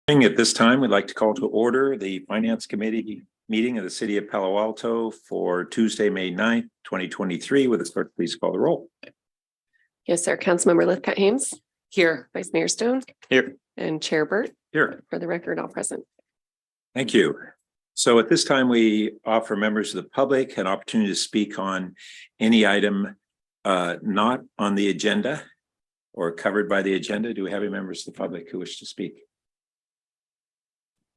At this time, we'd like to call to order the Finance Committee meeting of the City of Palo Alto for Tuesday, May 9th, 2023. Would the clerk please call the roll? Yes, sir. Councilmember Lithcott-Hames. Here. Vice Mayor Stone. Here. And Chair Burt. Here. For the record, all present. Thank you. So at this time, we offer members of the public an opportunity to speak on any item not on the agenda or covered by the agenda. Do we have any members of the public who wish to speak?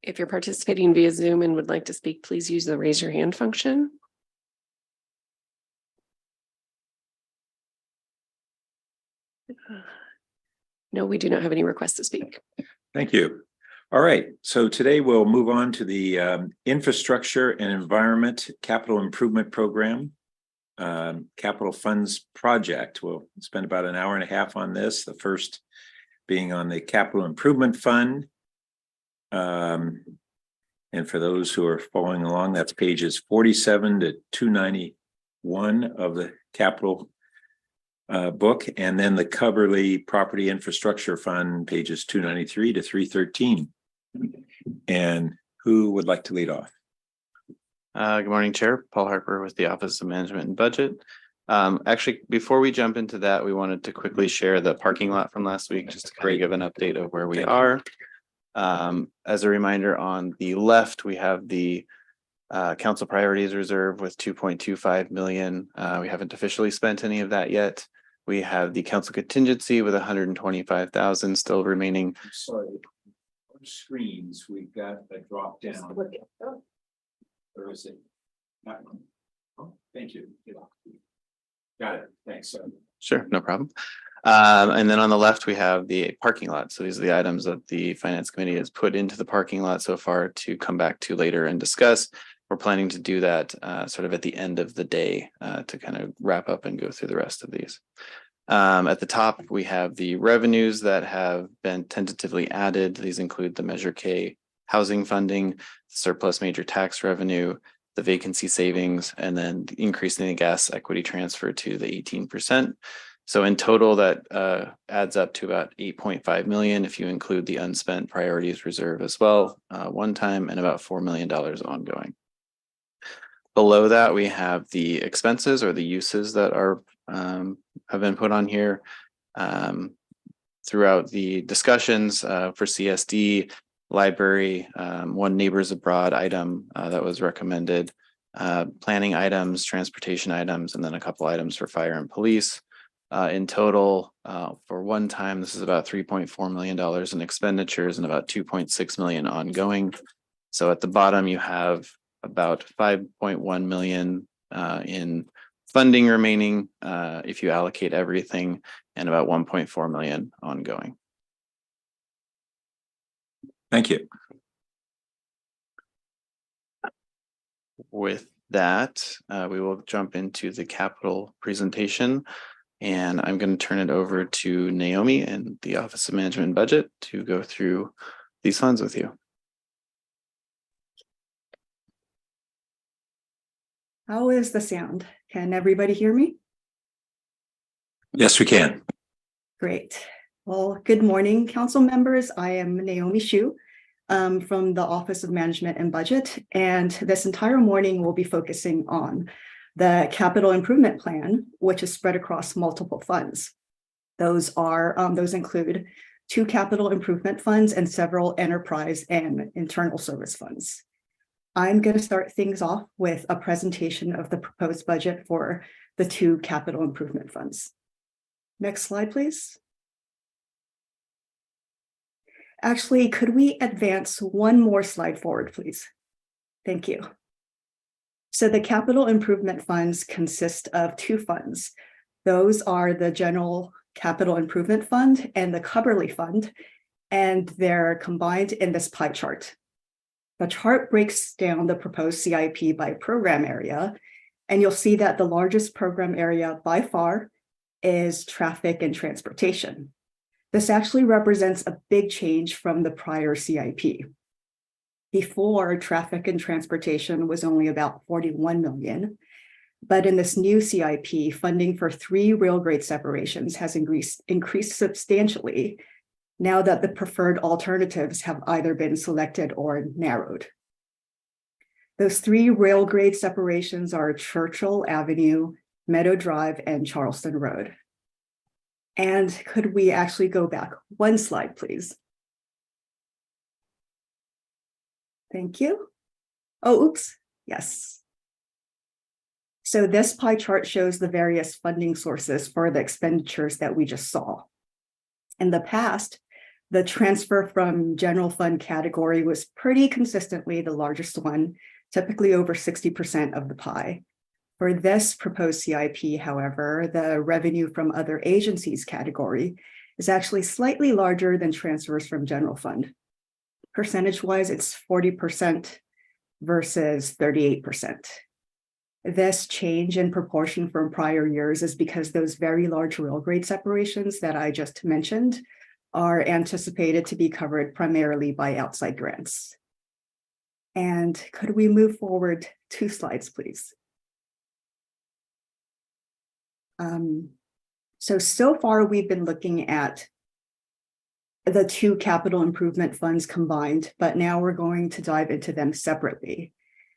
If you're participating via Zoom and would like to speak, please use the raise your hand function. No, we do not have any requests to speak. Thank you. All right, so today we'll move on to the Infrastructure and Environment Capital Improvement Program, Capital Funds Project. We'll spend about an hour and a half on this, the first being on the Capital Improvement Fund. And for those who are following along, that's pages 47 to 291 of the capital book, and then the Coverly Property Infrastructure Fund, pages 293 to 313. And who would like to lead off? Good morning, Chair. Paul Harper with the Office of Management and Budget. Actually, before we jump into that, we wanted to quickly share the parking lot from last week, just to kind of give an update of where we are. As a reminder, on the left, we have the council priorities reserve with 2.25 million. We haven't officially spent any of that yet. We have the council contingency with 125,000 still remaining. I'm sorry, on screens, we've got a drop down. Or is it? That one? Oh, thank you. Got it. Thanks. Sure, no problem. And then on the left, we have the parking lot. So these are the items that the Finance Committee has put into the parking lot so far to come back to later and discuss. We're planning to do that sort of at the end of the day to kind of wrap up and go through the rest of these. At the top, we have the revenues that have been tentatively added. These include the Measure K housing funding, surplus major tax revenue, the vacancy savings, and then increasing the gas equity transfer to the 18%. So in total, that adds up to about 8.5 million if you include the unspent priorities reserve as well, one time, and about $4 million ongoing. Below that, we have the expenses or the uses that are have been put on here throughout the discussions for CSD, library, one Neighbors Abroad item that was recommended, planning items, transportation items, and then a couple items for fire and police. In total, for one time, this is about $3.4 million in expenditures and about 2.6 million ongoing. So at the bottom, you have about 5.1 million in funding remaining if you allocate everything, and about 1.4 million ongoing. Thank you. With that, we will jump into the capital presentation. And I'm going to turn it over to Naomi and the Office of Management and Budget to go through these funds with you. How is the sound? Can everybody hear me? Yes, we can. Great. Well, good morning, council members. I am Naomi Shu from the Office of Management and Budget. And this entire morning, we'll be focusing on the capital improvement plan, which is spread across multiple funds. Those include 2 capital improvement funds and several enterprise and internal service funds. I'm going to start things off with a presentation of the proposed budget for the 2 capital improvement funds. Next slide, please. Actually, could we advance one more slide forward, please? Thank you. So the capital improvement funds consist of 2 funds. Those are the General Capital Improvement Fund and the Coverly Fund, and they're combined in this pie chart. The chart breaks down the proposed CIP by program area, and you'll see that the largest program area by far is traffic and transportation. This actually represents a big change from the prior CIP. Before, traffic and transportation was only about 41 million, but in this new CIP, funding for 3 rail grade separations has increased substantially now that the preferred alternatives have either been selected or narrowed. Those three rail grade separations are Churchill Avenue, Meadow Drive, and Charleston Road. And could we actually go back one slide, please? Thank you. Oh, oops, yes. So this pie chart shows the various funding sources for the expenditures that we just saw. In the past, the transfer from general fund category was pretty consistently the largest one, typically over 60% of the pie. For this proposed CIP, however, the revenue from other agencies category is actually slightly larger than transfers from general fund. Percentage-wise, it's 40% versus 38%. This change in proportion from prior years is because those very large rail grade separations that I just mentioned are anticipated to be covered primarily by outside grants. And could we move forward 2 slides, please? So far we've been looking at the 2 capital improvement funds combined, but now we're going to dive into them separately.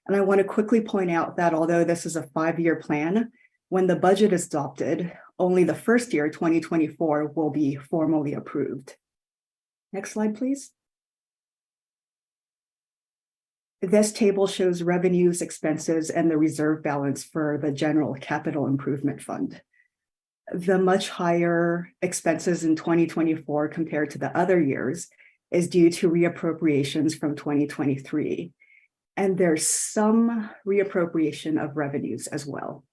And I want to quickly point out that although this is a 5-year plan, when the budget is adopted, only the first year, 2024, will be formally approved. Next slide, please. This table shows revenues, expenses, and the reserve balance for the general capital improvement fund. The much higher expenses in 2024 compared to the other years is due to reappropriations from 2023. And there's some reappropriation of revenues as well.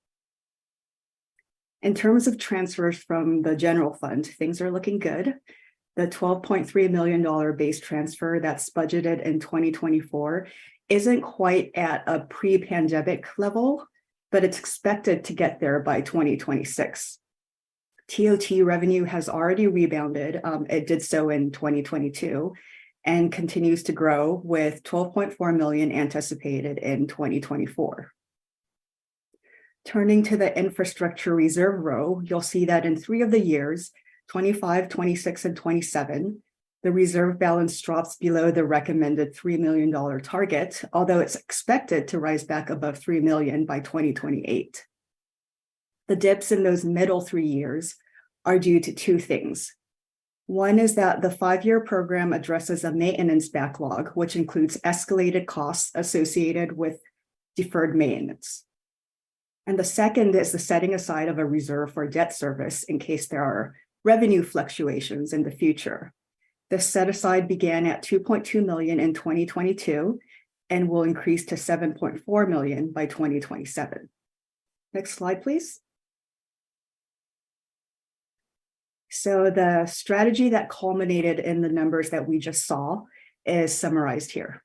In terms of transfers from the general fund, things are looking good. The $12.3 million base transfer that's budgeted in 2024 isn't quite at a pre-pandemic level, but it's expected to get there by 2026. TOT revenue has already rebounded. It did so in 2022 and continues to grow with $12.4 million anticipated in 2024. Turning to the infrastructure reserve row, you'll see that in 3 of the years, 25, 26, and 27, the reserve balance drops below the recommended $3 million target, although it's expected to rise back above $3 million by 2028. The dips in those middle 3 years are due to 2 things. One is that the 5-year program addresses a maintenance backlog, which includes escalated costs associated with deferred maintenance. And the second is the setting aside of a reserve for debt service in case there are revenue fluctuations in the future. This set aside began at $2.2 million in 2022 and will increase to $7.4 million by 2027. Next slide, please. So the strategy that culminated in the numbers that we just saw is summarized here.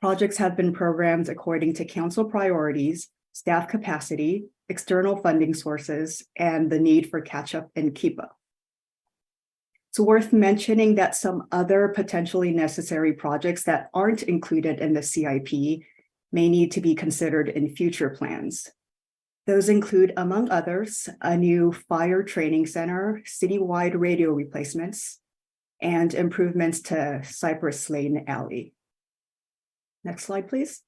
Projects have been programmed according to council priorities, staff capacity, external funding sources, and the need for catch-up and keep-up. It's worth mentioning that some other potentially necessary projects that aren't included in the CIP may need to be considered in future plans. Those include, among others, a new fire training center, citywide radio replacements, and improvements to Cypress Lane Alley. Next slide, please.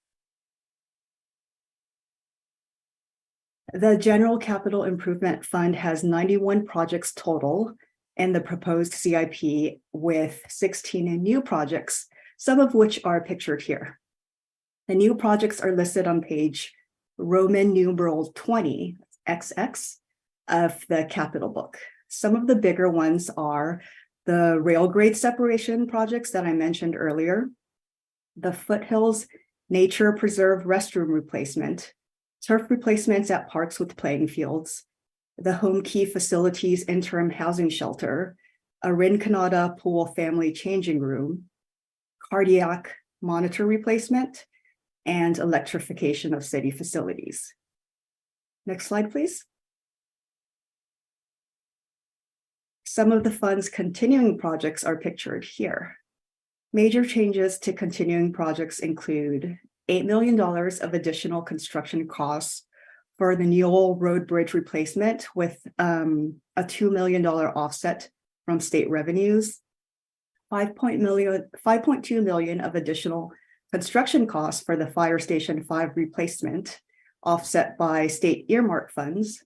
The General Capital Improvement Fund has 91 projects total in the proposed CIP with 16 new projects, some of which are pictured here. The new projects are listed on page Roman numeral 20, XX, of the capital book. Some of the bigger ones are the rail grade separation projects that I mentioned earlier, the Foothills Nature Preserve restroom replacement, turf replacements at parks with playing fields, the Home Key Facilities interim housing shelter, a Rinconada Pool family changing room, cardiac monitor replacement, and electrification of city facilities. Next slide, please. Some of the fund's continuing projects are pictured here. Major changes to continuing projects include $8 million of additional construction costs for the Newell Road Bridge replacement with a $2 million offset from state revenues, 5.2 million of additional construction costs for the Fire Station 5 replacement, offset by state earmark funds.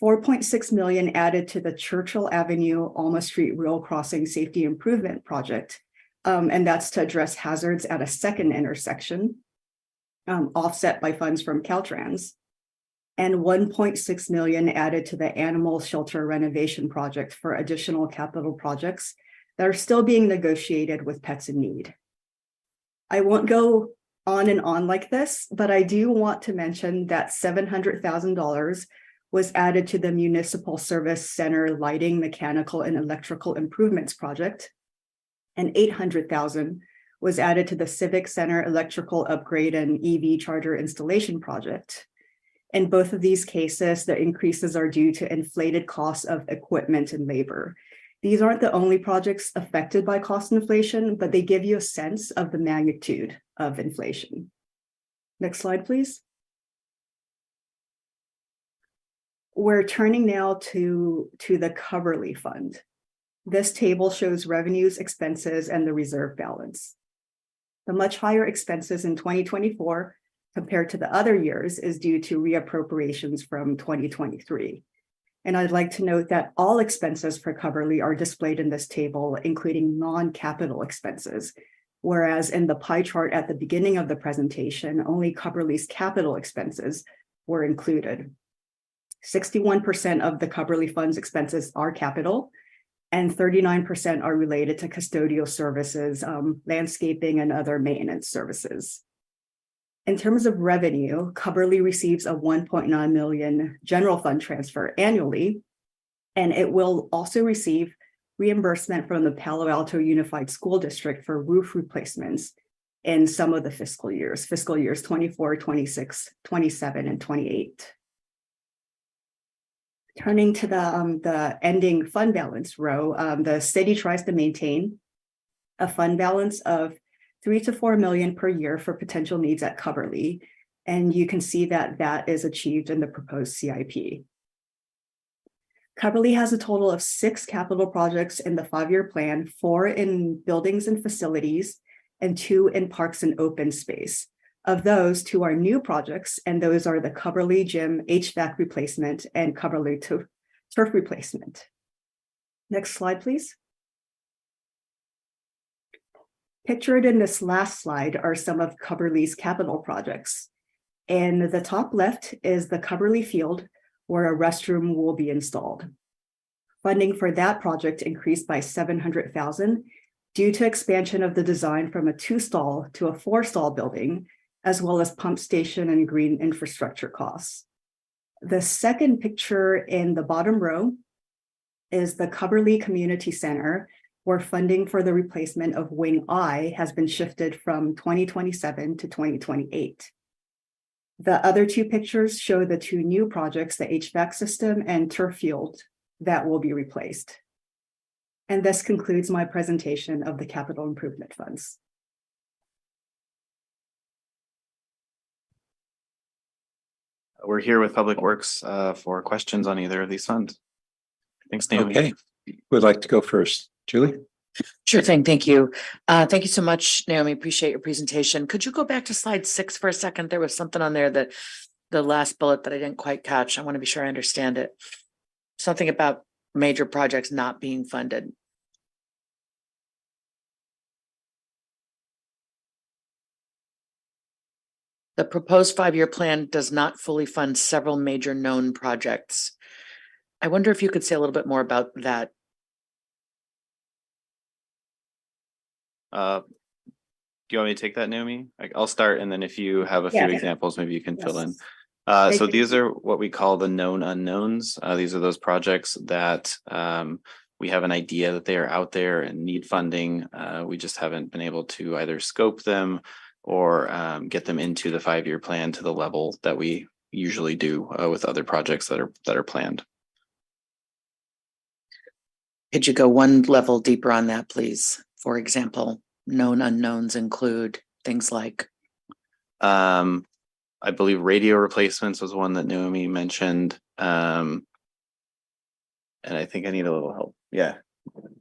4.6 million added to the Churchill Avenue Alma Street Rail Crossing Safety Improvement Project. And that's to address hazards at a second intersection, offset by funds from Caltrans. And 1.6 million added to the animal shelter renovation project for additional capital projects that are still being negotiated with Pets in Need. I won't go on and on like this, but I do want to mention that $700,000 was added to the Municipal Service Center Lighting, Mechanical, and Electrical Improvements Project, and $800,000 was added to the Civic Center Electrical Upgrade and EV Charger Installation Project. In both of these cases, the increases are due to inflated costs of equipment and labor. These aren't the only projects affected by cost inflation, but they give you a sense of the magnitude of inflation. Next slide, please. We're turning now to the Coverly Fund. This table shows revenues, expenses, and the reserve balance. The much higher expenses in 2024 compared to the other years is due to reappropriations from 2023. And I'd like to note that all expenses for Coverly are displayed in this table, including non-capital expenses, whereas in the pie chart at the beginning of the presentation, only Coverly's capital expenses were included. 61% of the Coverly Fund's expenses are capital, and 39% are related to custodial services, landscaping, and other maintenance services. In terms of revenue, Coverly receives a 1.9 million general fund transfer annually, and it will also receive reimbursement from the Palo Alto Unified School District for roof replacements in some of the fiscal years 24, 26, 27, and 28. Turning to the ending fund balance row, the city tries to maintain a fund balance of 3 to 4 million per year for potential needs at Coverly. And you can see that that is achieved in the proposed CIP. Coverly has a total of 6 capital projects in the 5-year plan, 4 in buildings and facilities, and 2 in parks and open space. Of those, 2 are new projects, and those are the Coverly Gym HVAC replacement and Coverly turf replacement. Next slide, please. Pictured in this last slide are some of Coverly's capital projects. In the top left is the Coverly Field, where a restroom will be installed. Funding for that project increased by $700,000 due to expansion of the design from a 2-stall to a 4-stall building, as well as pump station and green infrastructure costs. The second picture in the bottom row is the Coverly Community Center, where funding for the replacement of Wing I has been shifted from 2027 to 2028. The other 2 pictures show the 2 new projects, the HVAC system and turf field, that will be replaced. And this concludes my presentation of the capital improvement funds. We're here with Public Works for questions on either of these funds. Thanks, Naomi. Okay, would like to go first. Julie? Sure thing. Thank you. Thank you so much, Naomi. Appreciate your presentation. Could you go back to slide 6 for a second? There was something on there that the last bullet that I didn't quite catch. I want to be sure I understand it. Something about major projects not being funded. The proposed 5-year plan does not fully fund several major known projects. I wonder if you could say a little bit more about that. Do you want me to take that, Naomi? I'll start, and then if you have a few examples, maybe you can fill in. So these are what we call the known unknowns. These are those projects that we have an idea that they are out there and need funding. We just haven't been able to either scope them or get them into the 5-year plan to the level that we usually do with other projects that are planned. Could you go one level deeper on that, please? For example, known unknowns include things like? I believe radio replacements was one that Naomi mentioned. And I think I need a little help. Yeah.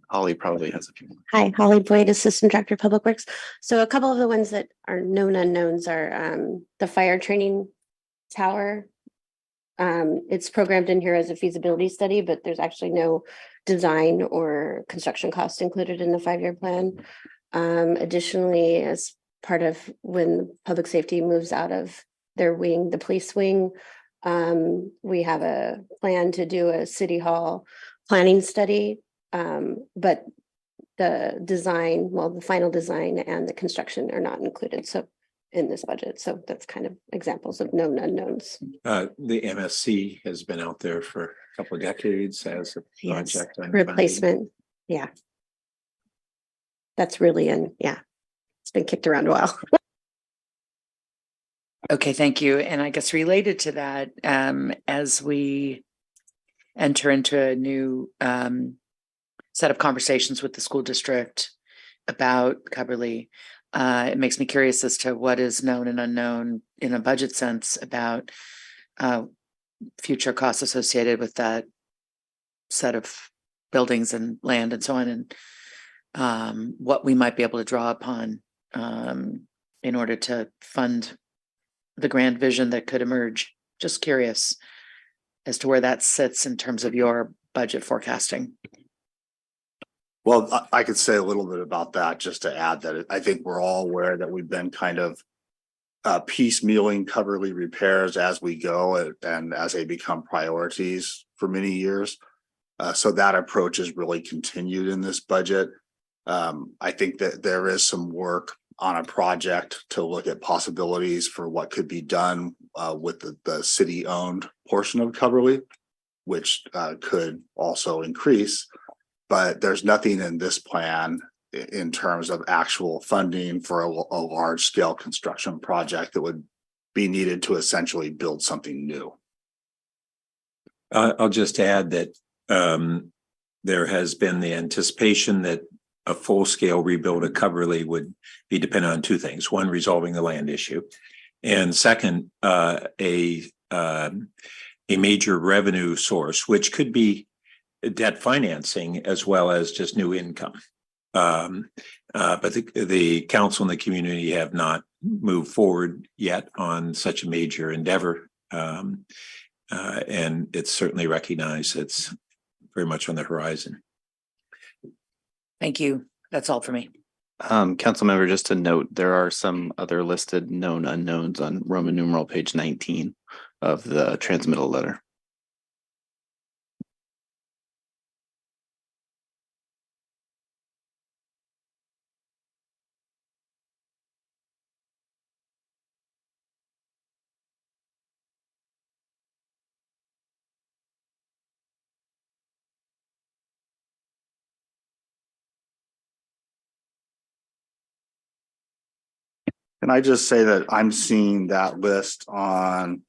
Holly probably has a few more. Hi, Holly Boyd, Assistant Director of Public Works. So a couple of the ones that are known unknowns are the fire training tower. It's programmed in here as a feasibility study, but there's actually no design or construction cost included in the 5-year plan. Additionally, as part of when public safety moves out of their wing, the police wing, we have a plan to do a city hall planning study. But the design, well, the final design and the construction are not included. So in this budget. So that's kind of examples of known unknowns. The MSC has been out there for a couple of decades as a Yes, project. on replacement. Yeah. That's really it's been kicked around a while. Okay, thank you. And I guess related to that, as we enter into a new set of conversations with the school district about Cubberley, it makes me curious as to what is known and unknown in a budget sense about future costs associated with that set of buildings and land and so on, and what we might be able to draw upon in order to fund the grand vision that could emerge. Just curious as to where that sits in terms of your budget forecasting. Well, I could say a little bit about that, just to add that I think we're all aware that we've been kind of piecemealing Cubberley repairs as we go and as they become priorities for many years. So that approach is really continued in this budget. I think that there is some work on a project to look at possibilities for what could be done with the city-owned portion of Cubberley, which could also increase. But there's nothing in this plan in terms of actual funding for a large scale construction project that would be needed to essentially build something new. I'll just add that there has been the anticipation that a full scale rebuild of Cubberley would be dependent on two things. One, resolving the land issue. And second, a major revenue source, which could be debt financing as well as just new income. But the council and the community have not moved forward yet on such a major endeavor. And it's certainly recognized it's very much on the horizon. Thank you. That's all for me. Council member, just to note, there are some other listed known unknowns on Roman numeral page 19 of the transmittal letter. Can I just say that I'm seeing that list on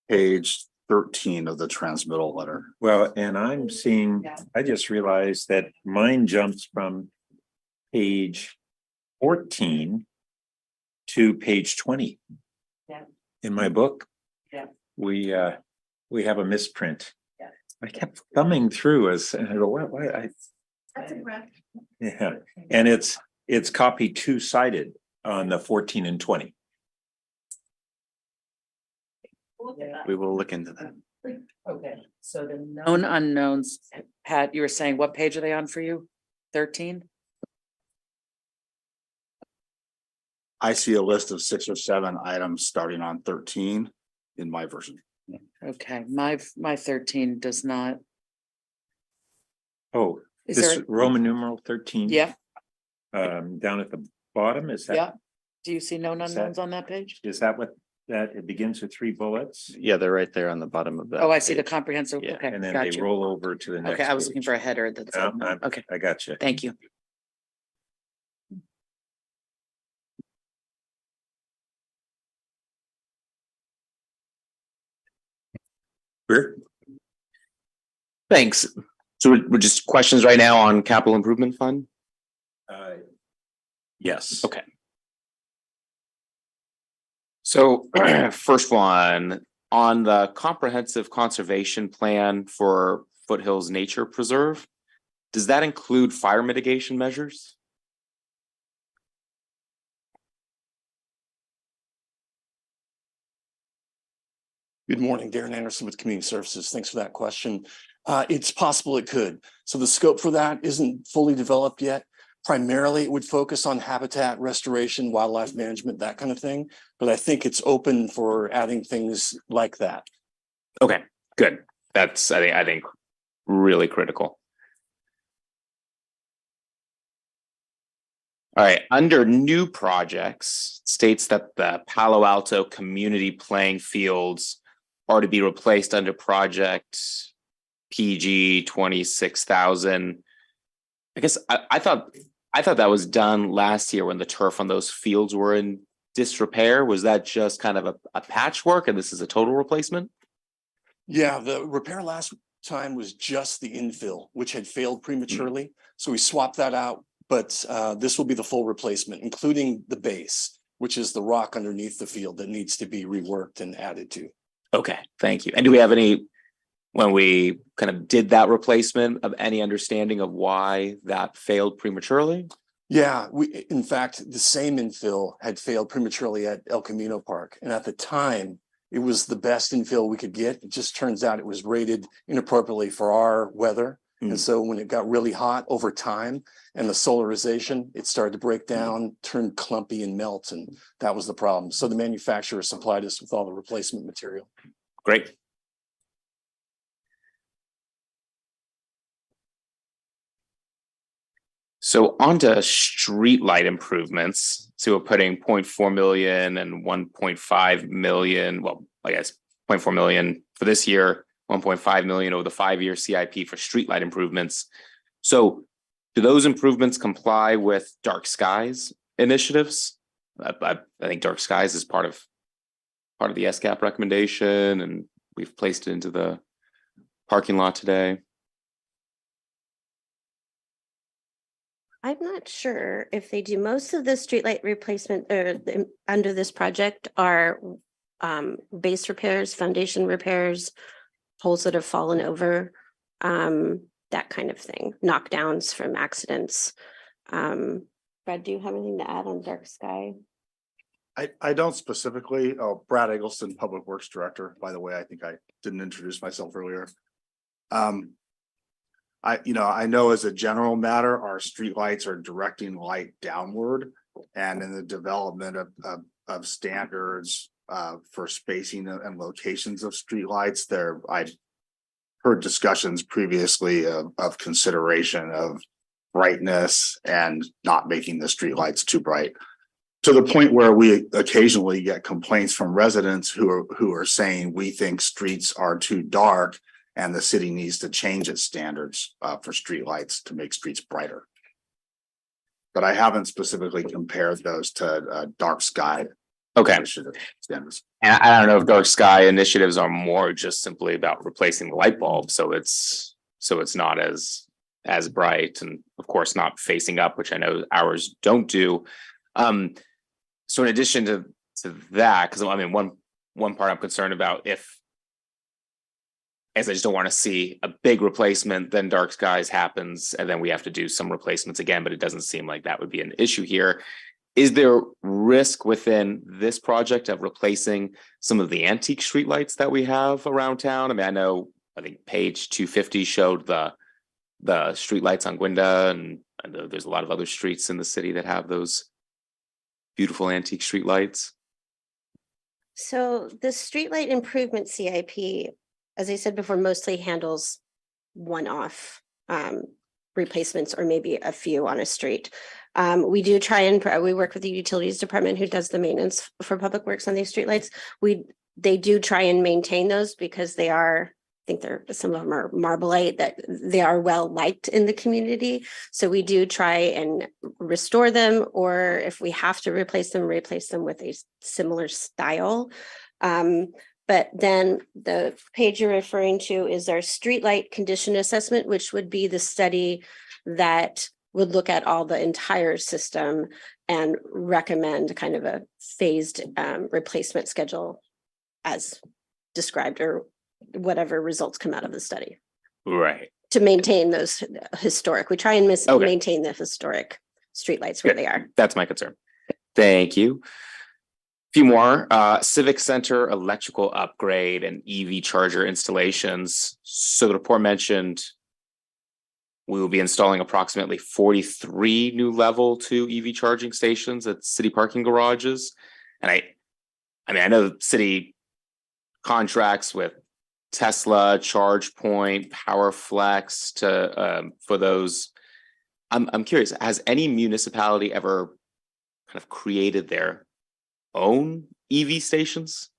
page 13 of the transmittal letter. Well, and I'm seeing, I just realized that mine jumps from page 14 to page 20. Yeah. In my book. Yeah. We have a misprint. Yeah. I kept thumbing through and I go, what? That's a breath. Yeah, and it's copy two-sided on the 14 and 20. We will look into that. Okay, so the known unknowns, Pat, you were saying what page are they on for you? 13? I see a list of 6 or 7 items starting on 13 in my version. Okay, my 13 does not. Oh, Is this there? Roman numeral 13. Yeah, Down at the bottom, is that? yeah. Do you see known Is that- unknowns on that page? Is that what that it begins with 3 bullets? Yeah, they're right there on the bottom of that. Oh, I see the page. comprehensive. Yeah, Okay, And then got they you. roll over to the next. Okay, I was looking page. for a header that said, No, okay, I got you. thank you. We're Thanks. So we're just questions right now on capital improvement fund? yes. Okay. So first one, on the comprehensive conservation plan for Foothills Nature Preserve, does that include fire mitigation measures? Good morning, Darren Anderson with Community Services. Thanks for that question. It's possible it could. So the scope for that isn't fully developed yet. Primarily, it would focus on habitat restoration, wildlife management, that kind of thing. But I think it's open for adding things like that. Okay, good. That's, I think really critical. All right, under new projects, states that the Palo Alto community playing fields are to be replaced under project PG 26,000. I guess I thought that was done last year when the turf on those fields were in disrepair. Was that just kind of a patchwork and this is a total replacement? Yeah, the repair last time was just the infill, which had failed prematurely. So we swapped that out, but this will be the full replacement, including the base, which is the rock underneath the field that needs to be reworked and added to. Okay, thank you. And do we have any, when we kind of did that replacement, of any understanding of why that failed prematurely? Yeah, in fact, the same infill had failed prematurely at El Camino Park. And at the time, it was the best infill we could get. It just turns out it was rated inappropriately for our weather. And so when it got really hot over time and the solarization, it started to break down, turn clumpy and melt. And that was the problem. So the manufacturer supplied us with all the replacement material. Great. So onto streetlight improvements. So we're putting 0.4 million and 1.5 million. Well, I guess 0.4 million for this year, 1.5 million over the 5-year CIP for streetlight improvements. So do those improvements comply with dark skies initiatives? I think dark skies is part of the SCAP recommendation, and we've placed it into the parking lot today. I'm not sure if they do. Most of the streetlight replacement under this project are base repairs, foundation repairs, poles that have fallen over, that kind of thing, knockdowns from accidents. Brad, do you have anything to add on dark sky? I don't specifically. Oh, Brad Eggleston, Public Works Director, by the way. I think I didn't introduce myself earlier. I know as a general matter, our streetlights are directing light downward, and in the development of standards for spacing and locations of streetlights, I heard discussions previously of consideration of brightness and not making the streetlights too bright, to the point where we occasionally get complaints from residents who are saying we think streets are too dark and the city needs to change its standards for streetlights to make streets brighter. But I haven't specifically compared those to dark sky initiative standards. And I don't know if dark sky initiatives are more just simply about replacing the light bulb, so it's not as bright, and of course not facing up, which I know ours don't do. So in addition to that, because I mean one part I'm concerned about, as I just don't want to see a big replacement, then dark skies happens, and then we have to do some replacements again, but it doesn't seem like that would be an issue here. Is there risk within this project of replacing some of the antique streetlights that we have around town? I mean, I think page 250 showed the streetlights on Gwynda, and I know there's a lot of other streets in the city that have those beautiful antique streetlights. So the streetlight improvement CIP, as I said before, mostly handles one-off replacements or maybe a few on a street. We do try and we work with the utilities department who does the maintenance for public works on these streetlights. They do try and maintain those because they are, I think some of them are Marblite, that they are well liked in the community. So we do try and restore them, or if we have to replace them with a similar style. But then the page you're referring to is our streetlight condition assessment, which would be the study that would look at all the entire system and recommend kind of a phased replacement schedule as described, or whatever results come out of the study. Right. to maintain those historic. We try and Okay. maintain the historic streetlights where Yeah. they are. That's my concern. Thank you. Few more, civic center electrical upgrade and EV charger installations. So the report mentioned we will be installing approximately 43 new level 2 EV charging stations at city parking garages. And I know the city contracts with Tesla, ChargePoint, PowerFlex to for those. I'm curious, has any municipality ever kind of created their own EV stations?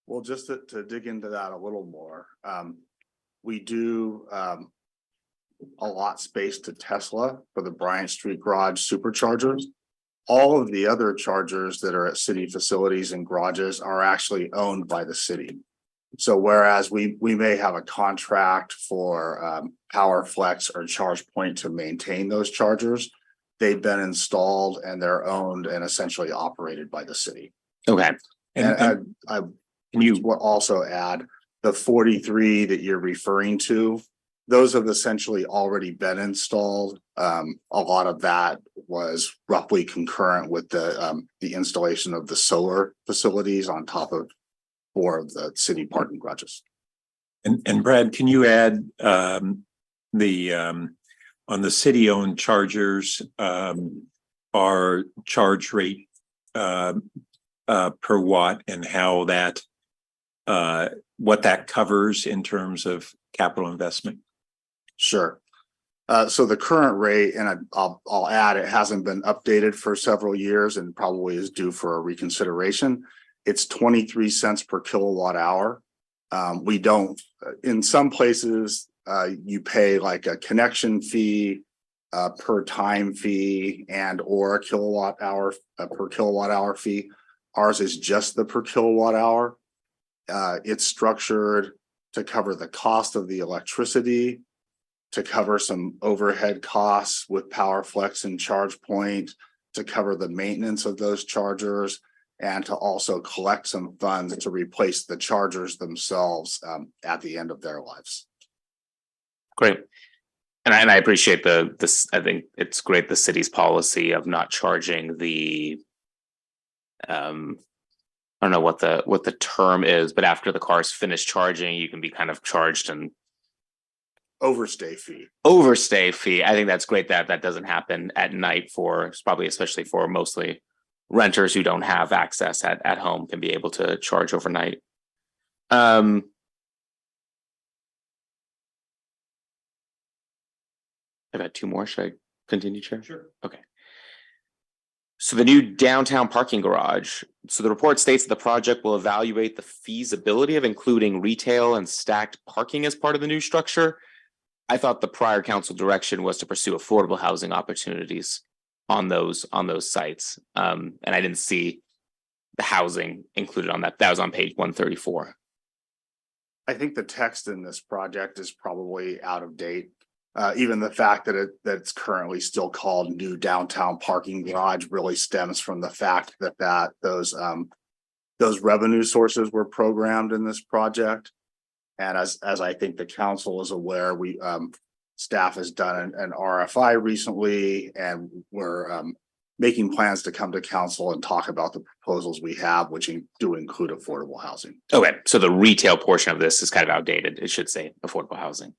Well, just to dig into that a little more, we do allot space to Tesla for the Bryant Street Garage superchargers. All of the other chargers that are at city facilities and garages are actually owned by the city. So whereas we may have a contract for PowerFlex or ChargePoint to maintain those chargers, they've been installed and they're owned and essentially operated by the city. Okay. And I Can you, will also add the 43 that you're referring to. Those have essentially already been installed. A lot of that was roughly concurrent with the installation of the solar facilities on top of 4 of the city parking garages. and Brad, can you add the on the city-owned chargers, our charge rate per watt and how that what that covers in terms of capital investment? Sure. So the current rate, and I'll add, it hasn't been updated for several years and probably is due for a reconsideration. It's 23 cents per kilowatt hour. We don't, in some places, you pay like a connection fee, per time fee, and or a kilowatt hour per kilowatt hour fee. Ours is just the per kilowatt hour. It's structured to cover the cost of the electricity, to cover some overhead costs with PowerFlex and ChargePoint, to cover the maintenance of those chargers, and to also collect some funds to replace the chargers themselves at the end of their lives. Great. And I appreciate this. I think it's great, the city's policy of not charging the I don't know what the term is, but after the car's finished charging, you can be kind of charged an Overstay fee. I think that's great that that doesn't happen at night for probably, especially for mostly renters who don't have access at home, can be able to charge overnight. I've got 2 more. Should I continue, Chair? Sure. Okay. So the new downtown parking garage. So the report states the project will evaluate the feasibility of including retail and stacked parking as part of the new structure. I thought the prior council direction was to pursue affordable housing opportunities on those sites. And I didn't see the housing included on that. That was on page 134. I think the text in this project is probably out of date. Even the fact that it's currently still called new downtown parking garage really stems from the fact that those revenue sources were programmed in this project. And as I think the council is aware, we staff has done an RFI recently, and we're making plans to come to council and talk about the proposals we have, which do include affordable housing. Okay, so the retail portion of this is kind of outdated. It should say affordable housing.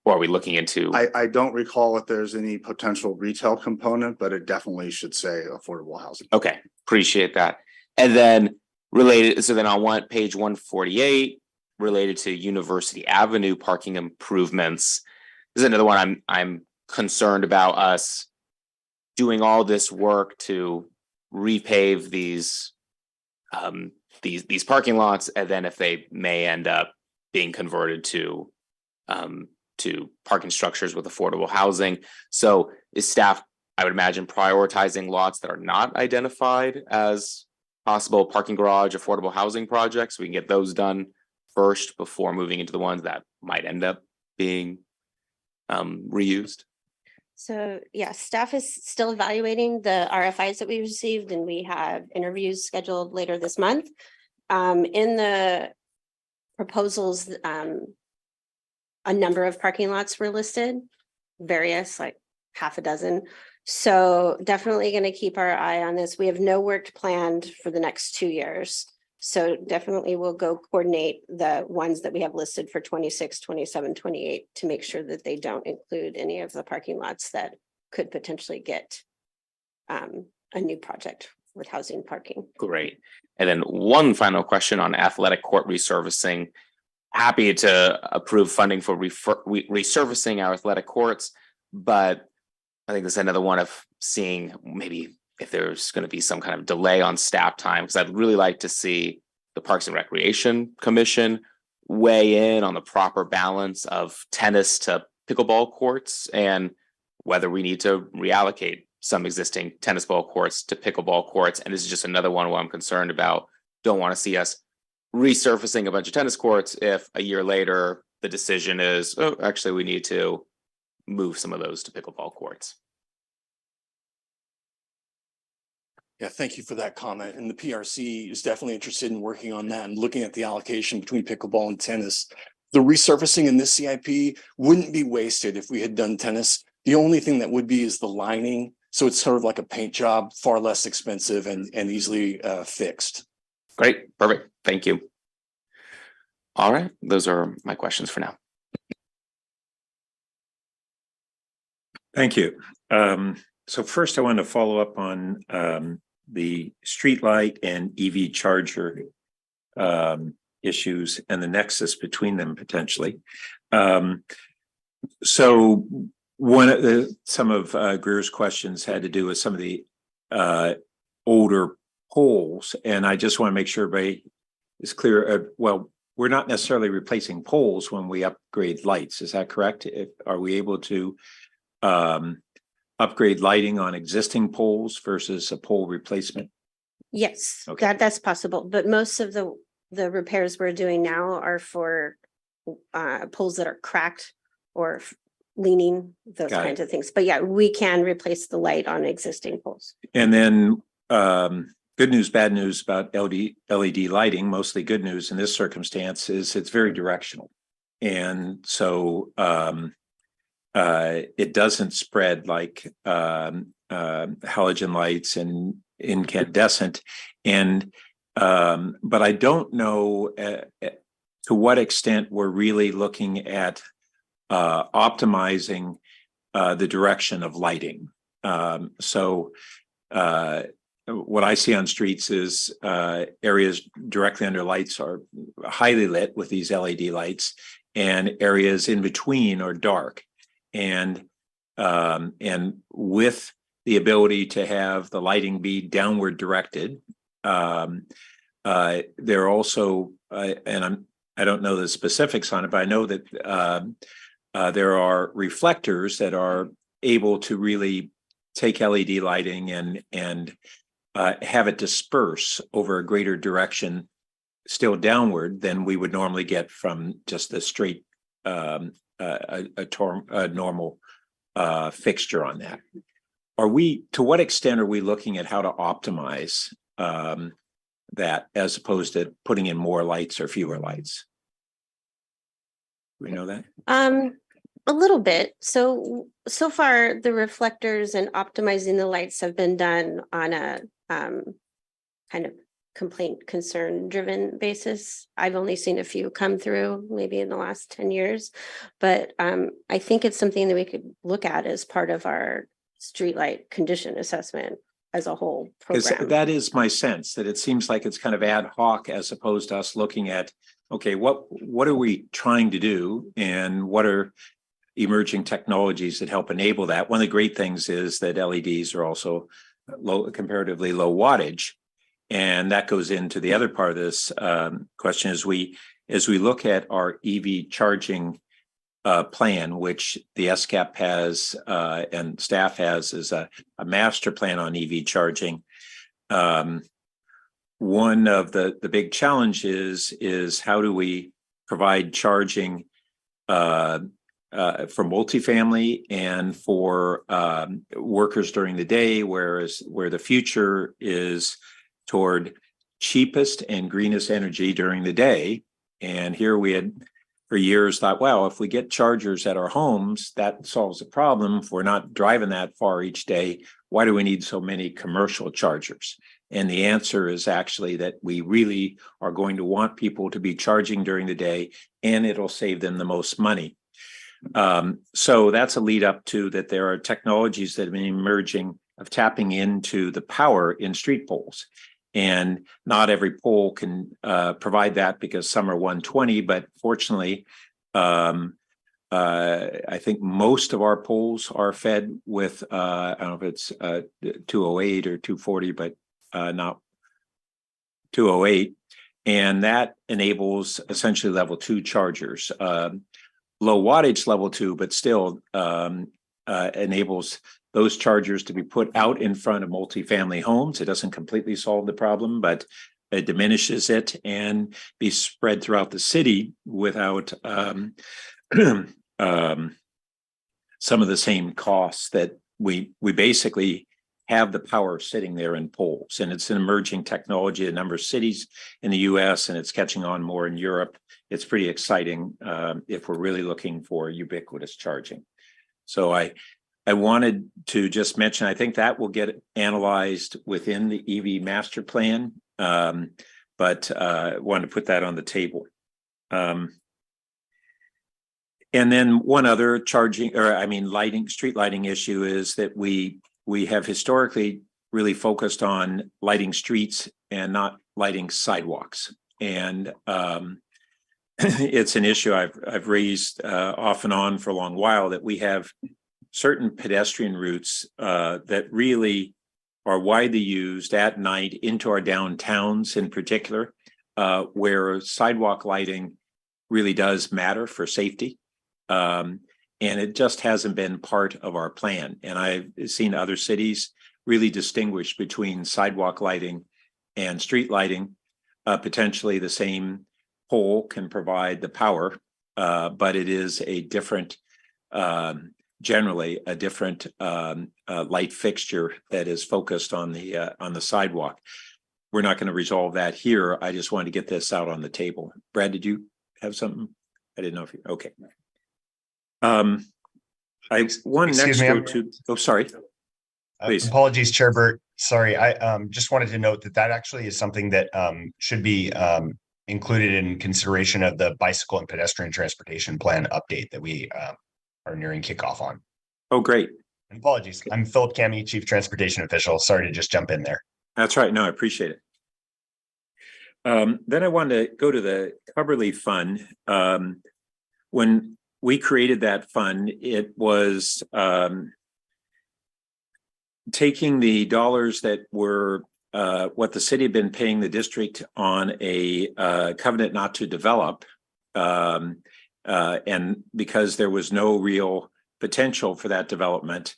Or are we looking into? I don't recall if there's any potential retail component, but it definitely should say affordable housing. Okay, appreciate that. And then related, so then on page 148, related to University Avenue parking improvements. This is another one I'm concerned about us doing all this work to repave these parking lots, and then if they may end up being converted to parking structures with affordable housing. So is staff, I would imagine, prioritizing lots that are not identified as possible parking garage, affordable housing projects? We can get those done first before moving into the ones that might end up being reused. So yeah, staff is still evaluating the RFIs that we received, and we have interviews scheduled later this month. In the proposals, a number of parking lots were listed, various, like half a dozen. So definitely going to keep our eye on this. We have no work planned for the next 2 years. So definitely we'll go coordinate the ones that we have listed for 26, 27, 28 to make sure that they don't include any of the parking lots that could potentially get a new project with housing parking. Great. And then one final question on athletic court resurfacing. Happy to approve funding for resurfacing our athletic courts, but I think this is another one of seeing maybe if there's going to be some kind of delay on staff time, because I'd really like to see the Parks and Recreation Commission weigh in on the proper balance of tennis to pickleball courts and whether we need to reallocate some existing tennis ball courts to pickleball courts. And this is just another one where I'm concerned about, don't want to see us resurfacing a bunch of tennis courts if a year later the decision is, oh, actually we need to move some of those to pickleball courts. Yeah, thank you for that comment. And the PRC is definitely interested in working on that and looking at the allocation between pickleball and tennis. The resurfacing in this CIP wouldn't be wasted if we had done tennis. The only thing that would be is the lining. So it's sort of like a paint job, far less expensive and easily fixed. Great, perfect. Thank you. All right, those are my questions for now. Thank you. So first I want to follow up on the streetlight and EV charger issues and the nexus between them potentially. So some of Greer's questions had to do with some of the older poles, and I just want to make sure everybody is clear. Well, we're not necessarily replacing poles when we upgrade lights. Is that correct? Are we able to upgrade lighting on existing poles versus a pole replacement? Yes, Okay. that's possible, but most of the repairs we're doing now are for poles that are cracked or leaning, those Got it. kinds of things. But yeah, we can replace the light on existing poles. And then good news, bad news about LED lighting, mostly good news in this circumstance is it's very directional. And so it doesn't spread like halogen lights and incandescent. And but I don't know to what extent we're really looking at optimizing the direction of lighting. So what I see on streets is areas directly under lights are highly lit with these LED lights, and areas in between are dark. And with the ability to have the lighting be downward directed, there are also, and I don't know the specifics on it, but I know that there are reflectors that are able to really take LED lighting and have it disperse over a greater direction, still downward than we would normally get from just the straight a normal fixture on that. To what extent are we looking at how to optimize that as opposed to putting in more lights or fewer lights? Do we know that? A little bit. So far the reflectors and optimizing the lights have been done on a kind of complaint concern driven basis. I've only seen a few come through maybe in the last 10 years, but I think it's something that we could look at as part of our streetlight condition assessment as a whole program. That is my sense, that it seems like it's kind of ad hoc as opposed to us looking at, okay, what are we trying to do and what are emerging technologies that help enable that? One of the great things is that LEDs are also comparatively low wattage. And that goes into the other part of this question as we look at our EV charging plan, which the SCAP has and staff has is a master plan on EV charging. One of the big challenges is how do we provide charging for multifamily and for workers during the day, where the future is toward cheapest and greenest energy during the day And here we had for years thought, well, if we get chargers at our homes, that solves the problem. If we're not driving that far each day, why do we need so many commercial chargers? And the answer is actually that we really are going to want people to be charging during the day, and it'll save them the most money. So that's a lead up to that there are technologies that have been emerging of tapping into the power in street poles. And not every pole can provide that because some are 120, but fortunately, I think most of our poles are fed with, I don't know if it's 208 or 240, but not 208. And that enables essentially level 2 chargers. Low wattage level 2, but still enables those chargers to be put out in front of multifamily homes. It doesn't completely solve the problem, but it diminishes it and be spread throughout the city without some of the same costs that we basically have the power sitting there in poles. And it's an emerging technology in a number of cities in the US, and it's catching on more in Europe. It's pretty exciting if we're really looking for ubiquitous charging. So I wanted to just mention, I think that will get analyzed within the EV master plan, but wanted to put that on the table. And then one other street lighting issue is that we have historically really focused on lighting streets and not lighting sidewalks. And it's an issue I've raised off and on for a long while, that we have certain pedestrian routes that really are widely used at night into our downtowns in particular, where sidewalk lighting really does matter for safety. And it just hasn't been part of our plan. And I've seen other cities really distinguish between sidewalk lighting and street lighting. Potentially the same pole can provide the power, but it is a different, generally a different light fixture that is focused on the sidewalk. We're not going to resolve that here. I just wanted to get this out on the table. Brad, did you have something? I didn't know if you, okay. I one Excuse next me, go to, oh, sorry. Please. Apologies, Chair Burt. Sorry, I just wanted to note that actually is something that should be included in consideration of the bicycle and pedestrian transportation plan update that we are nearing kickoff on. Oh, great. And apologies. I'm Philip Cami, Chief Transportation Official. Sorry to just jump in there. That's right. No, I appreciate it. Then I wanted to go to the Coverly Fund. When we created that fund, it was taking the dollars that were what the city had been paying the district on a covenant not to develop. And because there was no real potential for that development,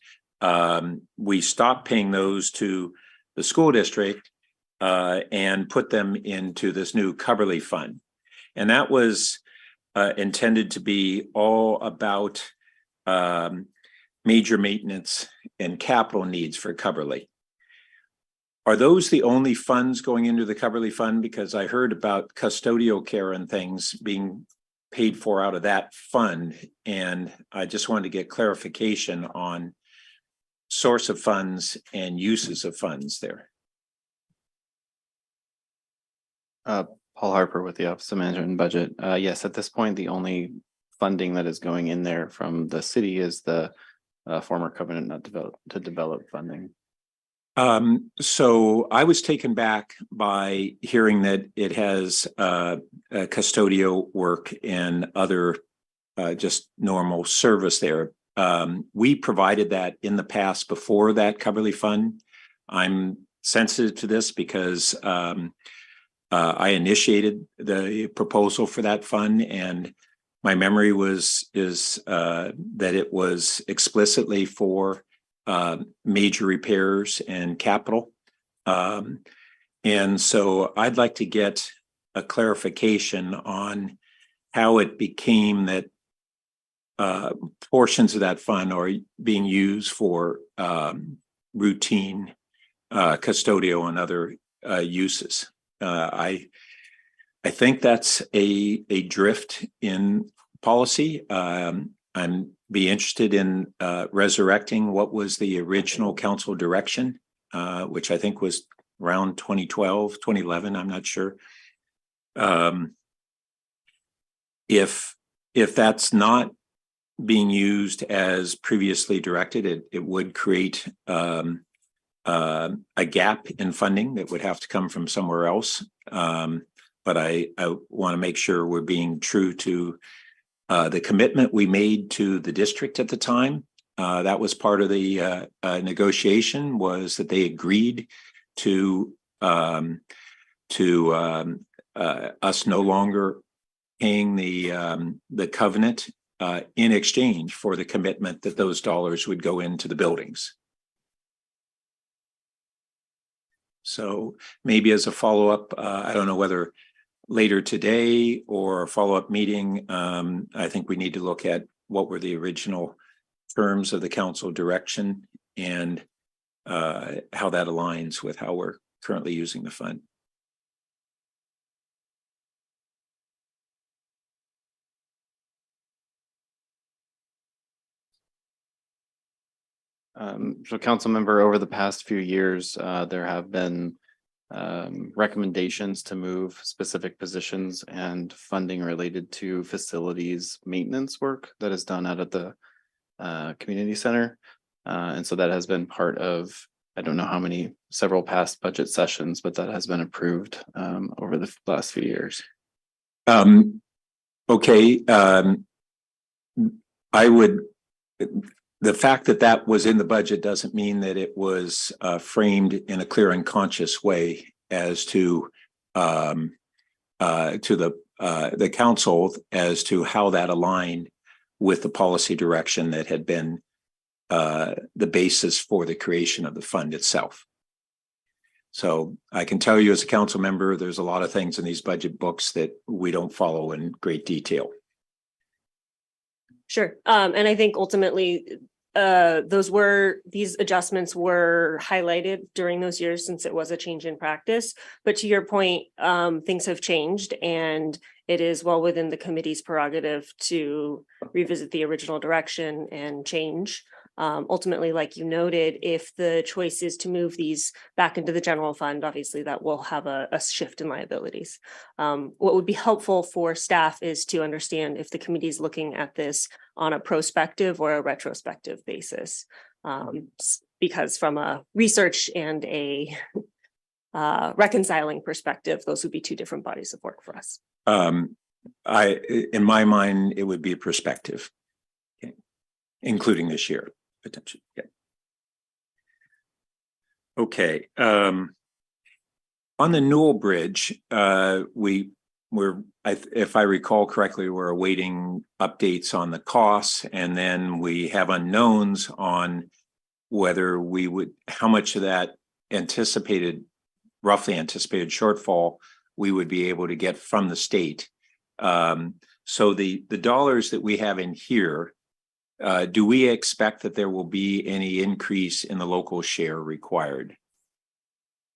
we stopped paying those to the school district and put them into this new Coverly Fund. And that was intended to be all about major maintenance and capital needs for Coverly. Are those the only funds going into the Coverly Fund? Because I heard about custodial care and things being paid for out of that fund. And I just wanted to get clarification on source of funds and uses of funds there. Paul Harper with the Office of Management and Budget. Yes, at this point, the only funding that is going in there from the city is the former covenant not to develop funding. So I was taken back by hearing that it has custodial work and other just normal service there. We provided that in the past before that Coverly Fund. I'm sensitive to this because I initiated the proposal for that fund, and my memory is that it was explicitly for major repairs and capital. And so I'd like to get a clarification on how it became that portions of that fund are being used for routine custodial and other uses. I I think that's a drift in policy. I'm be interested in resurrecting what was the original council direction, which I think was around 2012, 2011, I'm not sure. If that's not being used as previously directed, it would create a gap in funding that would have to come from somewhere else. But I want to make sure we're being true to the commitment we made to the district at the time. That was part of the negotiation, was that they agreed to us no longer paying the covenant in exchange for the commitment that those dollars would go into the buildings. So maybe as a follow-up, I don't know whether later today or a follow-up meeting, I think we need to look at what were the original terms of the council direction and how that aligns with how we're currently using the fund. So council member, over the past few years, there have been recommendations to move specific positions and funding related to facilities maintenance work that is done out at the community center. And so that has been part of, I don't know how many, several past budget sessions, but that has been approved over the last few years. Okay. I would, the fact that that was in the budget doesn't mean that it was framed in a clear and conscious way as to the council as to how that aligned with the policy direction that had been the basis for the creation of the fund itself. So I can tell you as a council member, there's a lot of things in these budget books that we don't follow in great detail. Sure. And I think ultimately, these adjustments were highlighted during those years since it was a change in practice. But to your point, things have changed, and it is well within the committee's prerogative to revisit the original direction and change. Ultimately, like you noted, if the choice is to move these back into the general fund, obviously that will have a shift in liabilities. What would be helpful for staff is to understand if the committee is looking at this on a prospective or a retrospective basis. Because from a research and a reconciling perspective, those would be two different bodies of work for us. In my mind, it would be a perspective, okay, including this year. Potentially. Yeah. Okay. On the Newell Bridge, if I recall correctly, we're awaiting updates on the costs, and then we have unknowns on whether how much of that roughly anticipated shortfall we would be able to get from the state. So the dollars that we have in here, do we expect that there will be any increase in the local share required?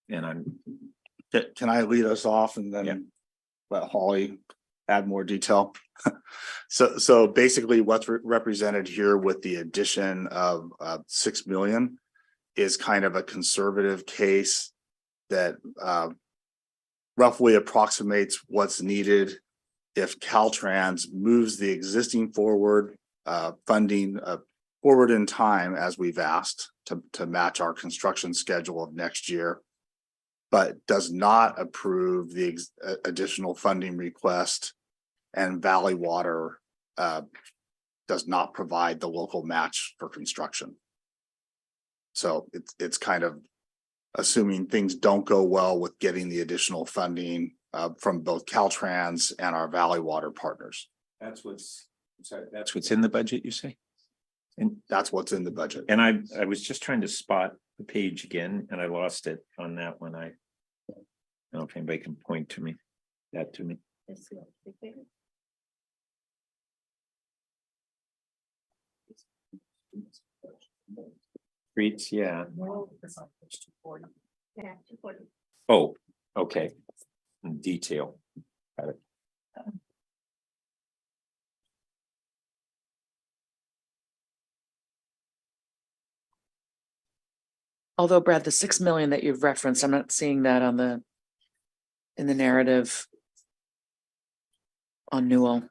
And Can I lead us off and then let Holly add more detail? So basically what's represented here with the addition of 6 million is kind of a conservative case that roughly approximates what's needed if Caltrans moves the existing funding forward in time, as we've asked to match our construction schedule of next year, but does not approve the additional funding request, and Valley Water does not provide the local match for construction. So it's kind of assuming things don't go well with getting the additional funding from both Caltrans and our Valley Water partners. that's what's in the budget, you say? And That's what's in the budget. And I was just trying to spot the page again, and I lost it on that one. I don't know if anybody can point to me. Streets, yeah. Oh, okay. In detail. Got it. Although Brad, the 6 million that you've referenced, I'm not seeing that on in the narrative on Newell.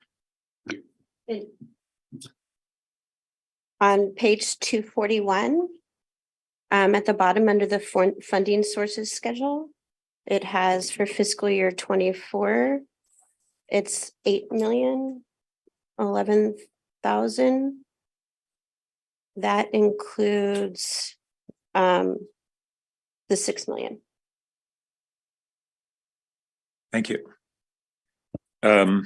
On page 241, at the bottom under the funding sources schedule, it has for fiscal year 24, it's 8,011,000. That includes the 6 million. Thank you. And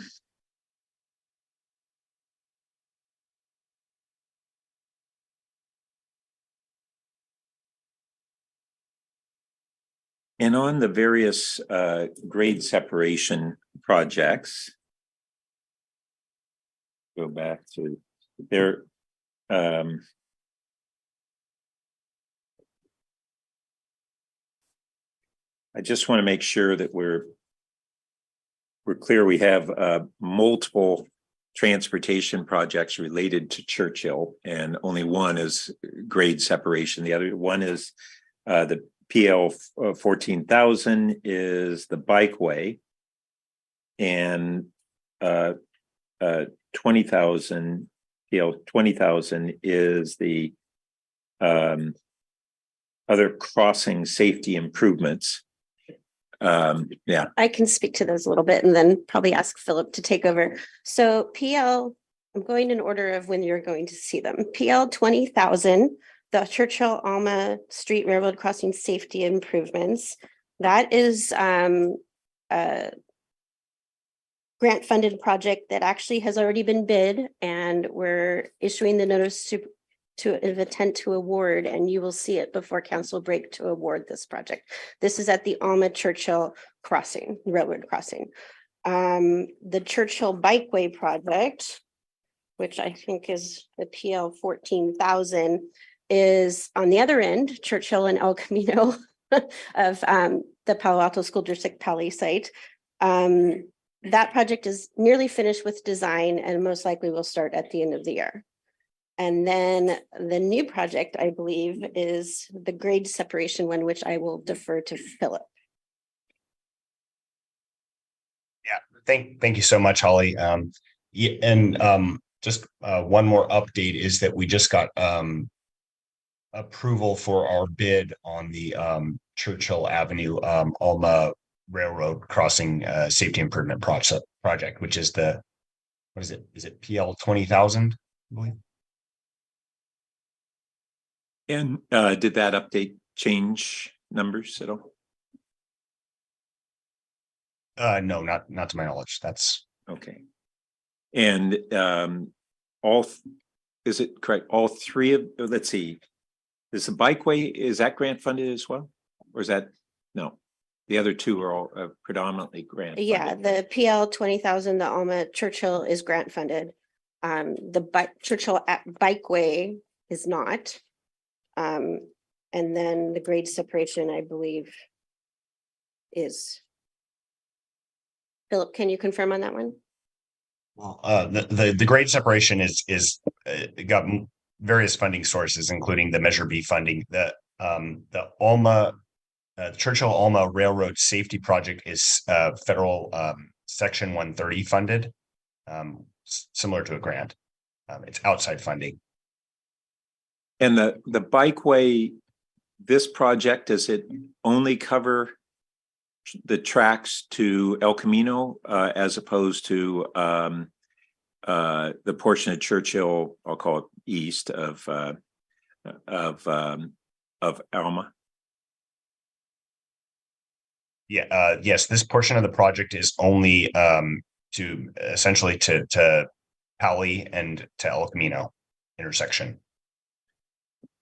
on the various grade separation projects, go back to there. I just want to make sure that we're clear. We have multiple transportation projects related to Churchill, and only one is grade separation. The other one is the PL 14,000 is the bikeway, and 20,000 PL 20,000 is the other crossing safety improvements. Yeah, I can speak to those a little bit and then probably ask Philip to take over. So PL, I'm going in order of when you're going to see them. PL 20,000, the Churchill Alma Street Railroad Crossing Safety Improvements. That is a grant funded project that actually has already been bid, and we're issuing the notice of intent to award, and you will see it before council break to award this project. This is at the Alma Churchill crossing, railroad crossing. The Churchill Bikeway project, which I think is the PL 14,000, is on the other end, Churchill and El Camino of the Palo Alto School District Pali site. That project is nearly finished with design and most likely will start at the end of the year. And then the new project, I believe, is the grade separation one, which I will defer to Philip. Yeah, thank you so much, Holly. Yeah, and just one more update is that we just got approval for our bid on the Churchill Avenue Alma Railroad Crossing Safety Improvement project, which is the, what is it? Is it PL 20,000? I believe. and did that update change numbers at all? No, not to my knowledge. That's Okay. And is it correct? All three of, let's see, is the bikeway, is that grant funded as well? Or is that, no, the other two are all predominantly grant funded? Yeah, the PL 20,000, the Alma Churchill is grant funded. The Churchill Bikeway is not. And then the grade separation, I believe, is. Philip, can you confirm on that one? well, the grade separation is got various funding sources, including the Measure B funding. The Alma Churchill Alma Railroad Safety Project is federal Section 130 funded, similar to a grant. It's outside funding. And the bikeway, this project, does it only cover the tracks to El Camino as opposed to the portion of Churchill, I'll call it east of Alma? Yeah, yes, this portion of the project is only to essentially to Pali and to El Camino intersection.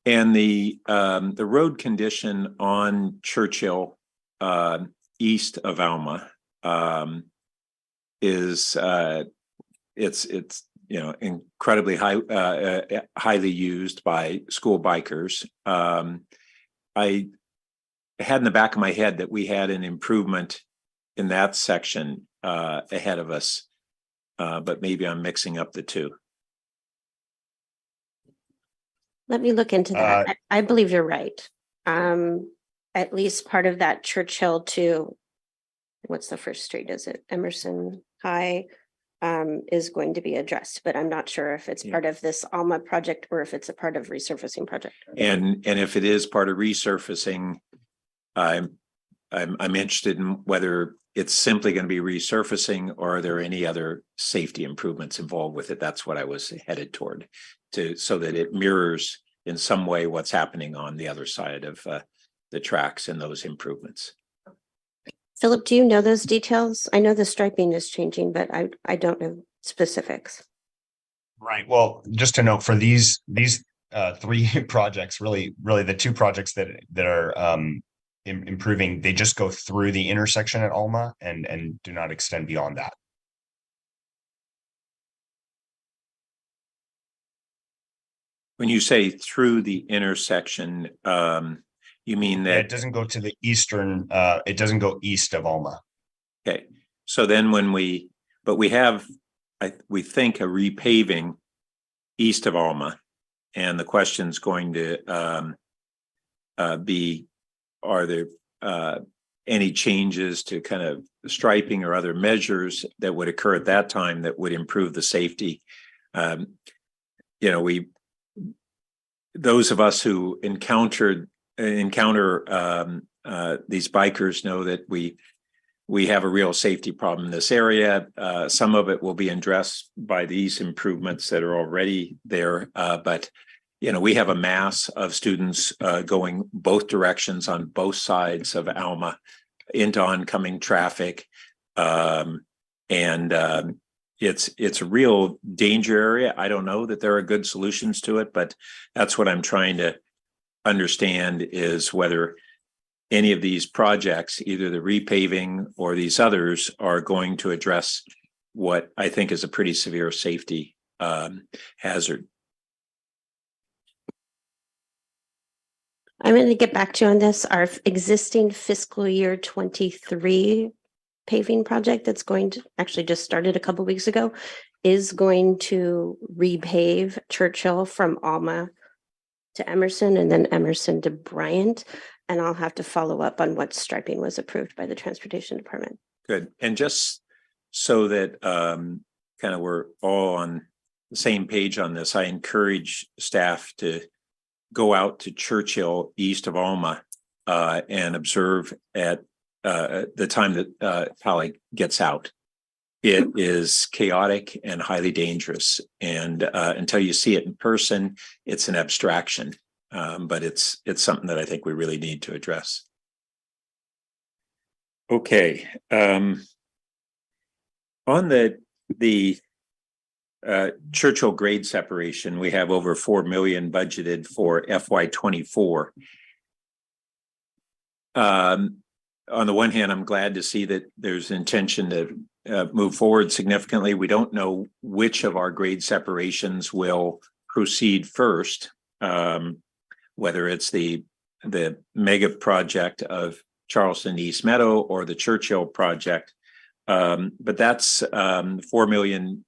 And the road condition on Churchill east of Alma is it's incredibly highly used by school bikers. I had in the back of my head that we had an improvement in that section ahead of us. But maybe I'm mixing up the two. Let me look into that. I believe you're right. At least part of that Churchill to, what's the first street? Is it Emerson High? Is going to be addressed, but I'm not sure if it's part of this Alma project or if it's a part of resurfacing project. And if it is part of resurfacing, I'm interested in whether it's simply going to be resurfacing, or are there any other safety improvements involved with it? That's what I was headed toward, so that it mirrors in some way what's happening on the other side of the tracks and those improvements. Philip, do you know those details? I know the striping is changing, but I don't know specifics. Right. Well, just to note, for these three projects, really the two projects that are improving, they just go through the intersection at Alma and do not extend beyond that. When you say through the intersection, you mean that it doesn't go to the eastern, it doesn't go east of Alma. Okay, so then we have, we think, a repaving east of Alma, and the question's going to be, are there any changes to kind of striping or other measures that would occur at that time that would improve the safety? Those of us who encounter these bikers know that we have a real safety problem in this area. Some of it will be addressed by these improvements that are already there, but we have a mass of students going both directions on both sides of Alma into oncoming traffic, and it's a real danger area. I don't know that there are good solutions to it, but that's what I'm trying to understand, is whether any of these projects, either the repaving or these others, are going to address what I think is a pretty severe safety hazard. I'm going to get back to you on this. Our existing fiscal year 23 paving project that's going to actually just started a couple weeks ago is going to repave Churchill from Alma to Emerson and then Emerson to Bryant. And I'll have to follow up on what striping was approved by the transportation department. Good. And just so that kind of we're all on the same page on this, I encourage staff to go out to Churchill east of Alma and observe at the time that Pally gets out. It is chaotic and highly dangerous. And until you see it in person, it's an abstraction. But it's something that I think we really need to address. Okay. On the Churchill grade separation, we have over 4 million budgeted for FY24. On the one hand, I'm glad to see that there's intention to move forward significantly. We don't know which of our grade separations will proceed first, whether it's the mega project of Charleston East Meadow or the Churchill project. But that's 4 million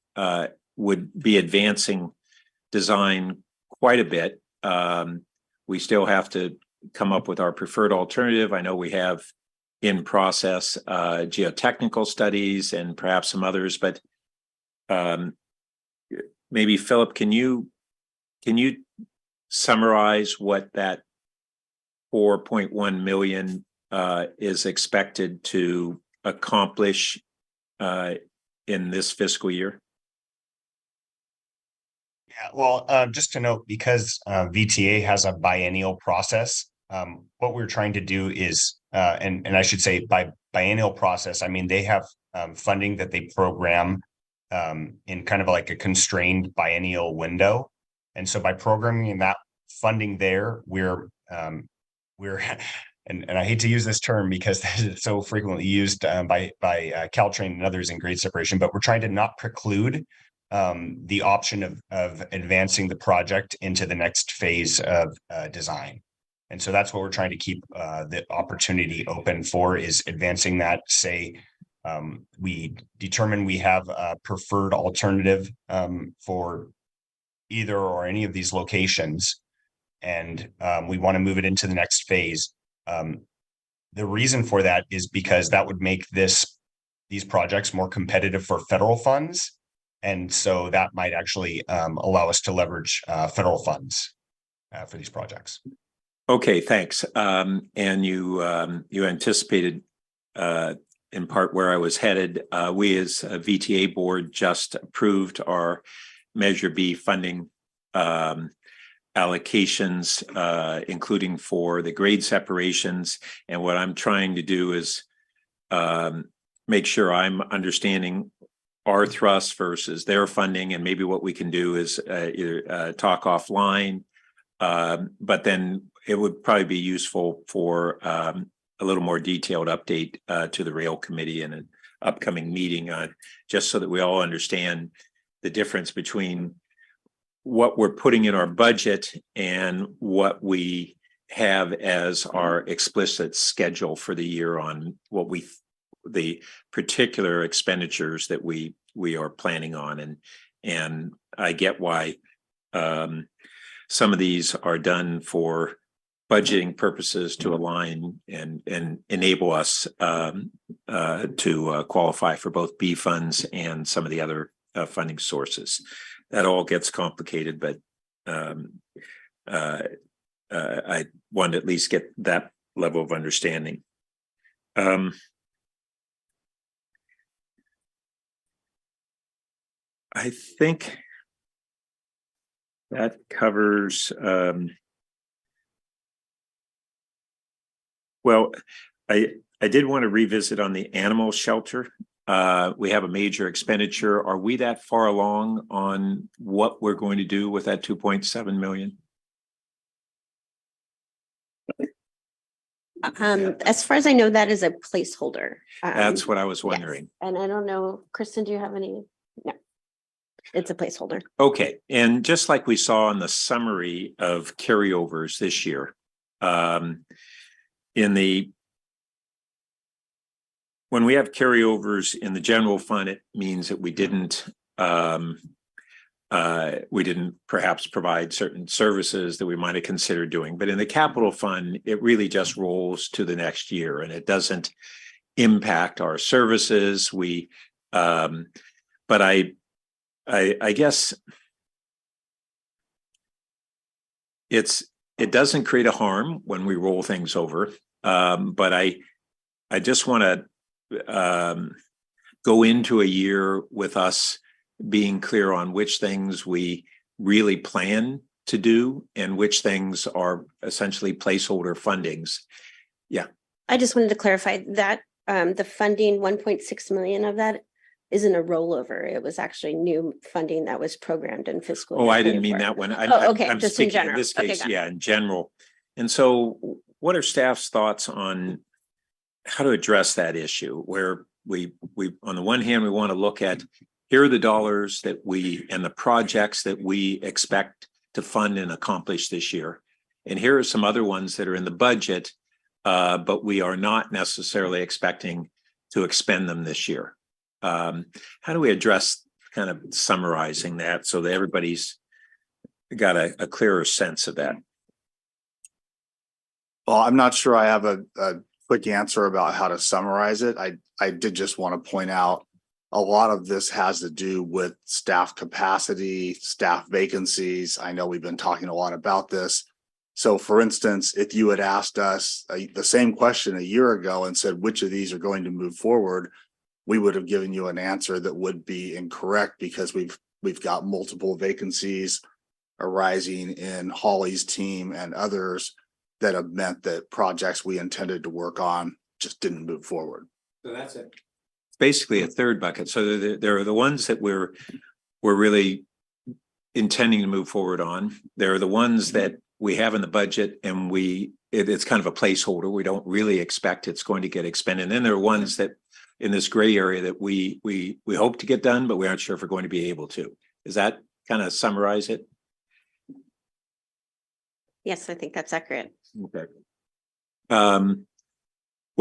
would be advancing design quite a bit. We still have to come up with our preferred alternative. I know we have in process geotechnical studies and perhaps some others, but maybe Philip, can you summarize what that 4.1 million is expected to accomplish in this fiscal year? Yeah, well, just to note, because VTA has a biennial process, what we're trying to do is, and I should say by biennial process, I mean they have funding that they program in kind of like a constrained biennial window. And so by programming that funding there, we're and I hate to use this term because it's so frequently used by Caltrain and others in grade separation, but we're trying to not preclude the option of advancing the project into the next phase of design. And so that's what we're trying to keep the opportunity open for, is advancing that, say, We determined we have a preferred alternative for either or any of these locations, and we want to move it into the next phase. The reason for that is because that would make these projects more competitive for federal funds. And so that might actually allow us to leverage federal funds for these projects. Okay, thanks. And you anticipated in part where I was headed. We as a VTA board just approved our Measure B funding allocations, including for the grade separations. And what I'm trying to do is make sure I'm understanding our thrust versus their funding, and maybe what we can do is either talk offline, but then it would probably be useful for a little more detailed update to the rail committee in an upcoming meeting, just so that we all understand the difference between what we're putting in our budget and what we have as our explicit schedule for the year on the particular expenditures that we are planning on. And I get why some of these are done for budgeting purposes to align and enable us to qualify for both B funds and some of the other funding sources. That all gets complicated, but I want to at least get that level of understanding. I think that covers, well, I did want to revisit on the animal shelter. We have a major expenditure. Are we that far along on what we're going to do with that 2.7 million? As far as I know, that is a placeholder. That's what I was Yes. wondering. And I don't know, Kristen, do you have any? No, it's a placeholder. Okay, and just like we saw in the summary of carryovers this year, when we have carryovers in the general fund, it means that we didn't perhaps provide certain services that we might have considered doing. But in the capital fund, it really just rolls to the next year, and it doesn't impact our services. But I guess it doesn't create a harm when we roll things over. But I just want to go into a year with us being clear on which things we really plan to do and which things are essentially placeholder fundings. Yeah. I just wanted to clarify that the funding, 1.6 million of that isn't a rollover. It was actually new funding that was programmed in fiscal. Oh, year I didn't mean 24. that one. Okay, I'm just in speaking in general. this Okay, case, got it. yeah, in general. And so what are staff's thoughts on how to address that issue, where we on the one hand, we want to look at here are the dollars that and the projects that we expect to fund and accomplish this year. And here are some other ones that are in the budget, but we are not necessarily expecting to expend them this year. How do we address kind of summarizing that so that everybody's got a clearer sense of that? Well, I'm not sure I have a quick answer about how to summarize it. I did just want to point out a lot of this has to do with staff capacity, staff vacancies. I know we've been talking a lot about this. So for instance, if you had asked us the same question a year ago and said, which of these are going to move forward, we would have given you an answer that would be incorrect because we've got multiple vacancies arising in Holly's team and others that have meant that projects we intended to work on just didn't move forward. So that's it. It's basically a third bucket. So there are the ones that we're really intending to move forward on. There are the ones that we have in the budget and it's kind of a placeholder. We don't really expect it's going to get expended. And then there are ones that in this gray area that we hope to get done, but we aren't sure if we're going to be able to. Is that kind of summarize it? Yes, I think that's accurate. Okay.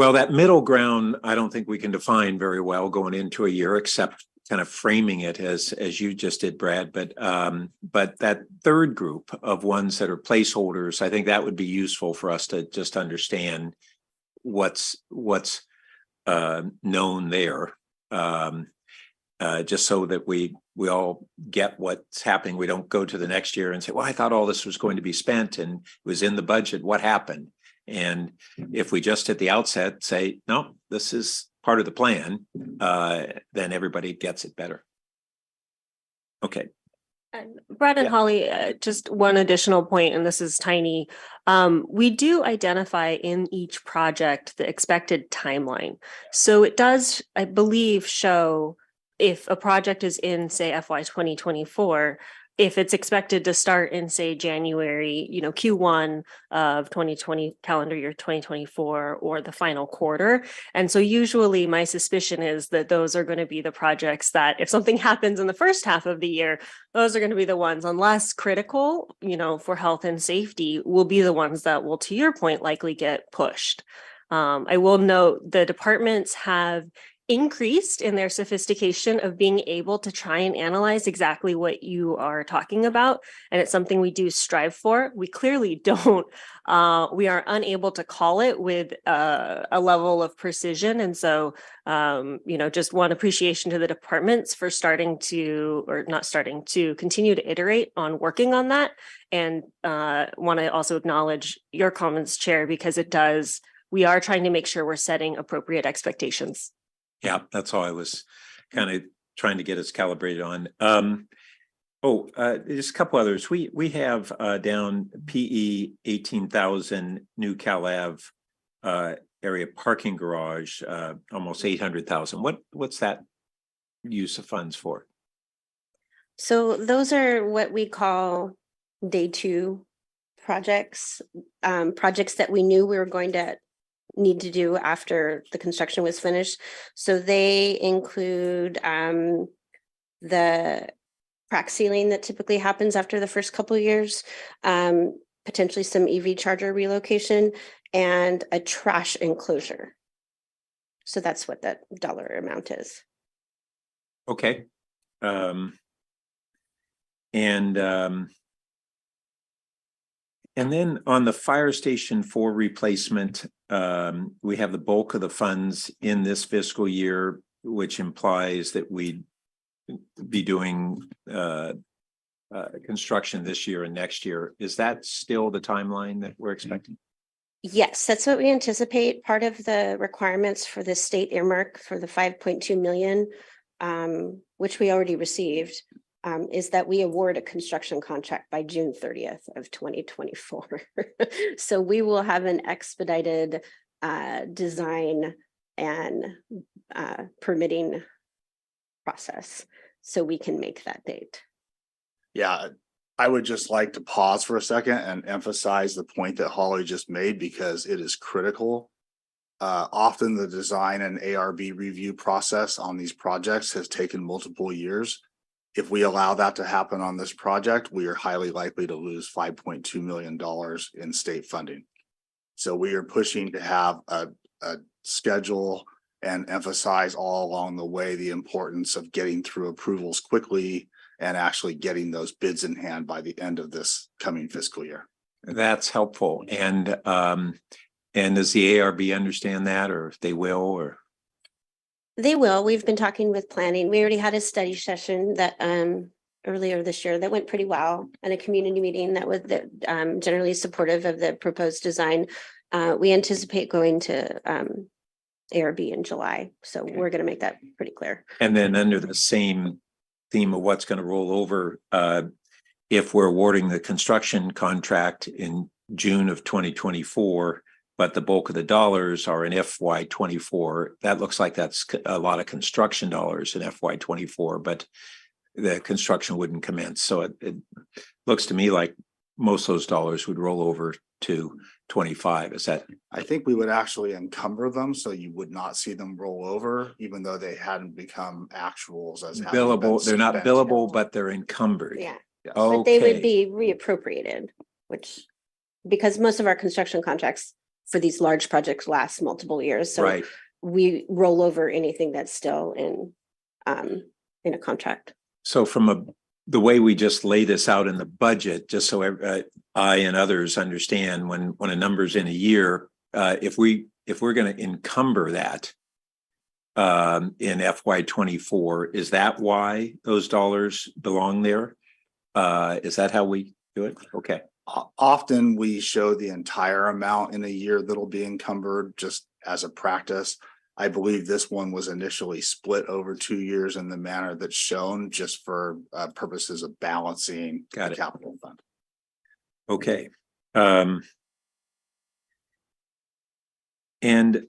Well, that middle ground, I don't think we can define very well going into a year, except kind of framing it as you just did, Brad. But that third group of ones that are placeholders, I think that would be useful for us to just understand what's known there. Just so that we all get what's happening. We don't go to the next year and say, well, I thought all this was going to be spent and it was in the budget. What happened? And if we just at the outset say, no, this is part of the plan, then everybody gets it better. Okay. Brad and Yeah. Holly, just one additional point, and this is tiny. We do identify in each project the expected timeline. So it does, I believe, show if a project is in, say, FY 2024, if it's expected to start in, say, January, Q1 of 2020, calendar year 2024, or the final quarter. And so usually my suspicion is that those are going to be the projects that if something happens in the first half of the year, those are going to be the ones, unless critical, for health and safety, will be the ones that will, to your point, likely get pushed. I will note the departments have increased in their sophistication of being able to try and analyze exactly what you are talking about. And it's something we do strive for. We clearly don't, we are unable to call it with a level of precision. And so, just one appreciation to the departments for continue to iterate on working on that. And want to also acknowledge your comments, Chair, because we are trying to make sure we're setting appropriate expectations. Yeah, that's all I was kind of trying to get us calibrated on. Just a couple others. We have down PE 18,000 new Cal Ave area parking garage, almost 800,000. What's that use of funds for? So those are what we call day two projects, projects that we knew we were going to need to do after the construction was finished. So they include the crack sealing that typically happens after the first couple of years, potentially some EV charger relocation, and a trash enclosure. So that's what that dollar amount is. Okay. And then on the fire station 4 replacement, we have the bulk of the funds in this fiscal year, which implies that we'd be doing construction this year and next year. Is that still the timeline that we're expecting? Yes, that's what we anticipate. Part of the requirements for the state earmark for the 5.2 million, which we already received, is that we award a construction contract by June 30th of 2024. So we will have an expedited design and permitting process so we can make that date. Yeah, I would just like to pause for a second and emphasize the point that Holly just made, because it is critical. Often the design and ARB review process on these projects has taken multiple years. If we allow that to happen on this project, we are highly likely to lose $5.2 million in state funding. So we are pushing to have a schedule and emphasize all along the way the importance of getting through approvals quickly and actually getting those bids in hand by the end of this coming fiscal year. That's helpful. And does the ARB understand that, or if they will, or? They will. We've been talking with planning. We already had a study session that earlier this year that went pretty well, and a community meeting that was generally supportive of the proposed design. We anticipate going to ARB in July, so we're going to make that pretty clear. And then under the same theme of what's going to roll over, if we're awarding the construction contract in June of 2024, but the bulk of the dollars are in FY 24, that looks like that's a lot of construction dollars in FY 24, but the construction wouldn't commence. So it looks to me like most of those dollars would roll over to 25. Is that? I think we would actually encumber them, so you would not see them roll over, even though they hadn't become actuals as having been billable? They're not spent. billable, but they're encumbered. Yeah, Yes. but they would Okay. be reappropriated, which because most of our construction contracts for these large projects last multiple years. So Right. we roll over anything that's still in a contract. So the way we just lay this out in the budget, just so I and others understand when a number's in a year, if we're going to encumber that in FY24, is that why those dollars belong there? Is that how we do it? Okay. Often we show the entire amount in a year that'll be encumbered just as a practice. I believe this one was initially split over 2 years in the manner that's shown, just for purposes of balancing Got the it. capital fund. Okay. And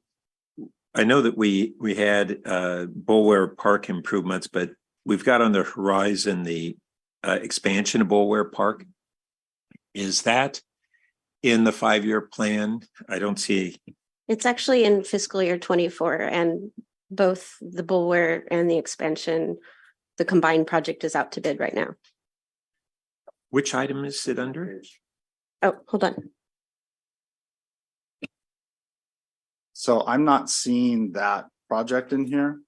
I know that we had Bulware Park improvements, but we've got on the horizon the expansion of Bulware Park. Is that in the 5-year plan? I don't see. It's actually in fiscal year 24, and both the Bulware and the expansion, the combined project is out to bid right now. Which item is it under? Oh, hold on. So I'm not seeing that project in here.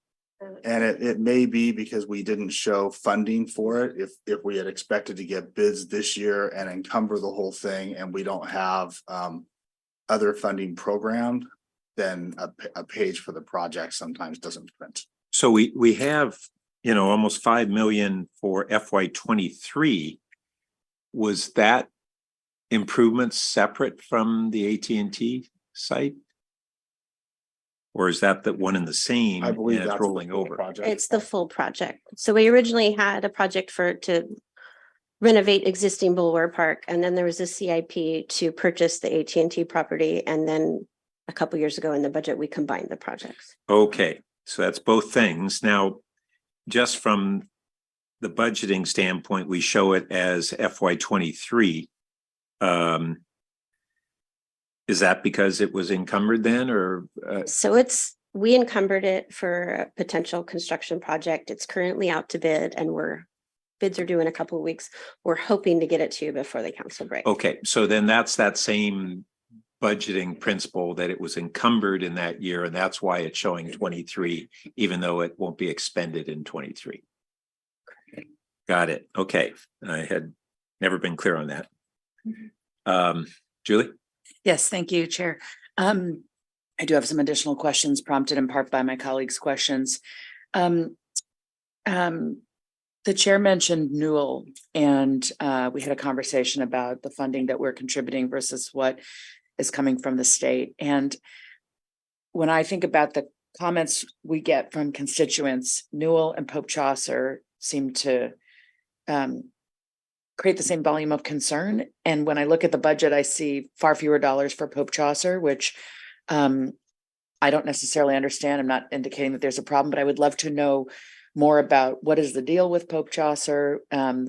And it may be because we didn't show funding for it. If we had expected to get bids this year and encumber the whole thing, and we don't have other funding programmed, then a page for the project sometimes doesn't print. So we have, almost 5 million for FY23. Was that improvement separate from the AT&T site? Or is that the one in the same? I believe and it's that's rolling the full over. project. It's the full project. So we originally had a project to renovate existing Bulware Park, and then there was a CIP to purchase the AT&T property, and then a couple years ago in the budget, we combined the projects. Okay, so that's both things. Now, just from the budgeting standpoint, we show it as FY23. Is that because it was encumbered then, or? So we encumbered it for a potential construction project. It's currently out to bid, and bids are due in a couple of weeks. We're hoping to get it to you before the council break. Okay, so then that's that same budgeting principle that it was encumbered in that year, and that's why it's showing 23, even though it won't be expended in 23. Got it. Okay, I had never been clear on that. Julie? Yes, thank you, Chair. I do have some additional questions prompted in part by my colleagues' questions. The chair mentioned Newell, and we had a conversation about the funding that we're contributing versus what is coming from the state. And when I think about the comments we get from constituents, Newell and Pope Chaucer seem to create the same volume of concern. And when I look at the budget, I see far fewer dollars for Pope Chaucer, which I don't necessarily understand. I'm not indicating that there's a problem, but I would love to know more about what is the deal with Pope Chaucer,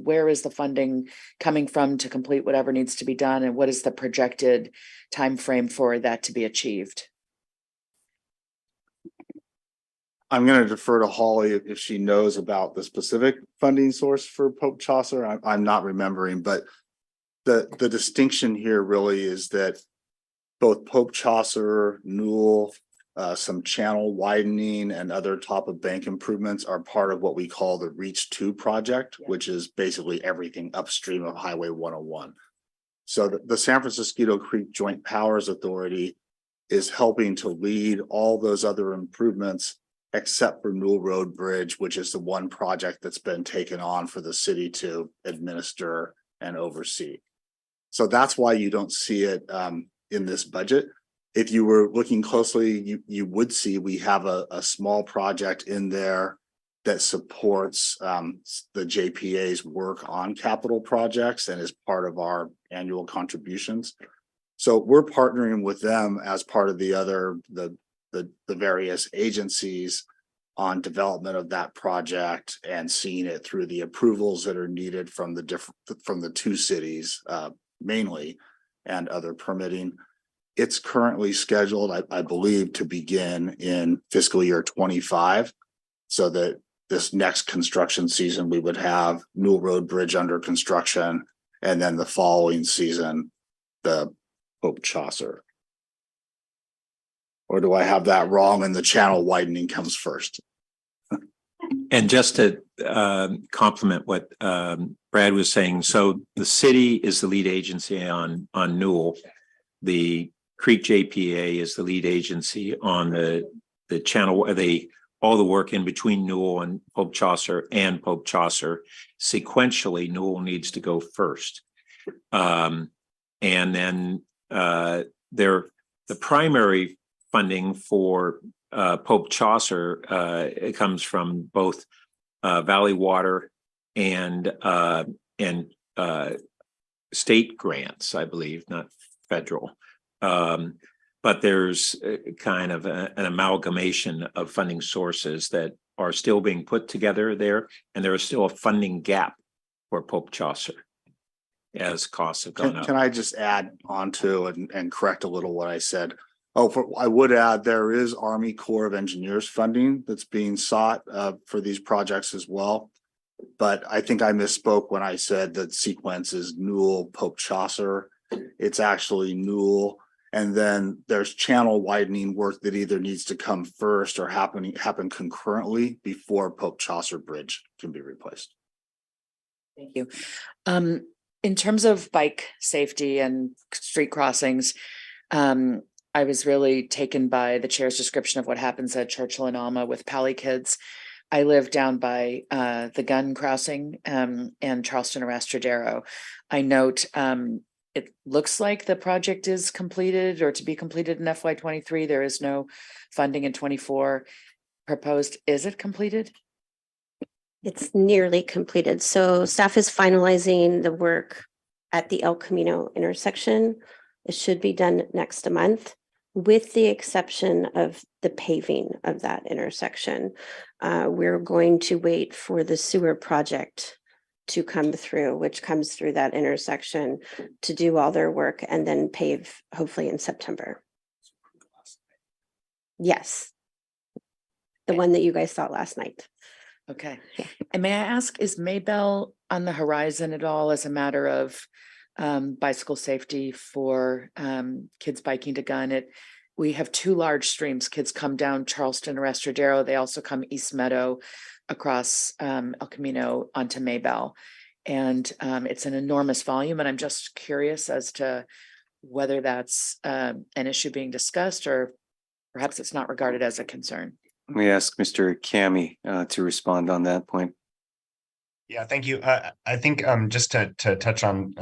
where is the funding coming from to complete whatever needs to be done, and what is the projected time frame for that to be achieved? I'm going to defer to Holly if she knows about the specific funding source for Pope Chaucer. I'm not remembering, but the distinction here really is that both Pope Chaucer, Newell, some channel widening and other top of bank improvements are part of what we call the Reach 2 project, which is basically everything upstream of Highway 101. So the San Francisco Creek Joint Powers Authority is helping to lead all those other improvements except for Newell Road Bridge, which is the one project that's been taken on for the city to administer and oversee. So that's why you don't see it in this budget. If you were looking closely, you would see we have a small project in there that supports the JPA's work on capital projects and is part of our annual contributions. So we're partnering with them as part of the various agencies on development of that project and seeing it through the approvals that are needed from the two cities mainly, and other permitting. It's currently scheduled, I believe, to begin in fiscal year 25, so that this next construction season we would have Newell Road Bridge under construction, and then the following season the Pope Chaucer. Or do I have that wrong and the channel widening comes first? And just to complement what Brad was saying, so the city is the lead agency on Newell. The Creek JPA is the lead agency on the channel, all the work in between Newell and Pope Chaucer and Pope Chaucer. Sequentially, Newell needs to go first. And then the primary funding for Pope Chaucer it comes from both Valley Water and state grants, I believe, not federal. But there's kind of an amalgamation of funding sources that are still being put together there, and there is still a funding gap for Pope Chaucer as costs have gone up. Can I just add on to and correct a little what I said? I would add there is Army Corps of Engineers funding that's being sought for these projects as well. But I think I misspoke when I said that sequence is Newell, Pope Chaucer. It's actually Newell. And then there's channel widening work that either needs to come first or happen concurrently before Pope Chaucer Bridge can be replaced. Thank you. In terms of bike safety and street crossings, I was really taken by the chair's description of what happens at Churchill and Alma with Pally kids. I live down by the gun crossing and Charleston Arrastradero. I note it looks like the project is completed or to be completed in FY23. There is no funding in 24 proposed. Is it completed? It's nearly completed. So staff is finalizing the work at the El Camino intersection. It should be done next month, with the exception of the paving of that intersection. We're going to wait for the sewer project to come through, which comes through that intersection, to do all their work and then pave hopefully in September. Yes. The one that you guys saw last night. Okay. And may I ask, is Maybell on the horizon at all as a matter of bicycle safety for kids biking to gun? We have two large streams. Kids come down Charleston Arrastradero. They also come East Meadow across El Camino onto Maybell. And it's an enormous volume. And I'm just curious as to whether that's an issue being discussed, or perhaps it's not regarded as a concern. Let me ask Mr. Kami to respond on that point. Yeah, thank you. I think just to touch on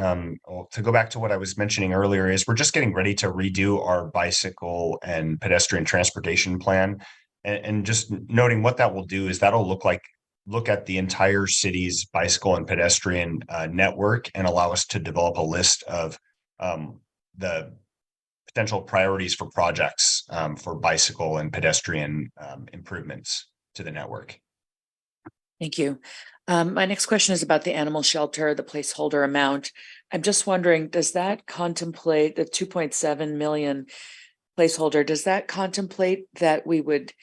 to go back to what I was mentioning earlier is we're just getting ready to redo our bicycle and pedestrian transportation plan, and just noting what that will do is that'll look at the entire city's bicycle and pedestrian network and allow us to develop a list of the potential priorities for projects for bicycle and pedestrian improvements to the network. Thank you. My next question is about the animal shelter, the placeholder amount. I'm just wondering, does that contemplate the 2.7 million placeholder? Does that contemplate that we would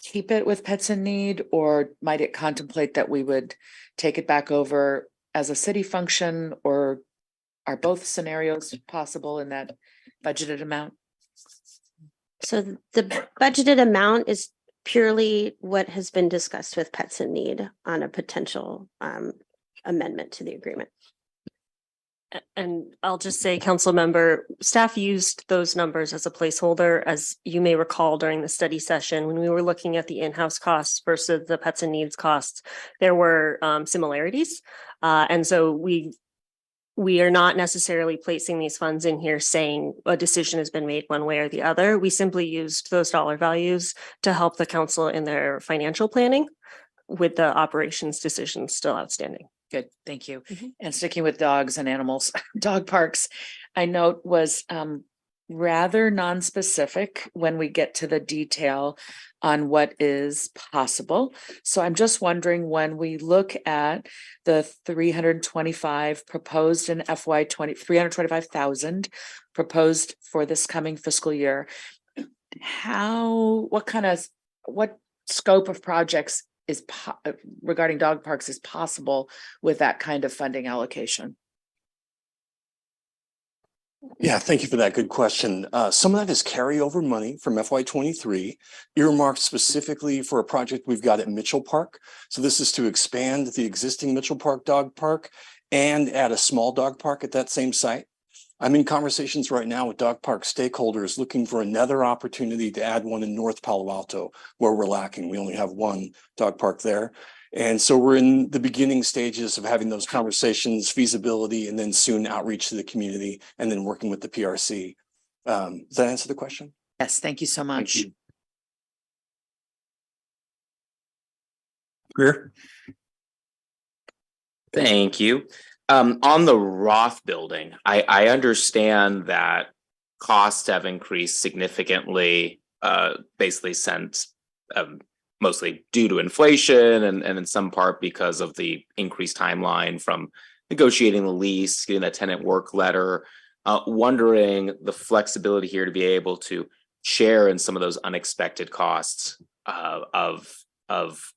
keep it with Pets in Need, or might it contemplate that we would take it back over as a city function, or are both scenarios possible in that budgeted amount? So the budgeted amount is purely what has been discussed with Pets in Need on a potential amendment to the agreement. And I'll just say, council member, staff used those numbers as a placeholder. As you may recall, during the study session, when we were looking at the in-house costs versus the Pets and Needs costs, there were similarities. And so we are not necessarily placing these funds in here saying a decision has been made one way or the other. We simply used those dollar values to help the council in their financial planning, with the operations decisions still outstanding. Good, thank you. And sticking with dogs and animals, dog parks, I note was rather non-specific when we get to the detail on what is possible. So I'm just wondering, when we look at the 325 proposed in FY20, 325,000 proposed for this coming fiscal year, what scope of projects is regarding dog parks is possible with that kind of funding allocation? Yeah, thank you for that. Good question. Some of that is carryover money from FY23, earmarked specifically for a project we've got at Mitchell Park. So this is to expand the existing Mitchell Park Dog Park and add a small dog park at that same site. I'm in conversations right now with dog park stakeholders looking for another opportunity to add one in North Palo Alto, where we're lacking. We only have one dog park there. And so we're in the beginning stages of having those conversations, feasibility, and then soon outreach to the community, and then working with the PRC. Does that answer the question? Yes, thank you so much. you. Greer? Thank you. On the Roth building, I understand that costs have increased significantly, basically since mostly due to inflation and in some part because of the increased timeline from negotiating the lease, getting that tenant work letter. Wondering the flexibility here to be able to share in some of those unexpected costs of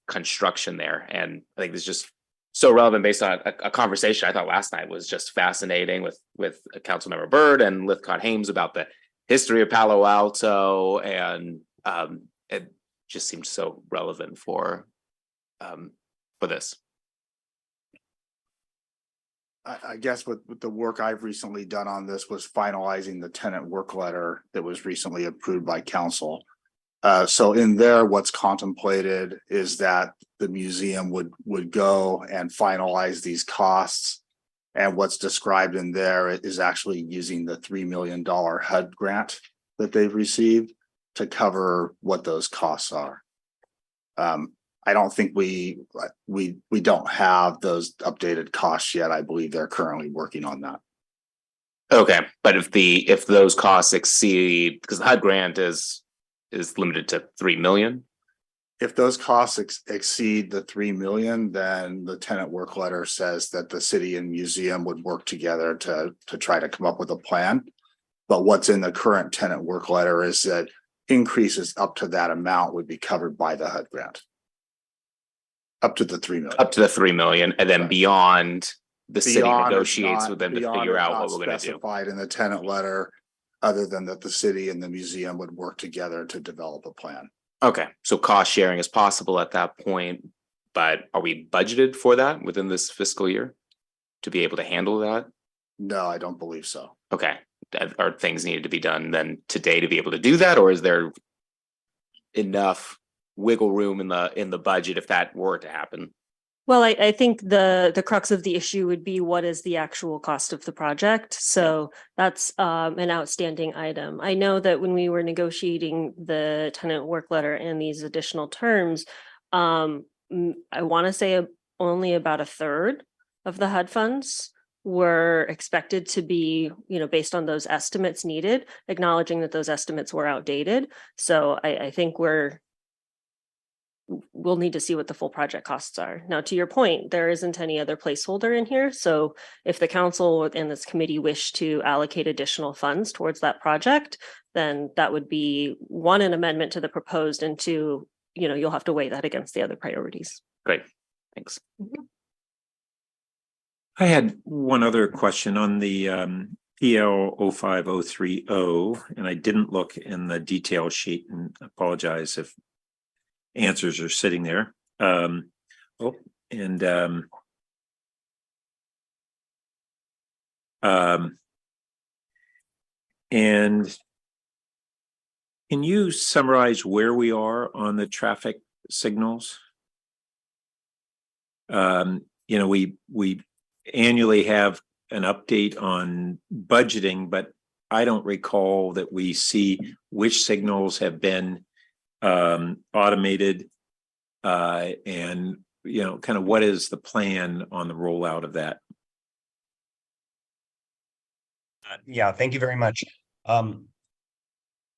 construction there. And I think this is just so relevant based on a conversation I thought last night was just fascinating with Councilmember Byrd and Lithcott Hames about the history of Palo Alto, and it just seemed so relevant for this. I guess with the work I've recently done on this was finalizing the tenant work letter that was recently approved by council. So in there, what's contemplated is that the museum would go and finalize these costs. And what's described in there is actually using the $3 million HUD grant that they've received to cover what those costs are. I don't think we don't have those updated costs yet. I believe they're currently working on that. Okay, but if those costs exceed, because the HUD grant is limited to 3 million. If those costs exceed the 3 million, then the tenant work letter says that the city and museum would work together to try to come up with a plan. But what's in the current tenant work letter is that increases up to that amount would be covered by the HUD grant. Up to the 3 million. Up to the 3 million, and then beyond, the city Beyond, negotiates with them to figure out what we're going to do. Specified in the tenant letter, other than that the city and the museum would work together to develop a plan. Okay, so cost sharing is possible at that point, but are we budgeted for that within this fiscal year to be able to handle that? No, I don't believe so. Okay, are things needed to be done then today to be able to do that, or is there enough wiggle room in the budget if that were to happen? Well, I think the crux of the issue would be what is the actual cost of the project. So that's an outstanding item. I know that when we were negotiating the tenant work letter and these additional terms, I want to say only about a third of the HUD funds were expected to be, based on those estimates needed, acknowledging that those estimates were outdated. So I think we'll need to see what the full project costs are. Now, to your point, there isn't any other placeholder in here. So if the council and this committee wish to allocate additional funds towards that project, then that would be one, an amendment to the proposed, and two, you'll have to weigh that against the other priorities. Great, thanks. I had one other question on the PL 05030, and I didn't look in the detail sheet, and apologize if answers are sitting there. And can you summarize where we are on the traffic signals? We annually have an update on budgeting, but I don't recall that we see which signals have been automated, and kind of what is the plan on the rollout of that? Yeah, thank you very much.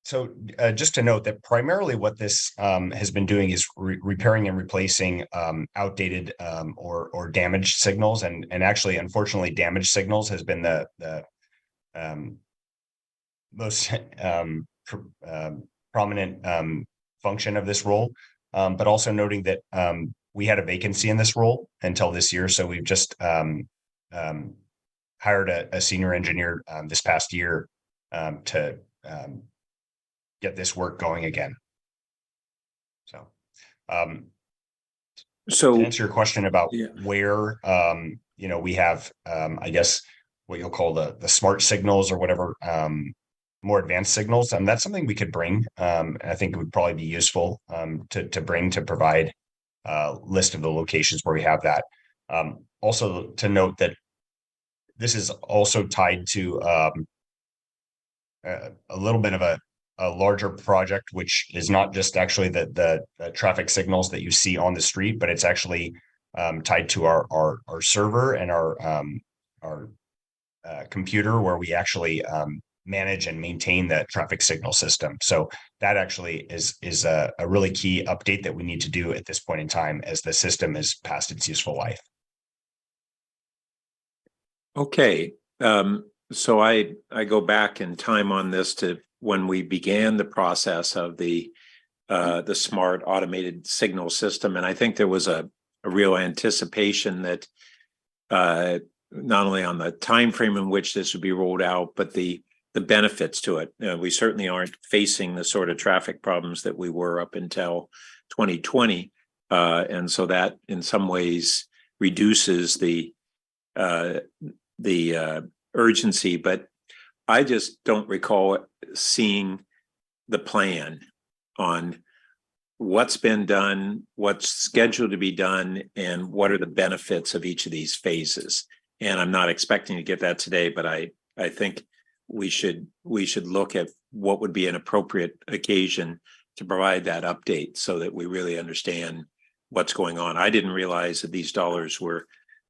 So just to note that primarily what this has been doing is repairing and replacing outdated or damaged signals, and actually, unfortunately, damaged signals has been the most prominent function of this role, but also noting that we had a vacancy in this role until this year, so we've just hired a senior engineer this past year to get this work going again. So to answer your question about where we have I guess what you'll call the smart signals or whatever, more advanced signals, that's something we could bring. And I think it would probably be useful to bring, to provide a list of the locations where we have that. Also to note that this is also tied to a little bit of a larger project, which is not just actually the traffic signals that you see on the street, but it's actually tied to our server and our computer, where we actually manage and maintain the traffic signal system. So that actually is a really key update that we need to do at this point in time, as the system is past its useful life. Okay, so I go back in time on this to when we began the process of the smart automated signal system, and I think there was a real anticipation that not only on the time frame in which this would be rolled out, but the benefits to it. We certainly aren't facing the sort of traffic problems that we were up until 2020, and so that in some ways reduces the urgency. But I just don't recall seeing the plan on what's been done, what's scheduled to be done, and what are the benefits of each of these phases. And I'm not expecting to get that today, but I think we should look at what would be an appropriate occasion to provide that update so that we really understand what's going on. I didn't realize that these dollars were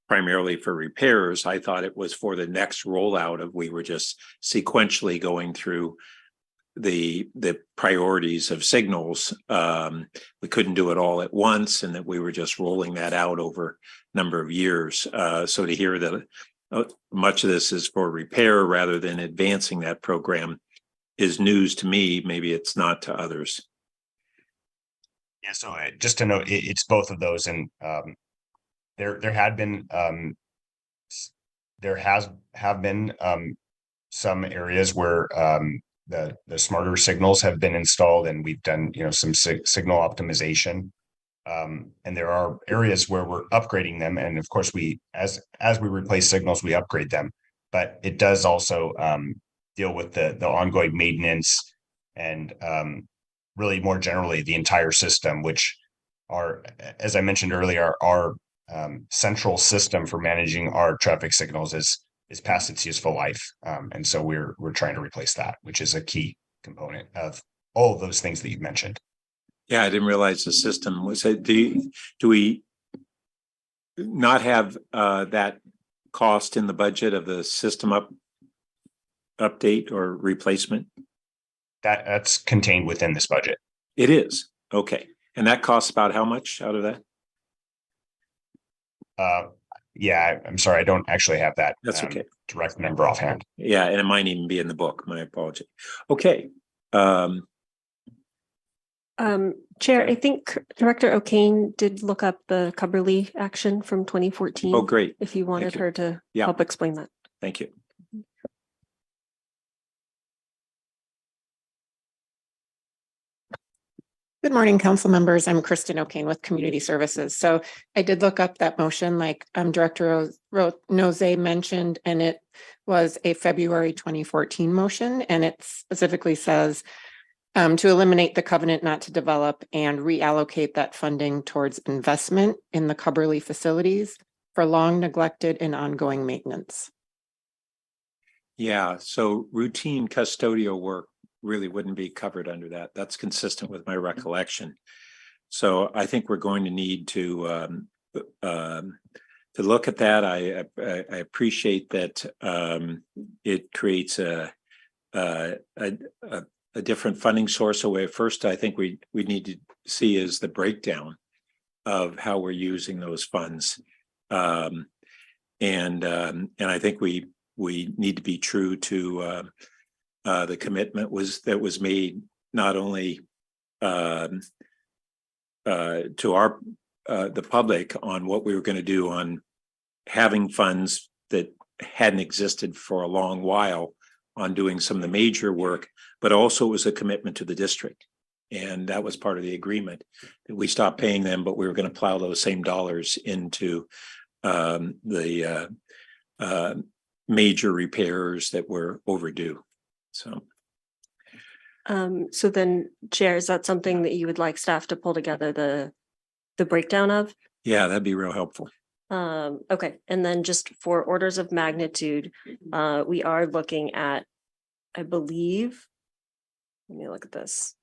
primarily for repairs. I thought it was for the next rollout of, we were just sequentially going through the priorities of signals. We couldn't do it all at once, and that we were just rolling that out over a number of years. So to hear that much of this is for repair rather than advancing that program is news to me. Maybe it's not to others. Yeah, so just to note, it's both of those, and there have been some areas where the smarter signals have been installed, and we've done some signal optimization, and there are areas where we're upgrading them, and of course we as we replace signals, we upgrade them, but it does also deal with the ongoing maintenance and really more generally the entire system, which are, as I mentioned earlier, our central system for managing our traffic signals is past its useful life, and so we're trying to replace that, which is a key component of all of those things that you've mentioned. Yeah, I didn't realize the system was. Do we not have that cost in the budget of the system update or replacement? That's contained within this budget. It is. Okay. And that costs about how much out of that? Yeah, I'm sorry, I don't actually have that. That's okay. Direct number offhand. Yeah, and it might even be in the book. My apology. Okay. Chair, I think Director O'Kane did look up the Cubberley action from 2014. Oh, great. If you wanted her to Yeah. help explain that. Thank you. Good morning, council members. I'm Kristen O'Kane with Community Services. So I did look up that motion like Director Nose mentioned, and it was a February 2014 motion, and it specifically says to eliminate the covenant not to develop and reallocate that funding towards investment in the Cubberley facilities for long neglected and ongoing maintenance. Yeah, so routine custodial work really wouldn't be covered under that. That's consistent with my recollection. So I think we're going to need to look at that. I appreciate that it creates a different funding source away. First, I think we need to see is the breakdown of how we're using those funds, and I think we need to be true to the commitment that was made not only to the public on what we were going to do on having funds that hadn't existed for a long while on doing some of the major work, but also it was a commitment to the district. And that was part of the agreement that we stopped paying them, but we were going to plow those same dollars into the major repairs that were overdue. So. So then, Chair, is that something that you would like staff to pull together the breakdown of? Yeah, that'd be real helpful. Okay, and then just for orders of magnitude, we are looking at, I believe, let me look at this.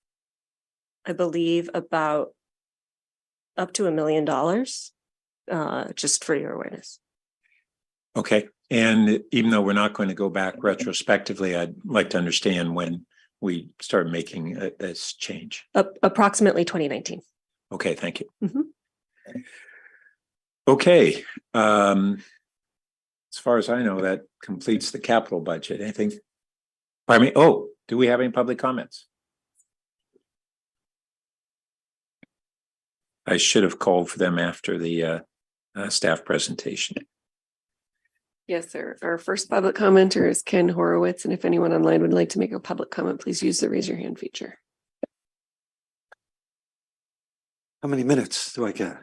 I believe about up to $1 million, just for your awareness. Okay, and even though we're not going to go back retrospectively, I'd like to understand when we start making this change. Approximately 2019. Okay, thank you. Mhm. Okay, as far as I know, that completes the capital budget. Anything? Pardon me? Oh, do we have any public comments? I should have called for them after the staff presentation. Yes, sir. Our first public commenter is Ken Horowitz, and if anyone online would like to make a public comment, please use the raise your hand feature. How many minutes do I get?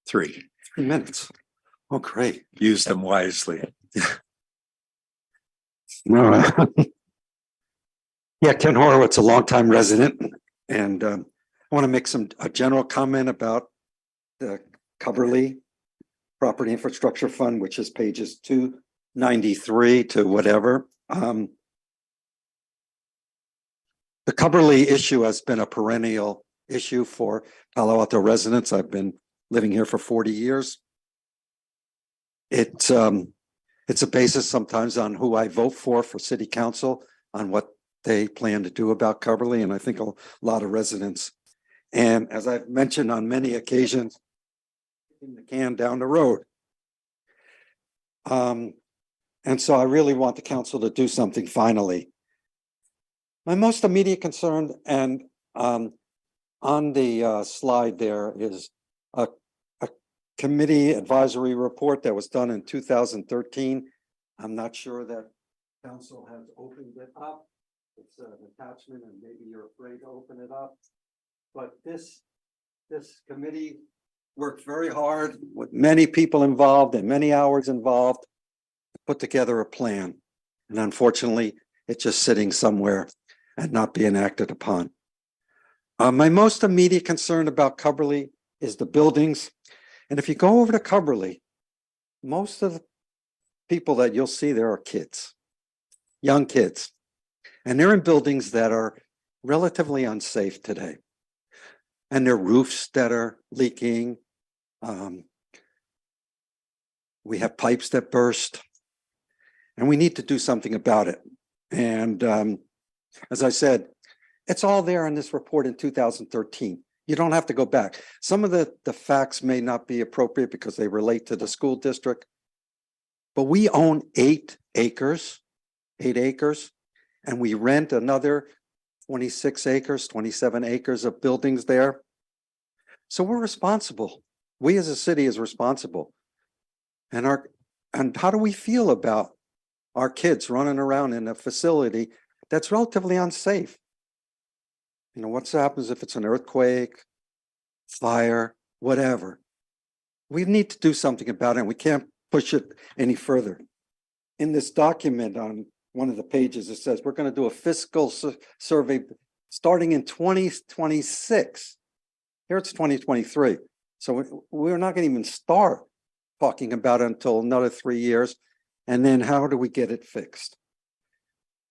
3. 3 minutes. Oh, great. Use them wisely. Yeah, Ken Horowitz, a longtime resident, and I want to make a general comment about the Coverly Property Infrastructure Fund, which is pages 293 to whatever. The Coverly issue has been a perennial issue for Palo Alto residents. I've been living here for 40 years. It's a basis sometimes on who I vote for city council, on what they plan to do about Coverly, and I think a lot of residents. And as I've mentioned on many occasions, kicking the can down the road. And so I really want the council to do something finally. My most immediate concern, and on the slide there, is a committee advisory report that was done in 2013. I'm not sure that council has opened it up. It's an attachment and maybe you're afraid to open it up. But this committee worked very hard with many people involved and many hours involved to put together a plan. And unfortunately, it's just sitting somewhere and not being acted upon. My most immediate concern about Coverly is the buildings. And if you go over to Coverly, most of the people that you'll see there are kids, young kids. And they're in buildings that are relatively unsafe today. And there are roofs that are leaking. We have pipes that burst. And we need to do something about it. And as I said, it's all there in this report in 2013. You don't have to go back. Some of the facts may not be appropriate because they relate to the school district. But we own 8 acres, and we rent another 26 acres, 27 acres of buildings there. So we're responsible. We as a city is responsible. And how do we feel about our kids running around in a facility that's relatively unsafe? You know, what happens if it's an earthquake, fire, whatever? We need to do something about it, and we can't push it any further. In this document on one of the pages, it says we're going to do a fiscal survey starting in 2026. Here it's 2023. So we're not going to even start talking about it until another 3 years. And then how do we get it fixed?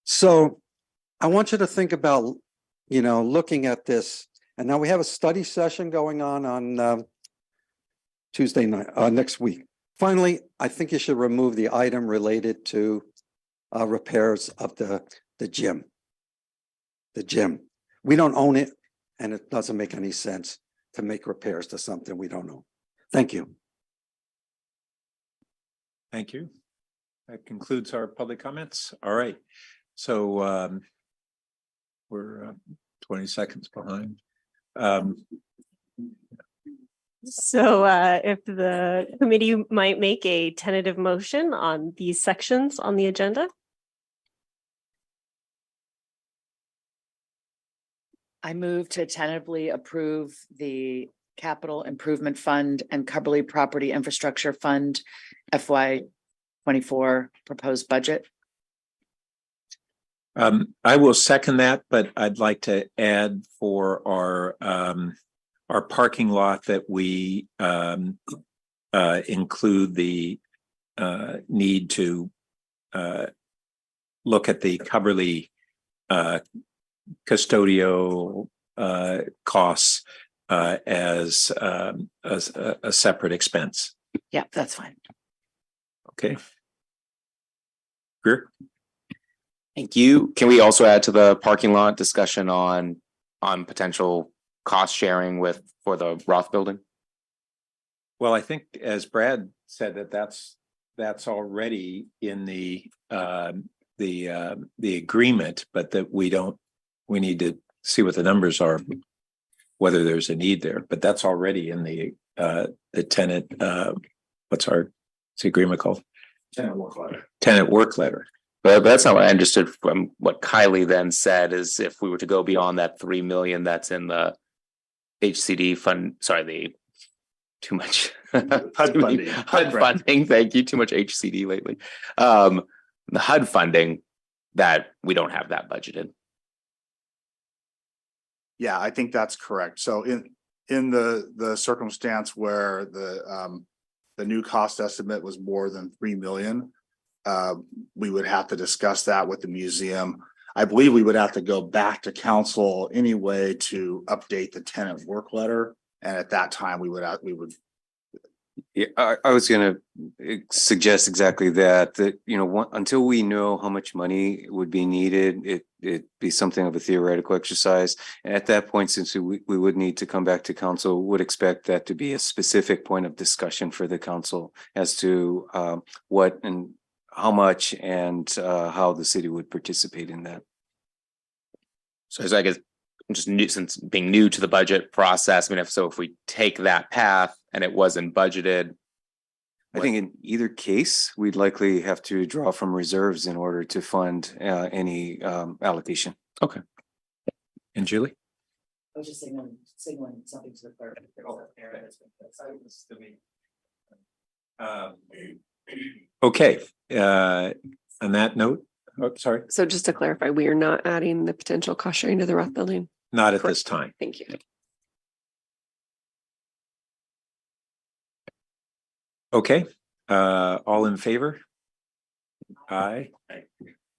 So I want you to think about, looking at this. And now we have a study session going on Tuesday night, next week. Finally, I think you should remove the item related to repairs of the gym. The gym. We don't own it, and it doesn't make any sense to make repairs to something we don't own. Thank you. Thank you. That concludes our public comments. All right. So we're 20 seconds behind. So if the committee might make a tentative motion on these sections on the agenda. I move to tentatively approve the Capital Improvement Fund and Cumberland Property Infrastructure Fund FY 24 proposed budget. I will second that, but I'd like to add for our parking lot that we include the need to look at the Cumberland custodial costs as a separate expense. Yeah, that's fine. Okay. Greer? Thank you. Can we also add to the parking lot discussion on potential cost sharing for the Roth building? Well, I think as Brad said that's already in the agreement, but that we need to see what the numbers are, whether there's a need there, but that's already in the tenant, what's the agreement called? Tenant work letter. Tenant work letter. But that's not what I understood from what Kylie then said, is if we were to go beyond that 3 million that's in the HCD fund, too much HUD funding. HUD funding. Thank you. Too much HCD lately. The HUD funding that we don't have that budgeted. Yeah, I think that's correct. So in the circumstance where the new cost estimate was more than 3 million, we would have to discuss that with the museum. I believe we would have to go back to council anyway to update the tenant work letter. And at that time, we would. Yeah, I was gonna suggest exactly that, until we know how much money would be needed, it'd be something of a theoretical exercise. And at that point, since we would need to come back to council, would expect that to be a specific point of discussion for the council as to what and how much and how the city would participate in that. So I guess just new, since being new to the budget process, I mean, if we take that path and it wasn't budgeted, I think in either case, we'd likely have to draw from reserves in order to fund any allocation. Okay. And Julie? I was just signaling something to the clerk. Okay. On that note, sorry, So just to clarify, we are not adding the potential cost sharing to the Roth building. not at this time. Thank you. Okay, all in favor? Aye.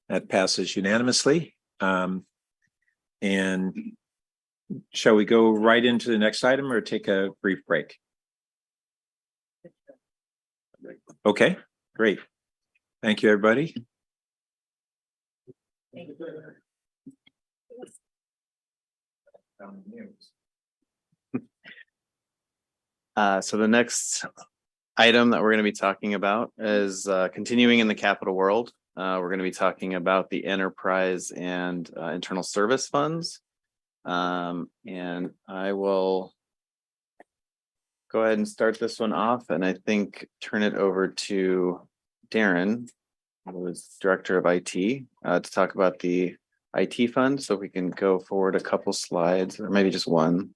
That passes unanimously. And shall we go right into the next item or take a brief break? Okay, great. Thank you, everybody. So the next item that we're going to be talking about is continuing in the capital world. We're going to be talking about the enterprise and internal service funds. And I will go ahead and start this one off, and I think turn it over to Darren, who is Director of IT, to talk about the IT fund. So if we can go forward a couple slides, or maybe just one.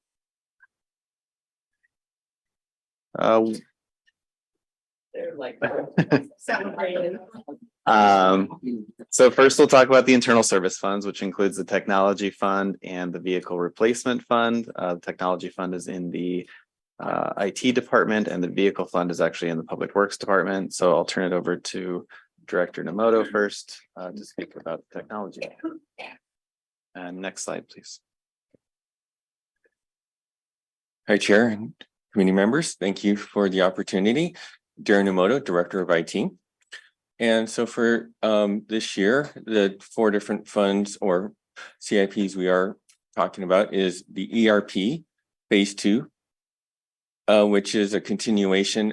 So first we'll talk about the internal service funds, which includes the technology fund and the vehicle replacement fund. The technology fund is in the IT department, and the vehicle fund is actually in the public works department. So I'll turn it over to Director Nomoto first to speak about technology. And next slide, please. Hi, Chair and committee members. Thank you for the opportunity. Darren Nomoto, Director of IT. And so for this year, the 4 different funds or CIPs we are talking about is the ERP phase 2, which is a continuation.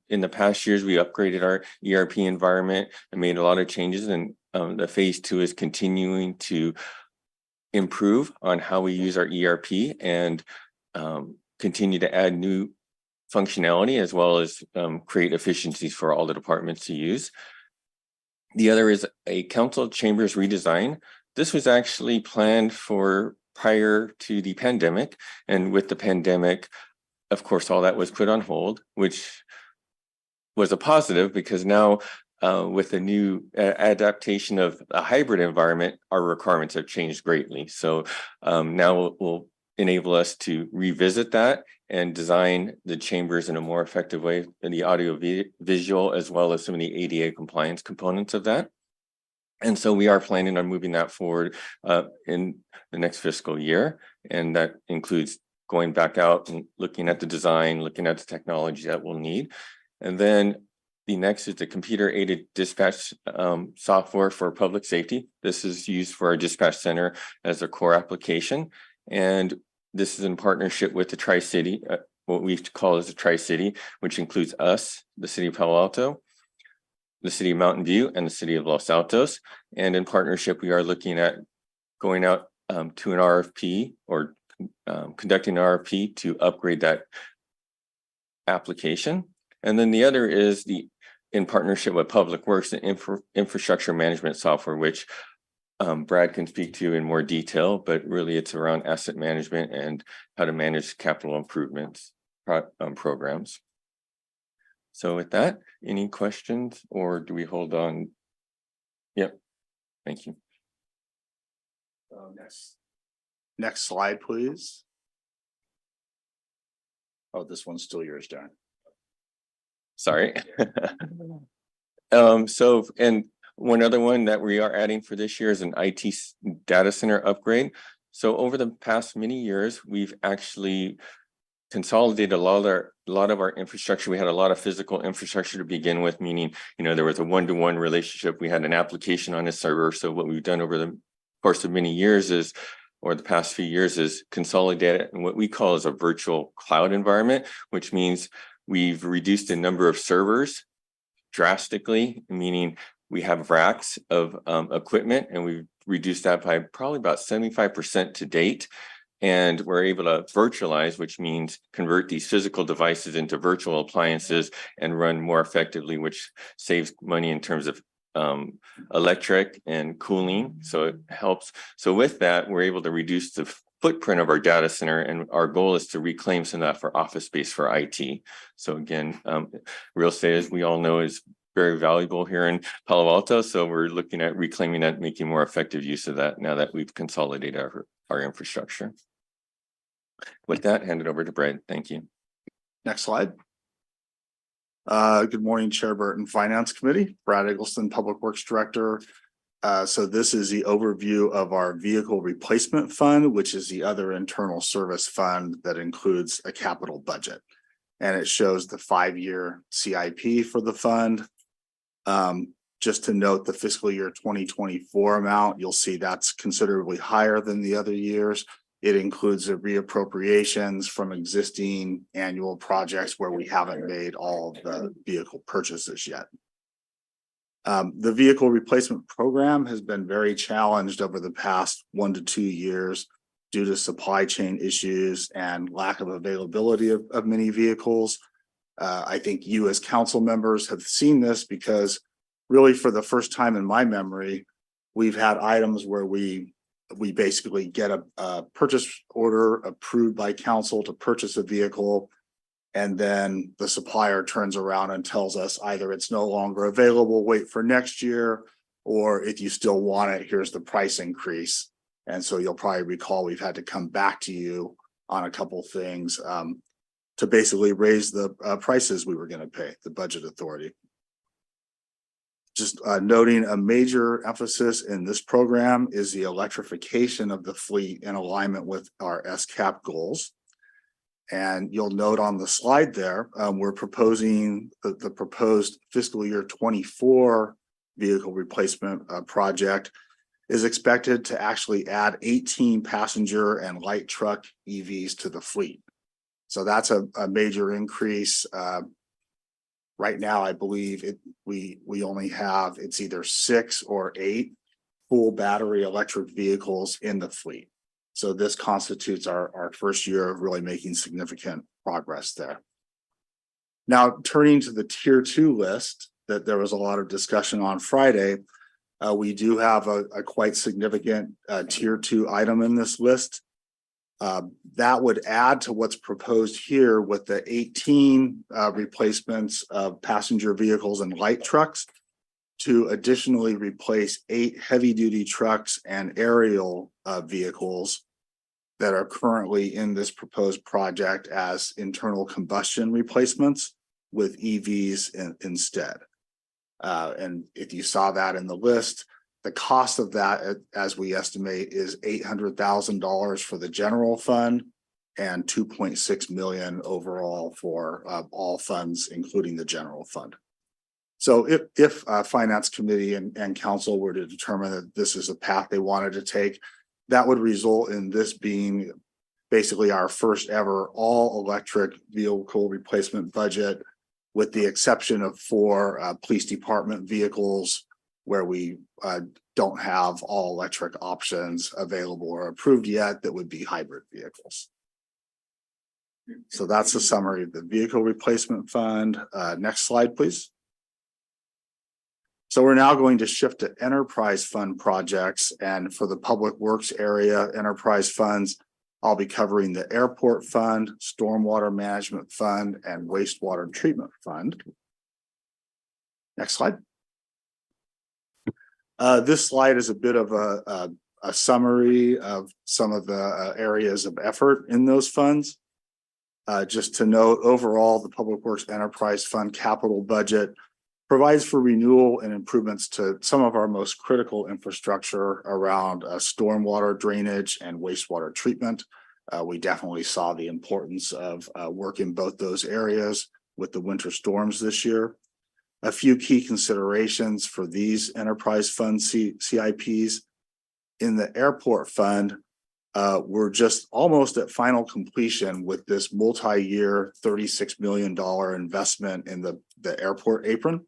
In the past years, we upgraded our ERP environment and made a lot of changes, and the phase 2 is continuing to improve on how we use our ERP and continue to add new functionality as well as create efficiencies for all the departments to use. The other is a council chambers redesign. This was actually planned for prior to the pandemic, and with the pandemic, of course, all that was put on hold, which was a positive because now with the new adaptation of a hybrid environment, our requirements have changed greatly. So now will enable us to revisit that and design the chambers in a more effective way in the audio visual, as well as some of the ADA compliance components of that. And so we are planning on moving that forward in the next fiscal year. And that includes going back out and looking at the design, looking at the technology that we'll need. And then the next is the computer aided dispatch software for public safety. This is used for our dispatch center as a core application. And this is in partnership with the Tri-City, what we call as the Tri-City, which includes us, the city of Palo Alto, the city of Mountain View, and the city of Los Altos. And in partnership, we are looking at going out to an RFP or conducting an RFP to upgrade that application. And then the other is in partnership with Public Works, the infrastructure management software, which Brad can speak to in more detail, but really it's around asset management and how to manage capital improvements programs. So with that, any questions, or do we hold on? Yep, thank you. Next slide, please. Oh, this one's still yours, Darren. Sorry. So, and one other one that we are adding for this year is an IT data center upgrade. So over the past many years, we've actually consolidated a lot of our infrastructure. We had a lot of physical infrastructure to begin with, meaning, there was a one-to-one relationship. We had an application on a server. So what we've done over the course of many years or the past few years is consolidate it in what we call as a virtual cloud environment, which means we've reduced the number of servers drastically, meaning we have racks of equipment, and we've reduced that by probably about 75% to date. And we're able to virtualize, which means convert these physical devices into virtual appliances and run more effectively, which saves money in terms of electric and cooling. So it helps. So with that, we're able to reduce the footprint of our data center, and our goal is to reclaim some of that for office space for IT. So again, real estate, as we all know, is very valuable here in Palo Alto. So we're looking at reclaiming that, making more effective use of that now that we've consolidated our infrastructure. With that, hand it over to Brad. Thank you. Next slide. Good morning, Chair Burton, Finance Committee. Brad Eggleston, Public Works Director. So this is the overview of our vehicle replacement fund, which is the other internal service fund that includes a capital budget. And it shows the 5-year CIP for the fund. Just to note the fiscal year 2024 amount, you'll see that's considerably higher than the other years. It includes the reappropriations from existing annual projects where we haven't made all of the vehicle purchases yet. The vehicle replacement program has been very challenged over the past 1 to 2 years due to supply chain issues and lack of availability of many vehicles. I think you as council members have seen this because really for the first time in my memory, we've had items where we basically get a purchase order approved by council to purchase a vehicle. And then the supplier turns around and tells us either it's no longer available, wait for next year, or if you still want it, here's the price increase. And so you'll probably recall we've had to come back to you on a couple things to basically raise the prices we were going to pay, the budget authority. Just noting a major emphasis in this program is the electrification of the fleet in alignment with our SCAP goals. And you'll note on the slide there, we're proposing the proposed fiscal year 24 vehicle replacement project is expected to actually add 18 passenger and light truck EVs to the fleet. So that's a major increase. Right now, I believe we only have, it's either 6 or 8 full battery electric vehicles in the fleet. So this constitutes our first year of really making significant progress there. Now, turning to the tier 2 list that there was a lot of discussion on Friday, we do have a quite significant tier 2 item in this list. That would add to what's proposed here with the 18 replacements of passenger vehicles and light trucks to additionally replace 8 heavy-duty trucks and aerial vehicles that are currently in this proposed project as internal combustion replacements with EVs instead. And if you saw that in the list, the cost of that, as we estimate, is $800,000 for the general fund and 2.6 million overall for all funds, including the general fund. So if Finance Committee and Council were to determine that this is a path they wanted to take, that would result in this being basically our first ever all electric vehicle replacement budget, with the exception of 4 police department vehicles where we don't have all electric options available or approved yet that would be hybrid vehicles. So that's a summary of the vehicle replacement fund. Next slide, please. So we're now going to shift to enterprise fund projects, and for the public works area enterprise funds, I'll be covering the airport fund, stormwater management fund, and wastewater treatment fund. Next slide. This slide is a bit of a summary of some of the areas of effort in those funds. Just to note, overall, the Public Works Enterprise Fund capital budget provides for renewal and improvements to some of our most critical infrastructure around stormwater drainage and wastewater treatment. We definitely saw the importance of work in both those areas with the winter storms this year. A few key considerations for these enterprise fund CIPs. In the airport fund, we're just almost at final completion with this multi-year $36 million investment in the airport apron.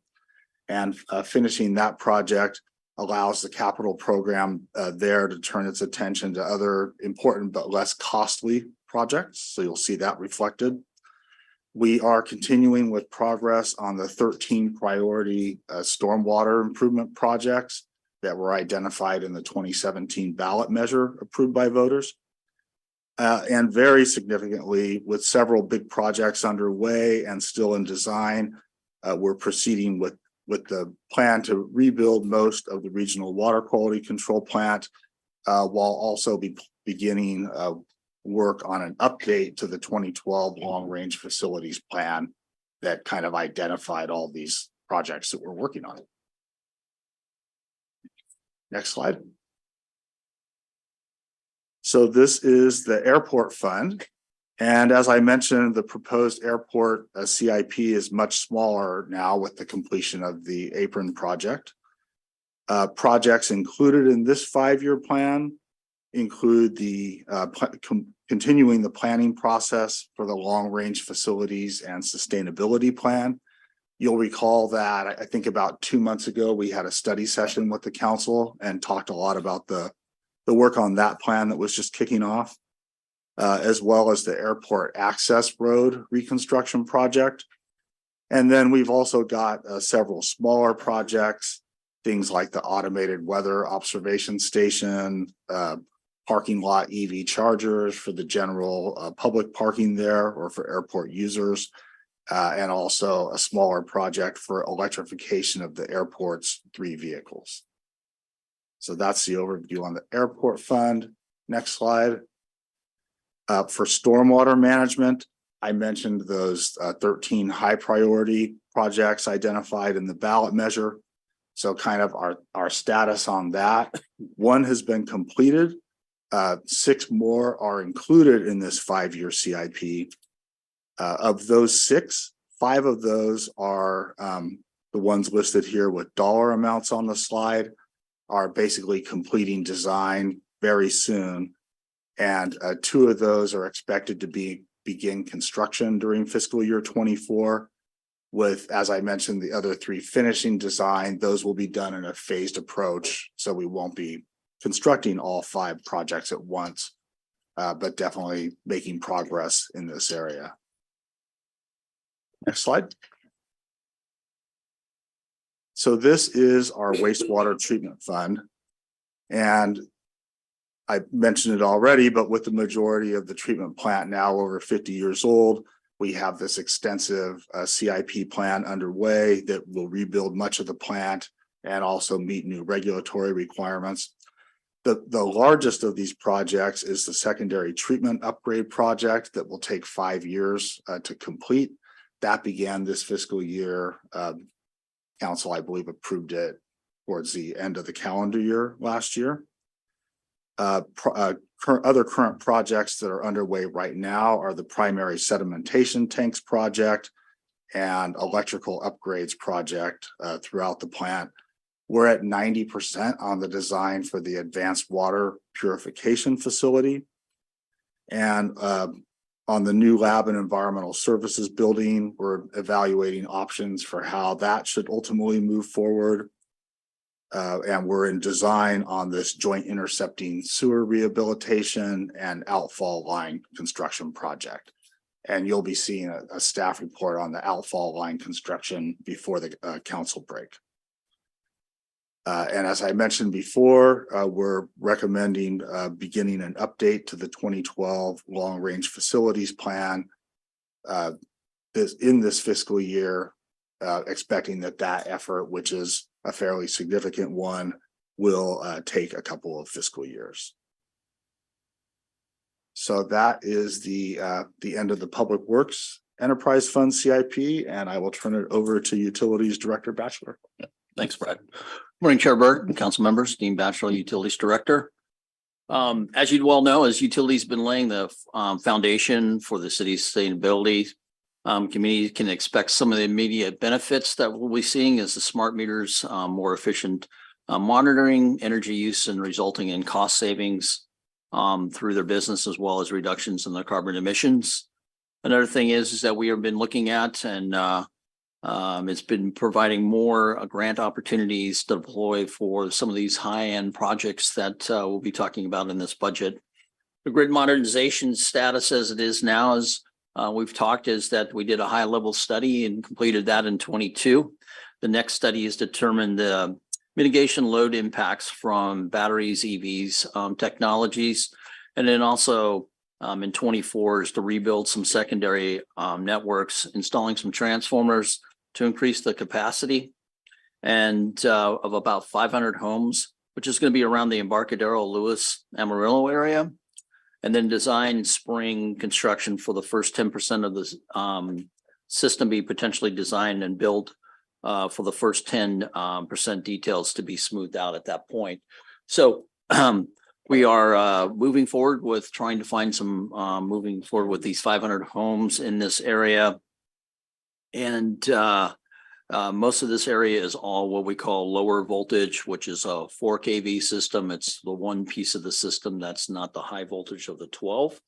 And finishing that project allows the capital program there to turn its attention to other important but less costly projects. So you'll see that reflected. We are continuing with progress on the 13 priority stormwater improvement projects that were identified in the 2017 ballot measure approved by voters. And very significantly, with several big projects underway and still in design, we're proceeding with the plan to rebuild most of the regional water quality control plant, while also beginning work on an update to the 2012 long-range facilities plan that kind of identified all these projects that we're working on. Next slide. So this is the airport fund. And as I mentioned, the proposed airport CIP is much smaller now with the completion of the apron project. Projects included in this 5-year plan include the continuing the planning process for the long-range facilities and sustainability plan. You'll recall that I think about 2 months ago, we had a study session with the council and talked a lot about the work on that plan that was just kicking off. As well as the airport access road reconstruction project. And then we've also got several smaller projects, things like the automated weather observation station, parking lot EV chargers for the general public parking there or for airport users, and also a smaller project for electrification of the airport's 3 vehicles. So that's the overview on the airport fund. Next slide. For stormwater management, I mentioned those 13 high priority projects identified in the ballot measure. So kind of our status on that. 1 has been completed. 6 more are included in this 5-year CIP. Of those 6, 5 of those are the ones listed here with dollar amounts on the slide, are basically completing design very soon. And 2 of those are expected to begin construction during fiscal year 24. With, as I mentioned, the other 3 finishing design, those will be done in a phased approach. So we won't be constructing all 5 projects at once, but definitely making progress in this area. Next slide. So this is our wastewater treatment fund. And I mentioned it already, but with the majority of the treatment plant now over 50 years old, we have this extensive CIP plan underway that will rebuild much of the plant and also meet new regulatory requirements. The largest of these projects is the secondary treatment upgrade project that will take 5 years to complete. That began this fiscal year. Council, I believe, approved it towards the end of the calendar year last year. Other current projects that are underway right now are the primary sedimentation tanks project and electrical upgrades project throughout the plant. We're at 90% on the design for the advanced water purification facility. And on the new lab and environmental services building, we're evaluating options for how that should ultimately move forward. And we're in design on this joint intercepting sewer rehabilitation and outfall line construction project. And you'll be seeing a staff report on the outfall line construction before the council break. And as I mentioned before, we're recommending beginning an update to the 2012 long range facilities plan in this fiscal year, expecting that effort, which is a fairly significant one, will take a couple of fiscal years. So that is the end of the Public Works Enterprise Fund CIP, and I will turn it over to Utilities Director Batchelor. Thanks, Brad. Morning, Chair Burke and council members, Dean Batchelor, Utilities Director. As you well know, as utilities been laying the foundation for the city's sustainability, community can expect some of the immediate benefits that we'll be seeing as the smart meters, more efficient monitoring, energy use, and resulting in cost savings through their business, as well as reductions in their carbon emissions. Another thing is that we have been looking at, and it's been providing more grant opportunities to deploy for some of these high-end projects that we'll be talking about in this budget. The grid modernization status as it is now is we've talked is that we did a high-level study and completed that in 22. The next study is determine the mitigation load impacts from batteries, EVs, technologies, and then also in 24 is to rebuild some secondary networks, installing some transformers to increase the capacity and of about 500 homes, which is going to be around the Embarcadero, Lewis, Amarillo area, and then design spring construction for the first 10% of the system be potentially designed and built for the first 10% details to be smoothed out at that point. So we are moving forward with trying to find some moving forward with these 500 homes in this area. And most of this area is all what we call lower voltage, which is a 4 kV system. It's the one piece of the system that's not the high voltage of the 12.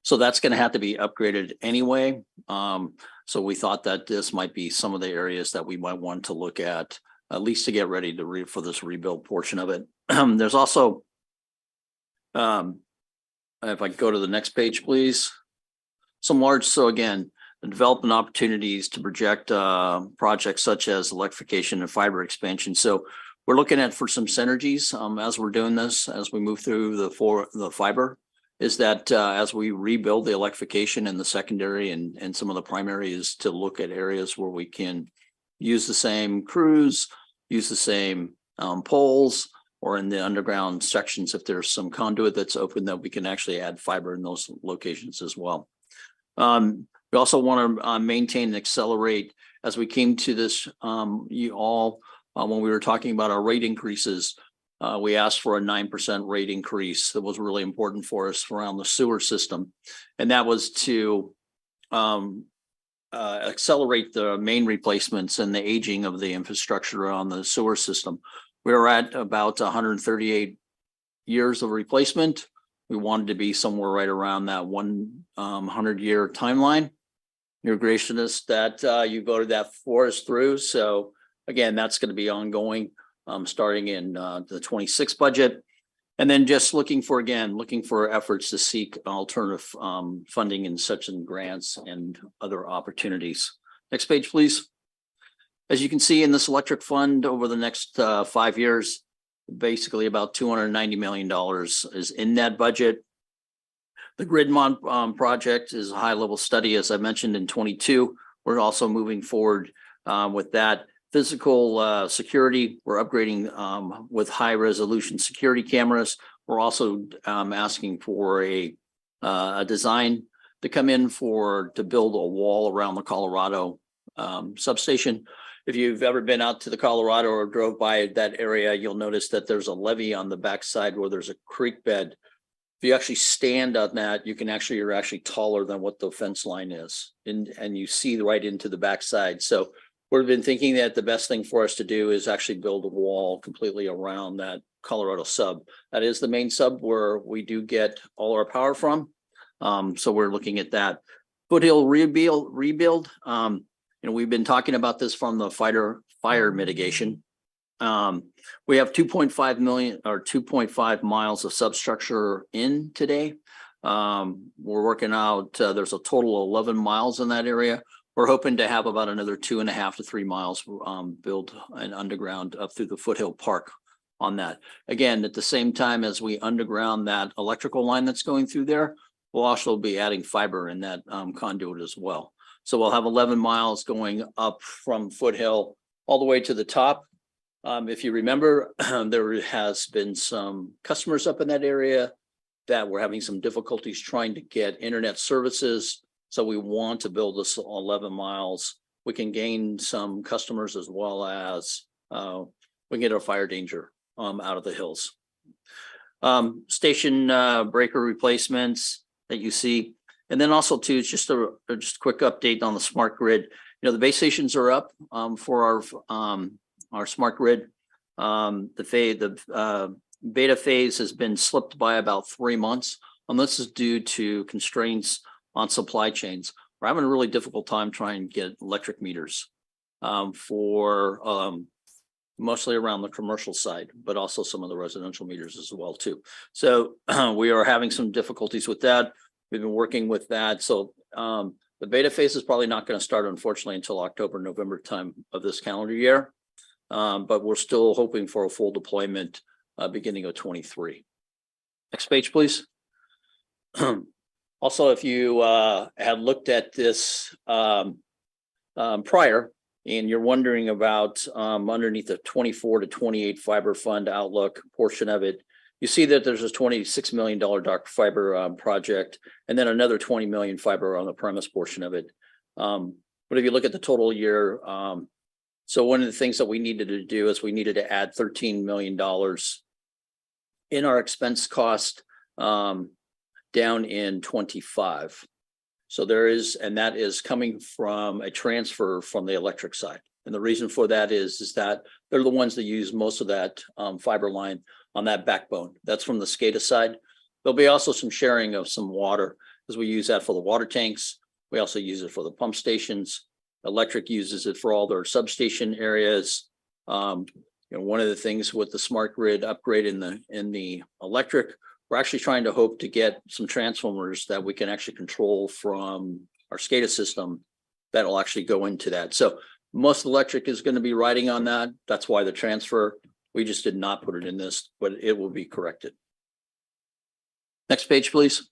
So that's going to have to be upgraded anyway. So we thought that this might be some of the areas that we might want to look at least to get ready to for this rebuild portion of it. There's also, if I go to the next page, please, some large, so again, the development opportunities to project projects such as electrification and fiber expansion. So we're looking at for some synergies as we're doing this, as we move through the fiber, is that as we rebuild the electrification and the secondary and some of the primary is to look at areas where we can use the same crews, use the same poles, or in the underground sections, if there's some conduit that's open, that we can actually add fiber in those locations as well. We also want to maintain and accelerate as we came to this, you all, when we were talking about our rate increases, we asked for a 9% rate increase. That was really important for us around the sewer system. And that was to accelerate the main replacements and the aging of the infrastructure on the sewer system. We were at about 138 years of replacement. We wanted to be somewhere right around that 100-year timeline. You're gracious that you voted that for us through. So again, that's going to be ongoing starting in the 26 budget. And then just looking for efforts to seek alternative funding in such as grants and other opportunities. Next page, please. As you can see in this electric fund over the next 5 years, basically about $290 million is in that budget. The Gridmont project is a high level study, as I mentioned in 22. We're also moving forward with that. Physical security, we're upgrading with high resolution security cameras. We're also asking for a design to come in to build a wall around the Colorado substation. If you've ever been out to the Colorado or drove by that area, you'll notice that there's a levee on the backside where there's a creek bed. If you actually stand on that, you're actually taller than what the fence line is, and you see right into the backside. So we've been thinking that the best thing for us to do is actually build a wall completely around that Colorado sub. That is the main sub where we do get all our power from. So we're looking at that. Foothill rebuild. We've been talking about this from the fire mitigation. We have 2.5 million or 2.5 miles of substructure in today. We're working out, there's a total of 11 miles in that area. We're hoping to have about another 2.5 to 3 miles built and underground up through the Foothill Park on that. Again, at the same time as we underground that electrical line that's going through there, we'll also be adding fiber in that conduit as well. So we'll have 11 miles going up from Foothill all the way to the top. If you remember, there has been some customers up in that area that were having some difficulties trying to get internet services. So we want to build this 11 miles. We can gain some customers as well as we can get our fire danger out of the hills. Station breaker replacements that you see. And then also too, just a quick update on the smart grid. The base stations are up for our smart grid. The beta phase has been slipped by about 3 months, and this is due to constraints on supply chains. We're having a really difficult time trying to get electric meters for mostly around the commercial side, but also some of the residential meters as well too. So we are having some difficulties with that. We've been working with that. So the beta phase is probably not going to start, unfortunately, until October, November time of this calendar year. But we're still hoping for a full deployment beginning of 23. Next page, please. Also, if you had looked at this prior and you're wondering about underneath the 24 to 28 fiber fund outlook portion of it, you see that there's a $26 million dark fiber project and then another 20 million fiber on the premise portion of it. But if you look at the total year, so one of the things that we needed to do is we needed to add $13 million in our expense cost down in 25. So there is, and that is coming from a transfer from the electric side. And the reason for that is that they're the ones that use most of that fiber line on that backbone. That's from the SCADA side. There'll be also some sharing of some water because we use that for the water tanks. We also use it for the pump stations. Electric uses it for all their substation areas. One of the things with the smart grid upgrade in the electric, we're actually trying to hope to get some transformers that we can actually control from our SCADA system that will actually go into that. So most electric is going to be riding on that. That's why the transfer, we just did not put it in this, but it will be corrected. Next page, please.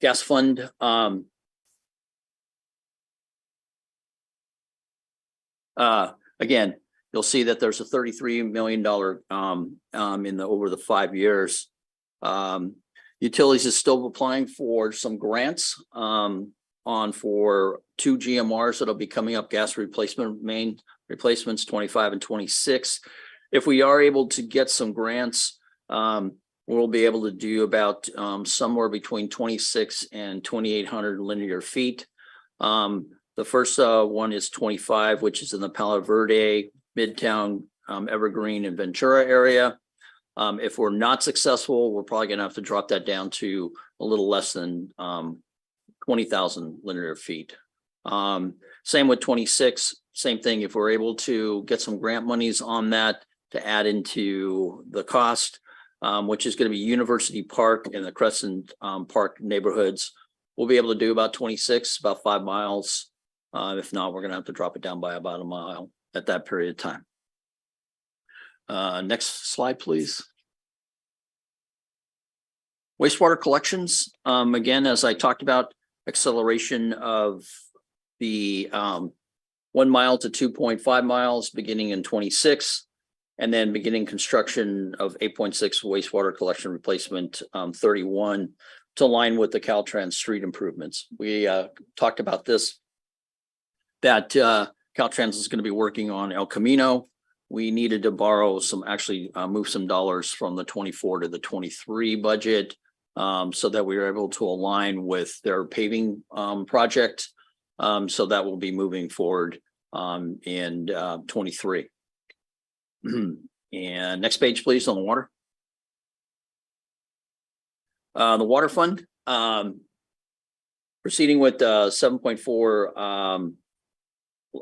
Gas fund. Again, you'll see that there's a $33 million over the 5 years. Utilities is still applying for some grants for 2 GMRs that'll be coming up, gas replacement main replacements 25 and 26. If we are able to get some grants, we'll be able to do about somewhere between 26 and 2,800 linear feet. The first one is 25, which is in the Palo Verde, Midtown, Evergreen, and Ventura area. If we're not successful, we're probably going to have to drop that down to a little less than 20,000 linear feet. Same with 26, same thing. If we're able to get some grant monies on that to add into the cost, which is going to be University Park and the Crescent Park neighborhoods, we'll be able to do about 26, about 5 miles. If not, we're gonna have to drop it down by about a mile at that period of time. Next slide, please. Wastewater collections, again, as I talked about, acceleration of the 1 mile to 2.5 miles beginning in 26. And then beginning construction of 8.6 wastewater collection replacement 31 to align with the Caltrans street improvements. We talked about this, that Caltrans is going to be working on El Camino. We needed to borrow some, actually move some dollars from the 24 to the 23 budget so that we were able to align with their paving project. So that will be moving forward in 23. And next page, please, on the water. The water fund, proceeding with 7.4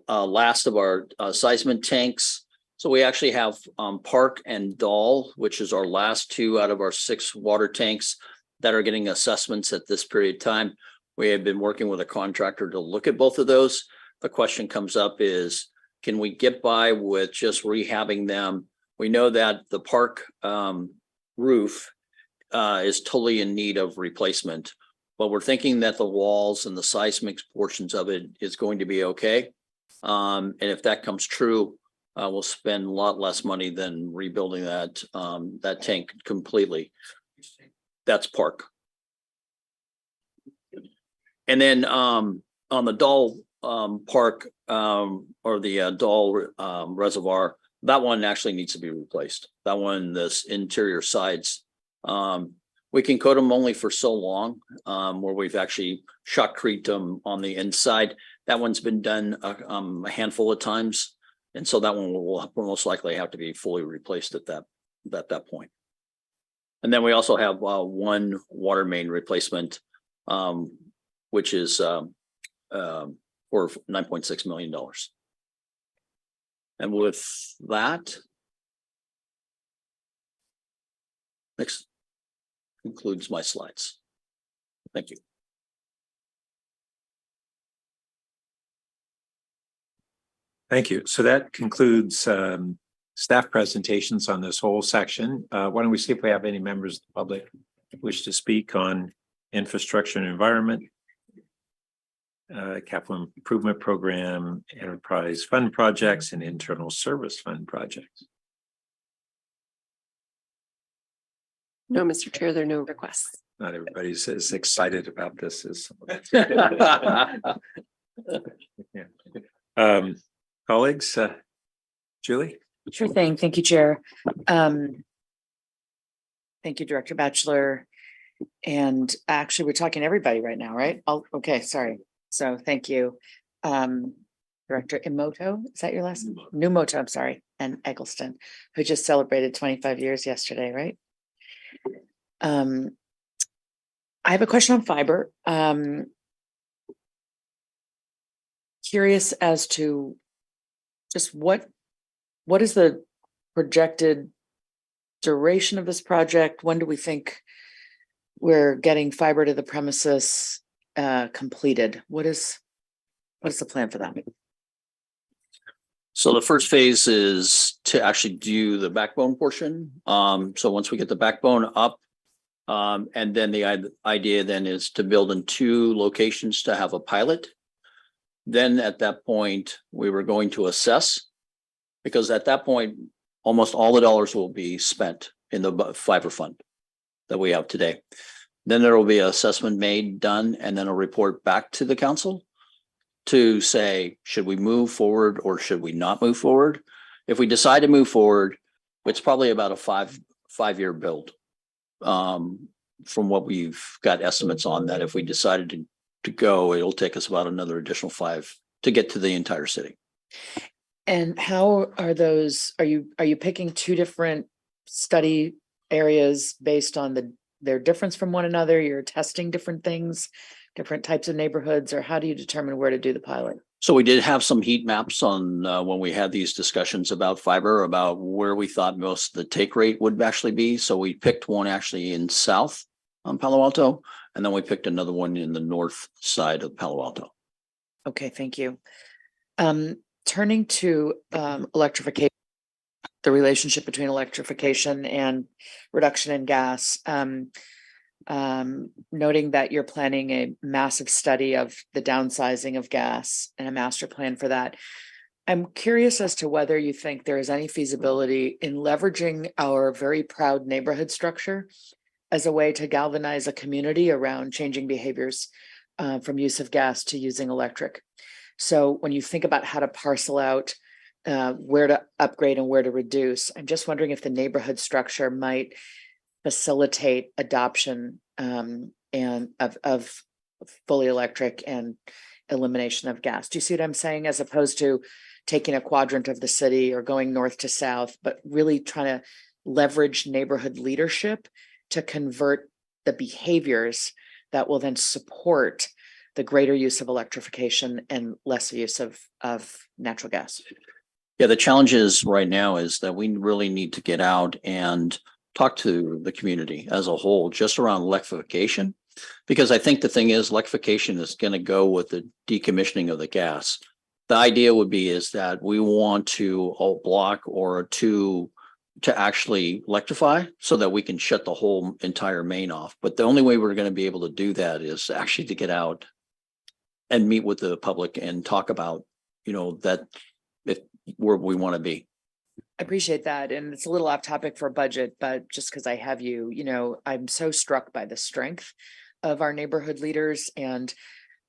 last of our seismic tanks. So we actually have Park and Doll, which is our last 2 out of our 6 water tanks that are getting assessments at this period of time. We have been working with a contractor to look at both of those. The question comes up is, can we get by with just rehabbing them? We know that the park roof is totally in need of replacement, but we're thinking that the walls and the seismic portions of it is going to be okay. And if that comes true, we'll spend a lot less money than rebuilding that that tank completely. That's Park. And then on the Doll Park or the Doll Reservoir, that one actually needs to be replaced. That one, this interior sides, we can coat them only for so long, where we've actually shotcreted them on the inside. That one's been done a handful of times, and so that one will most likely have to be fully replaced at that point. And then we also have one water main replacement, which is for $9.6 million. And with that, next concludes my slides. Thank you. Thank you. So that concludes staff presentations on this whole section. Why don't we see if we have any members of the public who wish to speak on infrastructure and environment, capital improvement program, enterprise fund projects, and internal service fund projects. No, Mr. Chair, there are no requests. Not everybody's as excited about this as colleagues. Julie? Sure thing. Thank you, Chair. Thank you, Director Batchelor. And actually, we're talking to everybody right now, right? Okay, sorry. So thank you. Director Emoto, is that your last name? Numoto, I'm sorry, and Eggleston, who just celebrated 25 years yesterday, right? I have a question on fiber. Curious as to just what is the projected duration of this project? When do we think we're getting fiber to the premises completed? What is the plan for that? So the first phase is to actually do the backbone portion. So once we get the backbone up, and then the idea then is to build in 2 locations to have a pilot. Then at that point, we were going to assess, because at that point, almost all the dollars will be spent in the fiber fund that we have today. Then there will be an assessment made, done, and then a report back to the council to say, should we move forward or should we not move forward? If we decide to move forward, it's probably about a five-year build. From what we've got estimates on that, if we decided to go, it'll take us about another additional 5 to get to the entire city. And how are those, are you picking 2 different study areas based on their difference from one another? You're testing different things, different types of neighborhoods, or how do you determine where to do the pilot? So we did have some heat maps on when we had these discussions about fiber, about where we thought most of the take rate would actually be. So we picked one actually in south on Palo Alto, and then we picked another one in the north side of Palo Alto. Okay, thank you. Turning to electrification, the relationship between electrification and reduction in gas. Noting that you're planning a massive study of the downsizing of gas and a master plan for that. I'm curious as to whether you think there is any feasibility in leveraging our very proud neighborhood structure as a way to galvanize a community around changing behaviors from use of gas to using electric. So when you think about how to parcel out where to upgrade and where to reduce, I'm just wondering if the neighborhood structure might facilitate adoption and of fully electric and elimination of gas. Do you see what I'm saying? As opposed to taking a quadrant of the city or going north to south, but really trying to leverage neighborhood leadership to convert the behaviors that will then support the greater use of electrification and lesser use of natural gas. Yeah, the challenge is right now is that we really need to get out and talk to the community as a whole, just around electrification. Because I think the thing is electrification is going to go with the decommissioning of the gas. The idea would be is that we want to a block or two to actually electrify so that we can shut the whole entire main off. But the only way we're going to be able to do that is actually to get out and meet with the public and talk about, that if where we want to be. I appreciate that. And it's a little off topic for budget, but just because I have you, I'm so struck by the strength of our neighborhood leaders and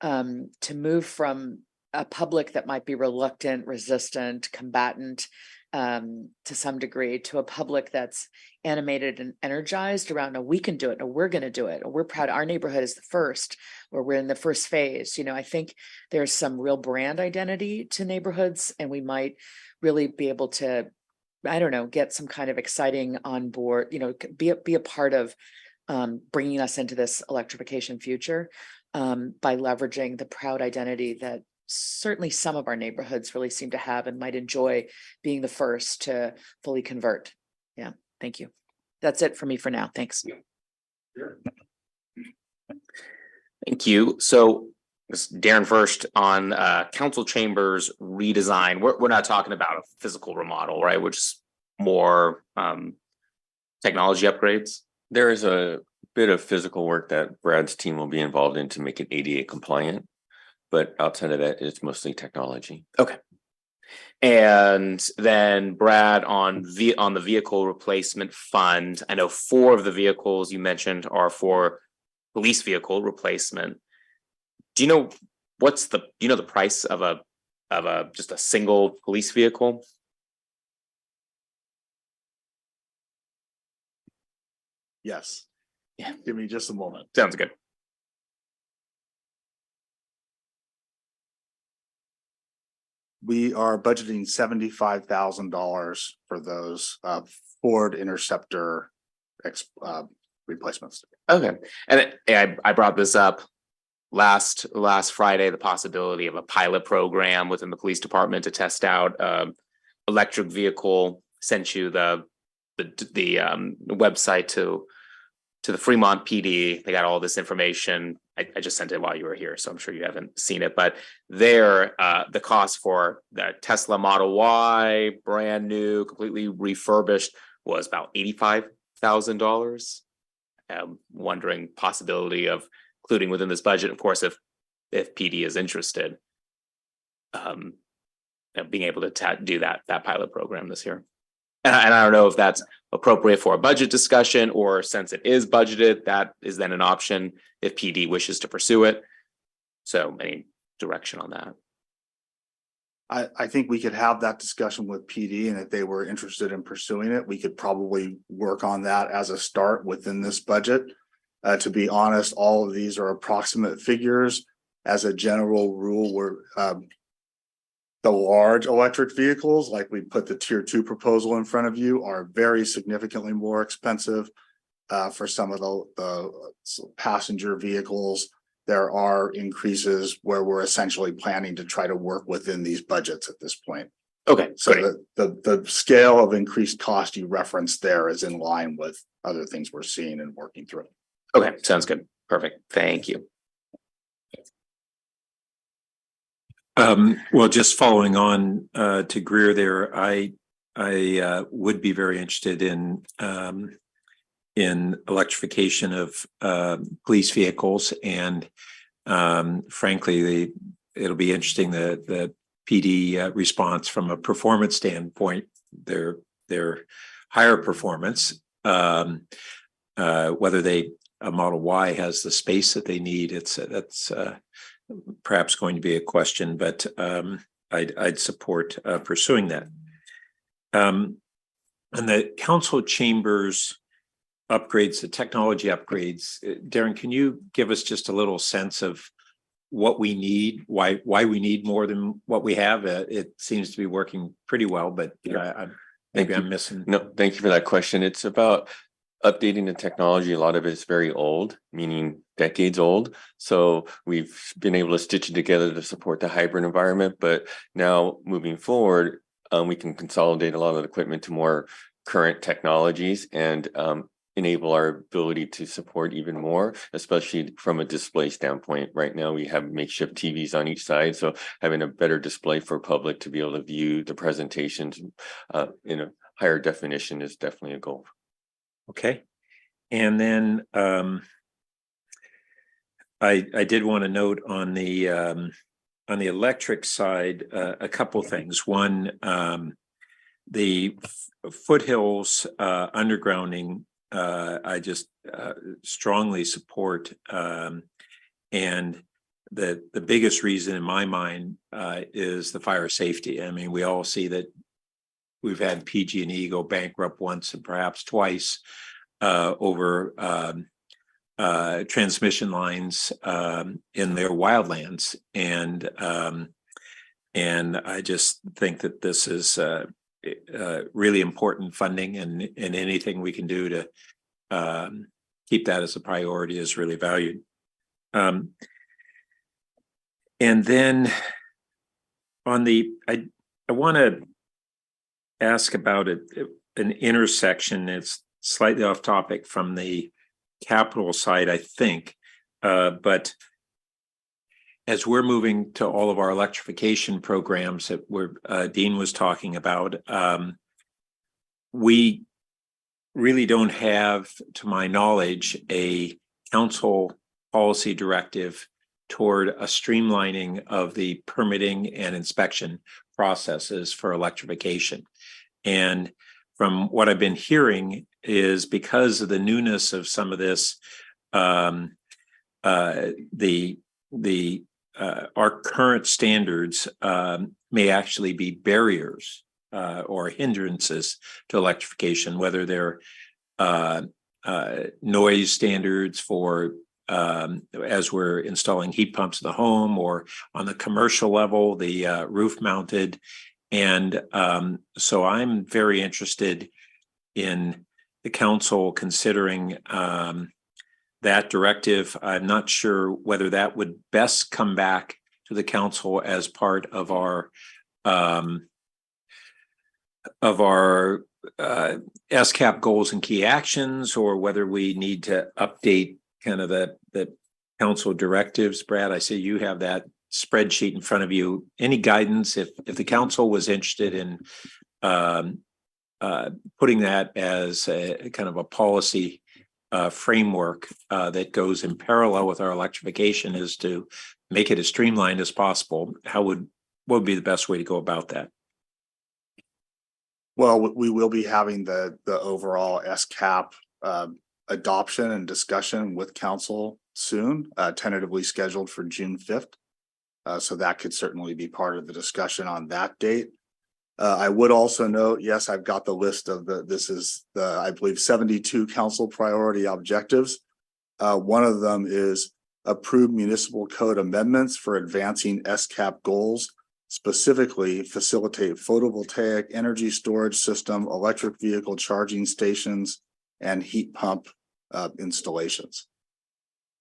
to move from a public that might be reluctant, resistant, combatant to some degree to a public that's animated and energized around, no, we can do it, or we're going to do it, or we're proud. Our neighborhood is the first, or we're in the first phase. I think there's some real brand identity to neighborhoods, and we might really be able to, I don't know, get some kind of exciting on board, be a part of bringing us into this electrification future by leveraging the proud identity that certainly some of our neighborhoods really seem to have and might enjoy being the first to fully convert. Yeah, thank you. That's it for me for now. Thanks. Thank you. So this Darren first on council chambers redesign. We're not talking about a physical remodel, right? Which is more technology upgrades. There is a bit of physical work that Brad's team will be involved in to make it ADA compliant. But outside of that, it's mostly technology. Okay. And then Brad on the vehicle replacement fund. I know 4 of the vehicles you mentioned are for police vehicle replacement. Do you know the price of just a single police vehicle? Yes. Yeah. Give me just a moment. Sounds good. We are budgeting $75,000 for those Ford Interceptor replacements. Okay. And I brought this up last Friday, the possibility of a pilot program within the police department to test out electric vehicle. Sent you the website to the Fremont PD. They got all this information. I just sent it while you were here, so I'm sure you haven't seen it. But there, the cost for the Tesla Model Y, brand new, completely refurbished, was about $85,000. Wondering possibility of including within this budget, of course, if PD is interested, being able to do that pilot program this year. And I don't know if that's appropriate for a budget discussion, or since it is budgeted, that is then an option if PD wishes to pursue it. So any direction on that? I think we could have that discussion with PD, and if they were interested in pursuing it, we could probably work on that as a start within this budget. To be honest, all of these are approximate figures. As a general rule, we're the large electric vehicles, like we put the tier 2 proposal in front of you, are very significantly more expensive. For some of the passenger vehicles, there are increases where we're essentially planning to try to work within these budgets at this point. Okay, so the scale of increased cost you referenced there is in line with other things we're seeing and working through. Okay, sounds good. Perfect. Thank you. Well, just following on to Greer there, I would be very interested in electrification of police vehicles, and frankly, it'll be interesting the PD response from a performance standpoint. Their higher performance, whether a Model Y has the space that they need. That's perhaps going to be a question, but I'd support pursuing that. And the council chambers upgrades, the technology upgrades. Darren, can you give us just a little sense of what we need, why we need more than what we have? It seems to be working pretty well, but maybe I'm missing. No, thank you for that question. It's about updating the technology. A lot of it is very old, meaning decades old. So we've been able to stitch it together to support the hybrid environment. But now moving forward, we can consolidate a lot of the equipment to more current technologies and enable our ability to support even more, especially from a display standpoint. Right now, we have makeshift TVs on each side. So having a better display for public to be able to view the presentations in a higher definition is definitely a goal. Okay. And then I did want to note on the electric side a couple things. One, the foothills undergrounding, I just strongly support, and the biggest reason in my mind is the fire safety. I mean, we all see that we've had PG&E go bankrupt once and perhaps twice over transmission lines in their wildlands, and I just think that this is really important funding, and anything we can do to keep that as a priority is really valued. And then on the, I want to ask about an intersection. It's slightly off topic from the capital side, I think, but as we're moving to all of our electrification programs that Dean was talking about, we really don't have, to my knowledge, a council policy directive toward a streamlining of the permitting and inspection processes for electrification. And from what I've been hearing is because of the newness of some of this, our current standards may actually be barriers or hindrances to electrification, whether they're noise standards for as we're installing heat pumps in the home, or on the commercial level, the roof mounted. And so I'm very interested in the council considering that directive. I'm not sure whether that would best come back to the council as part of our SCAP goals and key actions, or whether we need to update kind of the council directives. Brad, I see you have that spreadsheet in front of you. Any guidance if the council was interested in putting that as a kind of a policy framework that goes in parallel with our electrification, is to make it as streamlined as possible? What would be the best way to go about that? Well, we will be having the overall SCAP adoption and discussion with council soon, tentatively scheduled for June 5th. So that could certainly be part of the discussion on that date. I would also note, yes, I've got the list of this is I believe 72 council priority objectives. One of them is approve municipal code amendments for advancing SCAP goals, specifically facilitate photovoltaic energy storage system, electric vehicle charging stations, and heat pump installations.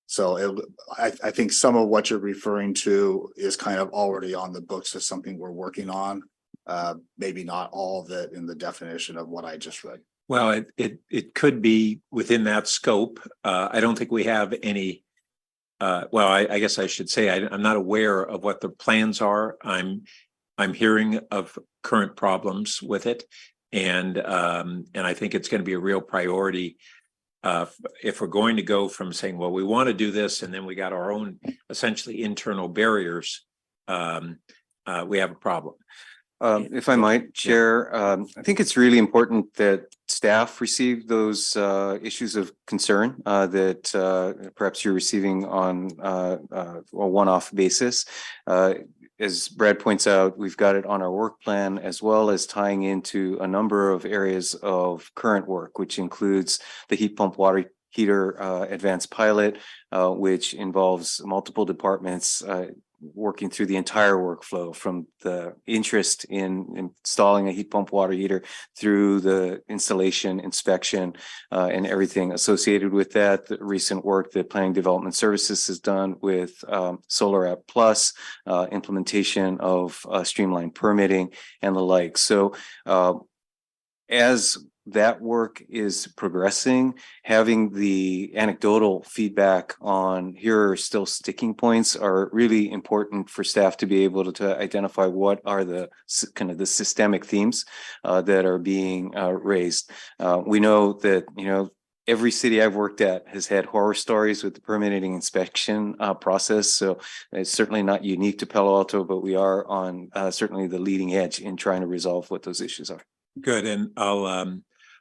So I think some of what you're referring to is kind of already on the books as something we're working on. Maybe not all of it in the definition of what I just read. Well, it could be within that scope. I don't think we have any well, I guess I should say I'm not aware of what the plans are. I'm hearing of current problems with it, and I think it's going to be a real priority. If we're going to go from saying, well, we want to do this, and then we got our own essentially internal barriers, we have a problem. If I might, Chair, I think it's really important that staff receive those issues of concern that perhaps you're receiving on a one-off basis. As Brad points out, we've got it on our work plan, as well as tying into a number of areas of current work, which includes the heat pump water heater advanced pilot, which involves multiple departments working through the entire workflow, from the interest in installing a heat pump water heater through the installation, inspection, and everything associated with that. The recent work that Planning Development Services has done with Solar App Plus, implementation of streamlined permitting and the like. So as that work is progressing, having the anecdotal feedback on here are still sticking points are really important for staff to be able to identify what are the kind of the systemic themes that are being raised. We know that, every city I've worked at has had horror stories with the permitting inspection process. So it's certainly not unique to Palo Alto, but we are on certainly the leading edge in trying to resolve what those issues are. Good, and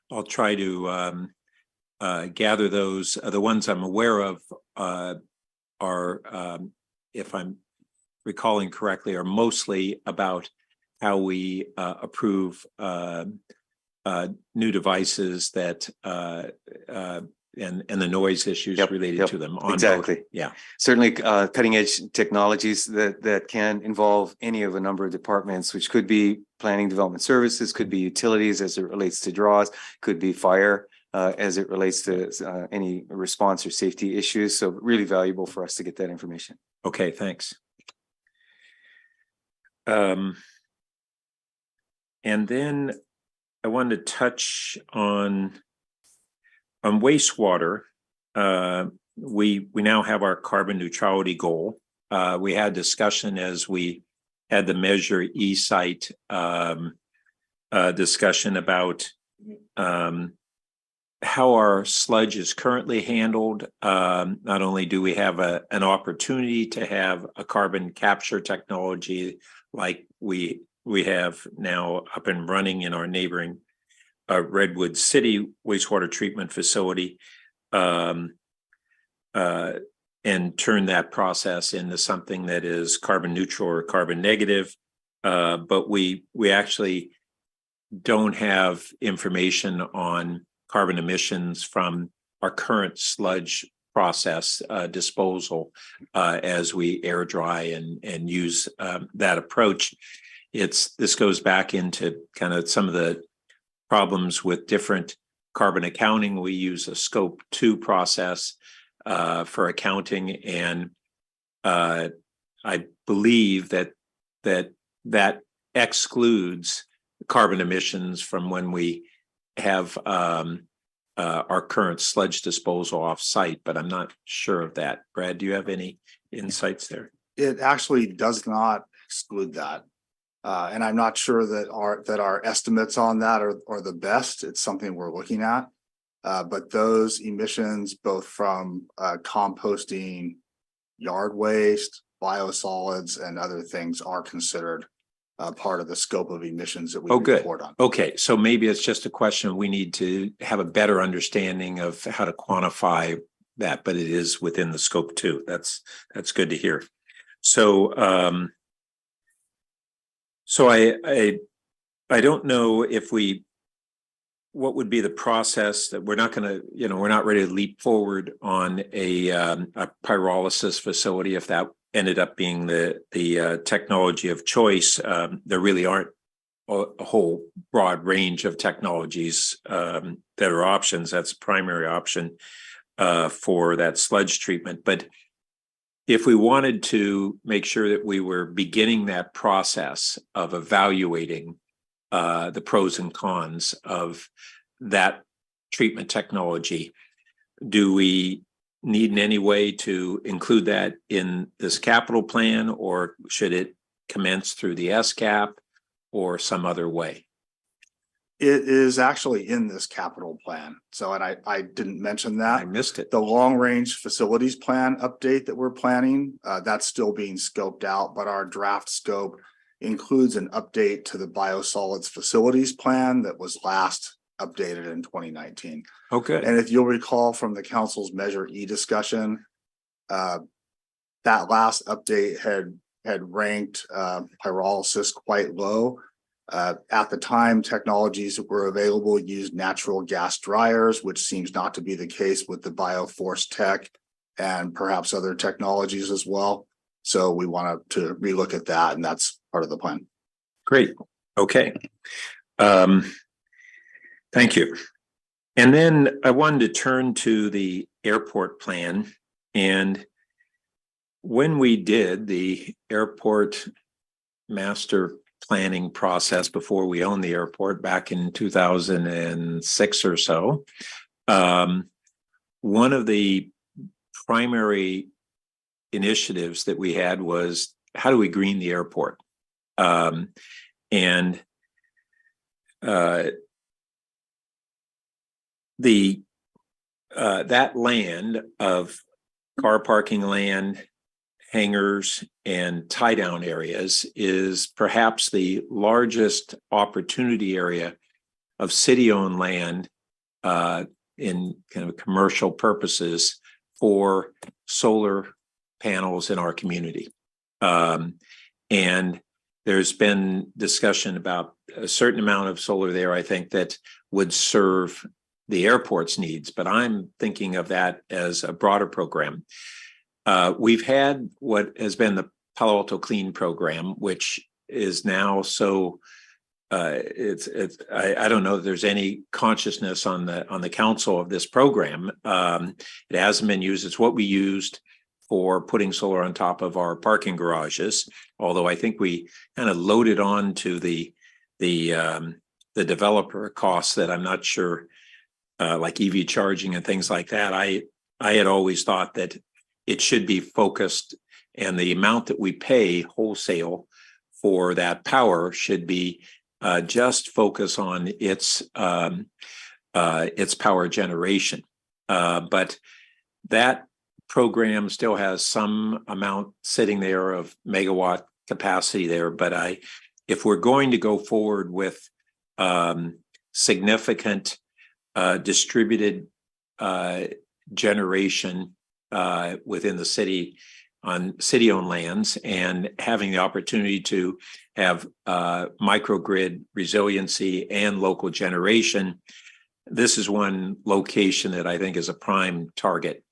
I'll try to gather those. The ones I'm aware of are, if I'm recalling correctly, are mostly about how we approve new devices that and the noise issues related to them. Exactly. Yeah. Certainly cutting edge technologies that can involve any of a number of departments, which could be planning development services, could be utilities as it relates to draws, could be fire as it relates to any response or safety issues. So really valuable for us to get that information. Okay, thanks. And then I wanted to touch on wastewater. We now have our carbon neutrality goal. We had discussion as we had the Measure E-Site discussion about how our sludge is currently handled. Not only do we have an opportunity to have a carbon capture technology like we have now up and running in our neighboring Redwood City wastewater treatment facility, and turn that process into something that is carbon neutral or carbon negative. But we actually don't have information on carbon emissions from our current sludge process disposal as we air dry and use that approach. This goes back into kind of some of the problems with different carbon accounting. We use a scope 2 process for accounting, and I believe that excludes carbon emissions from when we have our current sludge disposal off site, but I'm not sure of that. Brad, do you have any insights there? It actually does not exclude that. And I'm not sure that our estimates on that are the best. It's something we're looking at. But those emissions, both from composting, yard waste, biosolids, and other things, are considered part of the scope of emissions that we report on. Okay, so maybe it's just a question we need to have a better understanding of how to quantify that, but it is within the scope 2. That's good to hear. So so I don't know if what would be the process that we're not going to, we're not ready to leap forward on a pyrolysis facility. If that ended up being the technology of choice, there really aren't a whole broad range of technologies that are options. That's a primary option for that sludge treatment. But if we wanted to make sure that we were beginning that process of evaluating the pros and cons of that treatment technology, do we need in any way to include that in this capital plan, or should it commence through the SCAP or some other way? It is actually in this capital plan. So, and I didn't mention that. I missed it. The long range facilities plan update that we're planning, that's still being scoped out, but our draft scope includes an update to the biosolids facilities plan that was last updated in 2019. Oh, good. And if you'll recall from the council's Measure E discussion, that last update had ranked pyrolysis quite low. At the time, technologies that were available used natural gas dryers, which seems not to be the case with the Bioforce tech and perhaps other technologies as well. So we wanted to relook at that, and that's part of the plan. Great. Okay. Thank you. And then I wanted to turn to the airport plan. And when we did the airport master planning process before we owned the airport back in 2006 or so, one of the primary initiatives that we had was, how do we green the airport? That land of car parking land, hangars, and tie down areas is perhaps the largest opportunity area of city-owned land in kind of commercial purposes for solar panels in our community. And there's been discussion about a certain amount of solar there, I think, that would serve the airport's needs, but I'm thinking of that as a broader program. We've had what has been the Palo Alto Clean program, which is now so I don't know if there's any consciousness on the council of this program. It hasn't been used. It's what we used for putting solar on top of our parking garages, although I think we kind of loaded on to the developer costs that I'm not sure, like EV charging and things like that. I had always thought that it should be focused, and the amount that we pay wholesale for that power should be just focus on its power generation. But that program still has some amount sitting there of megawatt capacity there. But if we're going to go forward with significant distributed generation within the city on city-owned lands, and having the opportunity to have microgrid resiliency and local generation, this is one location that I think is a prime target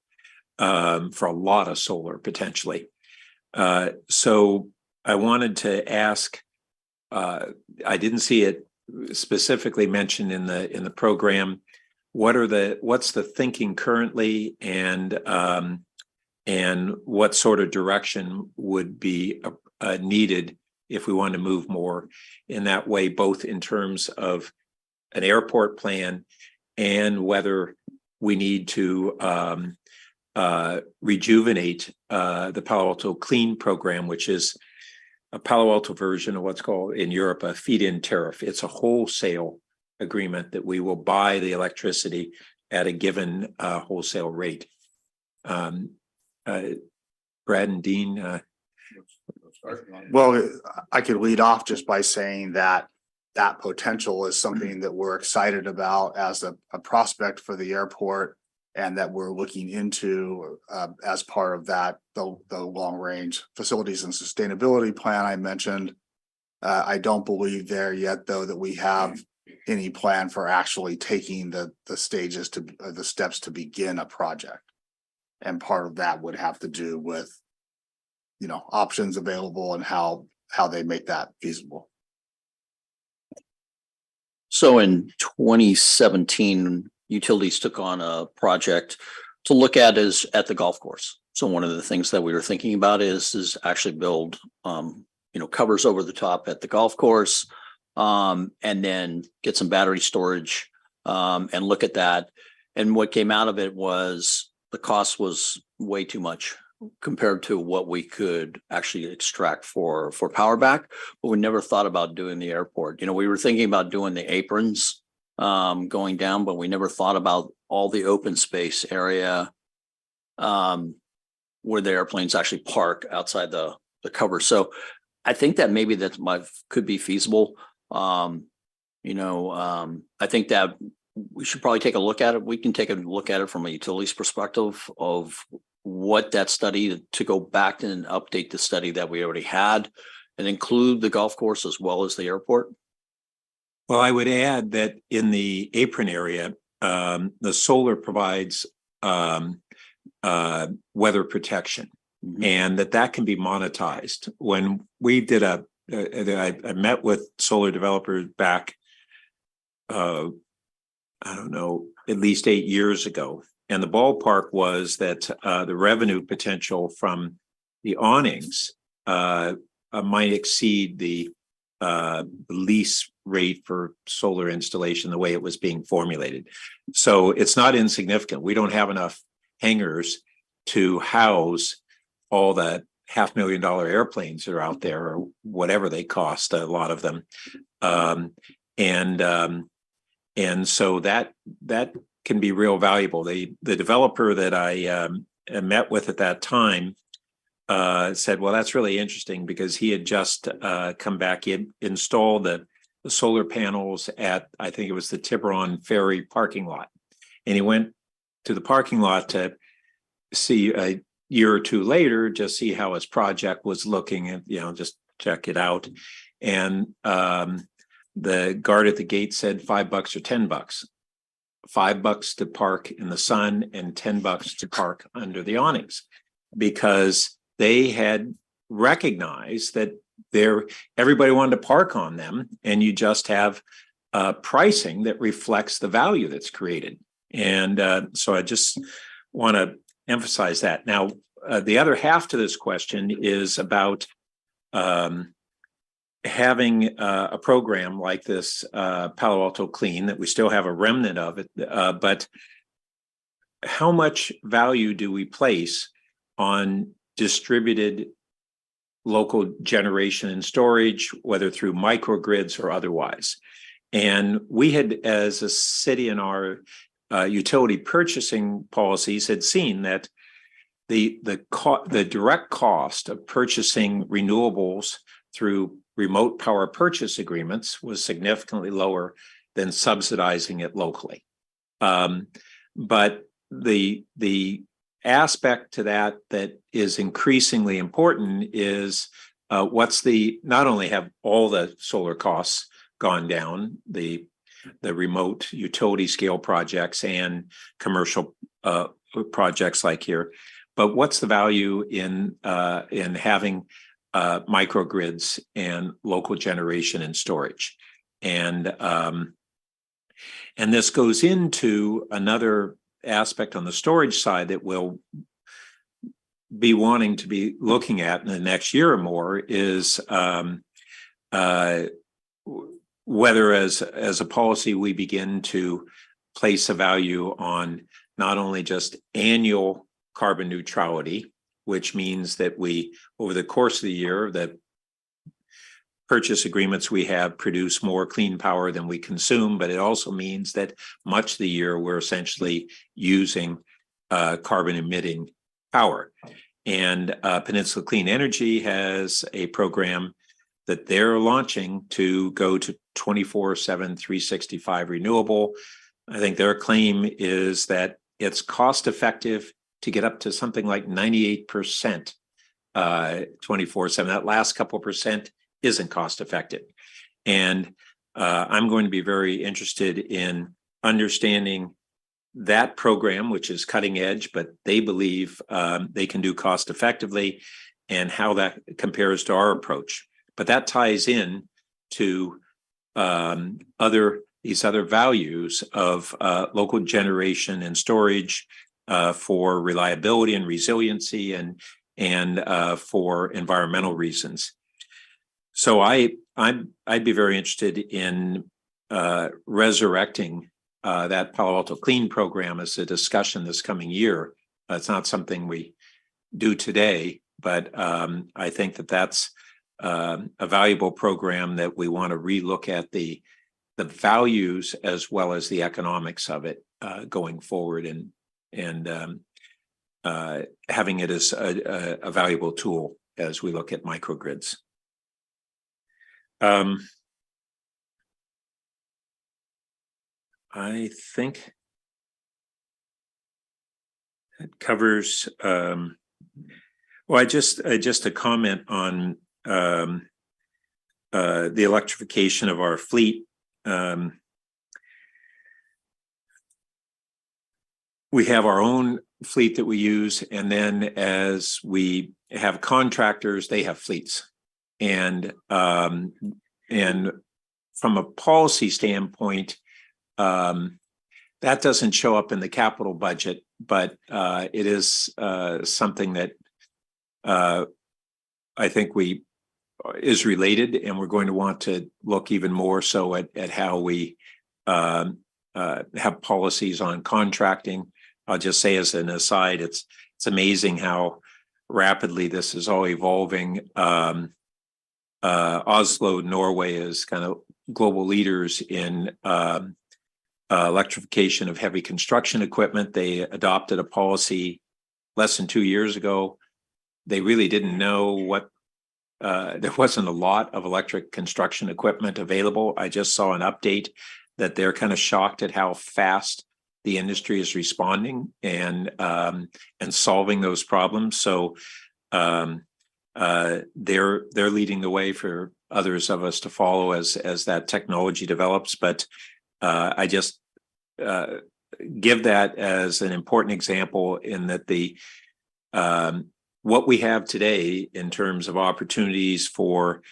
for a lot of solar potentially. So I wanted to ask, I didn't see it specifically mentioned in the program. What's the thinking currently, and what sort of direction would be needed if we want to move more in that way, both in terms of an airport plan and whether we need to rejuvenate the Palo Alto Clean program, which is a Palo Alto version of what's called in Europe a feed-in tariff. It's a wholesale agreement that we will buy the electricity at a given wholesale rate. Brad and Dean. Well, I could lead off just by saying that potential is something that we're excited about as a prospect for the airport, and that we're looking into as part of that, the long range facilities and sustainability plan I mentioned. I don't believe there yet, though, that we have any plan for actually taking the stages to the steps to begin a project. And part of that would have to do with, options available and how they make that feasible. So in 2017, utilities took on a project to look at at the golf course. So one of the things that we were thinking about is actually build, covers over the top at the golf course, and then get some battery storage, and look at that. And what came out of it was the cost was way too much compared to what we could actually extract for power back, but we never thought about doing the airport. You know, we were thinking about doing the aprons going down, but we never thought about all the open space area where the airplanes actually park outside the cover. So I think that maybe could be feasible. I think that we should probably take a look at it. We can take a look at it from a utilities perspective of what that study, to go back and update the study that we already had and include the golf course as well as the airport. Well, I would add that in the apron area, the solar provides weather protection, and that can be monetized. When we did I met with solar developers back, I don't know, at least 8 years ago. And the ballpark was that the revenue potential from the awnings might exceed the lease rate for solar installation, the way it was being formulated. So it's not insignificant. We don't have enough hangars to house all the $500,000 airplanes that are out there, or whatever they cost, a lot of them. And so that can be real valuable. The developer that I met with at that time said, well, that's really interesting, because he had just come back in, installed the solar panels at, I think it was the Tiburon Ferry parking lot. And he went to the parking lot to see a year or two later, just see how his project was looking, and, just check it out. And the guard at the gate said $5 or $10. $5 to park in the sun and $10 to park under the awnings, because they had recognized that everybody wanted to park on them, and you just have pricing that reflects the value that's created. And so I just want to emphasize that. Now, the other half to this question is about having a program like this Palo Alto Clean, that we still have a remnant of it, but how much value do we place on distributed local generation and storage, whether through microgrids or otherwise? And we had, as a city, in our utility purchasing policies, had seen that the direct cost of purchasing renewables through remote power purchase agreements was significantly lower than subsidizing it locally. But the aspect to that is increasingly important is not only have all the solar costs gone down, the remote utility scale projects and commercial projects like here, but what's the value in having microgrids and local generation and storage? And this goes into another aspect on the storage side that we'll be wanting to be looking at in the next year or more, is whether as a policy we begin to place a value on not only just annual carbon neutrality, which means that we, over the course of the year, the purchase agreements we have produce more clean power than we consume, but it also means that much of the year we're essentially using carbon emitting power. And Peninsula Clean Energy has a program that they're launching to go to 24/7, 365 renewable. I think their claim is that it's cost effective to get up to something like 98% 24/7. That last couple percent isn't cost effective. And I'm going to be very interested in understanding that program, which is cutting edge, but they believe they can do cost effectively, and how that compares to our approach. But that ties in to these other values of local generation and storage for reliability and resiliency, and for environmental reasons. So I'd be very interested in resurrecting that Palo Alto Clean program as a discussion this coming year, It's not something we do today, but I think that that's a valuable program that we want to relook at the values as well as the economics of it going forward, and having it as a valuable tool as we look at microgrids. I think it covers, well, just a comment on the electrification of our fleet. We have our own fleet that we use, and then as we have contractors, they have fleets. And from a policy standpoint, that doesn't show up in the capital budget, but it is something that I think is related, and we're going to want to look even more so at how we have policies on contracting. I'll just say as an aside, it's amazing how rapidly this is all evolving. Oslo, Norway is kind of global leaders in electrification of heavy construction equipment. They adopted a policy less than 2 years ago. They really didn't know what, there wasn't a lot of electric construction equipment available. I just saw an update that they're kind of shocked at how fast the industry is responding and solving those problems. So they're leading the way for others of us to follow as that technology develops. But I just give that as an important example in that what we have today in terms of opportunities for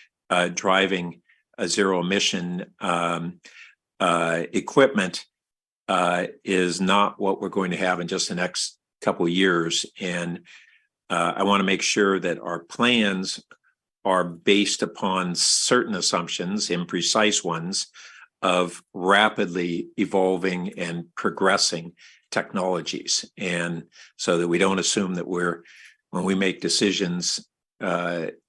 driving a zero emission equipment is not what we're going to have in just the next couple of years. And I want to make sure that our plans are based upon certain assumptions, imprecise ones, of rapidly evolving and progressing technologies. And so that we don't assume that when we make decisions in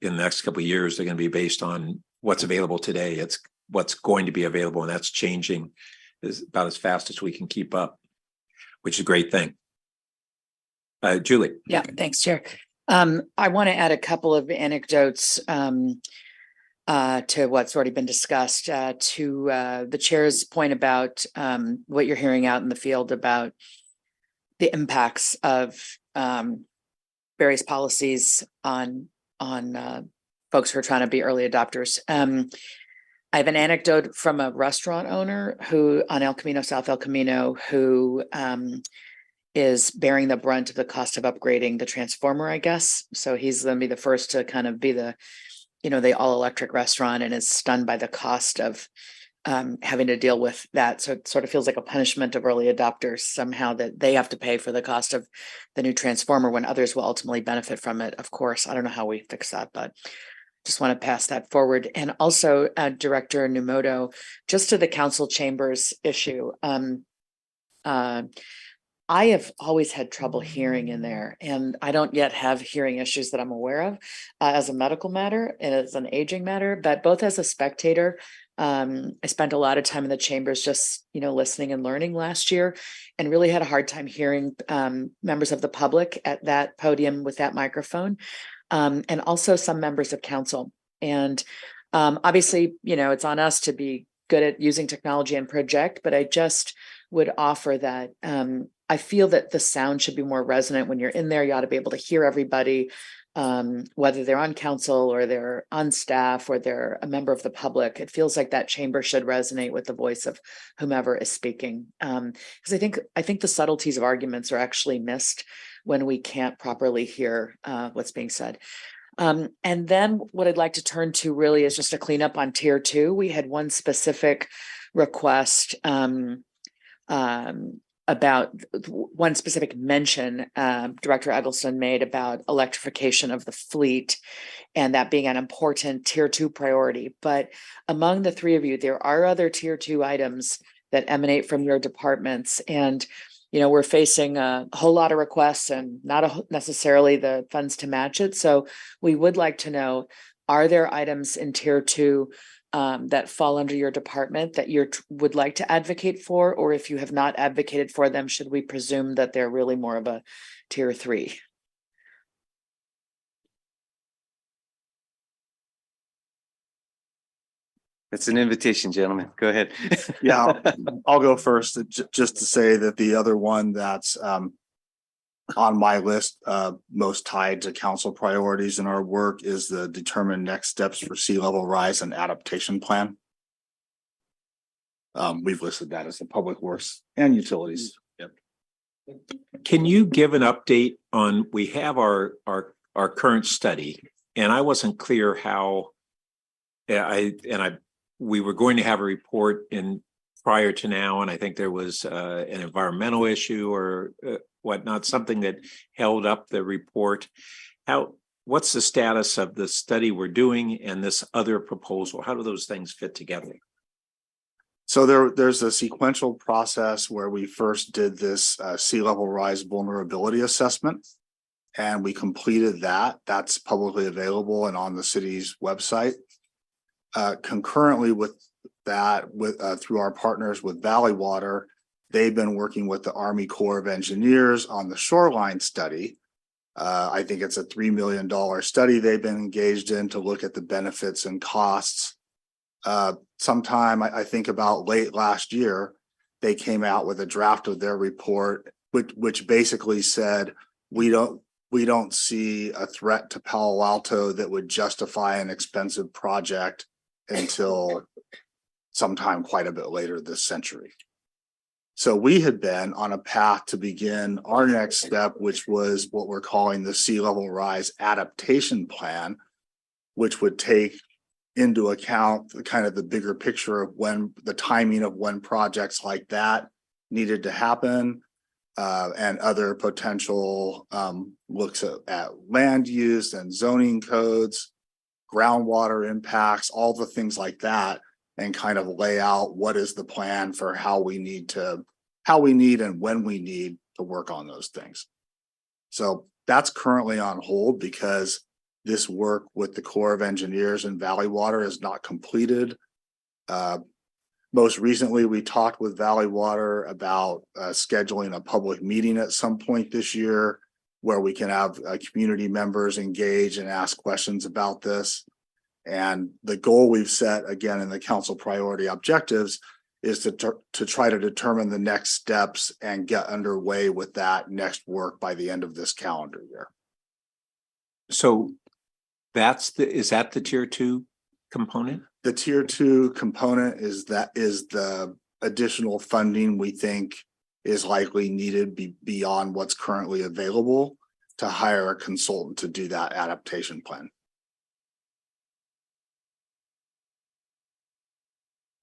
the next couple of years, they're going to be based on what's available today. It's what's going to be available, and that's changing about as fast as we can keep up, which is a great thing. Julie. Yeah, thanks, Chair. I want to add a couple of anecdotes to what's already been discussed, to the chair's point about what you're hearing out in the field about the impacts of various policies on folks who are trying to be early adopters. I have an anecdote from a restaurant owner who on El Camino, South El Camino, who is bearing the brunt of the cost of upgrading the transformer, I guess. So he's going to be the first to kind of be the all electric restaurant, and is stunned by the cost of having to deal with that. So it sort of feels like a punishment of early adopters somehow, that they have to pay for the cost of the new transformer when others will ultimately benefit from it. Of course, I don't know how we fix that, but just want to pass that forward. And also, Director Numoto, just to the council chambers issue. I have always had trouble hearing in there, and I don't yet have hearing issues that I'm aware of as a medical matter and as an aging matter, but both as a spectator. I spent a lot of time in the chambers just, listening and learning last year, and really had a hard time hearing members of the public at that podium with that microphone, and also some members of council. And obviously, it's on us to be good at using technology and project, but I just would offer that I feel that the sound should be more resonant when you're in there. You ought to be able to hear everybody, whether they're on council or they're on staff or they're a member of the public. It feels like that chamber should resonate with the voice of whomever is speaking. Because I think the subtleties of arguments are actually missed when we can't properly hear what's being said. And then what I'd like to turn to really is just a cleanup on tier 2. We had one specific request about one specific mention Director Eggleston made about electrification of the fleet, and that being an important tier 2 priority. But among the three of you, there are other tier 2 items that emanate from your departments. And we're facing a whole lot of requests and not necessarily the funds to match it. So we would like to know, are there items in tier 2 that fall under your department that you would like to advocate for? Or if you have not advocated for them, should we presume that they're really more of a tier 3? It's an invitation, gentlemen. Go ahead. Yeah, I'll go first, just to say that the other one that's on my list, most tied to council priorities in our work is the determine next steps for sea level rise and adaptation plan. We've listed that as the public works and utilities. Yep. Can you give an update on, we have our current study, and I wasn't clear how we were going to have a report in prior to now, and I think there was an environmental issue or whatnot, something that held up the report. What's the status of the study we're doing and this other proposal? How do those things fit together? So there's a sequential process where we first did this sea level rise vulnerability assessment, and we completed that. That's publicly available and on the city's website. Concurrently with that, through our partners with Valley Water, they've been working with the Army Corps of Engineers on the shoreline study. I think it's a $3 million study they've been engaged in to look at the benefits and costs. Sometime I think about late last year, they came out with a draft of their report, which basically said we don't see a threat to Palo Alto that would justify an expensive project until sometime quite a bit later this century. So we had been on a path to begin our next step, which was what we're calling the sea level rise adaptation plan, which would take into account the kind of the bigger picture of when the timing of when projects like that needed to happen, and other potential looks at land use and zoning codes, groundwater impacts, all the things like that, and kind of lay out what is the plan for how we need and when we need to work on those things. So that's currently on hold because this work with the Corps of Engineers and Valley Water is not completed. Most recently, we talked with Valley Water about scheduling a public meeting at some point this year where we can have community members engage and ask questions about this. And the goal we've set, again, in the council priority objectives is to try to determine the next steps and get underway with that next work by the end of this calendar year. So is that the tier 2 component? The tier 2 component is the additional funding we think is likely needed beyond what's currently available to hire a consultant to do that adaptation plan.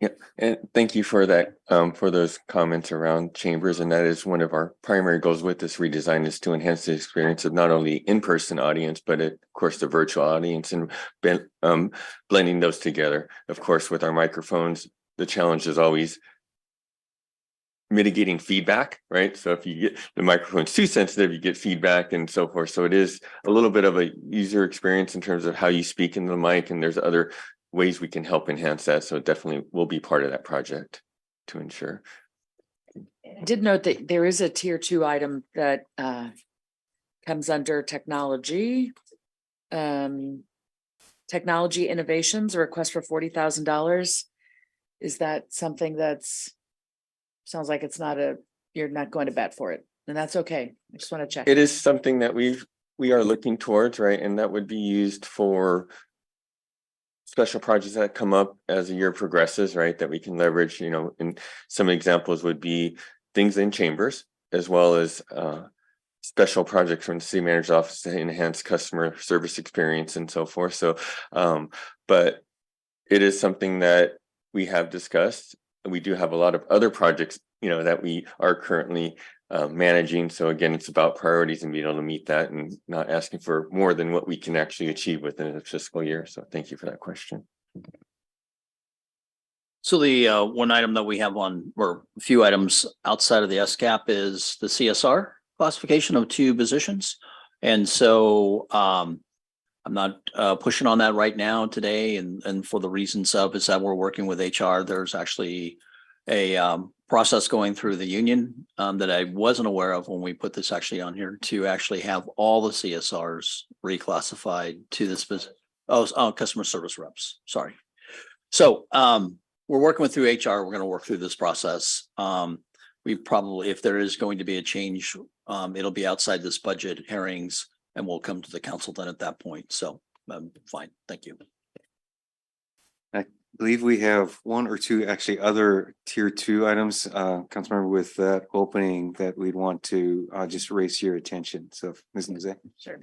Yeah, and thank you for that, for those comments around chambers. And that is one of our primary goals with this redesign, is to enhance the experience of not only in-person audience, but of course the virtual audience, and blending those together. Of course, with our microphones, the challenge is always mitigating feedback, right? So if you get the microphone's too sensitive, you get feedback and so forth. So it is a little bit of a user experience in terms of how you speak into the mic, and there's other ways we can help enhance that. So it definitely will be part of that project to ensure. I did note that there is a tier 2 item that comes under technology. Technology innovations, a request for $40,000. Is that something that's sounds like it's not you're not going to bat for it, and that's okay. I just want to check. It is something that we are looking towards, right? And that would be used for special projects that come up as the year progresses, right? That we can leverage, and some examples would be things in chambers, as well as special projects from the city manager's office to enhance customer service experience and so forth. So, but it is something that we have discussed. We do have a lot of other projects, that we are currently managing. So again, it's about priorities and being able to meet that and not asking for more than what we can actually achieve within a fiscal year. So thank you for that question. So the one item that we have on, or a few items outside of the SCAP is the CSR classification of 2 positions. And so I'm not pushing on that right now today, and for the reasons of is that we're working with HR. There's actually a process going through the union that I wasn't aware of when we put this actually on here to actually have all the CSRs reclassified to this business. Oh, customer service reps. Sorry. So we're working with through HR. We're going to work through this process. We probably, if there is going to be a change, it'll be outside this budget hearings, and we'll come to the council then at that point. So fine. Thank you. I believe we have 1 or 2 actually other tier 2 items, Councilmember, with that opening that we'd want to just raise your attention. So Ms. Nuzay. Sure.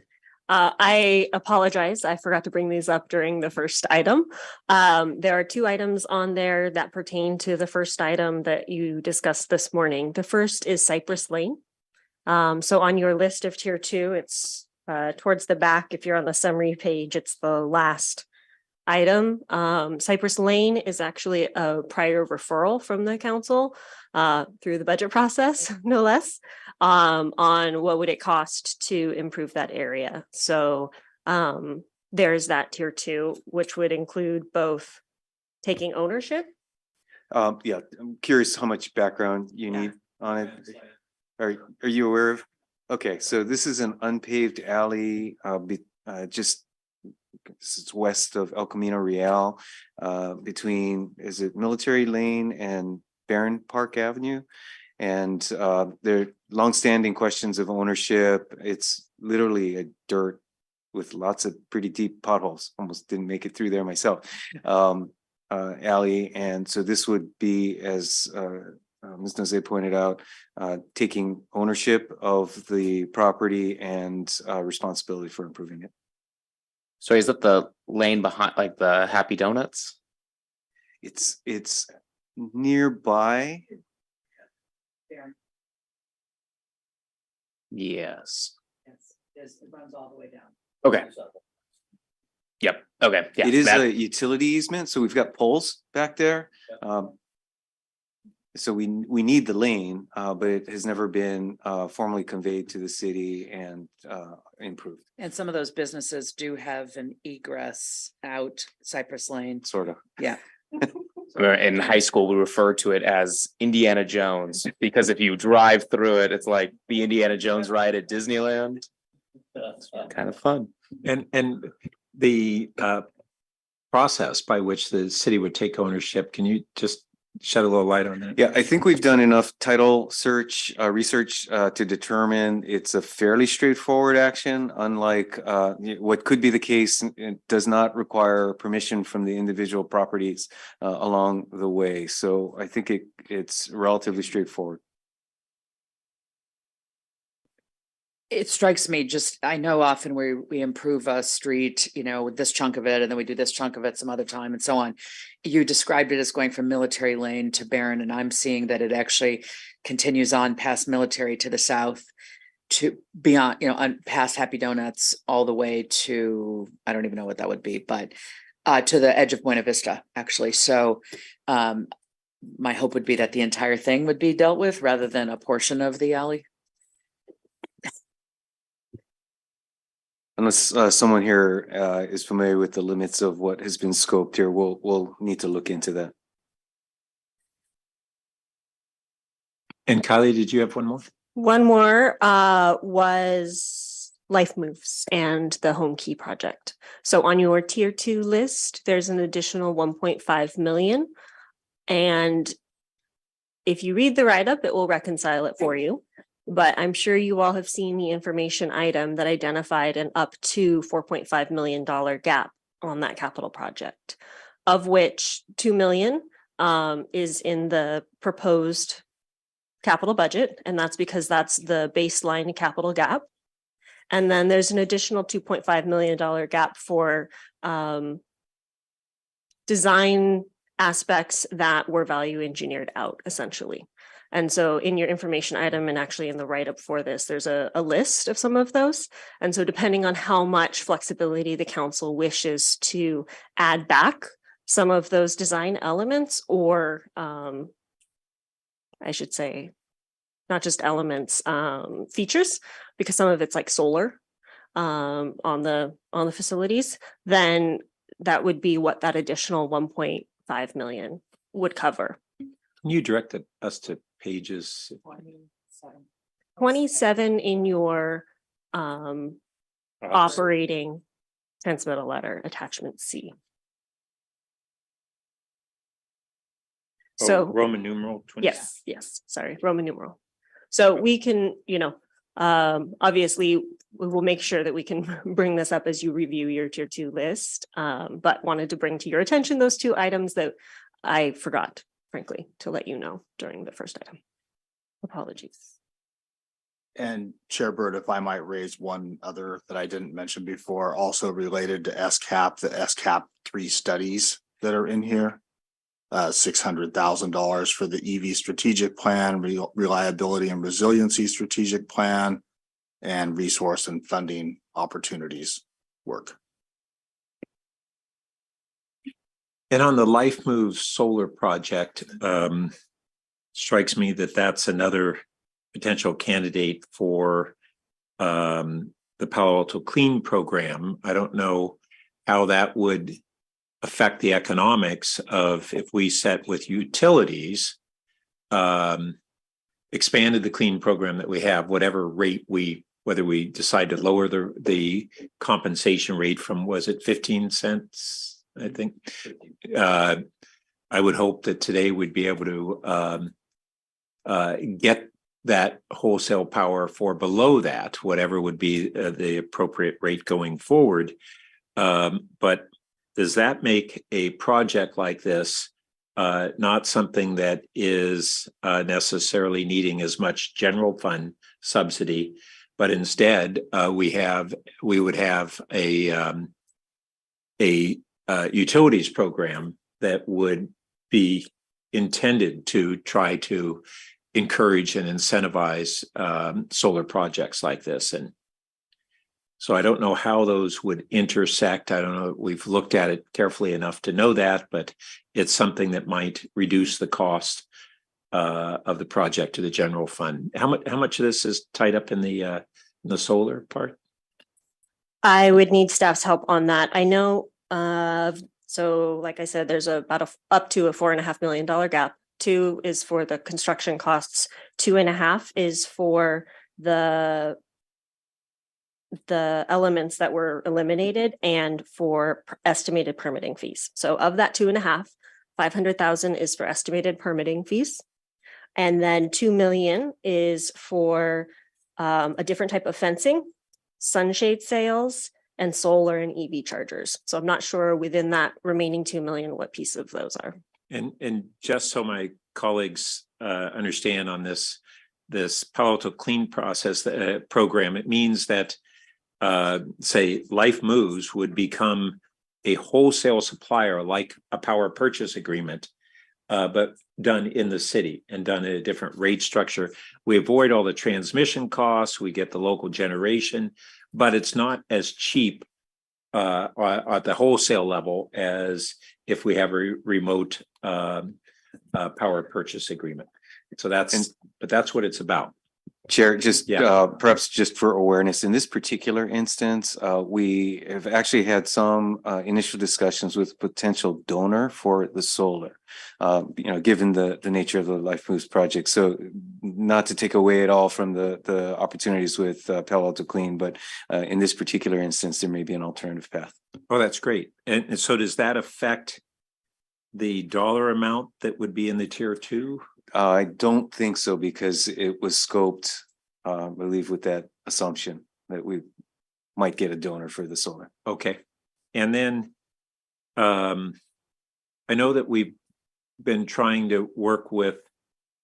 I apologize. I forgot to bring these up during the first item. There are 2 items on there that pertain to the first item that you discussed this morning. The first is Cypress Lane. So on your list of tier 2, it's towards the back. If you're on the summary page, it's the last item. Cypress Lane is actually a prior referral from the council through the budget process, no less, on what would it cost to improve that area. So there's that tier 2, which would include both taking ownership. Yeah, I'm curious how much background you need on it. Are you aware of? Okay, so this is an unpaved alley, just it's west of El Camino Real, between, is it Military Lane and Barron Park Avenue? And there are longstanding questions of ownership. It's literally a dirt with lots of pretty deep potholes. Almost didn't make it through there myself. Alley, and so this would be, as Ms. Nozay pointed out, taking ownership of the property and responsibility for improving it. So is that the lane behind, like the Happy Donuts? It's nearby. Yes. It runs all the way down. Okay. Yep. Okay. Yeah. It is a utility easement, so we've got poles back there. So we need the lane, but it has never been formally conveyed to the city and improved. And some of those businesses do have an egress out Cypress Lane. Sort of. Yeah. In high school, we referred to it as Indiana Jones because if you drive through it, it's like the Indiana Jones ride at Disneyland. It's kind of fun. And the process by which the city would take ownership, can you just shed a little light on that? Yeah, I think we've done enough title search research to determine it's a fairly straightforward action, unlike what could be the case. It does not require permission from the individual properties along the way. So I think it's relatively straightforward. It strikes me just, I know often we improve a street, with this chunk of it, and then we do this chunk of it some other time and so on. You described it as going from Military Lane to Barron, and I'm seeing that it actually continues on past Military to the south to beyond, past Happy Donuts all the way to, I don't even know what that would be, but to the edge of Buena Vista, actually. So my hope would be that the entire thing would be dealt with rather than a portion of the alley. Unless someone here is familiar with the limits of what has been scoped here, we'll need to look into that. And Kylie, did you have one more? One more was Life Moves and the Home Key project. So on your tier 2 list, there's an additional 1.5 million. And if you read the write-up, it will reconcile it for you. But I'm sure you all have seen the information item that identified an up to $4.5 million gap on that capital project, of which 2 million is in the proposed capital budget. And that's because that's the baseline capital gap. And then there's an additional $2.5 million gap for design aspects that were value engineered out, essentially. And so in your information item and actually in the write-up for this, there's a list of some of those. And so depending on how much flexibility the council wishes to add back some of those design elements, or I should say, not just elements, features, because some of it's like solar on the facilities, then that would be what that additional 1.5 million would cover. Can you direct us to pages? 27 in your operating transmittal letter, attachment C. So Roman numeral 20. yes, sorry, Roman numeral. So we can, obviously we will make sure that we can bring this up as you review your tier 2 list. But wanted to bring to your attention those 2 items that I forgot, frankly, to let you know during the first item. Apologies. And Chair Bird, if I might raise one other that I didn't mention before, also related to SCAP, the SCAP 3 studies that are in here. $600,000 for the EV strategic plan, reliability and resiliency strategic plan, and resource and funding opportunities work. And on the Life Moves solar project, strikes me that that's another potential candidate for the Palo Alto Clean program. I don't know how that would affect the economics of if we set with utilities, expanded the clean program that we have, whatever rate whether we decide to lower the compensation rate from, was it 15 cents? I think I would hope that today we'd be able to get that wholesale power for below that, whatever would be the appropriate rate going forward. But does that make a project like this not something that is necessarily needing as much general fund subsidy, but instead we would have a utilities program that would be intended to try to encourage and incentivize solar projects like this? And so I don't know how those would intersect. I don't know. We've looked at it carefully enough to know that, but it's something that might reduce the cost of the project to the general fund. How much of this is tied up in the solar part? I would need staff's help on that. I know. So like I said, there's about up to a $4.5 million gap. 2 is for the construction costs. 2.5 is for the elements that were eliminated and for estimated permitting fees. So of that 2.5, 500,000 is for estimated permitting fees. And then 2 million is for a different type of fencing, sunshade sales, and solar and EV chargers. So I'm not sure within that remaining 2 million what piece of those are. And just so my colleagues understand on this Palo Alto Clean process program, it means that say Life Moves would become a wholesale supplier like a power purchase agreement, but done in the city and done at a different rate structure. We avoid all the transmission costs, we get the local generation, but it's not as cheap at the wholesale level as if we have a remote power purchase agreement. So that's what it's about. Chair, just perhaps just for awareness, in this particular instance, we have actually had some initial discussions with potential donor for the solar, given the nature of the Life Moves project. So not to take away at all from the opportunities with Palo Alto Clean, but in this particular instance, there may be an alternative path. Oh, that's great. And so does that affect the dollar amount that would be in the tier 2? I don't think so, because it was scoped, I believe, with that assumption that we might get a donor for the solar. Okay. And then I know that we've been trying to work with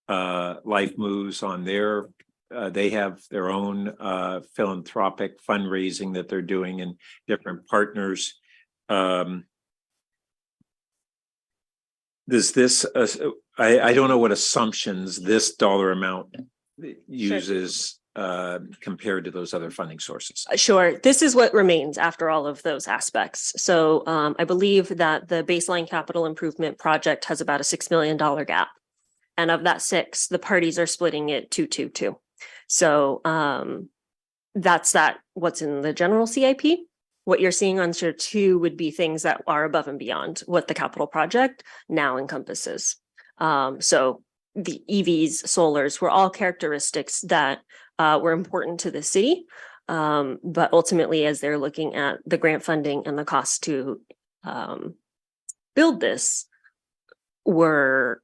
Life Moves on they have their own philanthropic fundraising that they're doing and different partners. Does this, I don't know what assumptions this dollar amount uses compared to those other funding sources? Sure. This is what remains after all of those aspects. So I believe that the baseline capital improvement project has about a $6 million gap. And of that 6, the parties are splitting it 2-2-2. So that's what's in the general CIP. What you're seeing on Tier 2 would be things that are above and beyond what the capital project now encompasses. So the EVs, solars were all characteristics that were important to the city. But ultimately, as they're looking at the grant funding and the cost to build this, were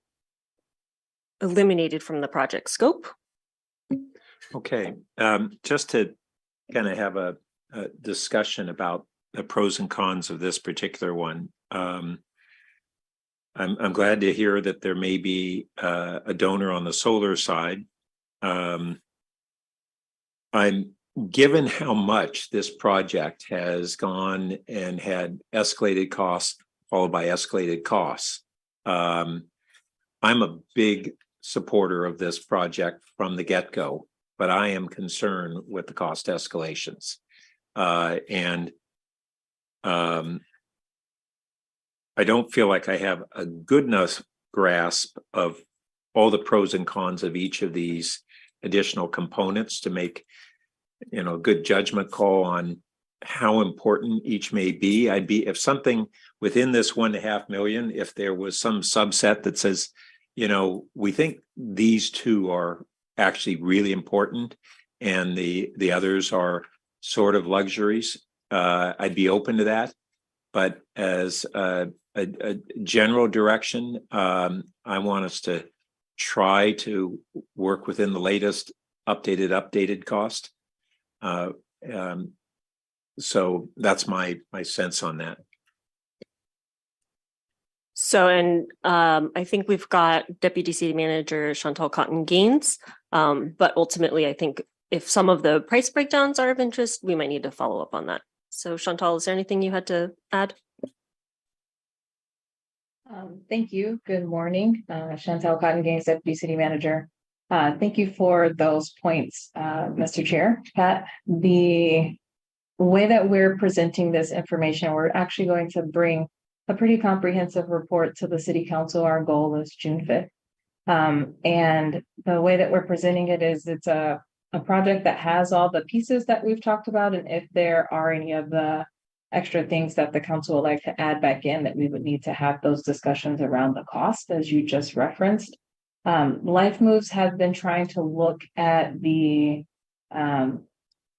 eliminated from the project scope. Okay, just to kind of have a discussion about the pros and cons of this particular one. I'm glad to hear that there may be a donor on the solar side. I'm given how much this project has gone and had escalated costs followed by escalated costs. I'm a big supporter of this project from the get-go, but I am concerned with the cost escalations. And I don't feel like I have a good enough grasp of all the pros and cons of each of these additional components to make, a good judgment call on how important each may be. If something within this 1.5 million, if there was some subset that says, we think these 2 are actually really important and the others are sort of luxuries, I'd be open to that. But as a general direction, I want us to try to work within the latest updated cost. So that's my sense on that. So, and I think we've got Deputy City Manager Chantal Cotton Gaines. But ultimately, I think if some of the price breakdowns are of interest, we might need to follow up on that. So Chantal, is there anything you had to add? Thank you. Good morning. Chantal Cotton Gaines, Deputy City Manager. Thank you for those points, Mr. Chair. Pat, the way that we're presenting this information, we're actually going to bring a pretty comprehensive report to the City Council. Our goal is June 5th. And the way that we're presenting it is it's a project that has all the pieces that we've talked about. And if there are any of the extra things that the council would like to add back in, that we would need to have those discussions around the cost, as you just referenced. Life Moves has been trying to look at the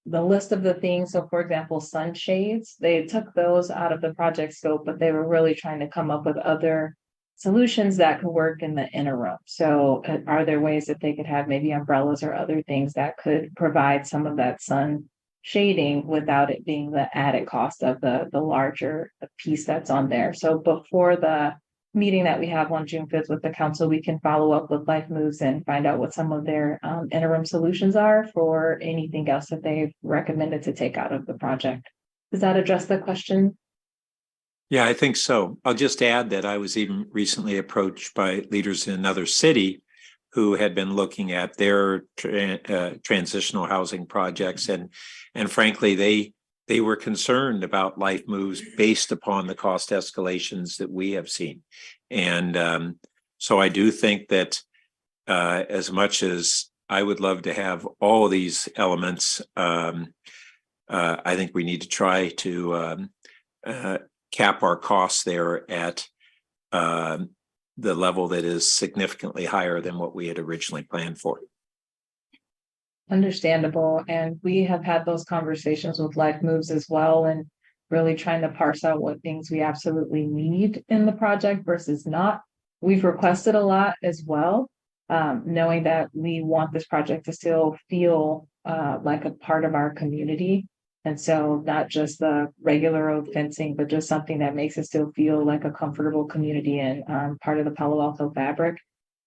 list of the things. So for example, sunshades, they took those out of the project scope, but they were really trying to come up with other solutions that could work in the interim. So are there ways that they could have maybe umbrellas or other things that could provide some of that sun shading without it being the added cost of the larger piece that's on there? So before the meeting that we have on June 5th with the council, we can follow up with Life Moves and find out what some of their interim solutions are for anything else that they've recommended to take out of the project. Does that address the question? Yeah, I think so. I'll just add that I was even recently approached by leaders in another city who had been looking at their transitional housing projects, and frankly, they were concerned about Life Moves based upon the cost escalations that we have seen. And so I do think that as much as I would love to have all of these elements, I think we need to try to cap our costs there at the level that is significantly higher than what we had originally planned for. Understandable. And we have had those conversations with Life Moves as well, and really trying to parse out what things we absolutely need in the project versus not. We've requested a lot as well, knowing that we want this project to still feel like a part of our community. And so not just the regular road fencing, but just something that makes it still feel like a comfortable community and part of the Palo Alto fabric.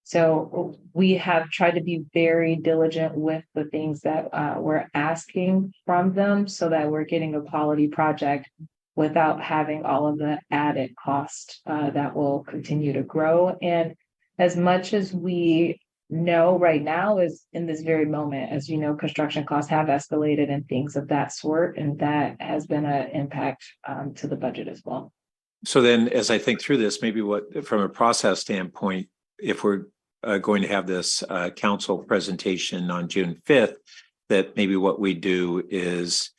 So we have tried to be very diligent with the things that we're asking from them so that we're getting a quality project without having all of the added cost that will continue to grow. And as much as we know right now is in this very moment. As you know, construction costs have escalated and things of that sort, and that has been an impact to the budget as well. So then, as I think through this, maybe what, from a process standpoint, if we're going to have this council presentation on June 5th, that maybe what we do is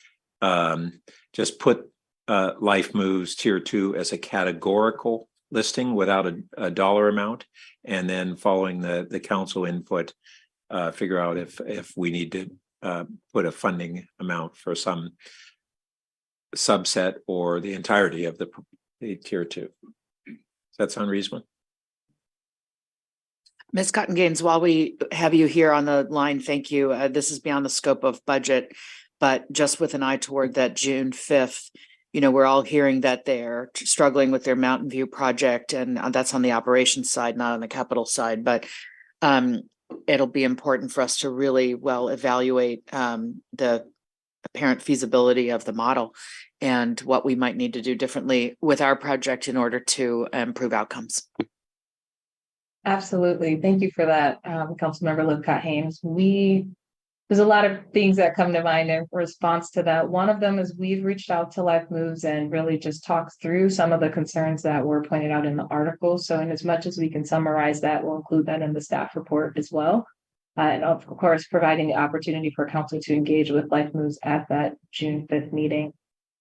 just put Life Moves Tier 2 as a categorical listing without a dollar amount, and then following the council input, figure out if we need to put a funding amount for some subset or the entirety of the Tier 2. Does that sound reasonable? Ms. Cotton Gaines, while we have you here on the line, thank you. This is beyond the scope of budget, but just with an eye toward that June 5th, you know, we're all hearing that they're struggling with their Mountain View project, and that's on the operations side, not on the capital side. But it'll be important for us to really well evaluate the apparent feasibility of the model and what we might need to do differently with our project in order to improve outcomes. Absolutely. Thank you for that, Councilmember Lipcott Haynes. There's a lot of things that come to mind in response to that. One of them is we've reached out to Life Moves and really just talked through some of the concerns that were pointed out in the article. So in as much as we can summarize that, we'll include that in the staff report as well. And of course, providing the opportunity for council to engage with Life Moves at that June 5th meeting.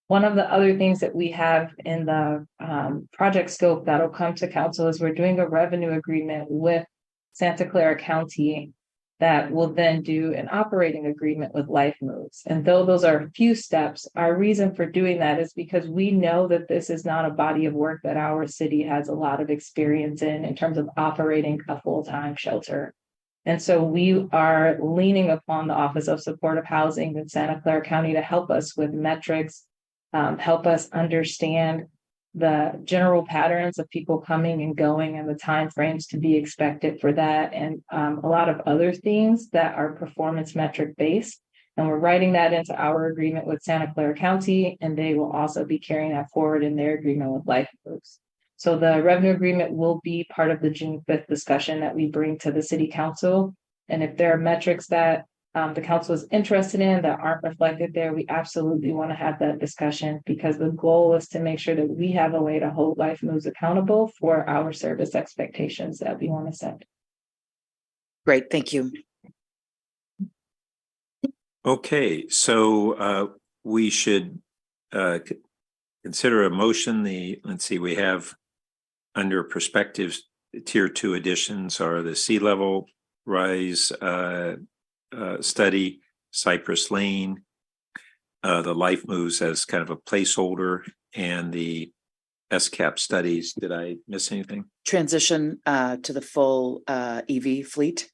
One of the other things that we have in the project scope that'll come to council is we're doing a revenue agreement with Santa Clara County that will then do an operating agreement with Life Moves. And though those are a few steps, our reason for doing that is because we know that this is not a body of work that our city has a lot of experience in terms of operating a full-time shelter. And so we are leaning upon the Office of Supportive Housing in Santa Clara County to help us with metrics, help us understand the general patterns of people coming and going and the timeframes to be expected for that, and a lot of other things that are performance metric based. And we're writing that into our agreement with Santa Clara County, and they will also be carrying that forward in their agreement with Life Moves. So the revenue agreement will be part of the June 5th discussion that we bring to the city council. And if there are metrics that the council is interested in that aren't reflected there, we absolutely want to have that discussion, because the goal is to make sure that we have a way to hold Life Moves accountable for our service expectations that we want to set. Great, thank you. Okay, so we should consider a motion. Let's see, we have under perspectives, Tier 2 additions are the sea level rise study, Cypress Lane, the Life Moves as kind of a placeholder, and the SCAP studies. Did I miss anything? Transition to the full EV fleet.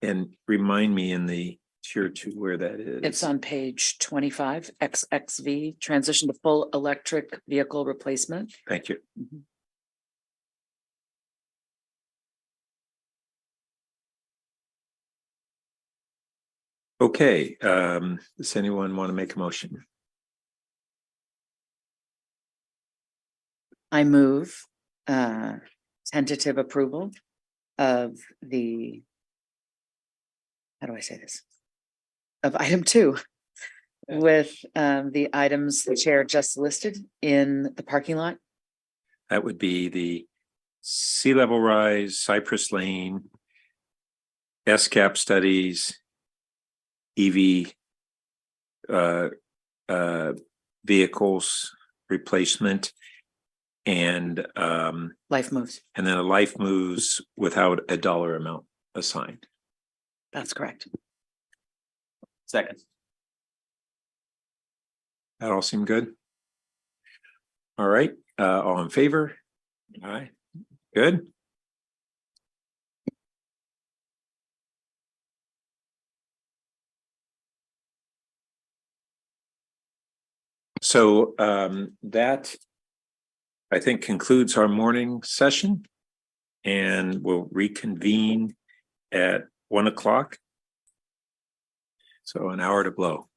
And remind me in the Tier 2 where that is. It's on page 25, XXV, transition to full electric vehicle replacement. Thank you. Okay, does anyone want to make a motion? I move tentative approval of the, how do I say this? Of item 2 with the items the chair just listed in the parking lot. That would be the sea level rise, Cypress Lane, SCAP studies, EV vehicles replacement, and Life Moves. And then a Life Moves without a dollar amount assigned. That's correct. Second. That all seem good? All right, all in favor? All right, good. So that, I think, concludes our morning session, and we'll reconvene at 1 o'clock. So an hour to blow.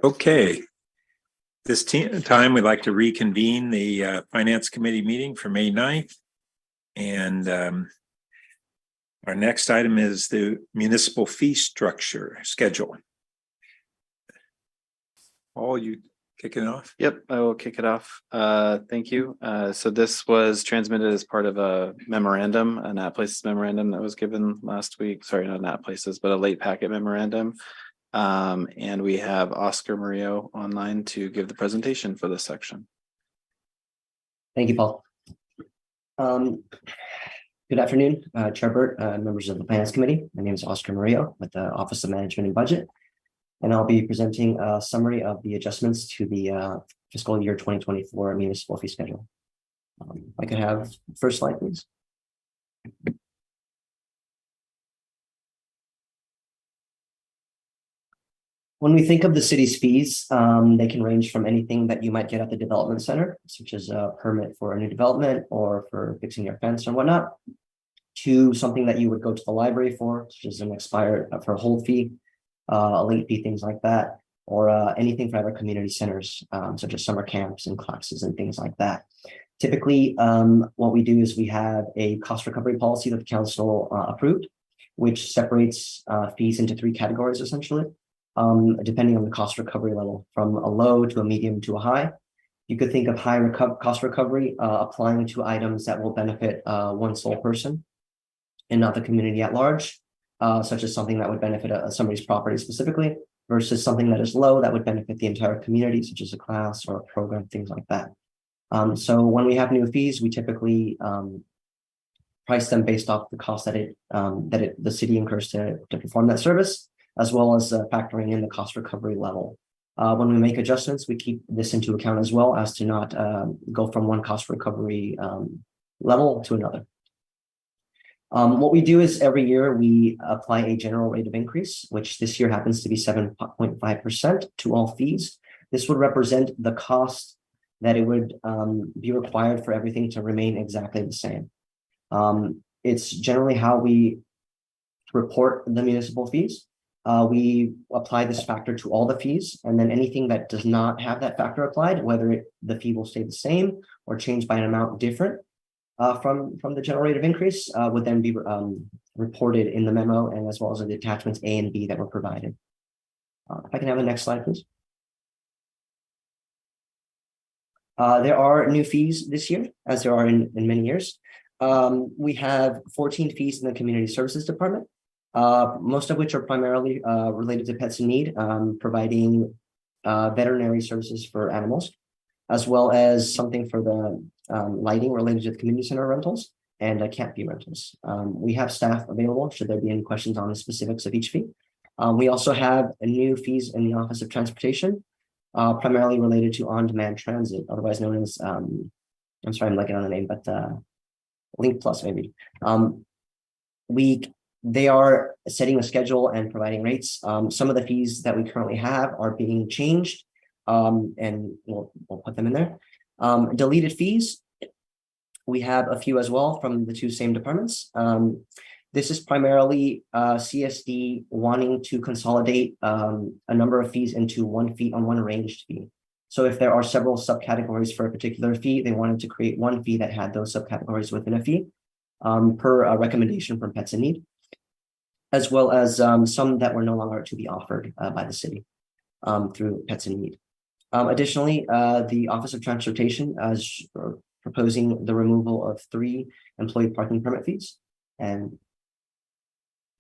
Okay. This time, we'd like to reconvene the Finance Committee meeting for May 9th. And our next item is the municipal fee structure schedule. Paul, you kicking off? Yep, I will kick it off. Thank you. So this was transmitted as part of a memorandum, a Nat Places memorandum that was given last week. Sorry, not Nat Places, but a late packet memorandum. And we have Oscar Murillo online to give the presentation for this section. Thank you, Paul. Good afternoon, Chair Burt, members of the Finance Committee. My name is Oscar Murillo with the Office of Management and Budget, and I'll be presenting a summary of the adjustments to the fiscal year 2024 municipal fee schedule. If I could have the first slide, please. When we think of the city's fees, they can range from anything that you might get at the development center, such as a permit for a new development or for fixing your fence or whatnot, to something that you would go to the library for, such as an expired for a hold fee, a late fee, things like that, or anything for other community centers, such as summer camps and classes and things like that. Typically, what we do is we have a cost recovery policy that the council approved, which separates fees into three categories, essentially. Depending on the cost recovery level, from a low to a medium to a high. You could think of high cost recovery applying to items that will benefit one sole person and not the community at large, such as something that would benefit somebody's property specifically, versus something that is low that would benefit the entire community, such as a class or a program, things like that. So when we have new fees, we typically price them based off the cost that the city incurs to perform that service, as well as factoring in the cost recovery level. When we make adjustments, we keep this into account as well as to not go from one cost recovery level to another. What we do is every year we apply a general rate of increase, which this year happens to be 7.5% to all fees. This would represent the cost that it would be required for everything to remain exactly the same. It's generally how we report the municipal fees. We apply this factor to all the fees, and then anything that does not have that factor applied, whether the fee will stay the same or change by an amount different from the general rate of increase, would then be reported in the memo and as well as the attachments A and B that were provided. If I can have the next slide, please. There are new fees this year, as there are in many years. We have 14 fees in the Community Services Department. Most of which are primarily related to pets in need, providing veterinary services for animals, as well as something for the lighting related to the community center rentals and camp fee rentals. We have staff available should there be any questions on the specifics of each fee. We also have new fees in the Office of Transportation, primarily related to on-demand transit, otherwise known as, I'm sorry, I'm blanking on the name, but Link Plus maybe. They are setting a schedule and providing rates. Some of the fees that we currently have are being changed, and we'll put them in there. Deleted fees, we have a few as well from the two same departments. This is primarily CSD wanting to consolidate a number of fees into one fee on one arranged fee. So if there are several subcategories for a particular fee, they wanted to create one fee that had those subcategories within a fee per a recommendation from Pets in Need, as well as some that were no longer to be offered by the city through Pets in Need. Additionally, the Office of Transportation is proposing the removal of 3 employee parking permit fees and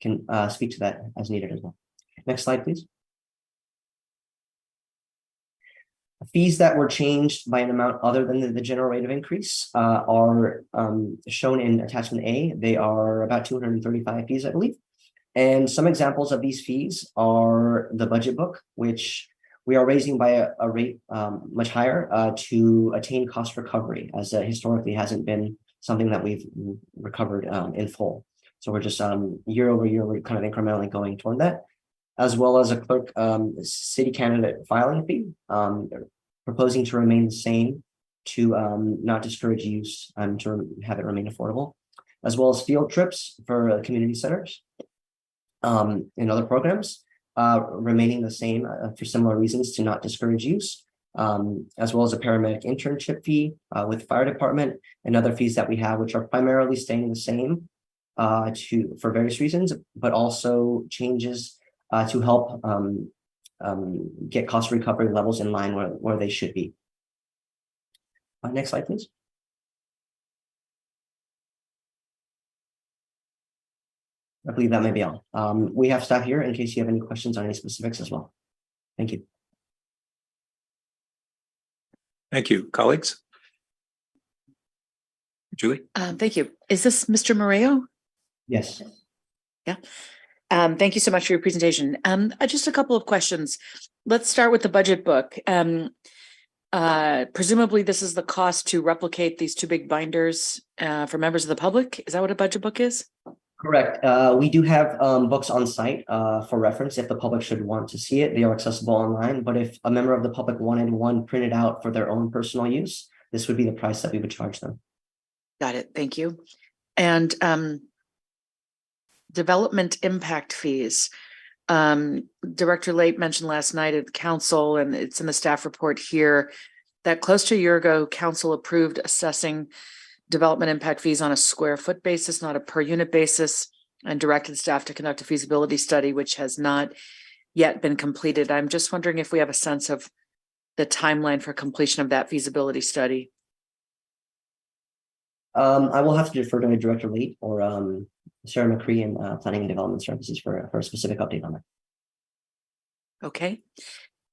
can speak to that as needed as well. Next slide, please. Fees that were changed by an amount other than the general rate of increase are shown in attachment A. They are about 235 fees, I believe. And some examples of these fees are the budget book, which we are raising by a rate much higher to attain cost recovery, as historically hasn't been something that we've recovered in full. So we're just year over year, we're kind of incrementally going toward that, as well as a clerk city candidate filing fee, proposing to remain the same to not discourage use and to have it remain affordable, as well as field trips for community centers. In other programs, remaining the same for similar reasons to not discourage use, as well as a paramedic internship fee with fire department and other fees that we have, which are primarily staying the same for various reasons, but also changes to help get cost recovery levels in line where they should be. Next slide, please. I believe that may be all. We have staff here in case you have any questions on any specifics as well. Thank you. Thank you, colleagues. Julie? Thank you. Is this Mr. Moreo? Yes. Yeah. Thank you so much for your presentation. Just a couple of questions. Let's start with the budget book. Presumably this is the cost to replicate these two big binders for members of the public. Is that what a budget book is? Correct. We do have books on site for reference if the public should want to see it. They are accessible online, but if a member of the public wanted one printed out for their own personal use, this would be the price that we would charge them. Got it. Thank you. And development impact fees. Director Late mentioned last night at the council, and it's in the staff report here, that close to a year ago, council approved assessing development impact fees on a square foot basis, not a per unit basis, and directed staff to conduct a feasibility study, which has not yet been completed. I'm just wondering if we have a sense of the timeline for completion of that feasibility study. I will have to defer to Director Late or Sarah McCree in Planning and Development Services for a specific update on that. Okay.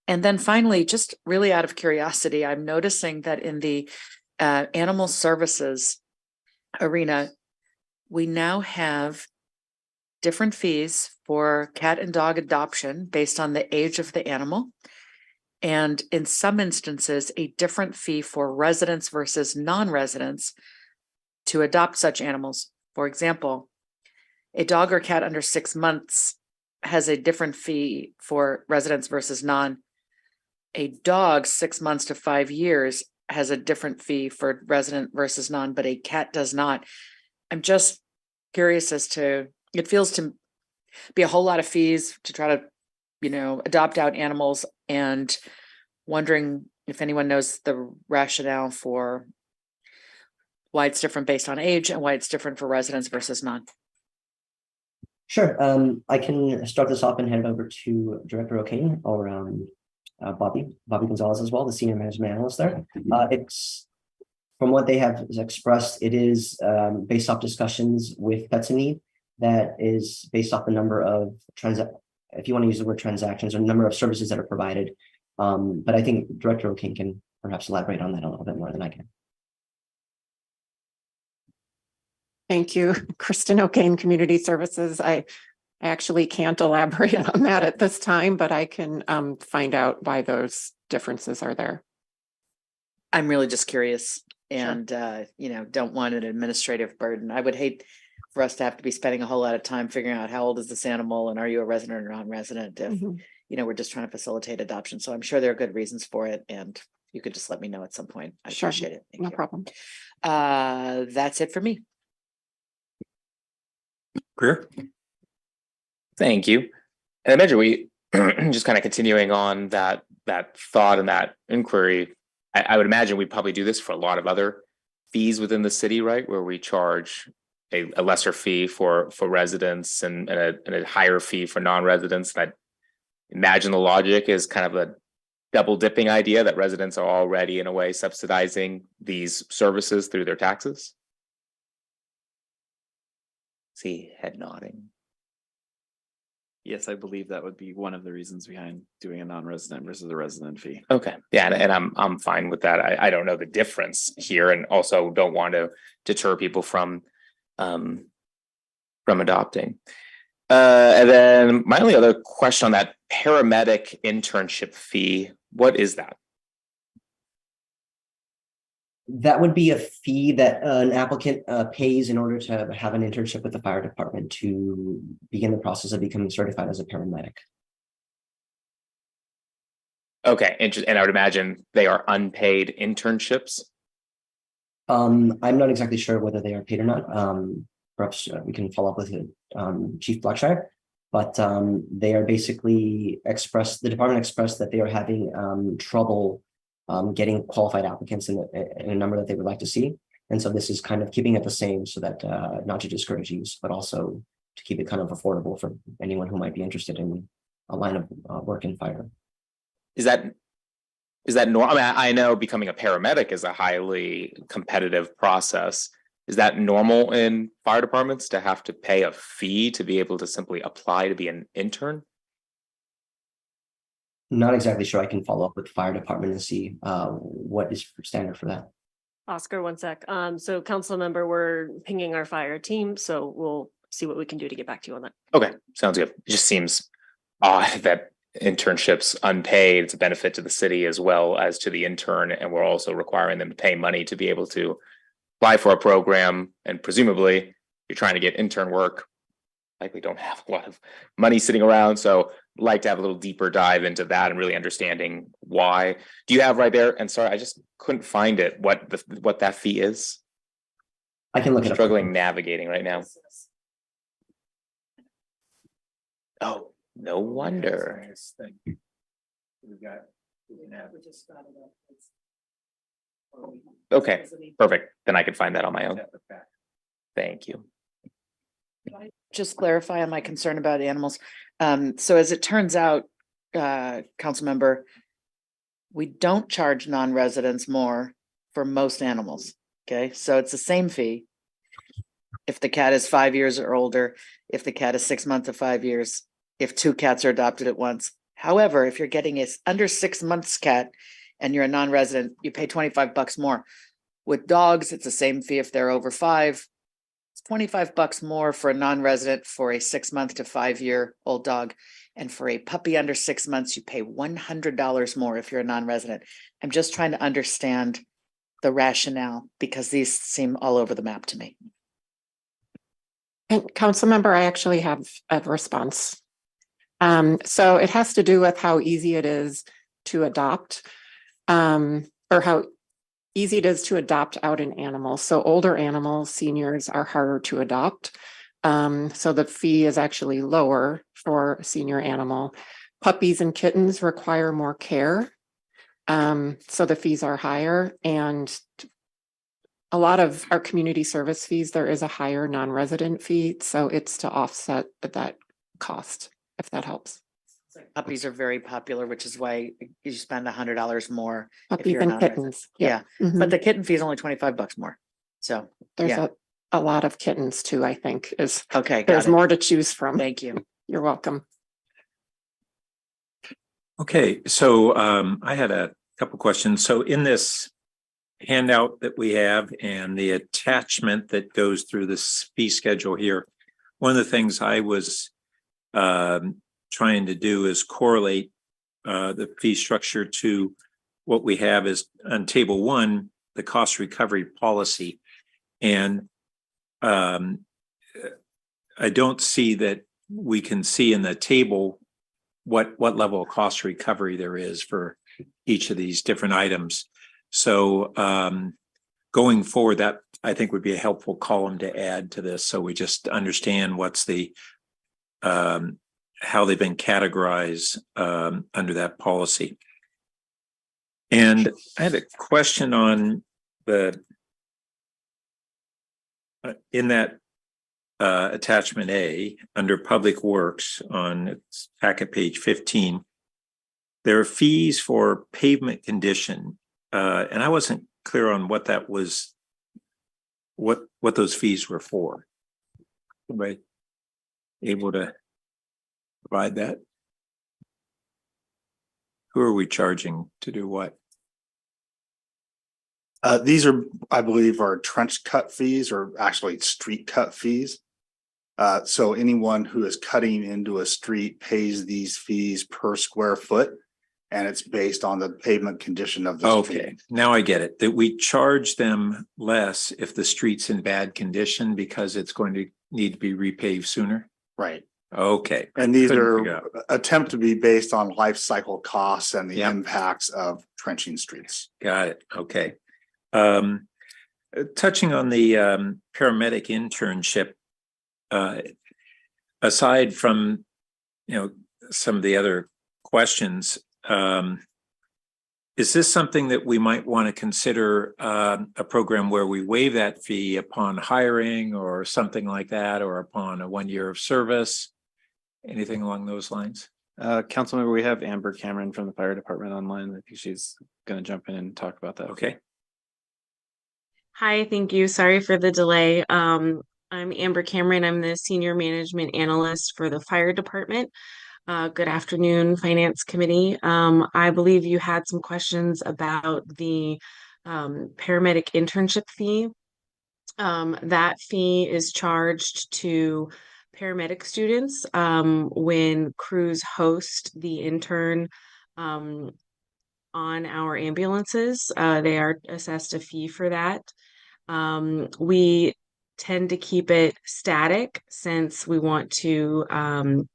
And then finally, just really out of curiosity, I'm noticing that in the animal services arena, we now have different fees for cat and dog adoption based on the age of the animal. And in some instances, a different fee for residents versus non-residents to adopt such animals. For example, a dog or cat under 6 months has a different fee for residents versus non. A dog 6 months to 5 years has a different fee for resident versus non, but a cat does not. I'm just curious as to, it feels to be a whole lot of fees to try to, adopt out animals, and wondering if anyone knows the rationale for why it's different based on age and why it's different for residents versus non. Sure. I can start this off and hand it over to Director O'Kane or Bobby Gonzalez as well, the senior management analyst there. It's from what they have expressed, it is based off discussions with Pets in Need, that is based off the number of if you want to use the word transactions, or number of services that are provided. But I think Director O'Kane can perhaps elaborate on that a little bit more than I can. Thank you, Kristen O'Kane, Community Services. I actually can't elaborate on that at this time, but I can find out why those differences are there. I'm really just curious and, don't want an administrative burden. I would hate for us to have to be spending a whole lot of time figuring out how old is this animal and are you a resident or non-resident if, we're just trying to facilitate adoption. So I'm sure there are good reasons for it. And you could just let me know at some point. I appreciate it. Thank No you. problem. That's it for me. Greer? Thank you. And I imagine we just kind of continuing on that thought and that inquiry. I would imagine we probably do this for a lot of other fees within the city, right? Where we charge a lesser fee for residents and a higher fee for non-residents. And I imagine the logic is kind of a double dipping idea that residents are already in a way subsidizing these services through their taxes. See head nodding. Yes, I believe that would be one of the reasons behind doing a non-resident versus a resident fee. Okay, yeah, and I'm fine with that. I don't know the difference here, and also don't want to deter people from adopting. And then my only other question on that paramedic internship fee, what is that? That would be a fee that an applicant pays in order to have an internship with the fire department to begin the process of becoming certified as a paramedic. Okay, and I would imagine they are unpaid internships. I'm not exactly sure whether they are paid or not. Perhaps we can follow up with Chief Blackshire. But they are basically the department expressed that they are having trouble getting qualified applicants in a number that they would like to see. And so this is kind of keeping it the same so that not to discourage use, but also to keep it kind of affordable for anyone who might be interested in a line of work in fire. Is that normal? I mean, I know becoming a paramedic is a highly competitive process. Is that normal in fire departments to have to pay a fee to be able to simply apply to be an intern? Not exactly sure. I can follow up with the fire department and see what is standard for that. Oscar, one sec. So council member, we're pinging our fire team, so we'll see what we can do to get back to you on that. Okay, sounds good. It just seems odd that internships unpaid, it's a benefit to the city as well as to the intern, and we're also requiring them to pay money to be able to apply for a program, and presumably you're trying to get intern work. Likely don't have a lot of money sitting around, so I'd like to have a little deeper dive into that and really understanding why. Do you have right there? And sorry, I just couldn't find it. What that fee is? I can look it up. Struggling navigating right now. Oh, no wonder. Okay, perfect. Then I can find that on my own. Thank you. Just clarify on my concern about animals. So as it turns out, council member, we don't charge non-residents more for most animals. Okay, so it's the same fee. If the cat is 5 years or older, if the cat is 6 months to 5 years, if two cats are adopted at once. However, if you're getting a under 6 months cat and you're a non-resident, you pay $25 more. With dogs, it's the same fee if they're over 5. It's $25 more for a non-resident for a 6 month to 5 year old dog. And for a puppy under 6 months, you pay $100 more if you're a non-resident. I'm just trying to understand the rationale because these seem all over the map to me. And council member, I actually have a response. So it has to do with how easy it is to adopt, or how easy it is to adopt out an animal. So older animals, seniors, are harder to adopt. So the fee is actually lower for a senior animal. Puppies and kittens require more care. So the fees are higher, and a lot of our community service fees, there is a higher non-resident fee. So it's to offset that cost, if that helps. Puppies are very popular, which is why you spend $100 more. if Puppies you're a and non-resident. kittens. Yeah, Mhm. but the kitten fee is only $25 more. So There's yeah. a lot of kittens too, I think, is Okay, there's got it. more to choose from. Thank you. You're welcome. Okay, so I had a couple questions. So in this handout that we have and the attachment that goes through this fee schedule here, one of the things I was trying to do is correlate the fee structure to what we have is on table 1, the cost recovery policy. And I don't see that we can see in the table what level of cost recovery there is for each of these different items. So going forward, that I think would be a helpful column to add to this, so we just understand what's the how they've been categorized under that policy. And I had a question on the in that attachment A under Public Works on its packet page 15. There are fees for pavement condition, and I wasn't clear on what that was. What those fees were for. Anybody able to provide that? Who are we charging to do what? These are, I believe, are trench cut fees, or actually street cut fees. So anyone who is cutting into a street pays these fees per square foot, and it's based on the pavement condition of the street. Okay, now I get it. That we charge them less if the street's in bad condition because it's going to need to be repaved sooner. Right. Okay. And these Couldn't are figure out. attempt to be based on life cycle costs and the impacts of trenching streets. Got it. Okay. Touching on the paramedic internship, aside from some of the other questions. Is this something that we might want to consider a program where we waive that fee upon hiring or something like that, or upon a 1 year of service? Anything along those lines? Councilmember, we have Amber Cameron from the fire department online. I think she's going to jump in and talk about that. Okay. Hi, thank you. Sorry for the delay. I'm Amber Cameron. I'm the Senior Management Analyst for the Fire Department. Good afternoon, Finance Committee. I believe you had some questions about the paramedic internship fee. That fee is charged to paramedic students when crews host the intern on our ambulances. They are assessed a fee for that. We tend to keep it static since we want to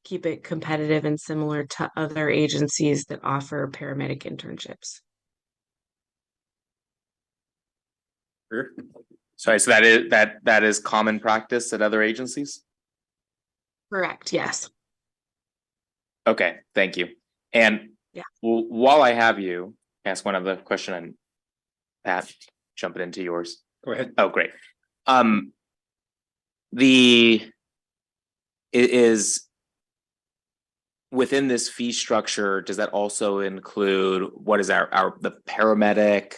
keep it competitive and similar to other agencies that offer paramedic internships. Sure. Sorry, so that is common practice at other agencies? Correct, yes. Okay, thank you. And yeah, while I have you, ask one other question and Pat, jumping into yours. Go ahead. Oh, great. It is within this fee structure, does that also include what is the paramedic?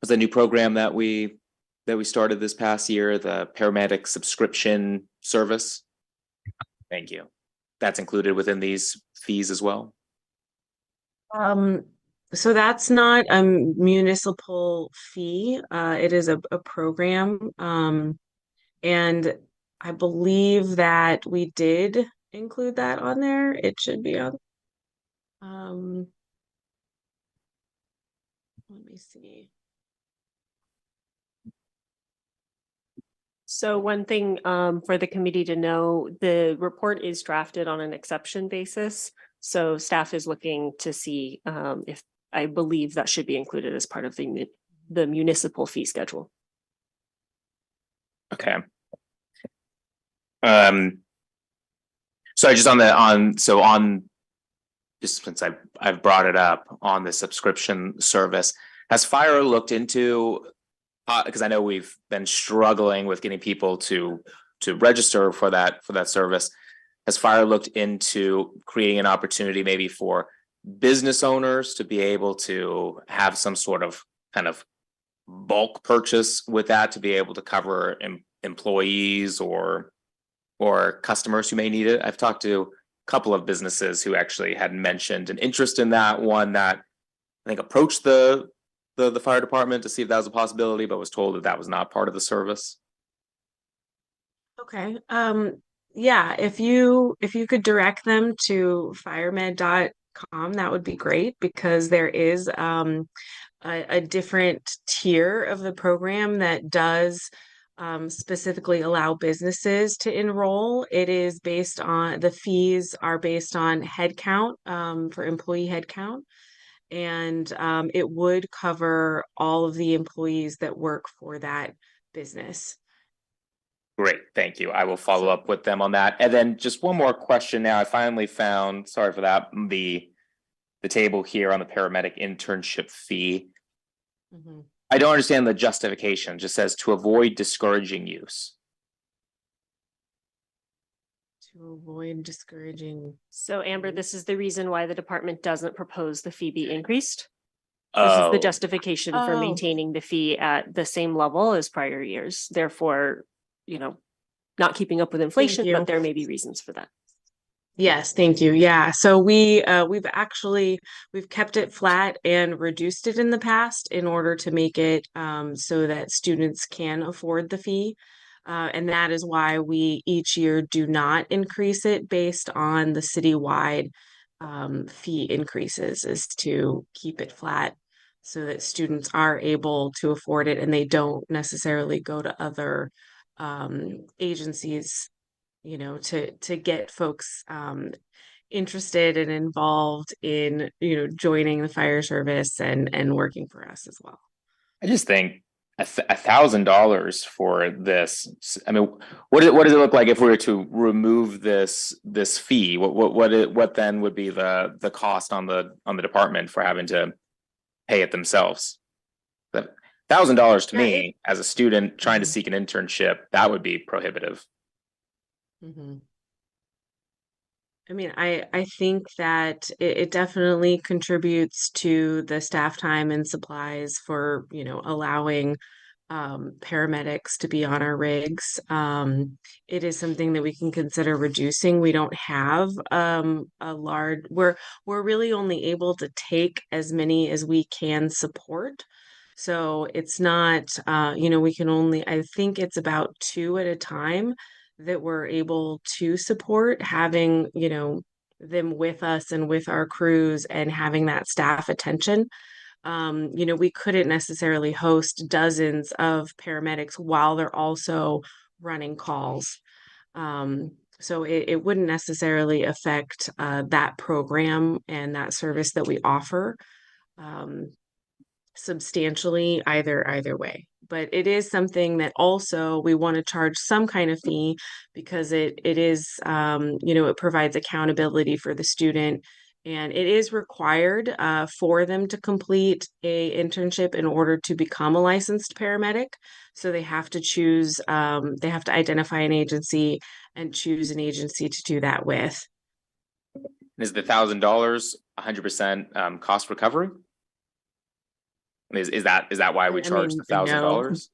Was the new program that we started this past year, the paramedic subscription service? Thank you. That's included within these fees as well? So that's not a municipal fee. It is a program. And I believe that we did include that on there. It should be on. Let me see. So one thing for the committee to know, the report is drafted on an exception basis. So staff is looking to see if I believe that should be included as part of the municipal fee schedule. Okay. So I just on just since I've brought it up on the subscription service, has Fire looked into, because I know we've been struggling with getting people to register for that service. Has Fire looked into creating an opportunity maybe for business owners to be able to have some sort of kind of bulk purchase with that, to be able to cover employees or customers who may need it? I've talked to a couple of businesses who actually had mentioned an interest in that. One that I think approached the fire department to see if that was a possibility, but was told that was not part of the service. Okay. Yeah, if you could direct them to firemed.com, that would be great, because there is a different tier of the program that does specifically allow businesses to enroll. It is based on, the fees are based on head count, for employee head count. And it would cover all of the employees that work for that business. Great, thank you. I will follow up with them on that. And then just one more question now. I finally found, sorry for that, the table here on the paramedic internship fee. Mm-hmm. I don't understand the justification. It just says to avoid discouraging use. To avoid discouraging. So Amber, this is the reason why the department doesn't propose the fee be increased. This is the justification for maintaining the fee at the same level as prior years. Therefore, not keeping up with inflation, but there may be reasons for that. Yes, thank you. Yeah. So we've kept it flat and reduced it in the past in order to make it so that students can afford the fee. And that is why we each year do not increase it based on the citywide fee increases, is to keep it flat so that students are able to afford it and they don't necessarily go to other agencies, to get folks interested and involved in, joining the fire service and working for us as well. I just think $1,000 for this. I mean, what does it look like if we were to remove this fee? What then would be the cost on the department for having to pay it themselves? That $1,000 to Yeah, me as a student trying to Mhm. seek an internship, that would be prohibitive. Mhm. I mean, I think that it definitely contributes to the staff time and supplies for, allowing paramedics to be on our rigs. It is something that we can consider reducing. We don't have a large, we're really only able to take as many as we can support. So it's not, we can only, I think it's about two at a time that we're able to support having, them with us and with our crews and having that staff attention. We couldn't necessarily host dozens of paramedics while they're also running calls. So it wouldn't necessarily affect that program and that service that we offer substantially either way. But it is something that also we want to charge some kind of fee because it is it provides accountability for the student, and it is required for them to complete a internship in order to become a licensed paramedic. So they have to choose they have to identify an agency and choose an agency to do that with. Is the $1,000 100% cost recovery? Is that why we charge the $1,000?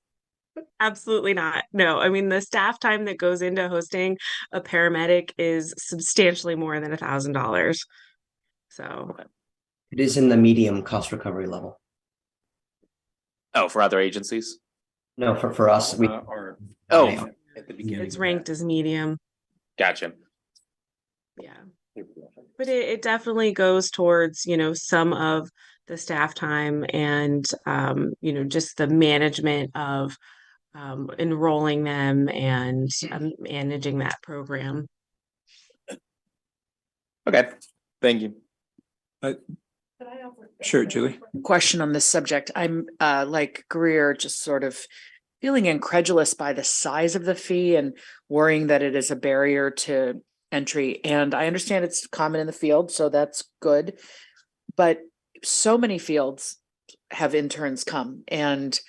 Absolutely not. No, I mean, the staff time that goes into hosting a paramedic is substantially more than $1,000. So It is in the medium cost recovery level. Oh, for other agencies? No, for us, we. Oh, it's ranked as medium. Gotcha. Yeah. But it definitely goes towards, some of the staff time and, just the management of enrolling them and managing that program. Okay, thank you. Sure, Julie. Question on this subject. I'm like Greer, just sort of feeling incredulous by the size of the fee and worrying that it is a barrier to entry. And I understand it's common in the field, so that's good. But so many fields have interns come. And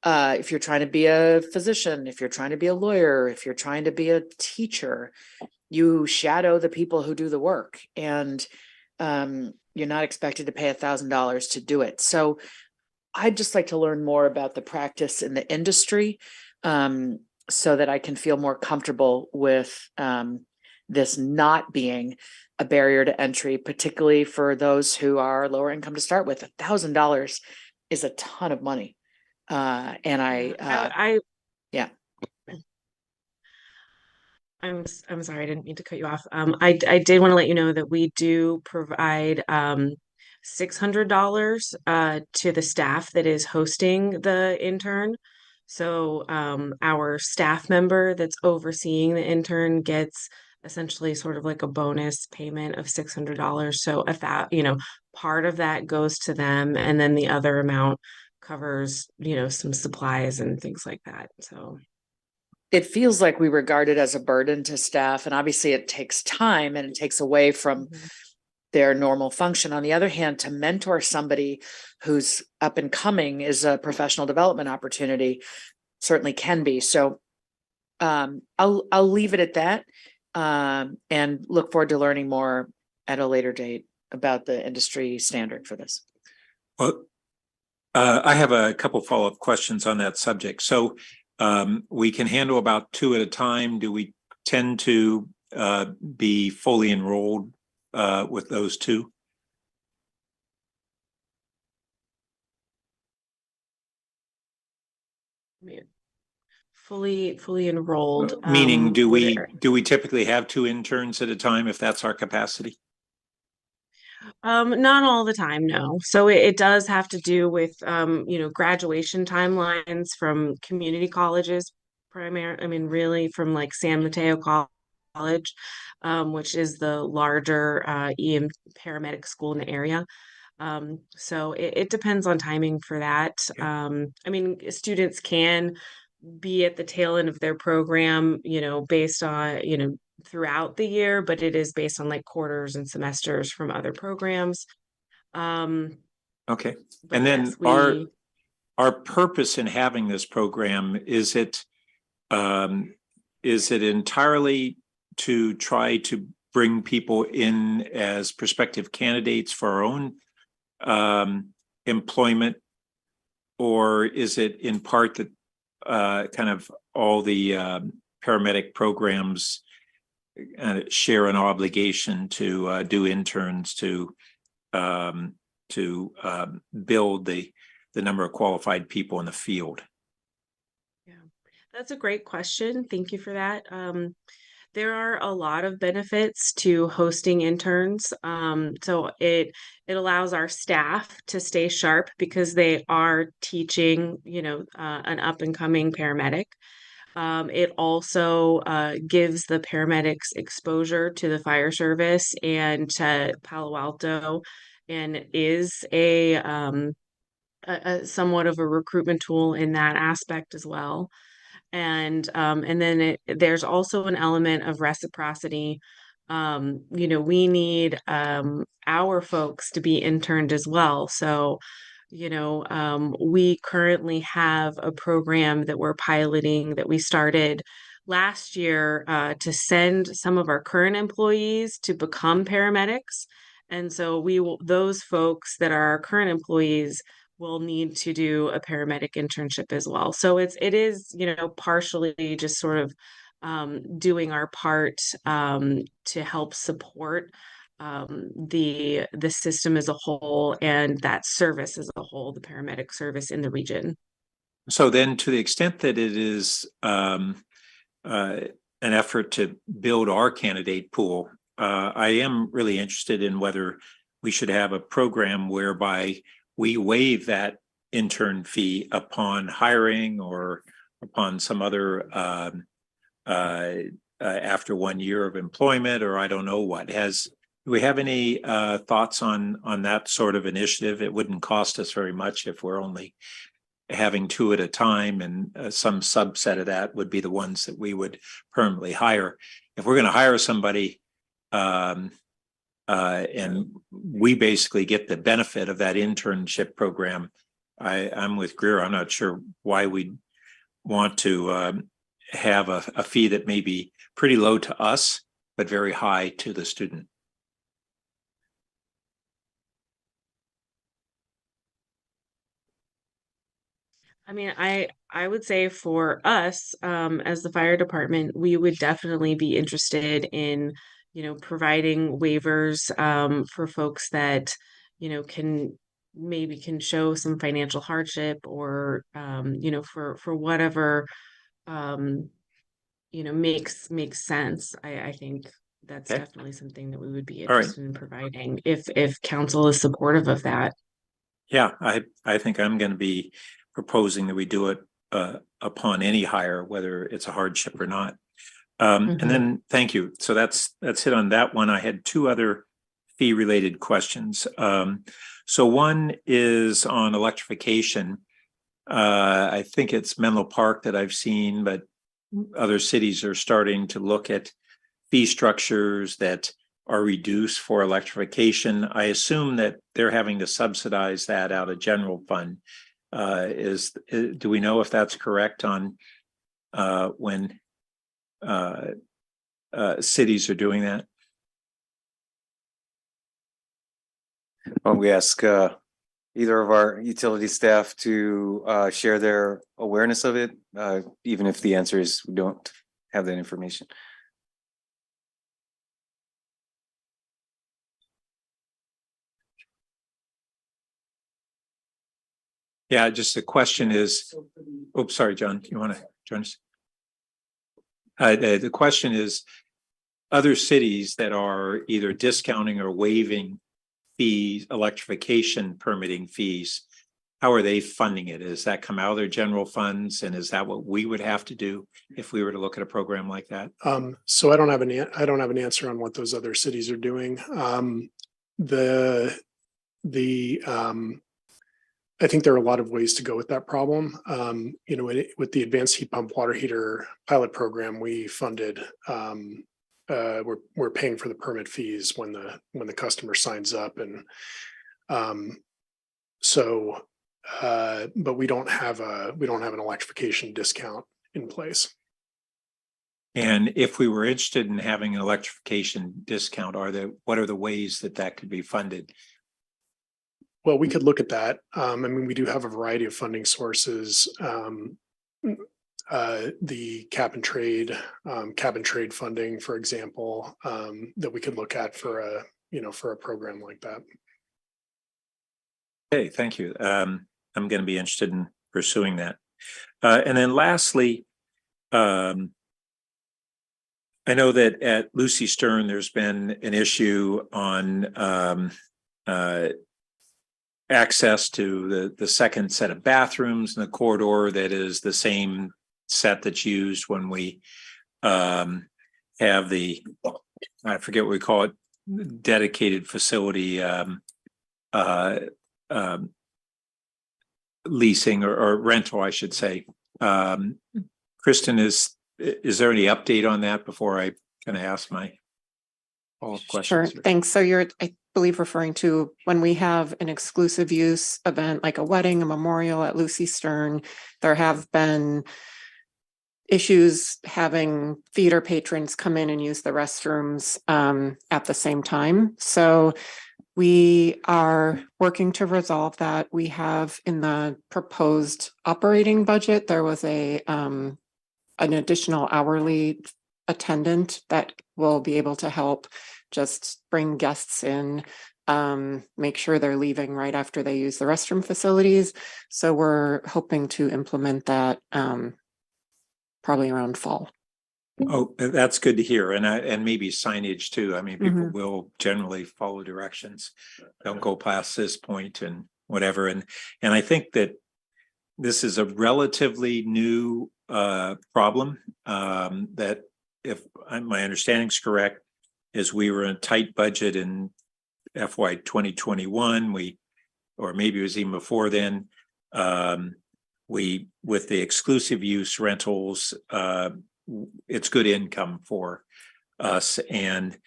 if you're trying to be a physician, if you're trying to be a lawyer, if you're trying to be a teacher, you shadow the people who do the work. And you're not expected to pay $1,000 to do it. So I'd just like to learn more about the practice in the industry so that I can feel more comfortable with this not being a barrier to entry, particularly for those who are lower income to start with. $1,000 is a ton of money. And yeah. I'm sorry, I didn't mean to cut you off. I did want to let you know that we do provide $600 to the staff that is hosting the intern. So our staff member that's overseeing the intern gets essentially sort of like a bonus payment of $600. So if that, part of that goes to them, and then the other amount covers, some supplies and things like that. So it feels like we regard it as a burden to staff, and obviously it takes time and it takes away from their normal function. On the other hand, to mentor somebody who's up and coming is a professional development opportunity, certainly can be. So I'll leave it at that and look forward to learning more at a later date about the industry standard for this. Well, I have a couple follow-up questions on that subject. So we can handle about two at a time. Do we tend to be fully enrolled with those two? Fully enrolled. Meaning, do we typically have two interns at a time if that's our capacity? Not all the time, no. So it does have to do with graduation timelines from community colleges, really from like San Mateo College, which is the larger EM paramedic school in the area. So it depends on timing for that. I mean, students can be at the tail end of their program, based on, throughout the year, but it is based on like quarters and semesters from other programs. Okay. But And then yes, our purpose in having this program, is it entirely to try to bring people in as prospective candidates for our own employment? Or is it in part that kind of all the paramedic programs share an obligation to do interns to build the number of qualified people in the field? Yeah, that's a great question. Thank you for that. There are a lot of benefits to hosting interns. So it allows our staff to stay sharp because they are teaching, an up and coming paramedic. It also gives the paramedics exposure to the fire service and to Palo Alto, and is a somewhat of a recruitment tool in that aspect as well. And then there's also an element of reciprocity. We need our folks to be interned as well. So, we currently have a program that we're piloting that we started last year to send some of our current employees to become paramedics. And so those folks that are our current employees will need to do a paramedic internship as well. So it is, partially just sort of doing our part to help support the system as a whole and that service as a whole, the paramedic service in the region. So then, to the extent that it is an effort to build our candidate pool, I am really interested in whether we should have a program whereby we waive that intern fee upon hiring or upon some other after 1 year of employment, or I don't know what. Do we have any thoughts on that sort of initiative? It wouldn't cost us very much if we're only having two at a time, and some subset of that would be the ones that we would permanently hire. If we're going to hire somebody, and we basically get the benefit of that internship program, I'm with Greer. I'm not sure why we'd want to have a fee that may be pretty low to us, but very high to the student. I mean, I would say for us, as the fire department, we would definitely be interested in, providing waivers for folks that, can show some financial hardship, or for whatever makes sense. I think that's definitely something that we would be interested in providing if council is supportive of that. Yeah, I think I'm going to be proposing that we do it upon any hire, whether it's a hardship or not. And then, thank you. So that's it on that one. I had two other fee related questions. So one is on electrification. I think it's Menlo Park that I've seen, but other cities are starting to look at fee structures that are reduced for electrification. I assume that they're having to subsidize that out of general fund. Do we know if that's correct on when cities are doing that? Well, we ask either of our utility staff to share their awareness of it, even if the answer is we don't have that information. Yeah, just the question is, oops, sorry, John, do you want to join us? The question is, other cities that are either discounting or waiving fees, electrification permitting fees, how are they funding it? Does that come out of their general funds? And is that what we would have to do if we were to look at a program like that? So I don't have an answer on what those other cities are doing. The I think there are a lot of ways to go with that problem. You know, with the advanced heat pump water heater pilot program, we funded, we're paying for the permit fees when the customer signs up, and but we don't have an electrification discount in place. And if we were interested in having an electrification discount, what are the ways that could be funded? Well, we could look at that. I mean, we do have a variety of funding sources. The cap and trade funding, for example, that we could look at for a program like that. Okay, thank you. I'm going to be interested in pursuing that. And then lastly, I know that at Lucy Stern, there's been an issue on access to the second set of bathrooms in the corridor that is the same set that's used when we have the, I forget what we call it, dedicated facility leasing or rental, I should say. Kristen, is there any update on that before I kind of ask my follow-up questions? Sure, thanks. So you're, I believe, referring to when we have an exclusive use event like a wedding, a memorial at Lucy Stern, there have been issues having theater patrons come in and use the restrooms at the same time. So we are working to resolve that. We have in the proposed operating budget, there was an additional hourly attendant that will be able to help just bring guests in, make sure they're leaving right after they use the restroom facilities. So we're hoping to implement that probably around fall. Oh, that's good to hear. And maybe signage too. I mean, people will generally follow directions. Don't go past this point and whatever. And I think that this is a relatively new problem that, if my understanding is correct, is we were in a tight budget in FY 2021. Or maybe it was even before then, with the exclusive use rentals, it's good income for us, and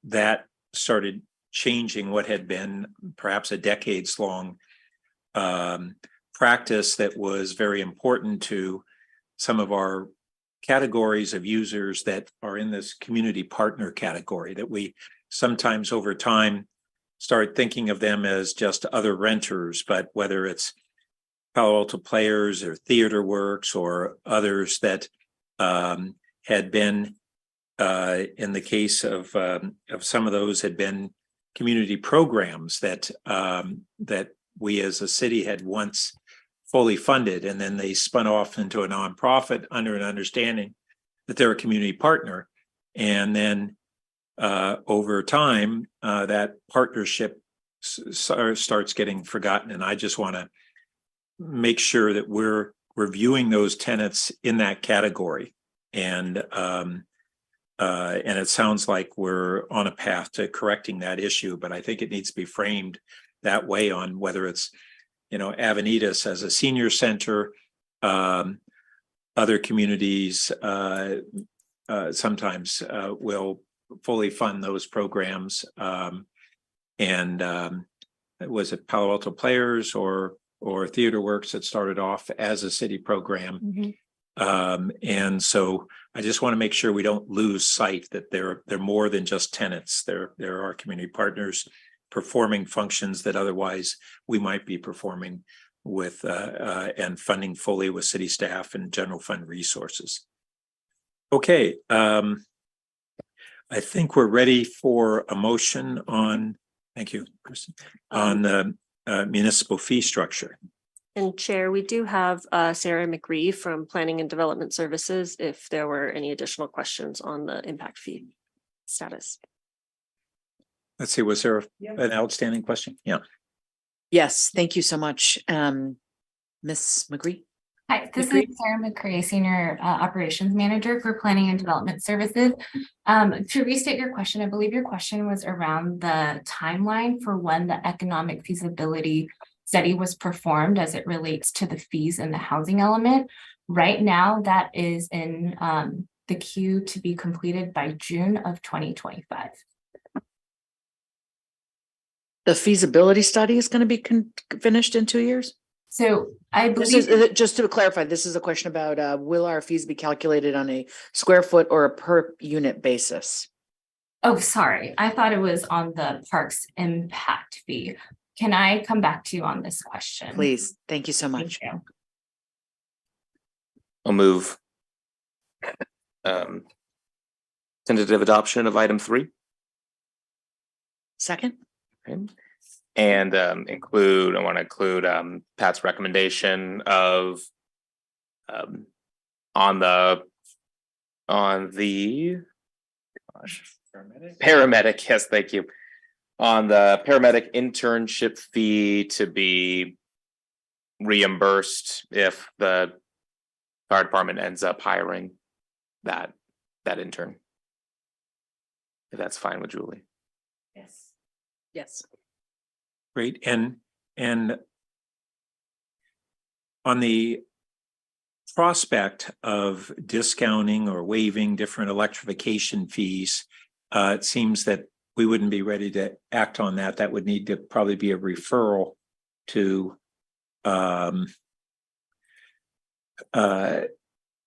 that started changing what had been perhaps a decades long practice that was very important to some of our categories of users that are in this community partner category, that we sometimes over time start thinking of them as just other renters, but whether it's Palo Alto Players or Theater Works or others that had been, in the case of some of those, had been community programs that we as a city had once fully funded, and then they spun off into a nonprofit under an understanding that they're a community partner, and then over time that partnership starts getting forgotten. And I just want to make sure that we're reviewing those tenants in that category, and it sounds like we're on a path to correcting that issue, but I think it needs to be framed that way, on whether it's, Avenidas as a senior center, other communities sometimes will fully fund those programs, and was it Palo Alto Players or Theater Works that started off as a city program. And so I just want to make sure we don't lose sight that they're more than just tenants. There are community partners performing functions that otherwise we might be performing with and funding fully with city staff and general fund resources. Okay, I think we're ready for a motion on, thank you, Kristen, on the municipal fee structure. And Chair, we do have Sarah McRee from Planning and Development Services if there were any additional questions on the impact fee status. Let's see, was there an outstanding question? Yeah. Yes, thank you so much. Ms. McGree. Hi, this is Sarah McCray, Senior Operations Manager for Planning and Development Services. To restate your question, I believe your question was around the timeline for when the economic feasibility study was performed as it relates to the fees and the housing element. Right now, that is in the queue to be completed by June of 2025. The feasibility study is going to be finished in 2 years? So I This believe is, just to clarify, this is a question about, will our fees be calculated on a square foot or a per unit basis? Oh, sorry. I thought it was on the parks impact fee. Can I come back to you on this question? Please. Thank you so much. Thank you. I'll move. Tentative adoption of item 3. Second. Okay. And I want to include Pat's recommendation of on the paramedic. Yes, thank you. On the paramedic internship fee to be reimbursed if the fire department ends up hiring that intern. If that's fine with Julie. Yes. Yes. Great. And on the prospect of discounting or waiving different electrification fees, it seems that we wouldn't be ready to act on that. That would need to probably be a referral to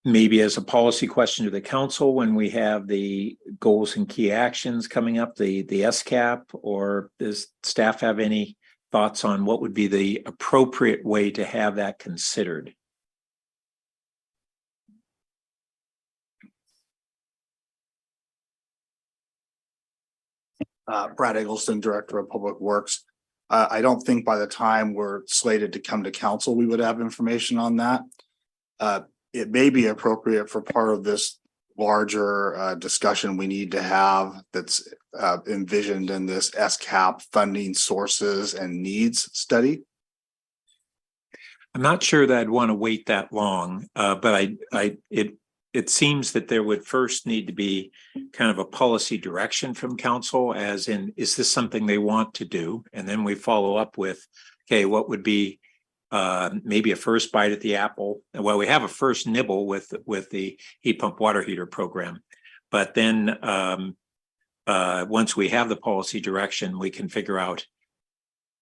maybe as a policy question to the council when we have the goals and key actions coming up, the SCAP, or does staff have any thoughts on what would be the appropriate way to have that considered? Brad Eggleston, Director of Public Works. I don't think by the time we're slated to come to council, we would have information on that. It may be appropriate for part of this larger discussion we need to have that's envisioned in this SCAP funding sources and needs study. I'm not sure that I'd want to wait that long, but it seems that there would first need to be kind of a policy direction from council, as in, is this something they want to do? And then we follow up with, okay, what would be maybe a first bite at the apple? Well, we have a first nibble with the heat pump water heater program, but then once we have the policy direction, we can figure out,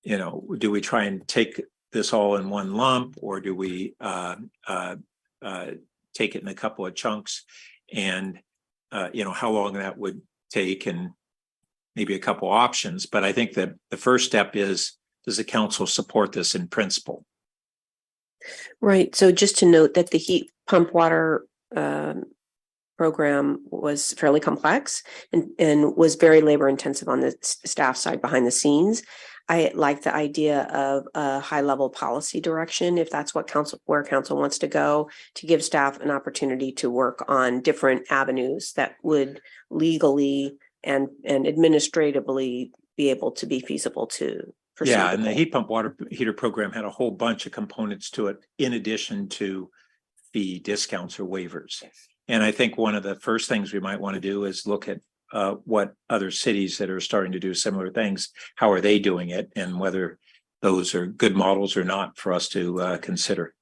do we try and take this all in one lump, or do we take it in a couple of chunks, and how long that would take, and maybe a couple options. But I think that the first step is, does the council support this in principle? Right. So just to note that the heat pump water program was fairly complex and was very labor intensive on the staff side behind the scenes. I like the idea of a high level policy direction, if that's what where council wants to go, to give staff an opportunity to work on different avenues that would legally and administratively be able to be feasible to pursue. Yeah, and the heat pump water heater program had a whole bunch of components to it, in addition to fee discounts or waivers. And I think one of the first things we might want to do is look at what other cities that are starting to do similar things, how are they doing it, and whether those are good models or not for us to consider.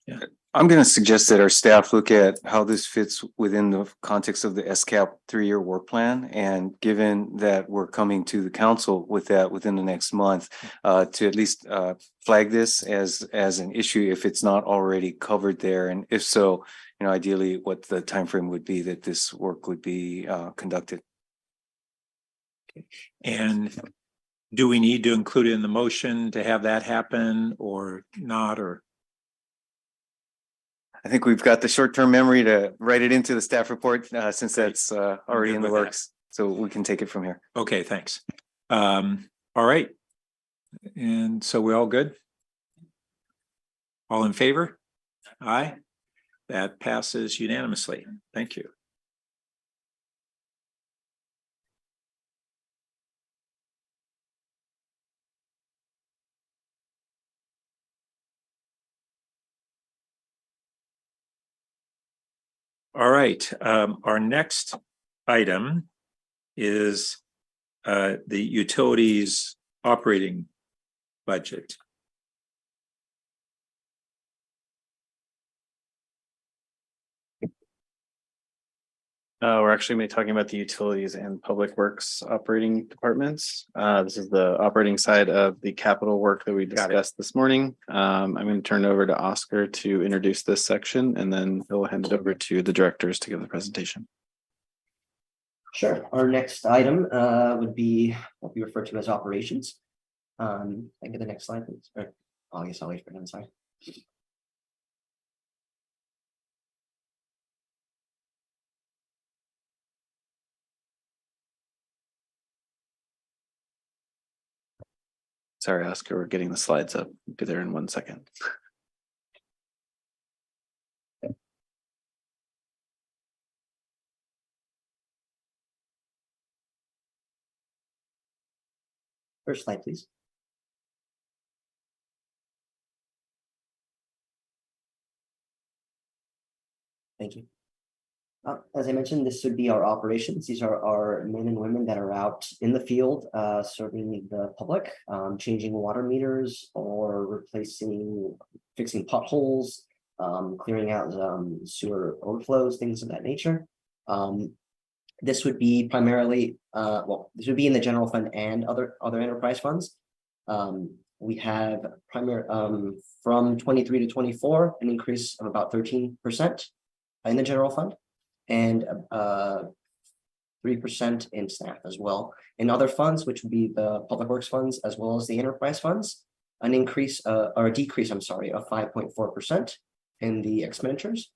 Yeah. I'm going to suggest that our staff look at how this fits within the context of the SCAP 3-year work plan. And given that we're coming to the council with that within the next month, to at least flag this as an issue if it's not already covered there. And if so, ideally what the timeframe would be that this work would be conducted. And do we need to include it in the motion to have that happen or not? Or I think we've got the short-term memory to write it into the staff report since that's already in the works. So we can take it from here. Okay, thanks. All right. And so we're all good? All in favor? Aye. That passes unanimously. Thank you. All right, our next item is the utilities operating budget. We're actually going to be talking about the utilities and public works operating departments. This is the operating side of the capital work that we discussed this morning. I'm going to turn it over to Oscar to introduce this section, and then he'll hand it over to the directors to give the presentation. Sure. Our next item would be what we refer to as operations. I get the next slide, please. Or, I guess I'll wait for another slide. Sorry, Oscar, we're getting the slides up. Be there in 1 second. First slide, please. Thank you. As I mentioned, this would be our operations. These are our men and women that are out in the field serving the public, changing water meters or fixing potholes, clearing out sewer overflows, things of that nature. This would be primarily, this would be in the general fund and other enterprise funds. We have from 23 to 24, an increase of about 13% in the general fund, and 3% in staff as well. In other funds, which would be the public works funds as well as the enterprise funds, an increase or a decrease, I'm sorry, of 5.4% in the expenditures,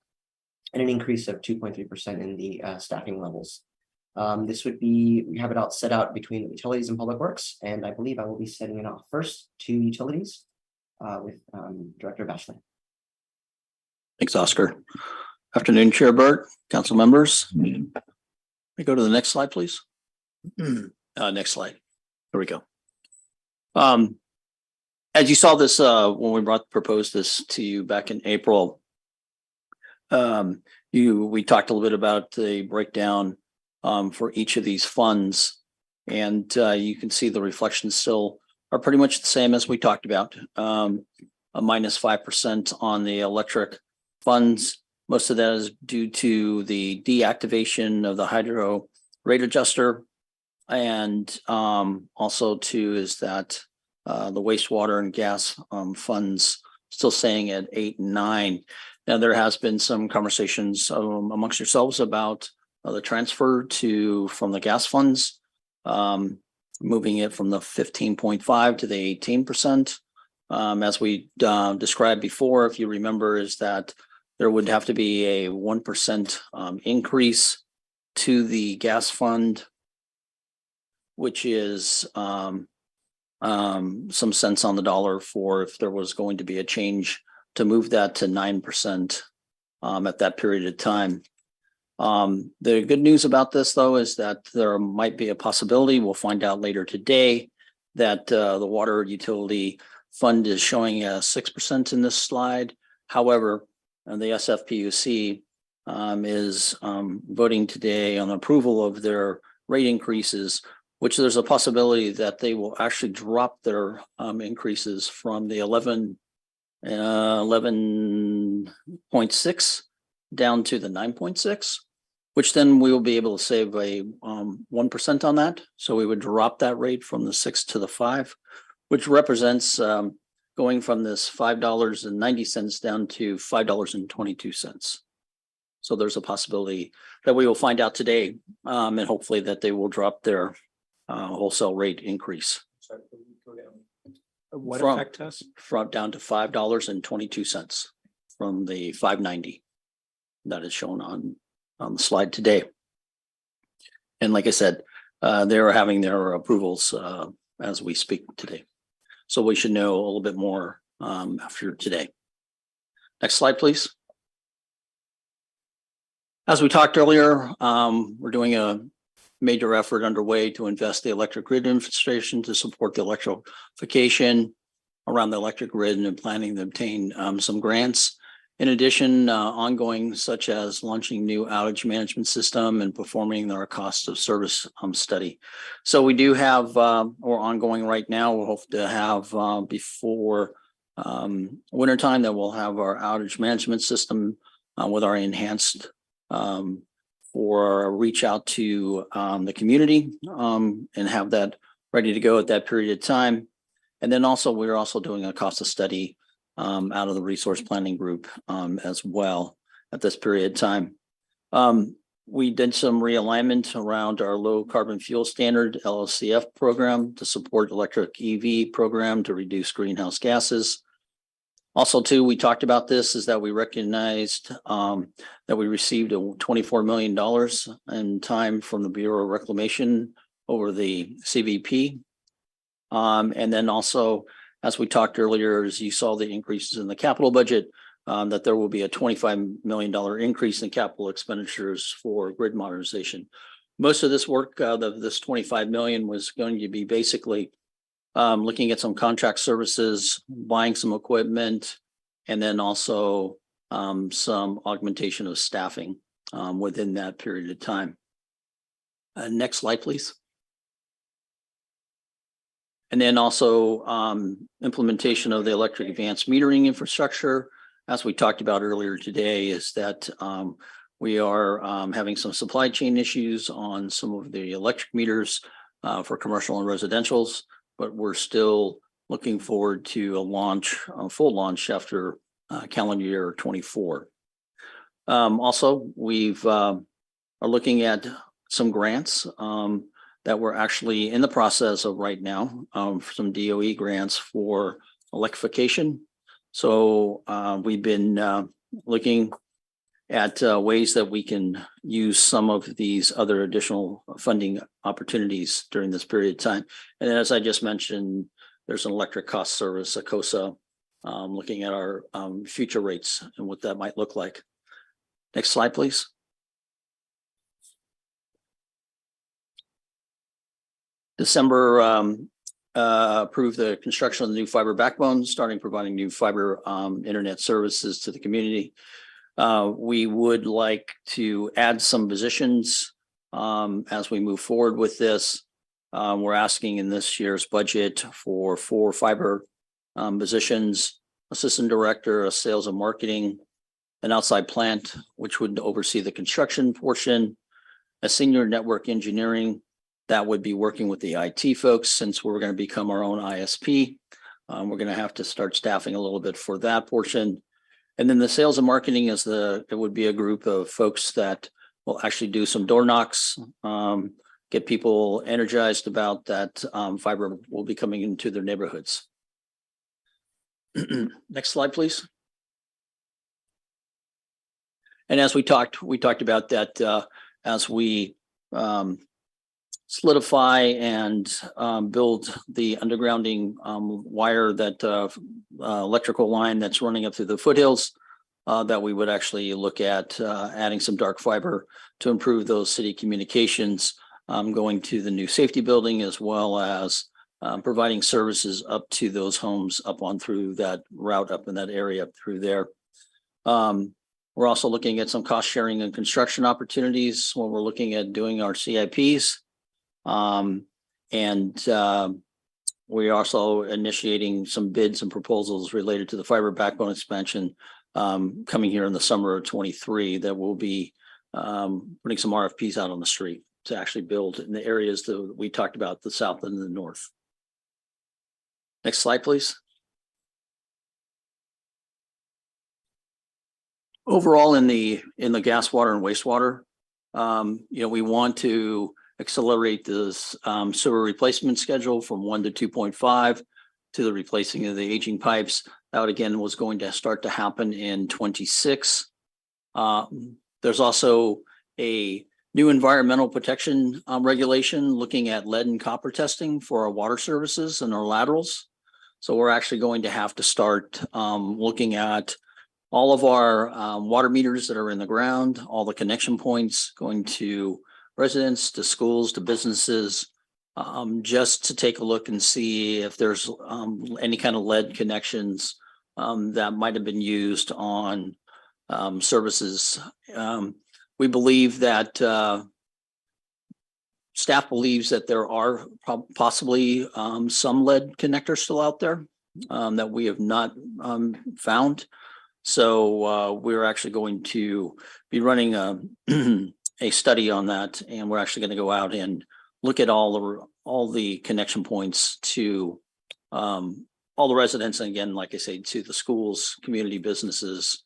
and an increase of 2.3% in the staffing levels. This would be, we have it set out between utilities and public works, and I believe I will be setting it off first to utilities with Director Batchelor. Thanks, Oscar. Afternoon, Chair Burt, council members. We go to the next slide, please. Next slide. Here we go. As you saw this when we proposed this to you back in April, we talked a little bit about the breakdown for each of these funds, and you can see the reflections still are pretty much the same as we talked about. A minus 5% on the electric funds. Most of that is due to the deactivation of the hydro rate adjuster, and also too is that the wastewater and gas funds still staying at 8 and 9. Now there has been some conversations amongst yourselves about the transfer from the gas funds, moving it from the 15.5 to the 18%. As we described before, if you remember, is that there would have to be a 1% increase to the gas fund, which is some cents on the dollar for if there was going to be a change to move that to 9% at that period of time. The good news about this, though, is that there might be a possibility, we'll find out later today, that the water utility fund is showing 6% in this slide. However, the SFPUC is voting today on approval of their rate increases, which there's a possibility that they will actually drop their increases from the 11.6 down to the 9.6, which then we will be able to save a 1% on that. So we would drop that rate from the 6 to the 5, which represents going from this $5.90 down to $5.22. So there's a possibility that we will find out today, and hopefully that they will drop their wholesale rate increase. What affect us? From down to $5.22 from the $5.90 that is shown on the slide today. And like I said, they are having their approvals as we speak today. So we should know a little bit more after today. Next slide, please. As we talked earlier, we're doing a major effort underway to invest the electric grid infrastructure to support the electrification around the electric grid and planning to obtain some grants. In addition, ongoing such as launching new outage management system and performing our cost of service study. So we do have, or ongoing right now, we'll hope to have before wintertime that we'll have our outage management system with our enhanced for a reach out to the community and have that ready to go at that period of time. And then also, we're also doing a cost of study out of the resource planning group as well at this period of time. We did some realignment around our low carbon fuel standard LLCF program to support electric EV program to reduce greenhouse gases. Also, too, we talked about this is that we recognized that we received $24 million in time from the Bureau of Reclamation over the CVP. And then also, as we talked earlier, as you saw the increases in the capital budget, that there will be a $25 million increase in capital expenditures for grid modernization. Most of this work, this $25 million was going to be basically looking at some contract services, buying some equipment, and then also some augmentation of staffing within that period of time. Next slide, please. And then also implementation of the electric advanced metering infrastructure. As we talked about earlier today, is that we are having some supply chain issues on some of the electric meters for commercial and residentials, but we're still looking forward to a full launch after calendar year 24. Also, we've are looking at some grants that we're actually in the process of right now, for some DOE grants for electrification. So we've been looking at ways that we can use some of these other additional funding opportunities during this period of time. And then, as I just mentioned, there's an electric cost service, a COSA, looking at our future rates and what that might look like. Next slide, please. December approved the construction of the new fiber backbone, starting providing new fiber internet services to the community. We would like to add some positions as we move forward with this. We're asking in this year's budget for 4 fiber positions, assistant director, a sales and marketing, an outside plant, which would oversee the construction portion, a senior network engineering that would be working with the IT folks, since we're going to become our own ISP. We're going to have to start staffing a little bit for that portion. And then the sales and marketing it would be a group of folks that will actually do some door knocks, get people energized about that fiber will be coming into their neighborhoods. Next slide, please. And as we talked about that as we solidify and build the undergrounding wire, that electrical line that's running up through the foothills, that we would actually look at adding some dark fiber to improve those city communications, going to the new safety building, as well as providing services up to those homes up on through that route up in that area up through there. We're also looking at some cost sharing and construction opportunities when we're looking at doing our CIPs. We're also initiating some bids and proposals related to the fiber backbone expansion coming here in the summer of 23 that will be putting some RFPs out on the street to actually build in the areas that we talked about, the south and the north. Next slide, please. Overall, in the gas, water, and wastewater, we want to accelerate this sewer replacement schedule from 1 to 2.5 to the replacing of the aging pipes. That again was going to start to happen in 26. There's also a new environmental protection regulation looking at lead and copper testing for our water services and our laterals. So we're actually going to have to start looking at all of our water meters that are in the ground, all the connection points going to residents, to schools, to businesses, just to take a look and see if there's any kind of lead connections that might have been used on services. We believe that staff believes that there are possibly some lead connectors still out there that we have not found. So we're actually going to be running a study on that, and we're actually going to go out and look at all the connection points to all the residents, and again, like I say, to the schools, community businesses,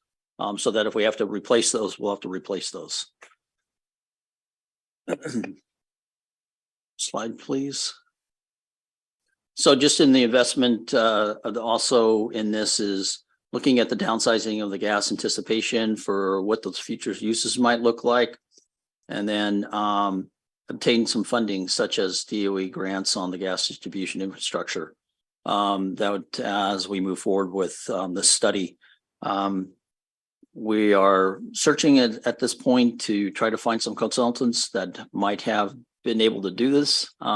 so that if we have to replace those, we'll have to replace those. Slide, please. So just in the investment, also in this is looking at the downsizing of the gas anticipation for what those future uses might look like. And then obtain some funding such as DOE grants on the gas distribution infrastructure. That would, as we move forward with the study, we are searching at this point to try to find some consultants that might have been able to do this. We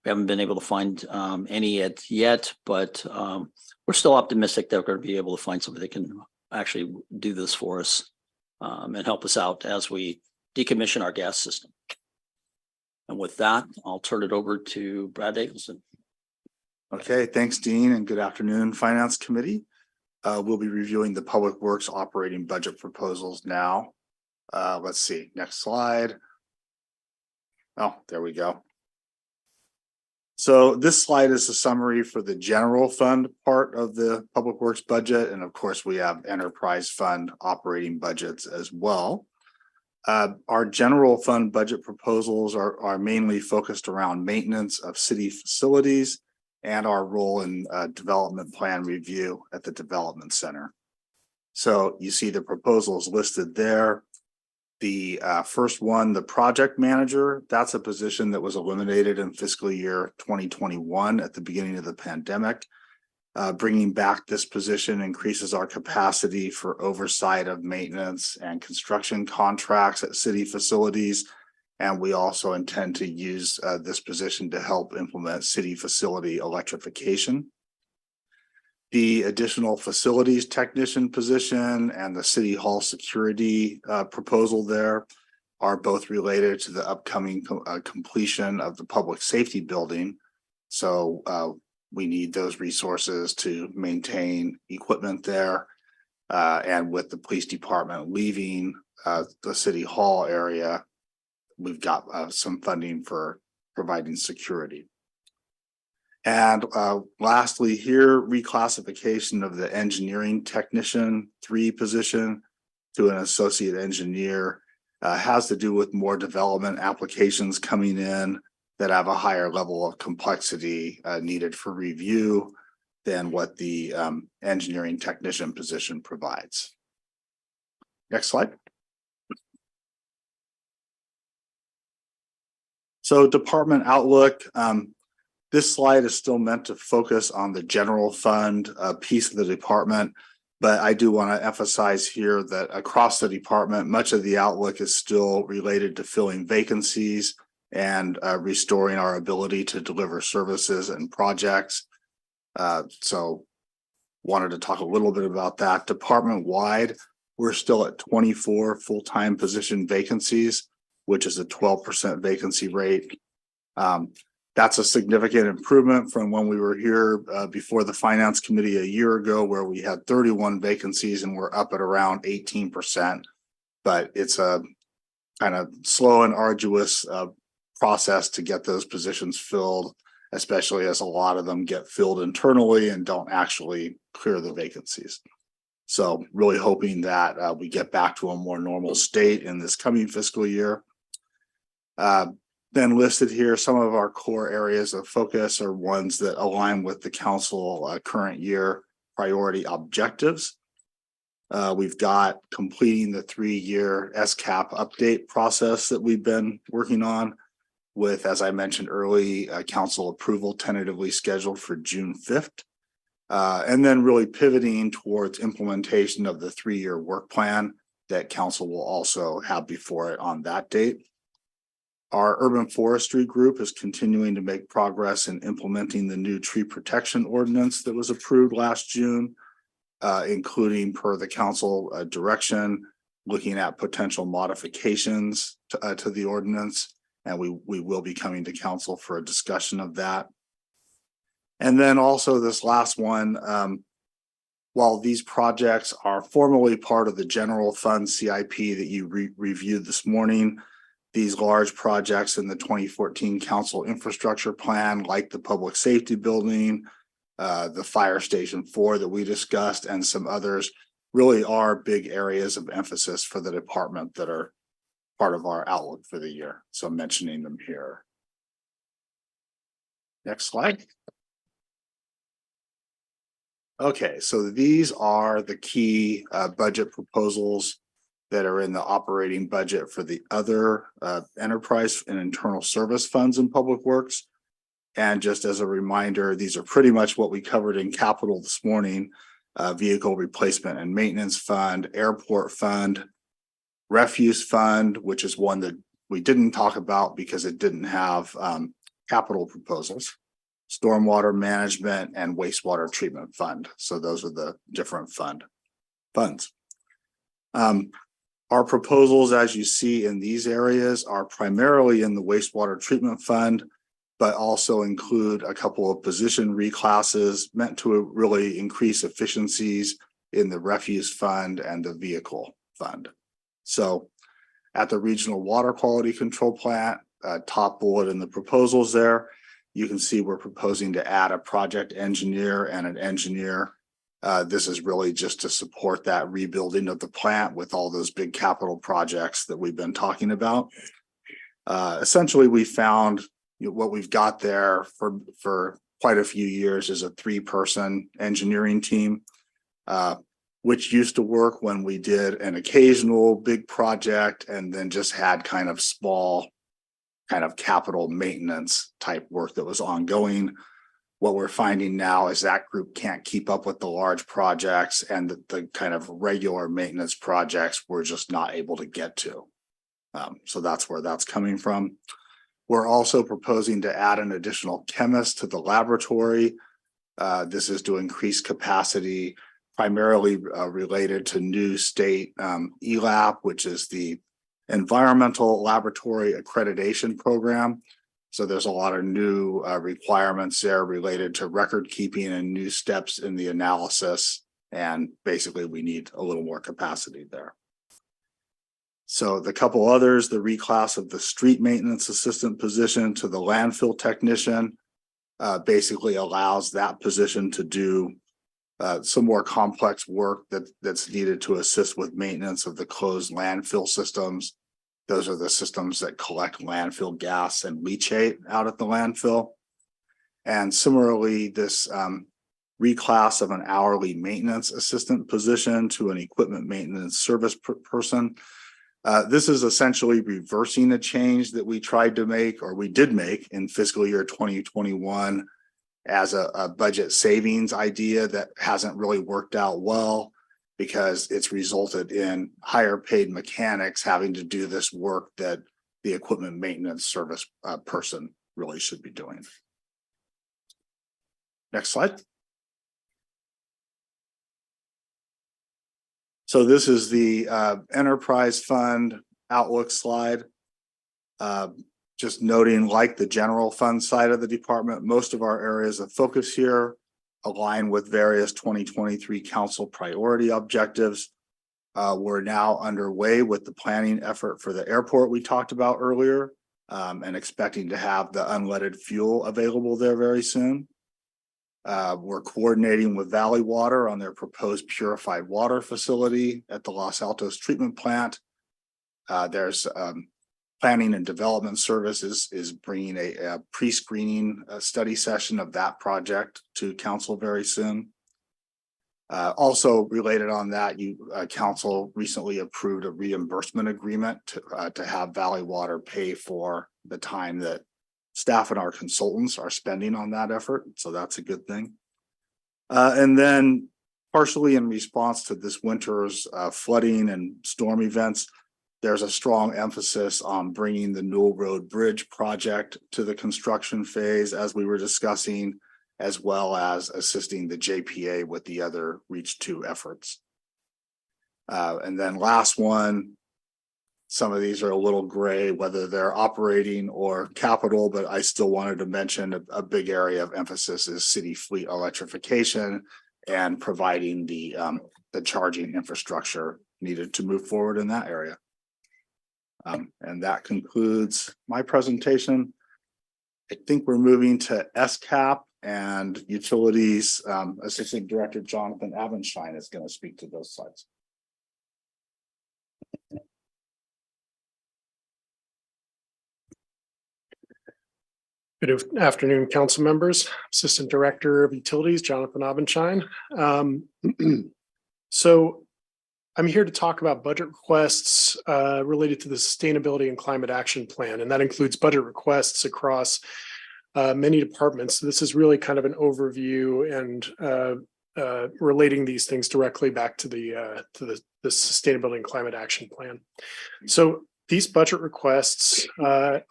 haven't been able to find any yet, but we're still optimistic that we're going to be able to find somebody that can actually do this for us and help us out as we decommission our gas system. And with that, I'll turn it over to Brad Eggleston. Okay, thanks, Dean, and good afternoon, Finance Committee. We'll be reviewing the Public Works operating budget proposals now. Let's see, next slide. Oh, there we go. So this slide is a summary for the general fund part of the Public Works budget. And of course, we have enterprise fund operating budgets as well. Our general fund budget proposals are mainly focused around maintenance of city facilities and our role in development plan review at the development center. So you see the proposals listed there. The first one, the project manager, that's a position that was eliminated in fiscal year 2021 at the beginning of the pandemic. Bringing back this position increases our capacity for oversight of maintenance and construction contracts at city facilities. And we also intend to use this position to help implement city facility electrification. The additional facilities technician position and the city hall security proposal there are both related to the upcoming completion of the public safety building. So we need those resources to maintain equipment there. And with the police department leaving the city hall area, we've got some funding for providing security. And lastly here, reclassification of the engineering technician 3 position to an associate engineer has to do with more development applications coming in that have a higher level of complexity needed for review than what the engineering technician position provides. Next slide. So department outlook. This slide is still meant to focus on the general fund piece of the department, but I do want to emphasize here that across the department, much of the outlook is still related to filling vacancies and restoring our ability to deliver services and projects. So wanted to talk a little bit about that. Department-wide, we're still at 24 full-time position vacancies, which is a 12% vacancy rate. That's a significant improvement from when we were here before the Finance Committee a year ago, where we had 31 vacancies and we're up at around 18%. But it's a kind of slow and arduous process to get those positions filled, especially as a lot of them get filled internally and don't actually clear the vacancies. So really hoping that we get back to a more normal state in this coming fiscal year. Then listed here, some of our core areas of focus are ones that align with the council current year priority objectives. We've got completing the 3-year SCAP update process that we've been working on with, as I mentioned early, council approval tentatively scheduled for June 5th. And then really pivoting towards implementation of the 3-year work plan that council will also have before it on that date. Our urban forestry group is continuing to make progress in implementing the new tree protection ordinance that was approved last June. including per the council direction, looking at potential modifications to the ordinance. And we will be coming to council for a discussion of that. And then also this last one, while these projects are formally part of the general fund CIP that you reviewed this morning, these large projects in the 2014 council infrastructure plan, like the public safety building, the fire station 4 that we discussed, and some others, really are big areas of emphasis for the department that are part of our outlook for the year. So I'm mentioning them here. Next slide. Okay, so these are the key budget proposals that are in the operating budget for the other enterprise and internal service funds in Public Works. And just as a reminder, these are pretty much what we covered in capital this morning: vehicle replacement and maintenance fund, airport fund, refuse fund, which is one that we didn't talk about because it didn't have capital proposals, stormwater management, and wastewater treatment fund. So those are the different funds. Our proposals, as you see in these areas, are primarily in the wastewater treatment fund, but also include a couple of position reclasses meant to really increase efficiencies in the refuse fund and the vehicle fund. So at the regional water quality control plant, top bullet in the proposals there, you can see we're proposing to add a project engineer and an engineer. This is really just to support that rebuilding of the plant with all those big capital projects that we've been talking about. Essentially, we found what we've got there for quite a few years is a 3-person engineering team, which used to work when we did an occasional big project and then just had kind of small kind of capital maintenance type work that was ongoing. What we're finding now is that group can't keep up with the large projects, and the kind of regular maintenance projects we're just not able to get to. So that's where that's coming from. We're also proposing to add an additional chemist to the laboratory. This is to increase capacity, primarily related to new state ELAP, which is the Environmental Laboratory Accreditation Program. So there's a lot of new requirements there related to record keeping and new steps in the analysis. And basically we need a little more capacity there. So the couple others, the reclass of the street maintenance assistant position to the landfill technician, basically allows that position to do some more complex work that's needed to assist with maintenance of the closed landfill systems. Those are the systems that collect landfill gas and leachate out at the landfill. And similarly, this reclass of an hourly maintenance assistant position to an equipment maintenance service person. This is essentially reversing a change that we tried to make, or we did make in fiscal year 2021 as a budget savings idea that hasn't really worked out well, because it's resulted in higher paid mechanics having to do this work that the equipment maintenance service person really should be doing. Next slide. So this is the enterprise fund outlook slide. Just noting, like the general fund side of the department, most of our areas of focus here align with various 2023 council priority objectives. We're now underway with the planning effort for the airport we talked about earlier, and expecting to have the unleaded fuel available there very soon. We're coordinating with Valley Water on their proposed purified water facility at the Los Altos treatment plant. There's planning and development services is bringing a pre-screening study session of that project to council very soon. Also related on that, council recently approved a reimbursement agreement to have Valley Water pay for the time that staff and our consultants are spending on that effort. So that's a good thing. And then partially in response to this winter's flooding and storm events, there's a strong emphasis on bringing the Newell Road Bridge project to the construction phase, as we were discussing, as well as assisting the JPA with the other Reach 2 efforts. And then last one, some of these are a little gray, whether they're operating or capital, but I still wanted to mention a big area of emphasis is city fleet electrification and providing the charging infrastructure needed to move forward in that area. And that concludes my presentation. I think we're moving to SCAP and Utilities. Assistant Director Jonathan Abenstein is going to speak to those slides. Good afternoon, council members. Assistant Director of Utilities, Jonathan Abenstein. So I'm here to talk about budget requests related to the Sustainability and Climate Action Plan, and that includes budget requests across many departments. So this is really kind of an overview and relating these things directly back to the Sustainability and Climate Action Plan. So these budget requests,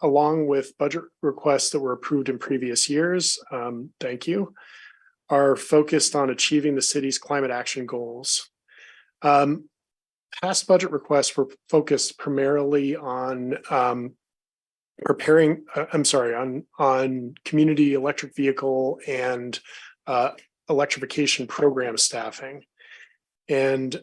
along with budget requests that were approved in previous years, thank you, are focused on achieving the city's climate action goals. Past budget requests were focused primarily on on community electric vehicle and electrification program staffing. And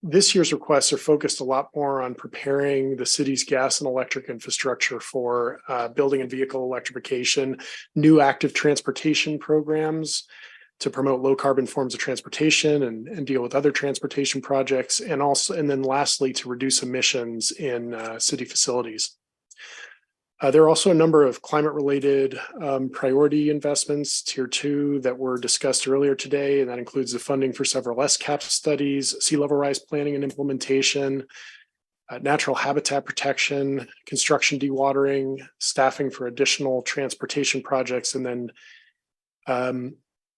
this year's requests are focused a lot more on preparing the city's gas and electric infrastructure for building and vehicle electrification, new active transportation programs to promote low carbon forms of transportation and deal with other transportation projects, and then lastly, to reduce emissions in city facilities. There are also a number of climate-related priority investments, Tier 2, that were discussed earlier today, and that includes the funding for several SCAP studies, sea level rise planning and implementation, natural habitat protection, construction dewatering, staffing for additional transportation projects, and then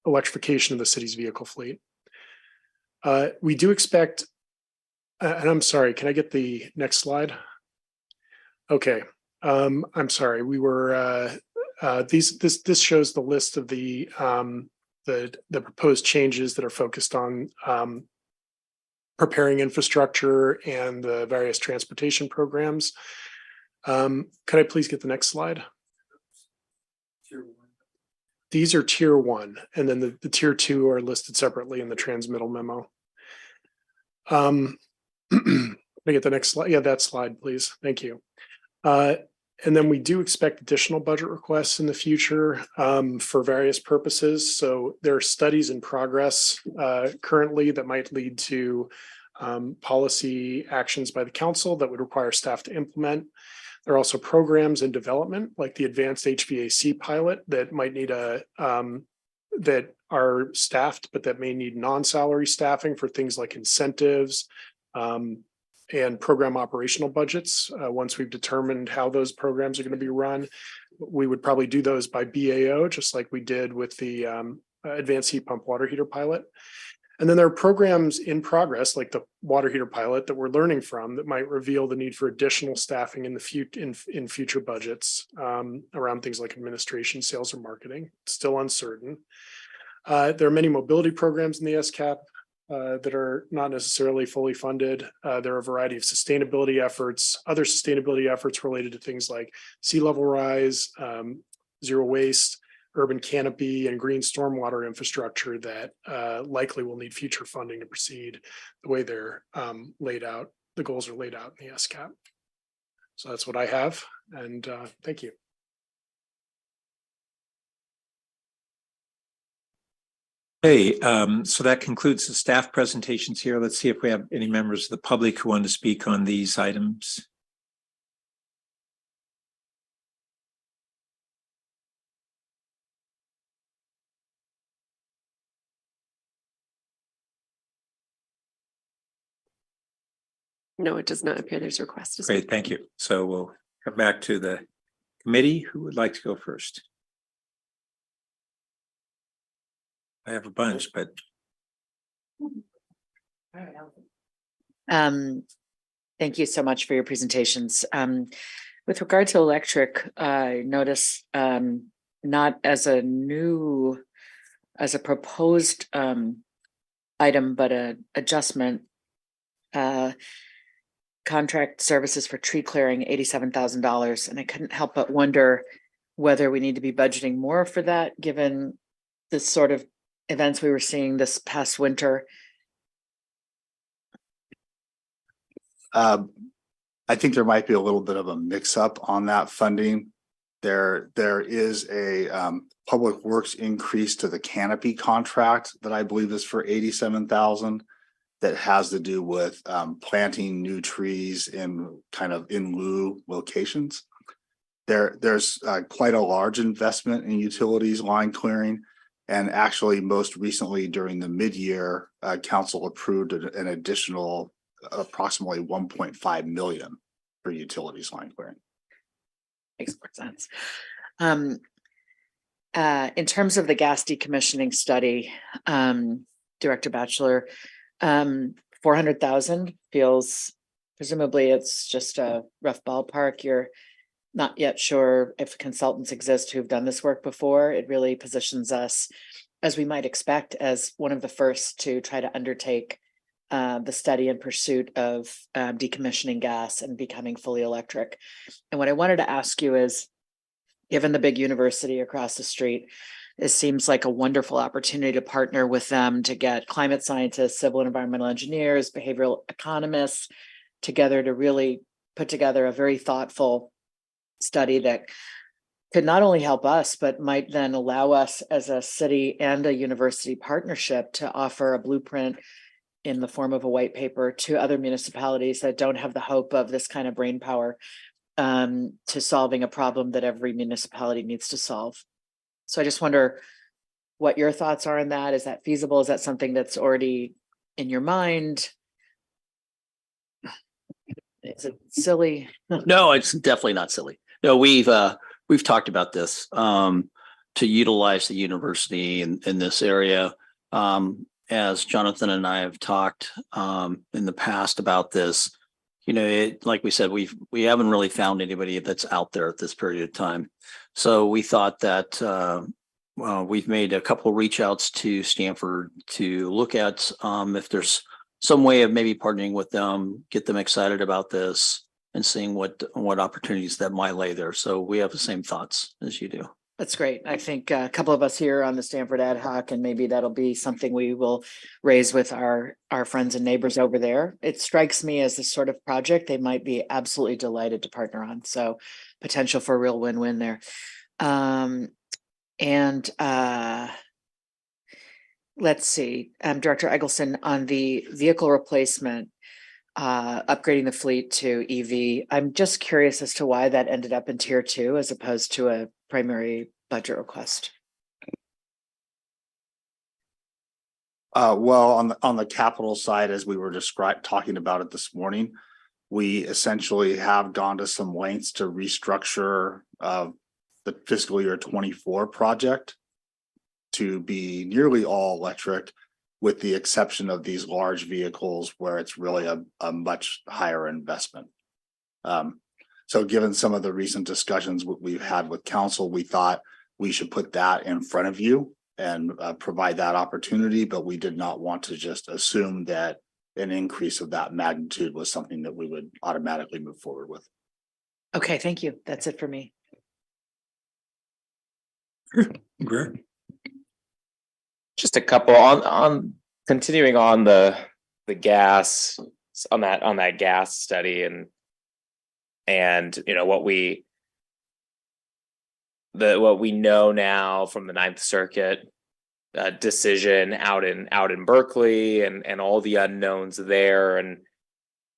electrification of the city's vehicle fleet. We do expect, and I'm sorry, can I get the next slide? Okay. I'm sorry. We were this shows the list of the proposed changes that are focused on preparing infrastructure and the various transportation programs. Could I please get the next slide? These are Tier 1, and then the Tier 2 are listed separately in the transmittal memo. Let me get the next slide. Yeah, that slide, please. Thank you. And then we do expect additional budget requests in the future for various purposes. So there are studies in progress currently that might lead to policy actions by the council that would require staff to implement. There are also programs in development, like the advanced HVAC pilot, that might need that are staffed, but that may need non-salary staffing for things like incentives, and program operational budgets. Once we've determined how those programs are going to be run, we would probably do those by BAO, just like we did with the advanced heat pump water heater pilot. And then there are programs in progress, like the water heater pilot, that we're learning from that might reveal the need for additional staffing in the in future budgets around things like administration, sales, or marketing. It's still uncertain. There are many mobility programs in the SCAP that are not necessarily fully funded. There are a variety of sustainability efforts, other sustainability efforts related to things like sea level rise, zero waste, urban canopy, and green stormwater infrastructure that likely will need future funding to proceed the way they're laid out. The goals are laid out in the SCAP. So that's what I have, and thank you. Hey, so that concludes the staff presentations here. Let's see if we have any members of the public who want to speak on these items. No, it does not appear there's a request. Great, thank you. So we'll come back to the committee. Who would like to go first? I have a bunch, but. Thank you so much for your presentations. With regard to electric, I notice not as a new, as a proposed item, but a adjustment. Contract services for tree clearing, $87,000. And I couldn't help but wonder whether we need to be budgeting more for that, given the sort of events we were seeing this past winter. I think there might be a little bit of a mix-up on that funding. There is a public works increase to the canopy contract that I believe is for 87,000. That has to do with planting new trees in kind of in lieu locations. There's quite a large investment in utilities line clearing. And actually, most recently during the mid-year, council approved an additional approximately 1.5 million for utilities line clearing. Makes more sense. In terms of the gas decommissioning study, Director Batchelor, 400,000 feels, presumably it's just a rough ballpark. You're not yet sure if consultants exist who've done this work before. It really positions us, as we might expect, as one of the first to try to undertake the study in pursuit of decommissioning gas and becoming fully electric. And what I wanted to ask you is, given the big university across the street, it seems like a wonderful opportunity to partner with them to get climate scientists, civil and environmental engineers, behavioral economists together to really put together a very thoughtful study that could not only help us, but might then allow us as a city and a university partnership to offer a blueprint in the form of a white paper to other municipalities that don't have the hope of this kind of brain power to solving a problem that every municipality needs to solve. So I just wonder what your thoughts are on that. Is that feasible? Is that something that's already in your mind? Is it silly? No, it's definitely not silly. No, we've talked about this to utilize the university in this area. As Jonathan and I have talked in the past about this, you know, like we said, we haven't really found anybody that's out there at this period of time. So we thought that we've made a couple of reach outs to Stanford to look at if there's some way of maybe partnering with them, get them excited about this and seeing what opportunities that might lay there. So we have the same thoughts as you do. That's great. I think a couple of us here on the Stanford Ad Hoc, and maybe that'll be something we will raise with our friends and neighbors over there. It strikes me as the sort of project they might be absolutely delighted to partner on. So potential for a real win-win there. Let's see, Director Eggleston, on the vehicle replacement, upgrading the fleet to EV. I'm just curious as to why that ended up in tier 2 as opposed to a primary budget request. Well, on the capital side, as we were talking about it this morning, we essentially have gone to some lengths to restructure the fiscal year 24 project to be nearly all electric, with the exception of these large vehicles where it's really a much higher investment. So given some of the recent discussions we've had with council, we thought we should put that in front of you and provide that opportunity, but we did not want to just assume that an increase of that magnitude was something that we would automatically move forward with. Okay, thank you. That's it for me. Great. Just a couple on continuing on the gas on that gas study and you know what we know now from the Ninth Circuit decision out in Berkeley and all the unknowns there, and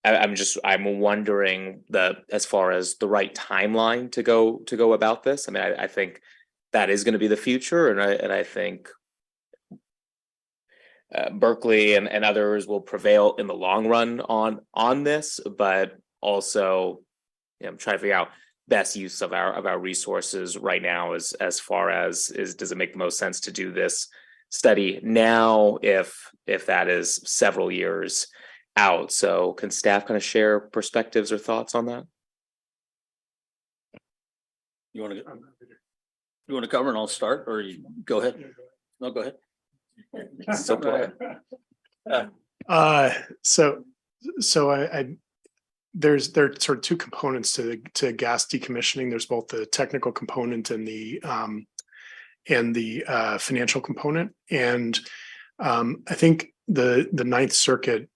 I'm wondering as far as the right timeline to go about this. I mean, I think that is going to be the future, and I think Berkeley and others will prevail in the long run on this, but also, you know, I'm trying to figure out best use of our resources right now as far as does it make the most sense to do this study now if that is several years out. So can staff kind of share perspectives or thoughts on that? You want to You want to cover and I'll start, or you go ahead? No, go ahead. So polite. There are sort of two components to gas decommissioning. There's both the technical component and the financial component. And I think the Ninth Circuit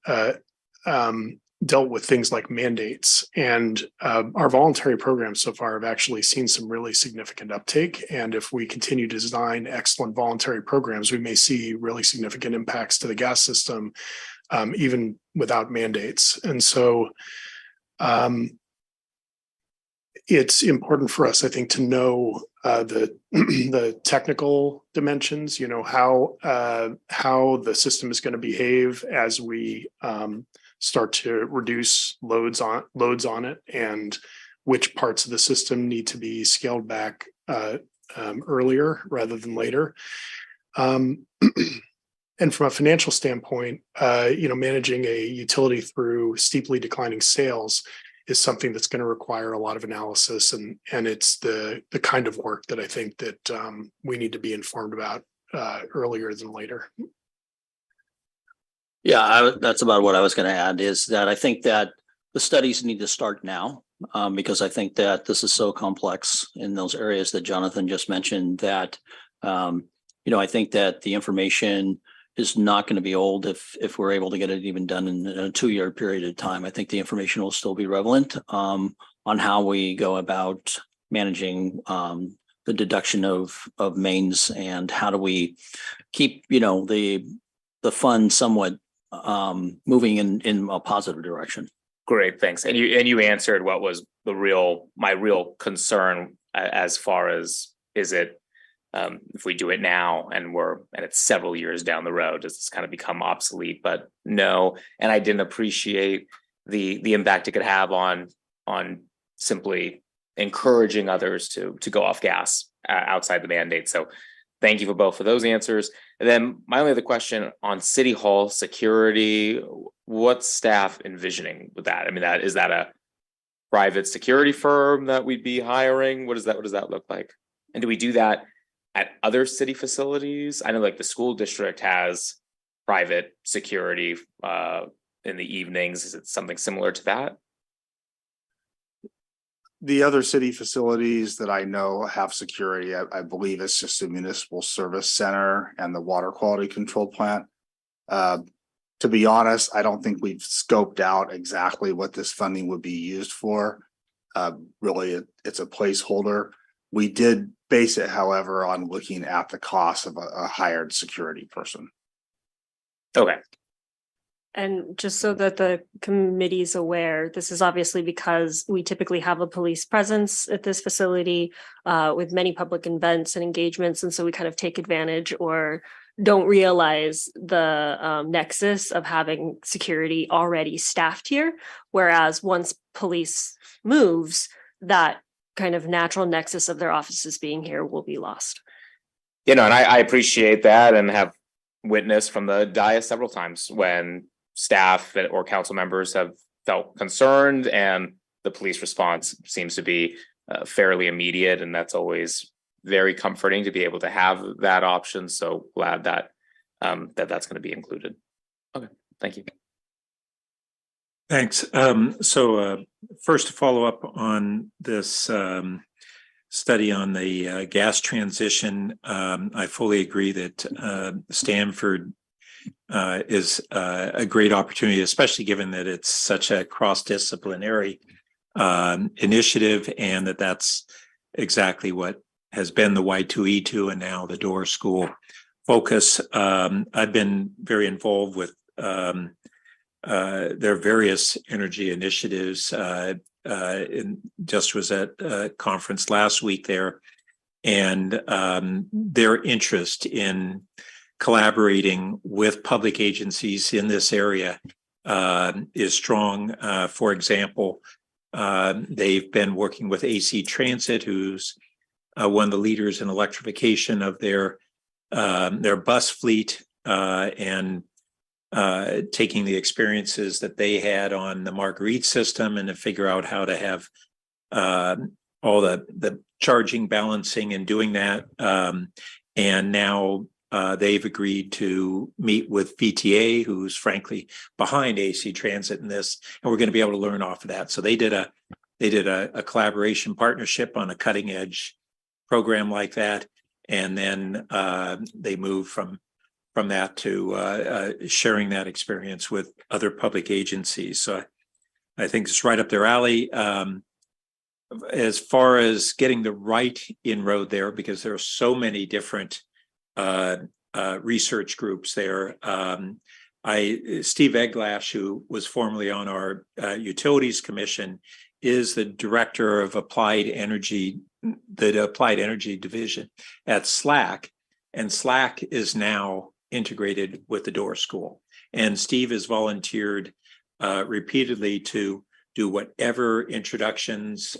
dealt with things like mandates, and our voluntary programs so far have actually seen some really significant uptake. And if we continue to design excellent voluntary programs, we may see really significant impacts to the gas system, even without mandates. And so it's important for us, I think, to know the technical dimensions, how the system is going to behave as we start to reduce loads on it, and which parts of the system need to be scaled back earlier rather than later. And from a financial standpoint, managing a utility through steeply declining sales is something that's going to require a lot of analysis, and it's the kind of work that I think that we need to be informed about earlier than later. Yeah, that's about what I was going to add, is that I think that the studies need to start now, because I think that this is so complex in those areas that Jonathan just mentioned that, I think that the information is not going to be old if we're able to get it even done in a 2-year period of time. I think the information will still be relevant on how we go about managing the deduction of mains, and how do we keep, the fund somewhat moving in a positive direction. Great, thanks. And you answered what was my real concern as far as, is it if we do it now and it's several years down the road, does this kind of become obsolete? But no, and I didn't appreciate the impact it could have on simply encouraging others to go off gas outside the mandate. So thank you for both of those answers. And then my only other question on City Hall security, what's staff envisioning with that? I mean, is that a private security firm that we'd be hiring? What does that look like? And do we do that at other city facilities? I know like the school district has private security in the evenings. Is it something similar to that? The other city facilities that I know have security, I believe it's just the municipal service center and the water quality control plant. To be honest, I don't think we've scoped out exactly what this funding would be used for. Really, it's a placeholder. We did base it, however, on looking at the cost of a hired security person. Okay. And just so that the committee is aware, this is obviously because we typically have a police presence at this facility with many public events and engagements. And so we kind of take advantage or don't realize the nexus of having security already staffed here. Whereas once police moves, that kind of natural nexus of their offices being here will be lost. And I appreciate that, and have witnessed from the dais several times when staff or council members have felt concerned, and the police response seems to be fairly immediate, and that's always very comforting to be able to have that option. So glad that that's going to be included. Okay, thank you. Thanks. So first, to follow up on this study on the gas transition, I fully agree that Stanford is a great opportunity, especially given that it's such a cross-disciplinary initiative, and that's exactly what has been the Y2E2 and now the Door School focus. I've been very involved with their various energy initiatives. Just was at a conference last week there, and their interest in collaborating with public agencies in this area is strong. For example, they've been working with AC Transit, who's one of the leaders in electrification of their bus fleet, and taking the experiences that they had on the Marguerite system and to figure out how to have all the charging, balancing and doing that. And now they've agreed to meet with VTA, who's frankly behind AC Transit in this, and we're going to be able to learn off of that. So they did a collaboration partnership on a cutting edge program like that, and then they moved from that to sharing that experience with other public agencies. So I think it's right up their alley. As far as getting the right inroad there, because there are so many different research groups there. Steve Eglash, who was formerly on our Utilities Commission, is the director of Applied Energy, the Applied Energy Division at SLAC, and SLAC is now integrated with the Door School. And Steve has volunteered repeatedly to do whatever introductions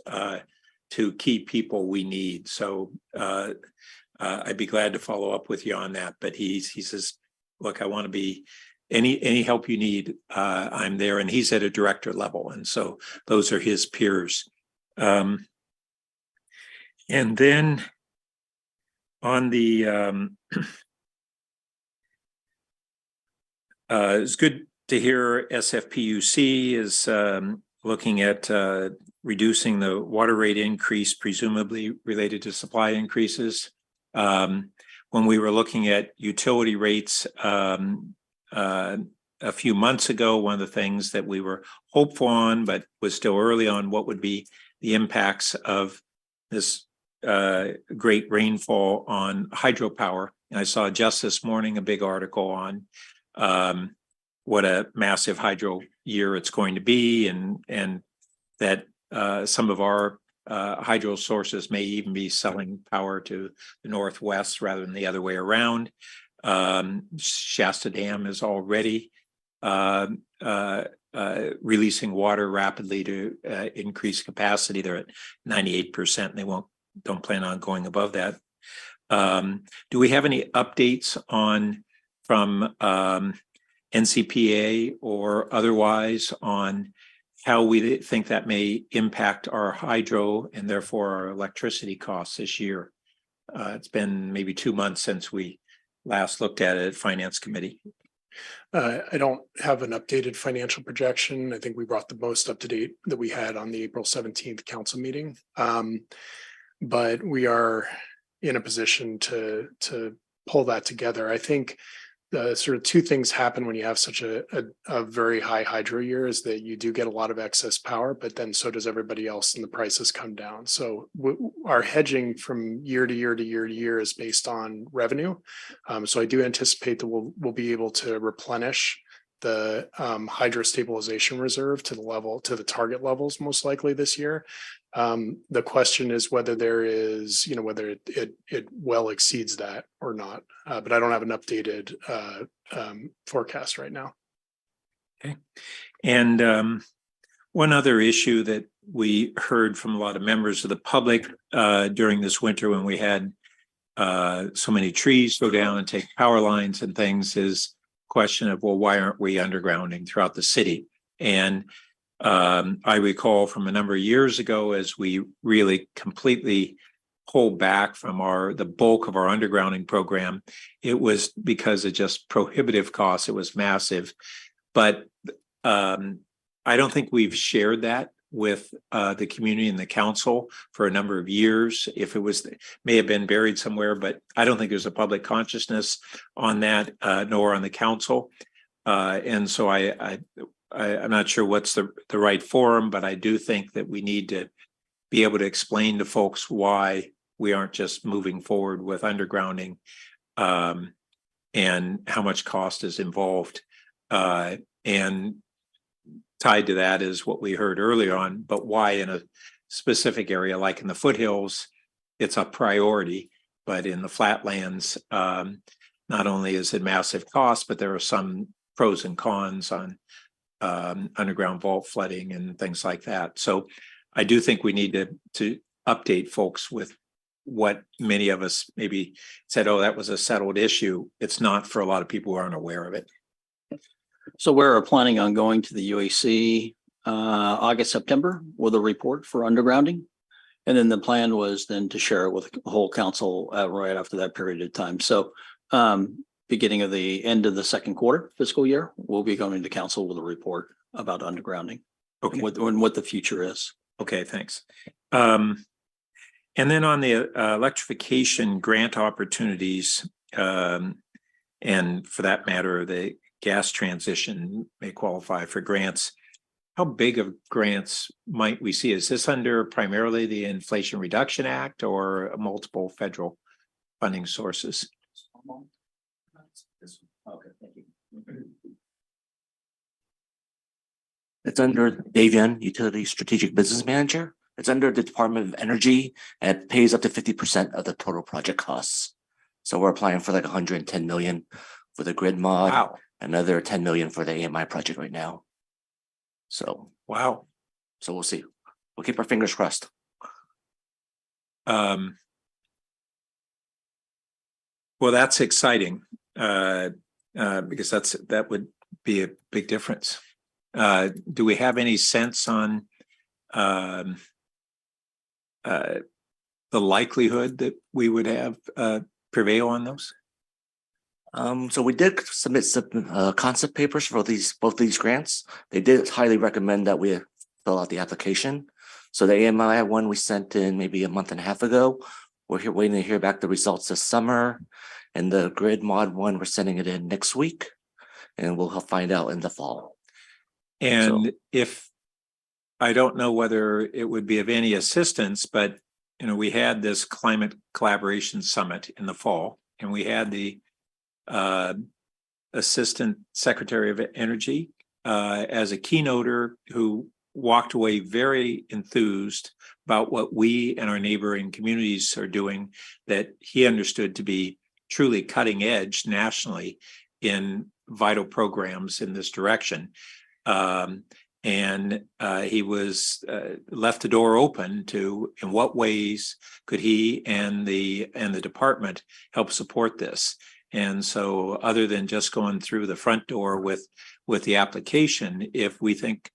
to key people we need. So I'd be glad to follow up with you on that. But he says, look, I want to be any help you need. I'm there, and he's at a director level, and so those are his peers. And then on the it's good to hear SFPUC is looking at reducing the water rate increase, presumably related to supply increases. When we were looking at utility rates a few months ago, one of the things that we were hopeful on, but was still early on, what would be the impacts of this great rainfall on hydropower. And I saw just this morning a big article on what a massive hydro year it's going to be, and that some of our hydro sources may even be selling power to the Northwest rather than the other way around. Shasta Dam is already releasing water rapidly to increase capacity. They're at 98%, and they don't plan on going above that. Do we have any updates from NCPA or otherwise on how we think that may impact our hydro and therefore our electricity costs this year? It's been maybe 2 months since we last looked at it at Finance Committee. I don't have an updated financial projection. I think we brought the most up to date that we had on the April 17th council meeting. But we are in a position to pull that together. I think sort of two things happen when you have such a very high hydro year is that you do get a lot of excess power, but then so does everybody else and the prices come down. So our hedging from year to year to year to year is based on revenue. So I do anticipate that we'll be able to replenish the hydro stabilization reserve to the target levels most likely this year. The question is whether there is, whether it well exceeds that or not. But I don't have an updated forecast right now. Okay. And one other issue that we heard from a lot of members of the public during this winter when we had so many trees go down and take power lines and things is question of, well, why aren't we undergrounding throughout the city? And I recall from a number of years ago, as we really completely pulled back from the bulk of our undergrounding program, it was because of just prohibitive costs. It was massive. But I don't think we've shared that with the community and the council for a number of years. If it may have been buried somewhere, but I don't think there's a public consciousness on that, nor on the council. And so I'm not sure what's the right forum, but I do think that we need to be able to explain to folks why we aren't just moving forward with undergrounding and how much cost is involved. And tied to that is what we heard earlier on, but why in a specific area, like in the foothills, it's a priority, but in the flatlands, not only is it massive cost, but there are some pros and cons on underground vault flooding and things like that. So I do think we need to update folks with what many of us maybe said, oh, that was a settled issue. It's not for a lot of people who aren't aware of it. So we're planning on going to the UAC August, September with a report for undergrounding. And then the plan was then to share it with the whole council right after that period of time. So beginning of the end of the second quarter fiscal year, we'll be going to council with a report about undergrounding. Okay. And what the future is. Okay, thanks. And then on the electrification grant opportunities, and for that matter, the gas transition may qualify for grants. How big of grants might we see? Is this under primarily the Inflation Reduction Act or multiple federal funding sources? Okay, thank you. It's under Davian, Utility Strategic Business Manager. It's under the Department of Energy and it pays up to 50% of the total project costs. So we're applying for like 110 million for the grid mod. Wow. Another 10 million for the AMI project right now. So wow. So we'll see. We'll keep our fingers crossed. Well, that's exciting. Because that would be a big difference. Do we have any sense on the likelihood that we would have prevail on those? So we did submit some concept papers for both these grants. They did highly recommend that we fill out the application. So the AMI one we sent in maybe a month and a half ago. We're waiting to hear back the results this summer. And the grid mod one, we're sending it in next week. And we'll find out in the fall. And if I don't know whether it would be of any assistance, but we had this climate collaboration summit in the fall, and we had the Assistant Secretary of Energy as a keynoter who walked away very enthused about what we and our neighboring communities are doing that he understood to be truly cutting edge nationally in vital programs in this direction. And he was left the door open to in what ways could he and the department help support this. And so other than just going through the front door with the application, if we think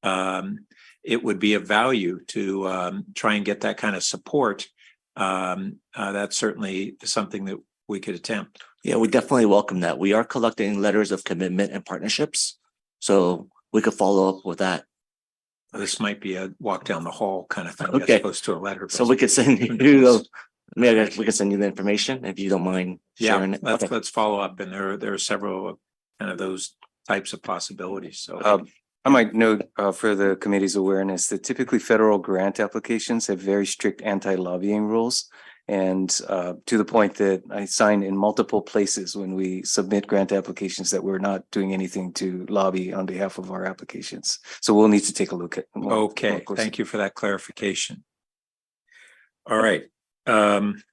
it would be of value to try and get that kind of support, that's certainly something that we could attempt. Yeah, we definitely welcome that. We are collecting letters of commitment and partnerships. So we could follow up with that. This might be a walk down the hall kind of thing Okay. as opposed to a letter. So we could send you we could send you the information if you don't mind sharing it. Let's follow up. And there are several kind of those types of possibilities. So I might note for the committee's awareness that typically federal grant applications have very strict anti-lobbying rules. And to the point that I sign in multiple places when we submit grant applications that we're not doing anything to lobby on behalf of our applications. So we'll need to take a look at. Okay, thank you for that clarification. All right. And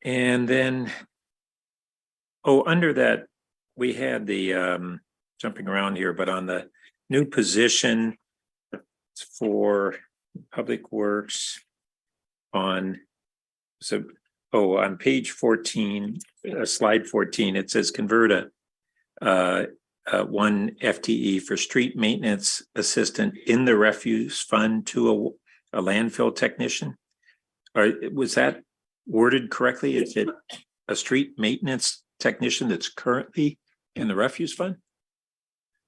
then, under that, we had the jumping around here, but on the new position for Public Works on page 14, slide 14, it says convert a 1 FTE for street maintenance assistant in the refuse fund to a landfill technician. Or was that worded correctly? Is it a street maintenance technician that's currently in the refuse fund?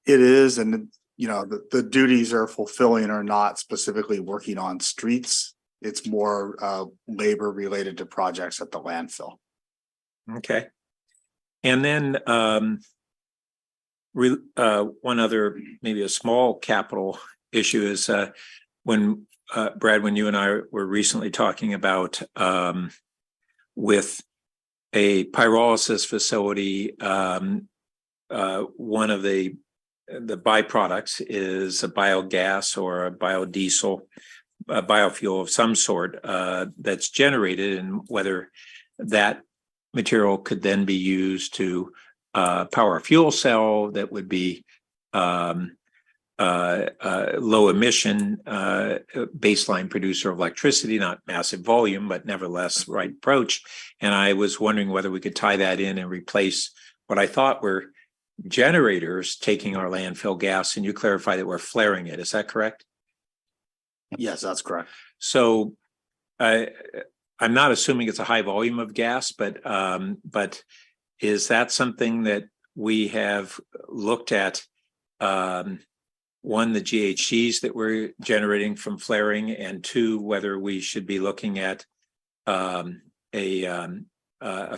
It is, and the duties are fulfilling are not specifically working on streets. It's more labor related to projects at the landfill. Okay. And then one other, maybe a small capital issue is when Brad, when you and I were recently talking about with a pyrolysis facility, one of the byproducts is a biogas or a biodiesel, a biofuel of some sort that's generated, and whether that material could then be used to power a fuel cell that would be low emission baseline producer of electricity, not massive volume, but nevertheless right approach. And I was wondering whether we could tie that in and replace what I thought were generators taking our landfill gas, and you clarify that we're flaring it. Is that correct? Yes, that's correct. So I'm not assuming it's a high volume of gas, but is that something that we have looked at? One, the GHGs that we're generating from flaring, and two, whether we should be looking at a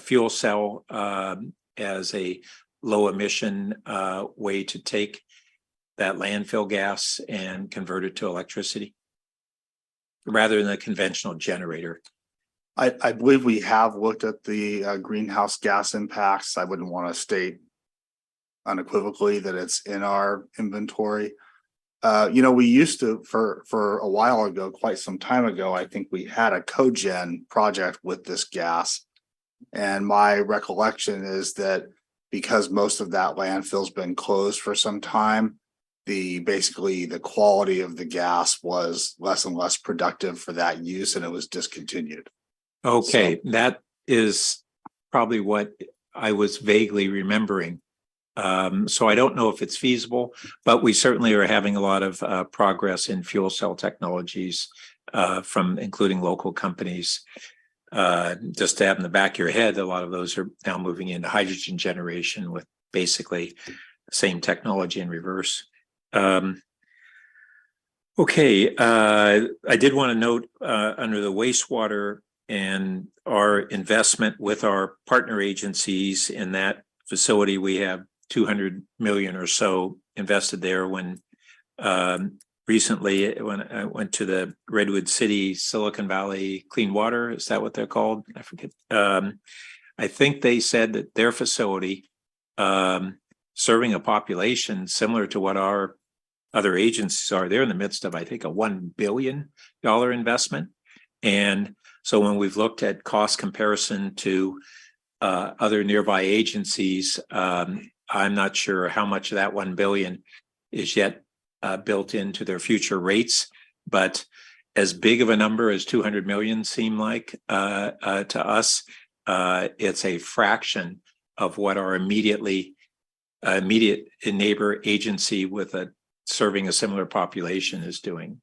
fuel cell as a low emission way to take that landfill gas and convert it to electricity rather than a conventional generator. I believe we have looked at the greenhouse gas impacts. I wouldn't want to state unequivocally that it's in our inventory. We used to, for a while ago, quite some time ago, I think we had a cogen project with this gas. And my recollection is that because most of that landfill's been closed for some time, basically the quality of the gas was less and less productive for that use, and it was discontinued. Okay, that is probably what I was vaguely remembering. So I don't know if it's feasible, but we certainly are having a lot of progress in fuel cell technologies from including local companies. Just to have in the back of your head, a lot of those are now moving into hydrogen generation with basically the same technology in reverse. Okay, I did want to note under the wastewater and our investment with our partner agencies in that facility, we have 200 million or so invested there. When recently, when I went to the Redwood City, Silicon Valley Clean Water, is that what they're called? I forget. I think they said that their facility, serving a population similar to what our other agencies are, they're in the midst of, I think, a $1 billion investment. And so when we've looked at cost comparison to other nearby agencies, I'm not sure how much of that 1 billion is yet built into their future rates, but as big of a number as 200 million seem like to us, it's a fraction of what our immediate neighbor agency with serving a similar population is doing.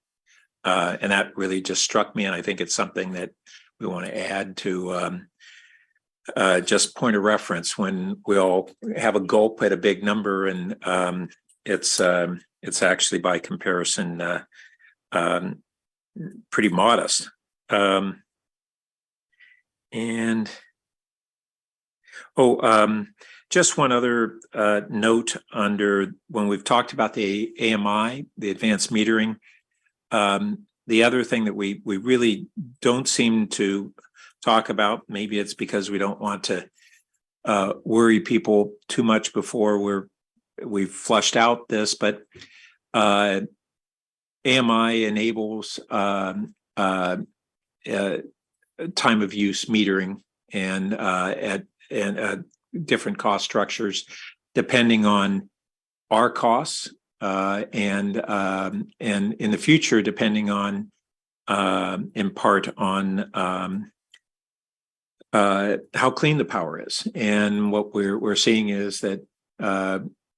And that really just struck me, and I think it's something that we want to add to just point of reference when we all have a gulp at a big number, and it's actually by comparison pretty modest. Just one other note under when we've talked about the AMI, the advanced metering. The other thing that we really don't seem to talk about, maybe it's because we don't want to worry people too much before we've flushed out this, but AMI enables time of use metering and at different cost structures depending on our costs and in the future depending on in part on how clean the power is. And what we're seeing is that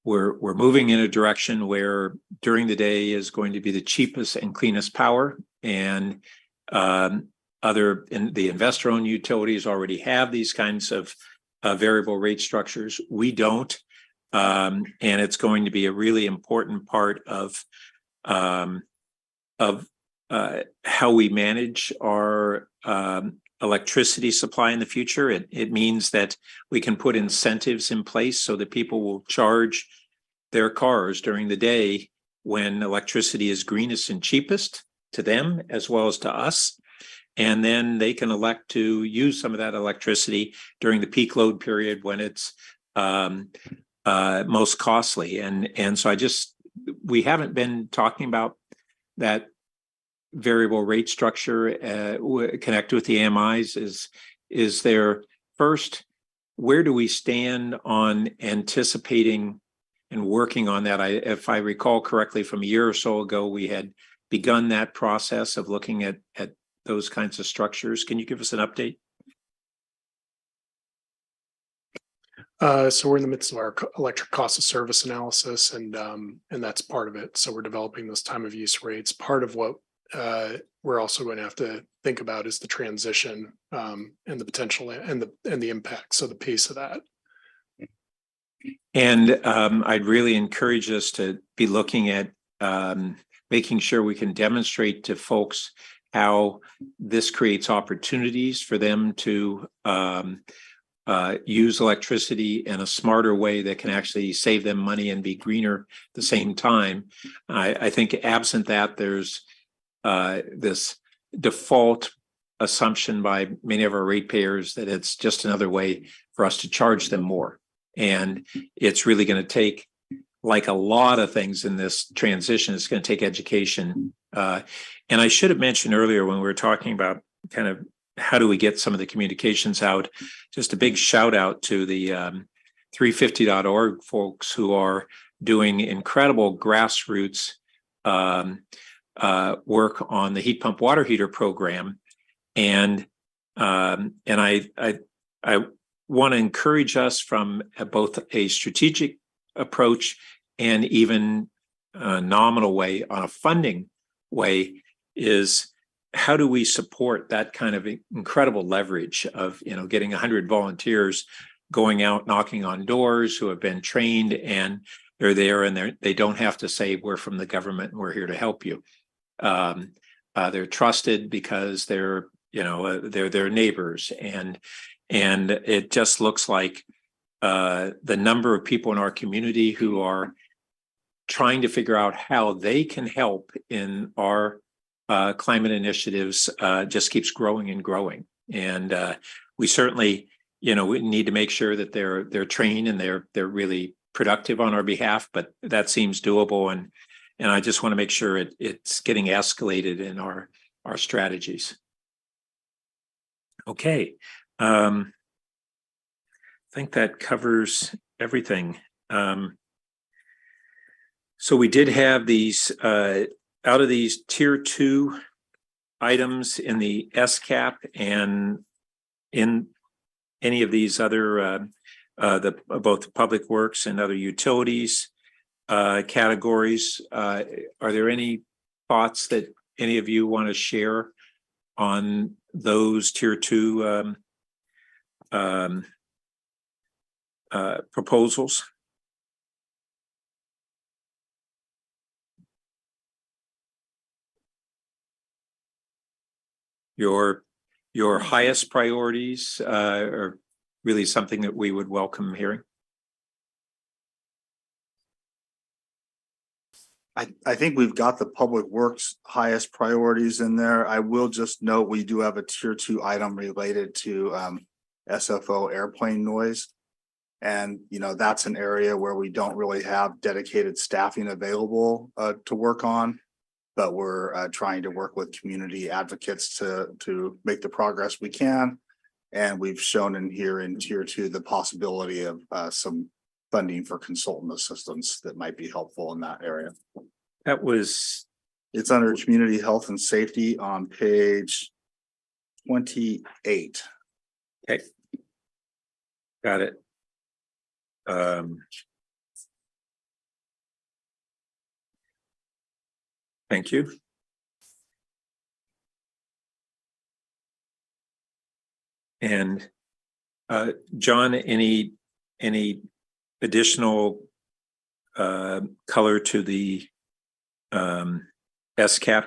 we're moving in a direction where during the day is going to be the cheapest and cleanest power, and the investor-owned utilities already have these kinds of variable rate structures. We don't, and it's going to be a really important part of how we manage our electricity supply in the future. It means that we can put incentives in place so that people will charge their cars during the day when electricity is greenest and cheapest to them as well as to us. And then they can elect to use some of that electricity during the peak load period when it's most costly. And so we haven't been talking about that variable rate structure connected with the AMIs. Is there first, where do we stand on anticipating and working on that? If I recall correctly, from a year or so ago, we had begun that process of looking at those kinds of structures. Can you give us an update? So we're in the midst of our electric cost of service analysis, and that's part of it. So we're developing those time of use rates. Part of what we're also going to have to think about is the transition and the potential and the impact. So the pace of that. And I'd really encourage us to be looking at making sure we can demonstrate to folks how this creates opportunities for them to use electricity in a smarter way that can actually save them money and be greener at the same time. I think absent that, there's this default assumption by many of our ratepayers that it's just another way for us to charge them more. And it's really going to take, like a lot of things in this transition, it's going to take education. And I should have mentioned earlier when we were talking about kind of how do we get some of the communications out, just a big shout out to the 350.org folks who are doing incredible grassroots work on the heat pump water heater program. And I want to encourage us from both a strategic approach and even a nominal way on a funding way is how do we support that kind of incredible leverage of, you know, getting 100 volunteers going out, knocking on doors who have been trained and they're there and they don't have to say we're from the government and we're here to help you. They're trusted because they're, you know, they're their neighbors and it just looks like the number of people in our community who are trying to figure out how they can help in our climate initiatives just keeps growing and growing. And we certainly, you know, we need to make sure that they're trained and they're really productive on our behalf, but that seems doable. And I just want to make sure it's getting escalated in our strategies. Okay. I think that covers everything. So we did have these out of these tier 2 items in the SCAP and in any of these other both public works and other utilities categories. Are there any thoughts that any of you want to share on those tier 2 proposals? Your highest priorities are really something that we would welcome hearing. I think we've got the public works highest priorities in there. I will just note, we do have a tier 2 item related to SFO airplane noise. And, you know, that's an area where we don't really have dedicated staffing available to work on. But we're trying to work with community advocates to make the progress we can. And we've shown in here in tier 2 the possibility of some funding for consultant assistance that might be helpful in that area. It's under community health and safety on page 28. Okay. Got it. Thank you. And John, any additional color to the SCAP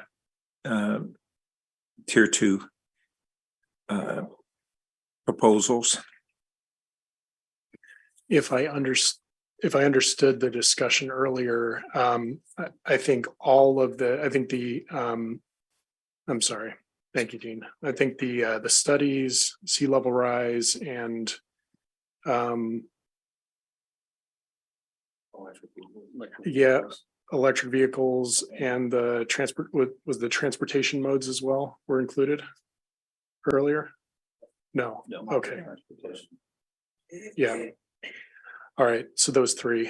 tier 2 proposals? If I understood the discussion earlier, I think I'm sorry. Thank you, Dean. I think the studies, sea level rise, and electric vehicles and the transportation modes as well were included earlier? No. Okay. Yeah. All right. So those 3.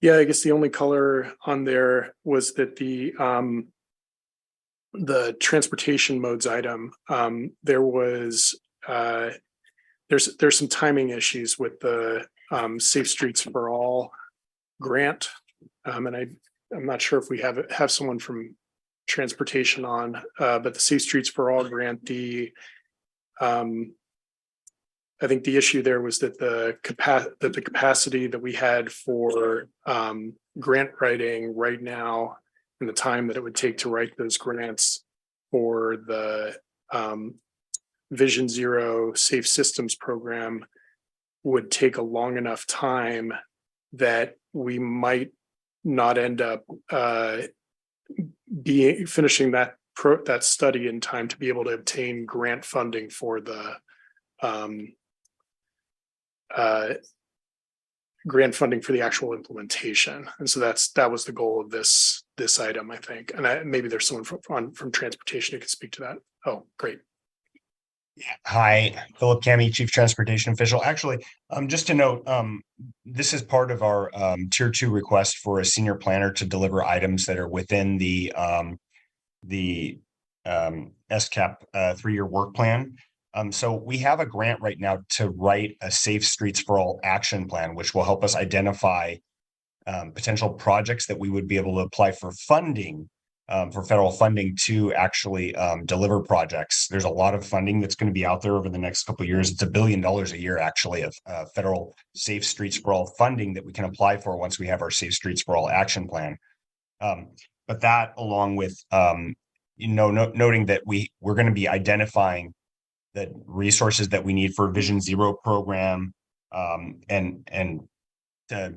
Yeah, I guess the only color on there was that the transportation modes item, there's some timing issues with the Safe Streets for All grant. And I'm not sure if we have someone from transportation on, but the Safe Streets for All grant, I think the issue there was that the capacity that we had for grant writing right now and the time that it would take to write those grants for the Vision Zero Safe Systems program would take a long enough time that we might not end up finishing that study in time to be able to obtain grant funding for the grant funding for the actual implementation. And so that was the goal of this item, I think. And maybe there's someone from transportation who can speak to that. Oh, great. Hi, Philip Cami, Chief Transportation Official. Actually, just to note, this is part of our Tier 2 request for a senior planner to deliver items that are within the SCAP 3-year work plan. So we have a grant right now to write a Safe Streets for All action plan, which will help us identify potential projects that we would be able to apply for funding, for federal funding to actually deliver projects. There's a lot of funding that's going to be out there over the next couple of years. It's $1 billion a year, actually, of federal Safe Streets for All funding that we can apply for once we have our Safe Streets for All action plan. But that, along with noting that we're going to be identifying the resources that we need for Vision Zero program, and to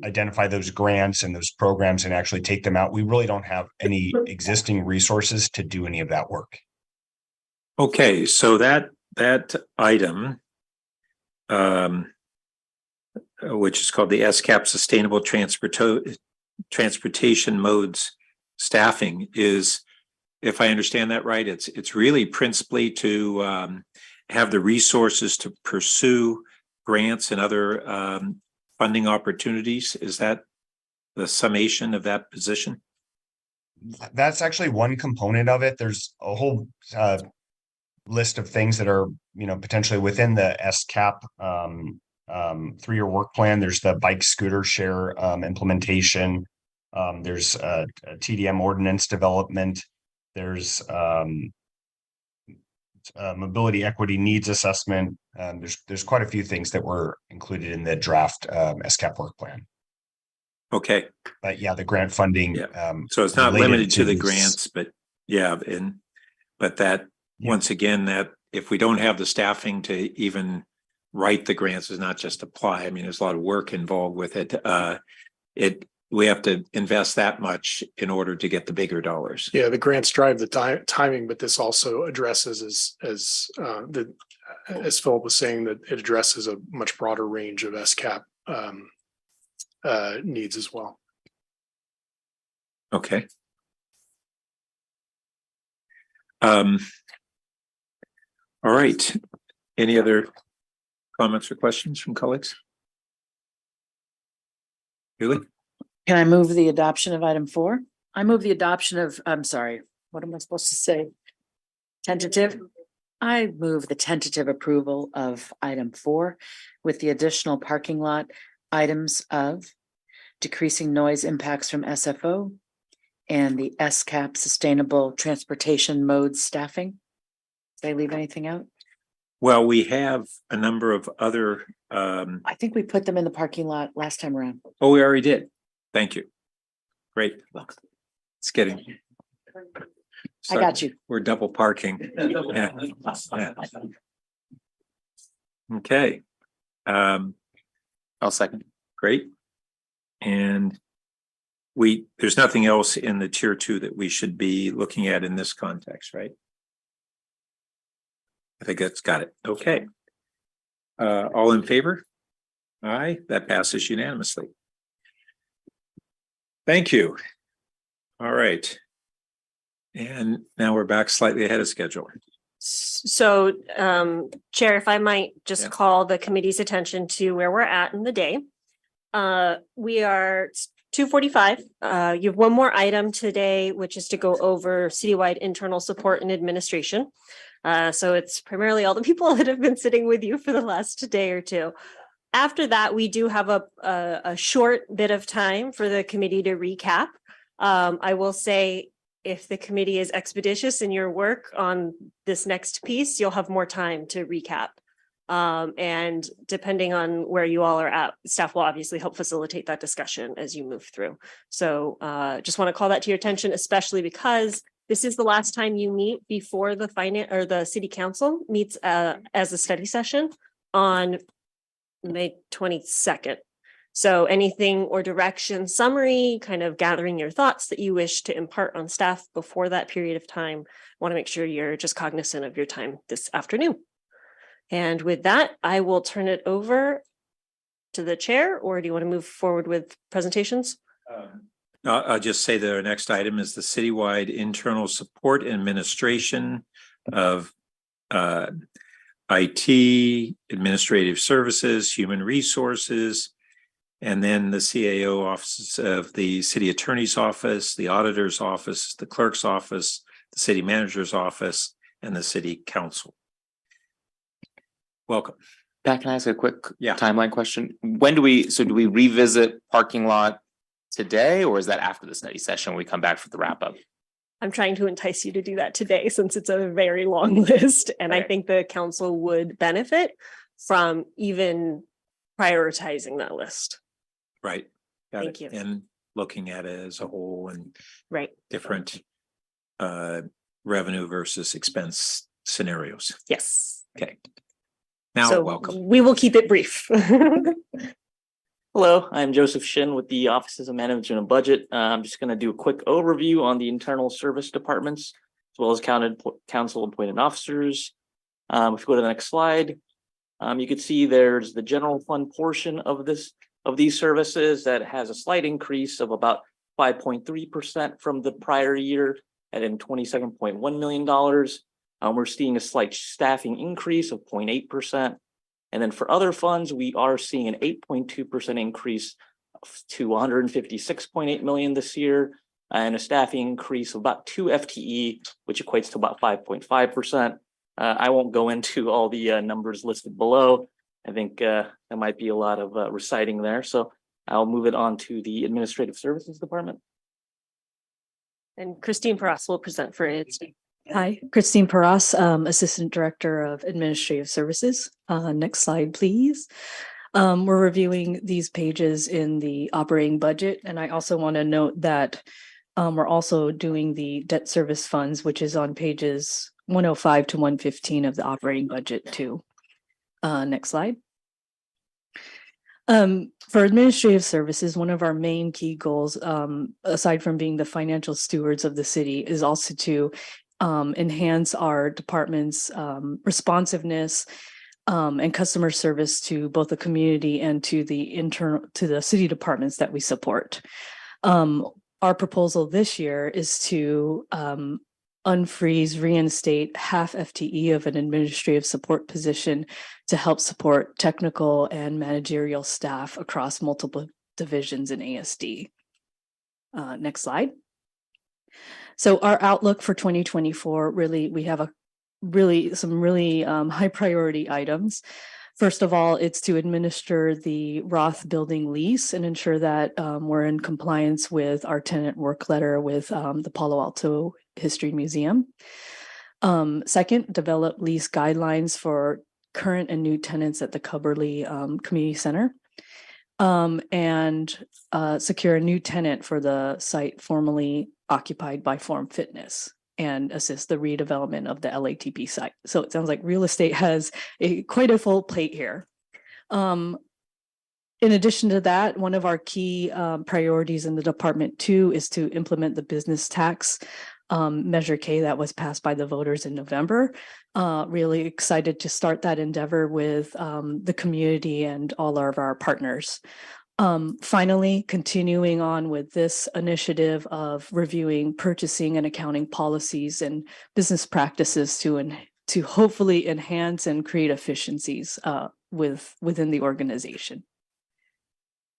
identify those grants and those programs and actually take them out. We really don't have any existing resources to do any of that work. Okay, so that item, which is called the SCAP Sustainable Transportation Modes Staffing, is, if I understand that right, it's really principally to have the resources to pursue grants and other funding opportunities. Is that the summation of that position? That's actually one component of it. There's a whole list of things that are, potentially within the SCAP 3-year work plan. There's the bike scooter share implementation. There's a TDM ordinance development. There's mobility equity needs assessment. There's quite a few things that were included in the draft SCAP work plan. Okay. But yeah, the grant funding. Yeah. So it's not limited to the grants, but once again, that if we don't have the staffing to even write the grants, is not just apply. I mean, there's a lot of work involved with it. We have to invest that much in order to get the bigger dollars. Yeah, the grants drive the timing, but this also addresses, as Philip was saying, that it addresses a much broader range of SCAP needs as well. Okay. All right. Any other comments or questions from colleagues? Julie? Can I move the adoption of item 4? I move the adoption of, I'm sorry, what am I supposed to say? Tentative? I move the tentative approval of item 4 with the additional parking lot items of decreasing noise impacts from SFO and the SCAP Sustainable Transportation Modes Staffing. Did I leave anything out? Well, we have a number of other. I think we put them in the parking lot last time around. Oh, we already did. Thank you. Great. It's getting. I got you. We're double parking. Yeah. Okay. I'll second. Great. And there's nothing else in the tier 2 that we should be looking at in this context, right? I think that's got it. Okay. All in favor? Aye, that passes unanimously. Thank you. All right. And now we're back slightly ahead of schedule. So, Chair, if I might just call the committee's attention to where we're at in the day. We are 2:45. You have one more item today, which is to go over citywide internal support and administration. So it's primarily all the people that have been sitting with you for the last day or two. After that, we do have a short bit of time for the committee to recap. I will say, if the committee is expeditious in your work on this next piece, you'll have more time to recap. And depending on where you all are at, staff will obviously help facilitate that discussion as you move through. So just want to call that to your attention, especially because this is the last time you meet before the finance or the city council meets as a study session on May 22nd. So anything or direction, summary, kind of gathering your thoughts that you wish to impart on staff before that period of time. Want to make sure you're just cognizant of your time this afternoon. And with that, I will turn it over to the chair, or do you want to move forward with presentations? I'll just say that our next item is the citywide internal support and administration of IT, administrative services, human resources, and then the CAO office of the city attorney's office, the auditor's office, the clerk's office, the city manager's office, and the city council. Welcome. Pat, can I ask a quick Yeah. timeline question? When do we revisit parking lot today, or is that after the study session when we come back for the wrap up? I'm trying to entice you to do that today since it's a very long list. And I think the council would benefit from even prioritizing that list. Right. Got Thank it. you. And looking at it as a whole and Right. different revenue versus expense scenarios. Yes. Okay. Now, So welcome. we will keep it brief. Hello, I'm Joseph Shin with the Offices of Management and Budget. I'm just going to do a quick overview on the internal service departments, as well as council appointed officers. If you go to the next slide, you can see there's the general fund portion of these services that has a slight increase of about 5.3% from the prior year at $27.1 million. We're seeing a slight staffing increase of 0.8%. And then for other funds, we are seeing an 8.2% increase to 156.8 million this year, and a staffing increase of about 2 FTE, which equates to about 5.5%. I won't go into all the numbers listed below. I think there might be a lot of reciting there. So I'll move it on to the Administrative Services Department. And Christine Paras will present for its. Hi, Christine Paras, Assistant Director of Administrative Services. Next slide, please. We're reviewing these pages in the operating budget, and I also want to note that we're also doing the debt service funds, which is on pages 105 to 115 of the operating budget too. Next slide. For administrative services, one of our main key goals, aside from being the financial stewards of the city, is also to enhance our department's responsiveness and customer service to both the community and to the city departments that we support. Our proposal this year is to unfreeze, reinstate half FTE of an administrative support position to help support technical and managerial staff across multiple divisions in ASD. Next slide. So our outlook for 2024, really, we have some really high priority items. First of all, it's to administer the Roth building lease and ensure that we're in compliance with our tenant work letter with the Palo Alto History Museum. Second, develop lease guidelines for current and new tenants at the Cubberley Community Center. And secure a new tenant for the site formerly occupied by Form Fitness and assist the redevelopment of the LATP site. So it sounds like real estate has quite a full plate here. In addition to that, one of our key priorities in the department too is to implement the business tax Measure K that was passed by the voters in November. Really excited to start that endeavor with the community and all of our partners. Finally, continuing on with this initiative of reviewing purchasing and accounting policies and business practices to hopefully enhance and create efficiencies within the organization.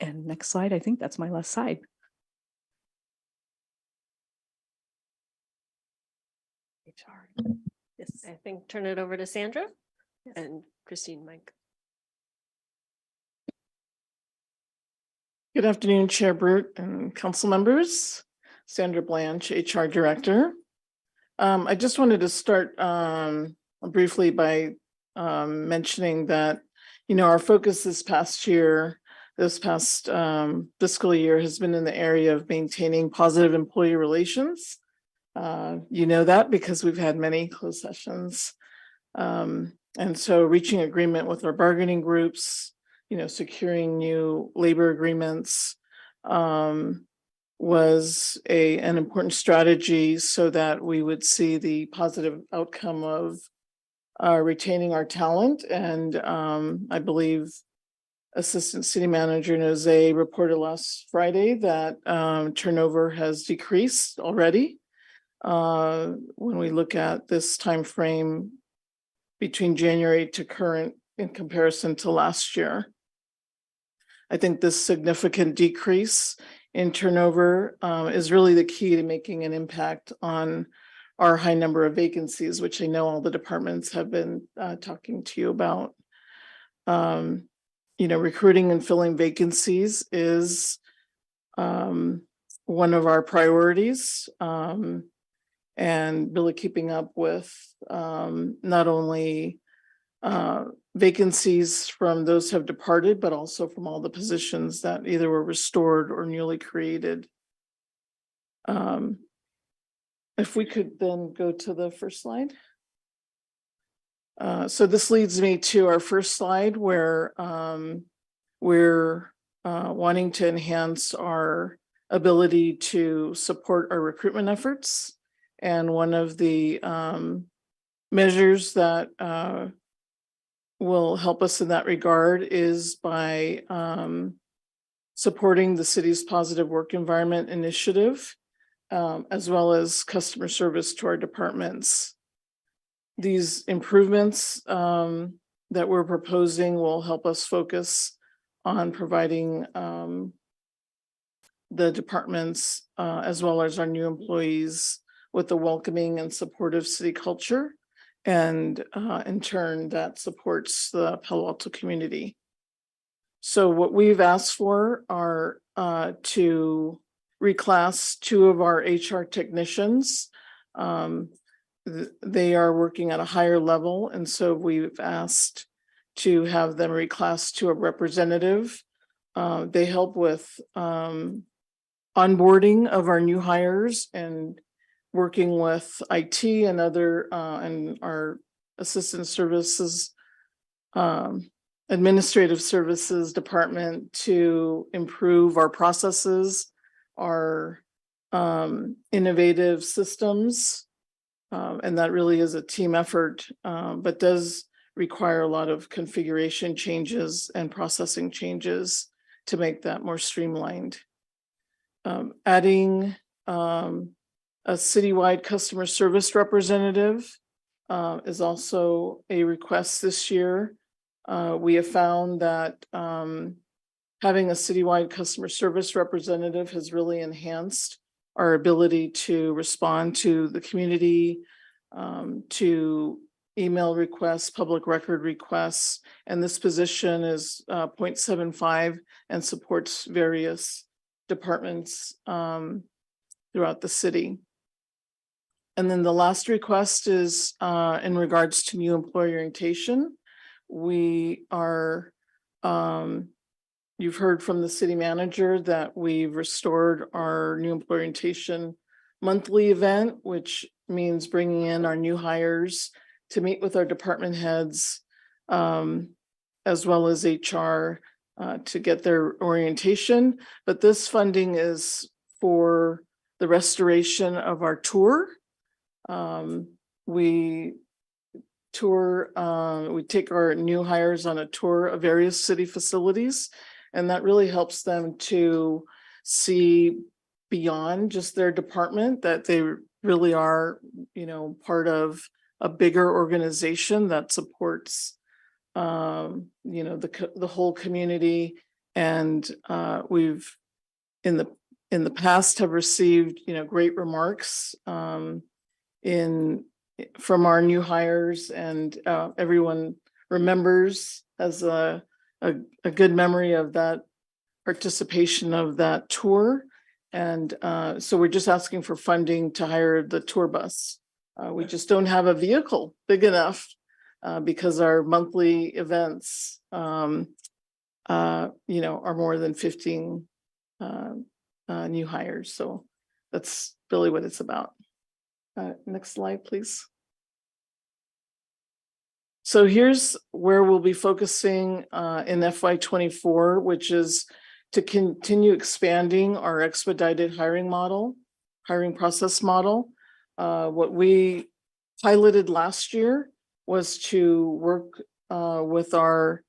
And next slide, I think that's my last slide. Yes, I think turn it over to Sandra and Christine, Mike. Good afternoon, Chair Burt and council members. Sandra Blanche, HR Director. I just wanted to start briefly by mentioning that, our focus this past fiscal year has been in the area of maintaining positive employee relations. You know that because we've had many closed sessions. And so reaching agreement with our bargaining groups, securing new labor agreements was an important strategy so that we would see the positive outcome of retaining our talent. And I believe Assistant City Manager Nose reported last Friday that turnover has decreased already. When we look at this time frame between January to current in comparison to last year. I think this significant decrease in turnover is really the key to making an impact on our high number of vacancies, which I know all the departments have been talking to you about. Recruiting and filling vacancies is one of our priorities, and really keeping up with not only vacancies from those who have departed, but also from all the positions that either were restored or newly created. If we could then go to the first slide. So this leads me to our first slide where we're wanting to enhance our ability to support our recruitment efforts. And one of the measures that will help us in that regard is by supporting the city's positive work environment initiative, as well as customer service to our departments. These improvements that we're proposing will help us focus on providing the departments as well as our new employees with a welcoming and supportive city culture. And in turn, that supports the Palo Alto community. So what we've asked for are to reclass 2 of our HR technicians. They are working at a higher level, and so we've asked to have them reclassed to a representative. They help with onboarding of our new hires and working with IT and other and our assistant services, administrative services department to improve our processes, our innovative systems. And that really is a team effort, but does require a lot of configuration changes and processing changes to make that more streamlined. Adding a citywide customer service representative is also a request this year. We have found that having a citywide customer service representative has really enhanced our ability to respond to the community, to email requests, public record requests, and this position is 0.75 and supports various departments throughout the city. And then the last request is in regards to new employee orientation. We are, you've heard from the city manager that we've restored our new employee orientation monthly event, which means bringing in our new hires to meet with our department heads, as well as HR to get their orientation. But this funding is for the restoration of our tour. We take our new hires on a tour of various city facilities, and that really helps them to see beyond just their department, that they really are, part of a bigger organization that supports, the whole community. And we've in the past have received, great remarks from our new hires, and everyone remembers, has a good memory of that participation of that tour. And so we're just asking for funding to hire the tour bus. We just don't have a vehicle big enough because our monthly events, are more than 15 new hires. So that's really what it's about. Next slide, please. So here's where we'll be focusing in FY24, which is to continue expanding our expedited hiring process model. What we piloted last year was to work with our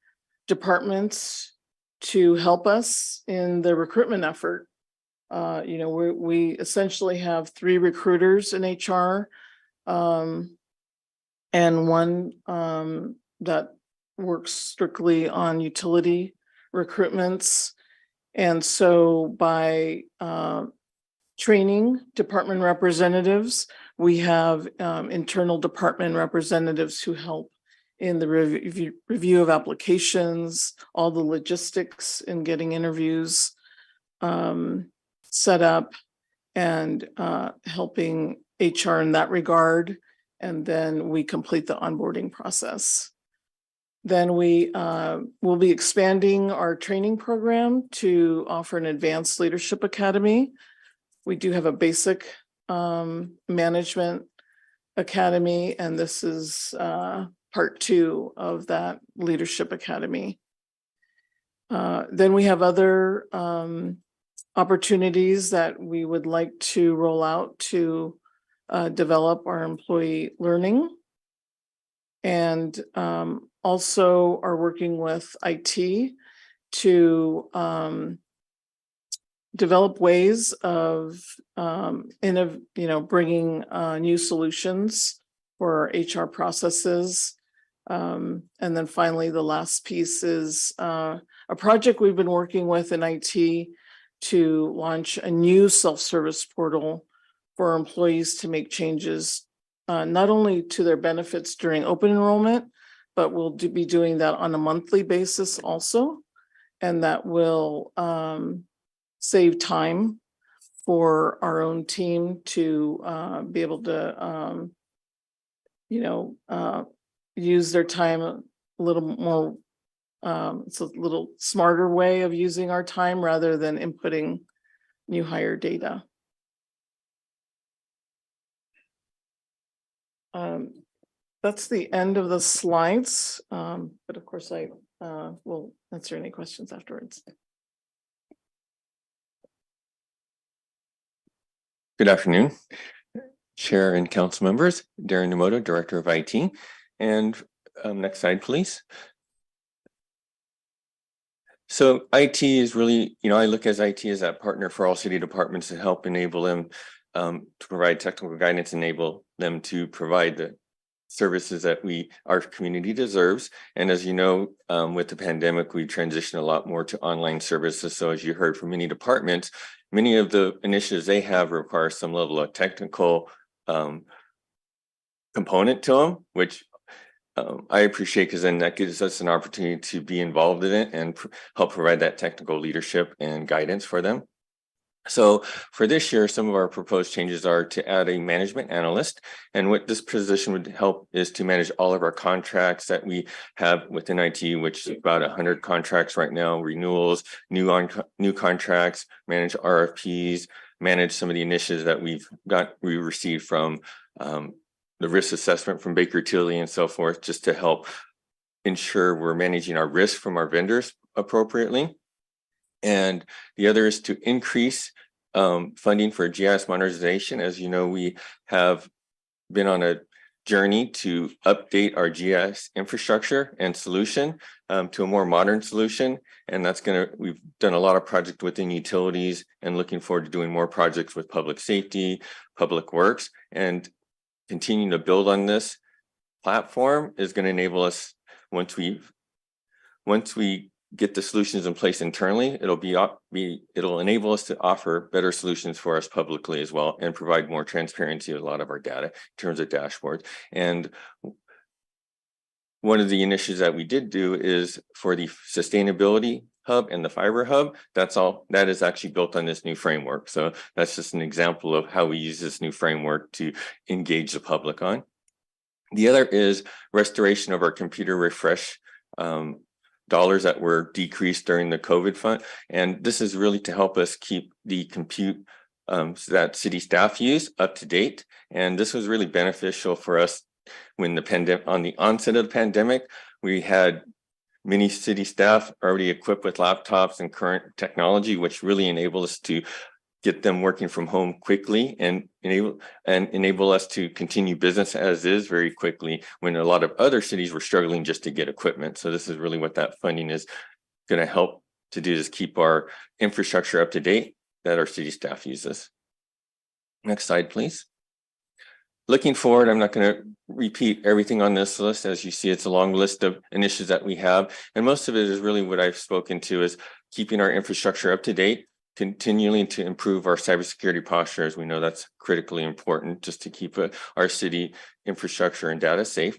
departments to help us in the recruitment effort. We essentially have 3 recruiters in HR, and one that works strictly on utility recruitments. And so by training department representatives, we have internal department representatives who help in the review of applications, all the logistics in getting interviews set up, and helping HR in that regard. And then we complete the onboarding process. Then we will be expanding our training program to offer an advanced leadership academy. We do have a basic management academy, and this is part 2 of that leadership academy. Then we have other opportunities that we would like to roll out to develop our employee learning, and also are working with IT to develop ways of bringing new solutions for HR processes. And then finally, the last piece is a project we've been working with in IT to launch a new self-service portal for employees to make changes, not only to their benefits during open enrollment, but we'll be doing that on a monthly basis also. And that will save time for our own team to be able to, use their time a little more. It's a little smarter way of using our time rather than inputting new hire data. That's the end of the slides, but of course I will answer any questions afterwards. Good afternoon, Chair and Council members. Darren Nemoto, Director of IT. And next slide, please. So IT is really, I look at IT as that partner for all city departments to help enable them to provide technical guidance, enable them to provide the services that our community deserves. And as you know, with the pandemic, we transitioned a lot more to online services. So as you heard from many departments, many of the initiatives they have require some level of technical component to them, which I appreciate, because then that gives us an opportunity to be involved in it and help provide that technical leadership and guidance for them. So for this year, some of our proposed changes are to add a management analyst. And what this position would help is to manage all of our contracts that we have within IT, which is about 100 contracts right now, renewals, new contracts, manage RFPs, manage some of the initiatives that we received from the risk assessment from Baker Tilly and so forth, just to help ensure we're managing our risk from our vendors appropriately. And the other is to increase funding for GIS modernization. As you know, we have been on a journey to update our GIS infrastructure and solution to a more modern solution. And we've done a lot of projects within utilities and looking forward to doing more projects with public safety, public works, and continuing to build on this platform is going to enable us, once we get the solutions in place internally, it'll enable us to offer better solutions for us publicly as well, and provide more transparency with a lot of our data in terms of dashboards. And one of the initiatives that we did do is for the sustainability hub and the fiber hub, that is actually built on this new framework. So that's just an example of how we use this new framework to engage the public on. The other is restoration of our computer refresh dollars that were decreased during the COVID fund. And this is really to help us keep the compute that city staff use up to date. And this was really beneficial for us when on the onset of the pandemic. We had many city staff already equipped with laptops and current technology, which really enabled us to get them working from home quickly and enable us to continue business as is very quickly when a lot of other cities were struggling just to get equipment. So this is really what that funding is going to help to do, is keep our infrastructure up to date that our city staff uses. Next slide, please. Looking forward, I'm not going to repeat everything on this list. As you see, it's a long list of initiatives that we have. And most of it is really what I've spoken to, is keeping our infrastructure up to date, continuing to improve our cybersecurity posture, as we know that's critically important just to keep our city infrastructure and data safe.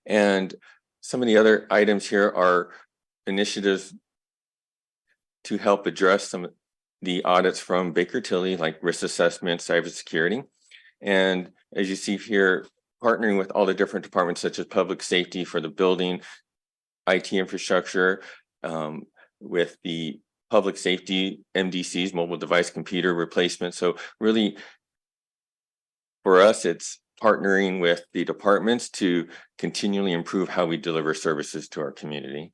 And some of the other items here are initiatives to help address some of the audits from Baker Tilly, like risk assessment, cybersecurity. And as you see here, partnering with all the different departments such as public safety for the building, IT infrastructure, with the public safety MDCs, mobile device computer replacement. So really, for us, it's partnering with the departments to continually improve how we deliver services to our community.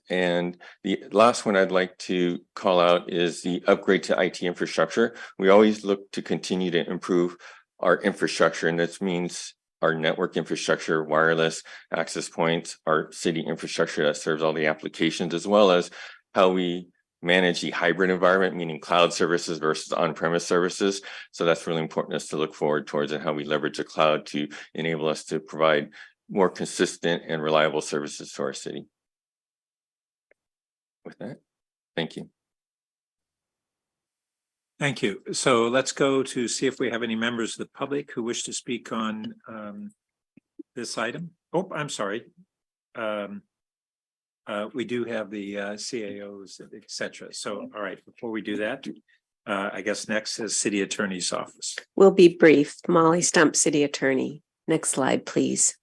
And the last one I'd like to call out is the upgrade to IT infrastructure. We always look to continue to improve our infrastructure, and this means our network infrastructure, wireless access points, our city infrastructure that serves all the applications, as well as how we manage the hybrid environment, meaning cloud services versus on-premise services. So that's really important us to look forward towards, and how we leverage the cloud to enable us to provide more consistent and reliable services to our city. With that, thank you. Thank you. So let's go to see if we have any members of the public who wish to speak on this item. Oh, I'm sorry. We do have the CAOs, et cetera. So, all right, before we do that, I guess next is City Attorney's Office. We'll be brief. Molly Stump, City Attorney. Next slide, please.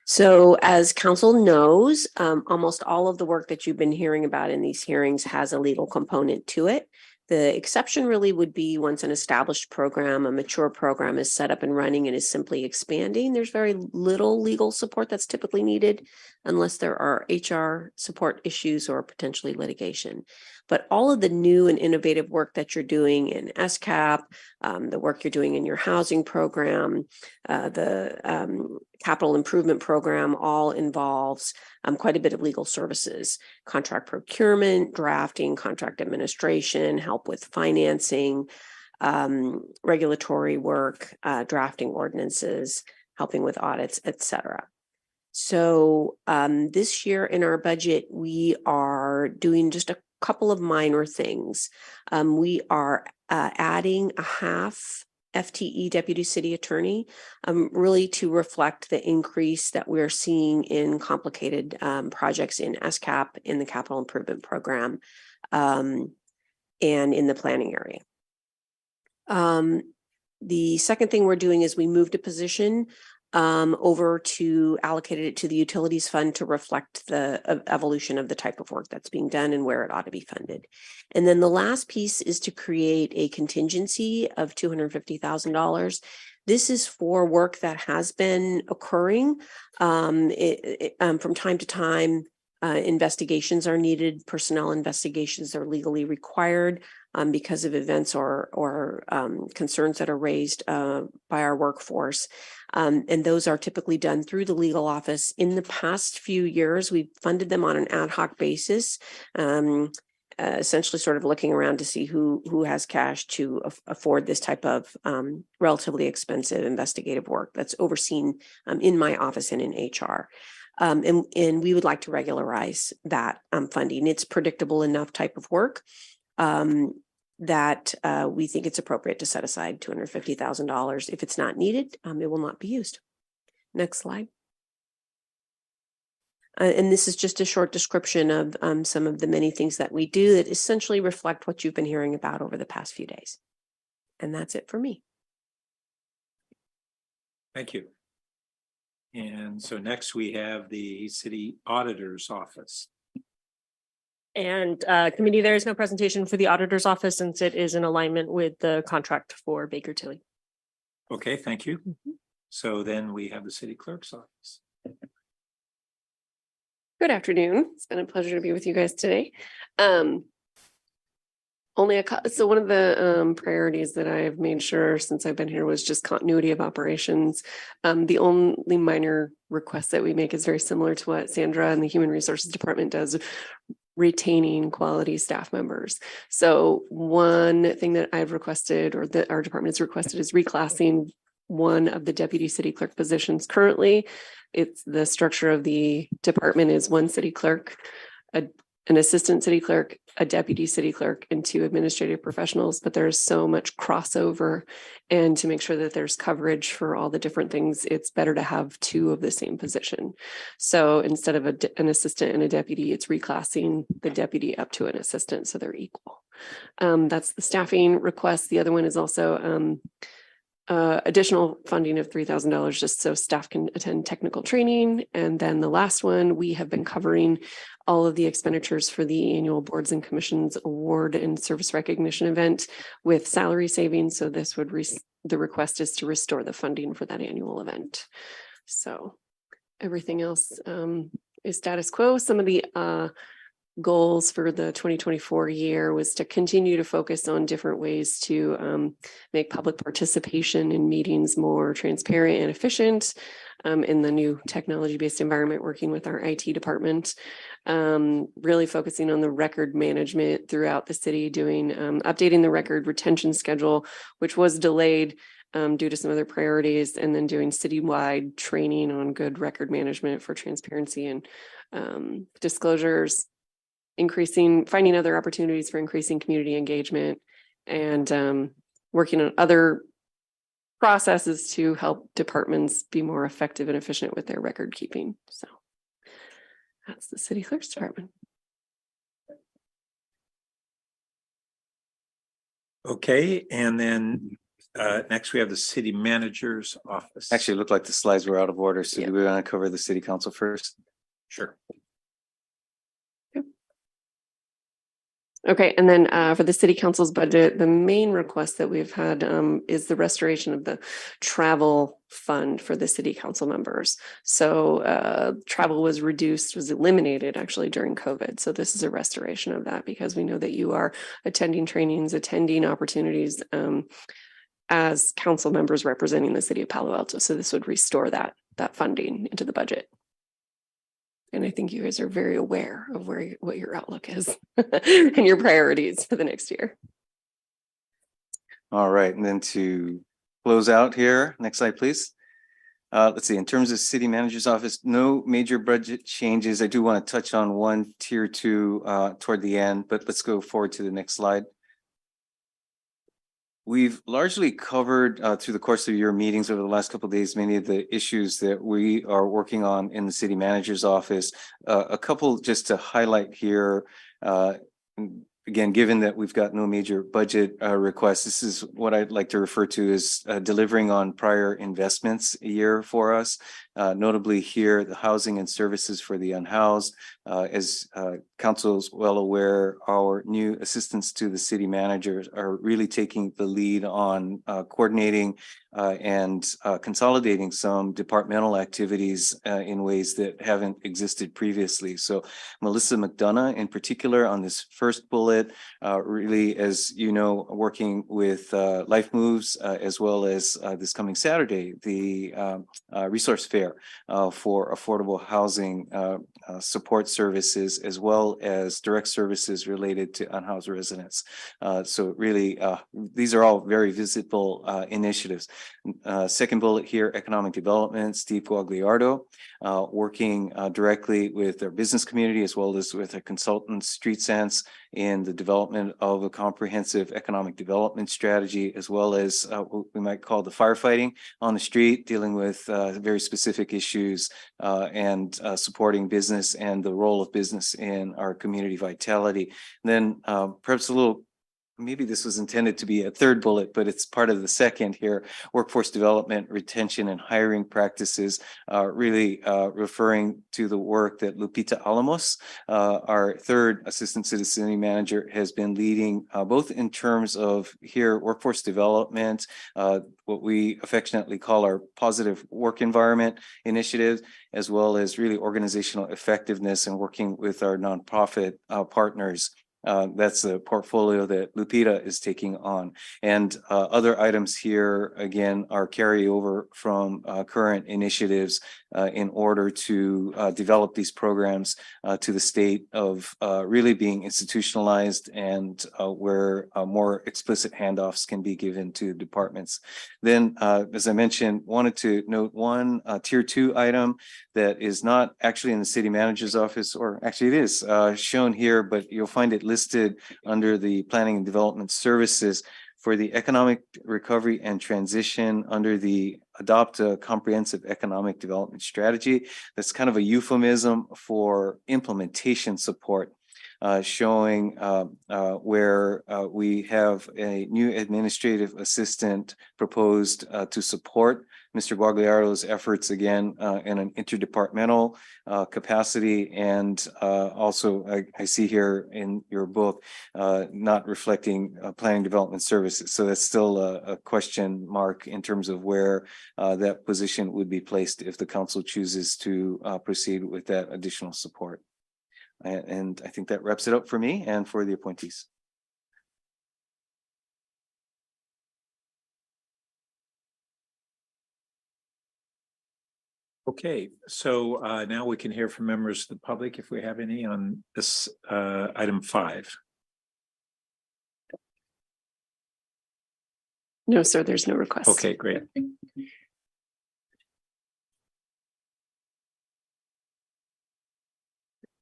So as council knows, almost all of the work that you've been hearing about in these hearings has a legal component to it. The exception really would be once an established program, a mature program is set up and running and is simply expanding. There's very little legal support that's typically needed unless there are HR support issues or potentially litigation. But all of the new and innovative work that you're doing in SCAP, the work you're doing in your housing program, the capital improvement program all involves quite a bit of legal services, contract procurement, drafting, contract administration, help with financing, regulatory work, drafting ordinances, helping with audits, etc. So this year in our budget, we are doing just a couple of minor things. We are adding a half FTE deputy city attorney, really to reflect the increase that we're seeing in complicated projects in SCAP, in the capital improvement program, and in the planning area. The second thing we're doing is we moved a position over to allocated it to the utilities fund to reflect the evolution of the type of work that's being done and where it ought to be funded. And then the last piece is to create a contingency of $250,000. This is for work that has been occurring from time to time. Investigations are needed, personnel investigations are legally required because of events or concerns that are raised by our workforce. And those are typically done through the legal office. In the past few years, we've funded them on an ad hoc basis, essentially sort of looking around to see who has cash to afford this type of relatively expensive investigative work that's overseen in my office and in HR. And we would like to regularize that funding. It's predictable enough type of work that we think it's appropriate to set aside $250,000. If it's not needed, it will not be used. Next slide. And this is just a short description of some of the many things that we do that essentially reflect what you've been hearing about over the past few days. And that's it for me. Thank you. And so next we have the city auditor's office. And committee, there is no presentation for the auditor's office since it is in alignment with the contract for Baker Tilly. Okay, thank you. So then we have the city clerk's office. Good afternoon. It's been a pleasure to be with you guys today. So one of the priorities that I've made sure since I've been here was just continuity of operations. The only minor request that we make is very similar to what Sandra and the Human Resources Department does, retaining quality staff members. So one thing that I've requested, or that our department has requested, is reclassing one of the deputy city clerk positions. Currently, it's the structure of the department is one city clerk, an assistant city clerk, a deputy city clerk, and 2 administrative professionals, but there's so much crossover. And to make sure that there's coverage for all the different things, it's better to have 2 of the same position. So instead of an assistant and a deputy, it's reclassing the deputy up to an assistant so they're equal. That's the staffing request. The other one is also additional funding of $3,000 just so staff can attend technical training. And then the last one, we have been covering all of the expenditures for the annual boards and commissions award and service recognition event with salary savings. So this would, the request is to restore the funding for that annual event. So everything else is status quo. Some of the goals for the 2024 year was to continue to focus on different ways to make public participation in meetings more transparent and efficient in the new technology-based environment, working with our IT department, really focusing on the record management throughout the city, doing updating the record retention schedule, which was delayed due to some other priorities, and then doing citywide training on good record management for transparency and disclosures, finding other opportunities for increasing community engagement, and working on other processes to help departments be more effective and efficient with their record keeping. So that's the city clerk's department. Okay, and then next we have the city manager's office. Actually, it looked like the slides were out of order. So do we want to cover the city council first? Sure. Okay, and then for the city council's budget, the main request that we've had is the restoration of the travel fund for the city council members. So travel was eliminated actually during COVID. So this is a restoration of that because we know that you are attending trainings, attending opportunities as council members representing the city of Palo Alto. So this would restore that funding into the budget. And I think you guys are very aware of what your outlook is and your priorities for the next year. All right, and then to close out here, next slide, please. Let's see, in terms of city manager's office, no major budget changes. I do want to touch on one tier 2 toward the end, but let's go forward to the next slide. We've largely covered through the course of your meetings over the last couple of days many of the issues that we are working on in the city manager's office. A couple just to highlight here. Again, given that we've got no major budget requests, this is what I'd like to refer to as delivering on prior investments a year for us. Notably here, the housing and services for the unhoused. As council is well aware, our new assistants to the city managers are really taking the lead on coordinating and consolidating some departmental activities in ways that haven't existed previously. So Melissa McDonough in particular on this first bullet, really, as you know, working with Life Moves as well as this coming Saturday, the resource fair for affordable housing support services, as well as direct services related to unhoused residents. So really, these are all very visible initiatives. Second bullet here, economic development, Steve Guagliardo, working directly with our business community as well as with a consultant, Street Sense, in the development of a comprehensive economic development strategy, as well as what we might call the firefighting on the street, dealing with very specific specific issues and supporting business and the role of business in our community vitality. And then perhaps a little, maybe this was intended to be a third bullet, but it's part of the second here, workforce development, retention, and hiring practices, really referring to the work that Lupita Alamos, our third assistant city manager, has been leading, both in terms of here workforce development, what we affectionately call our positive work environment initiative, as well as really organizational effectiveness and working with our nonprofit partners. That's the portfolio that Lupita is taking on. And other items here, again, are carryover from current initiatives in order to develop these programs to the state of really being institutionalized and where more explicit handoffs can be given to departments. Then, as I mentioned, wanted to note one tier 2 item that is not actually in the city manager's office, or actually it is shown here, but you'll find it listed under the planning and development services for the economic recovery and transition under the adopt a comprehensive economic development strategy. That's kind of a euphemism for implementation support. Showing where we have a new administrative assistant proposed to support Mr. Guagliaro's efforts again in an interdepartmental capacity. And also I see here in your book not reflecting planning development services. So that's still a question mark in terms of where that position would be placed if the council chooses to proceed with that additional support. And I think that wraps it up for me and for the appointees. Okay, so now we can hear from members of the public if we have any on this item 5. No, sir, there's no request. Okay, great.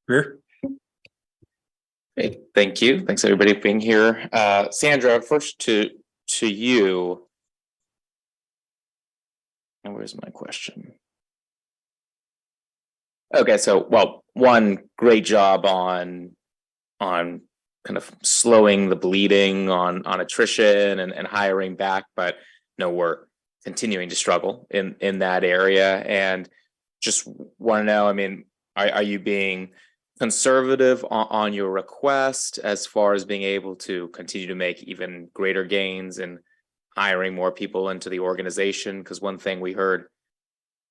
Greer? Great, thank you. Thanks everybody for being here. Sandra, first to you. And where's my question? Okay, so well, one, great job on kind of slowing the bleeding on attrition and hiring back, but no, we're continuing to struggle in that area. And just want to know, I mean, are you being conservative on your request as far as being able to continue to make even greater gains in hiring more people into the organization? Because one thing we heard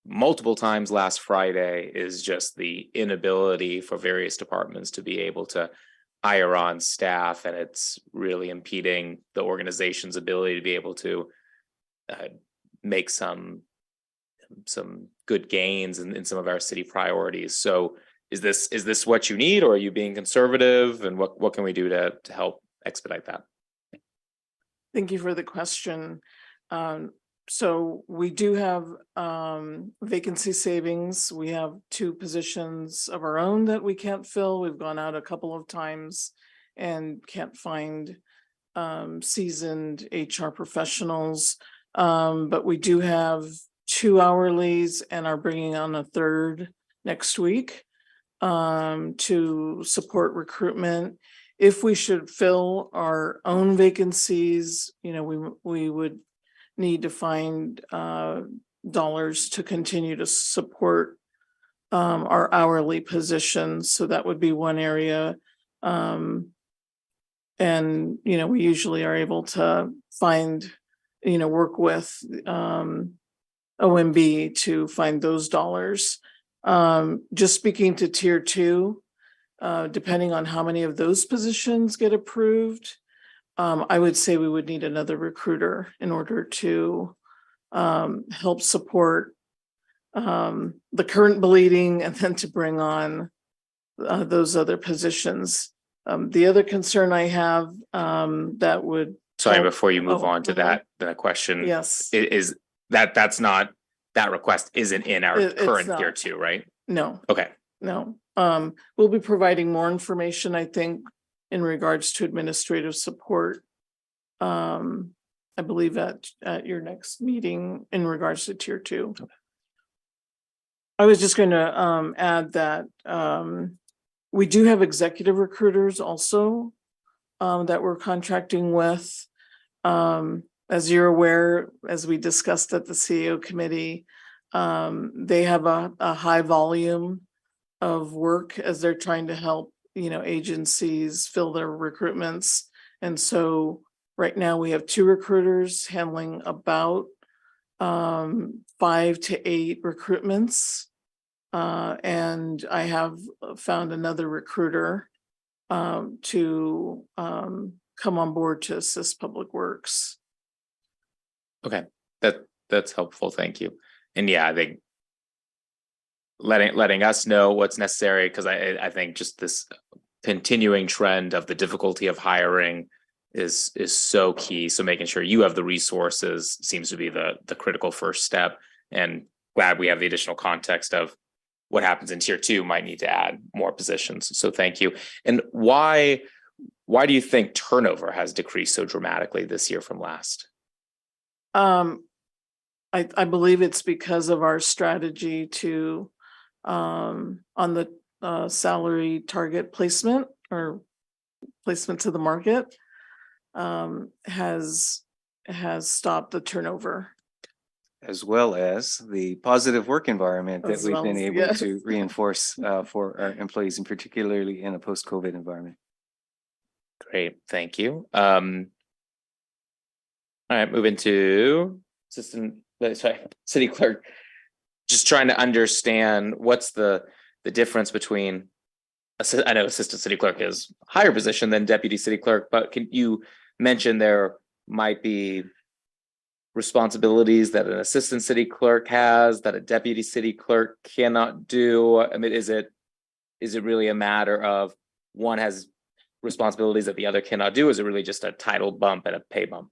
multiple times last Friday is just the inability for various departments to be able to hire on staff, and it's really impeding the organization's ability to be able to make some good gains in some of our city priorities. So is this what you need, or are you being conservative, and what can we do to help expedite that? Thank you for the question. So we do have vacancy savings. We have 2 positions of our own that we can't fill. We've gone out a couple of times and can't find seasoned HR professionals. But we do have 2 hourlies and are bringing on a 3rd next week to support recruitment. If we should fill our own vacancies, you know, we would need to find dollars to continue to support our hourly positions. So that would be one area. And, you know, we usually are able to find, you know, work with OMB to find those dollars. Just speaking to tier 2, depending on how many of those positions get approved, I would say we would need another recruiter in order to help support the current bleeding and then to bring on those other positions. The other concern I have that would Sorry, help- before you move on to that question. Yes. Is that's not, that request isn't in our It's current not. tier 2, right? No. Okay. No. We'll be providing more information, I think, in regards to administrative support. I believe at your next meeting in regards to tier 2. I was just gonna add that we do have executive recruiters also that we're contracting with. As you're aware, as we discussed at the CEO committee, they have a high volume of work as they're trying to help, agencies fill their recruitments. And so right now we have 2 recruiters handling about 5 to 8 recruitments. And I have found another recruiter to come on board to assist Public Works. Okay, that's helpful. Thank you. And yeah, I think letting us know what's necessary, because I think just this continuing trend of the difficulty of hiring is so key. So making sure you have the resources seems to be the critical first step. And glad we have the additional context of what happens in tier 2 might need to add more positions. So thank you. And why do you think turnover has decreased so dramatically this year from last? I believe it's because of our strategy to on the salary target placement or placement to the market has stopped the turnover. As well as the positive work environment that As we've well been as- able yes. to reinforce for our employees, and particularly in a post-COVID environment. Great, thank you. All right, moving to city clerk. Just trying to understand what's the difference between, I know assistant city clerk is higher position than deputy city clerk, but can you mention there might be responsibilities that an assistant city clerk has that a deputy city clerk cannot do? I mean, is it really a matter of one has responsibilities that the other cannot do? Is it really just a title bump and a pay bump?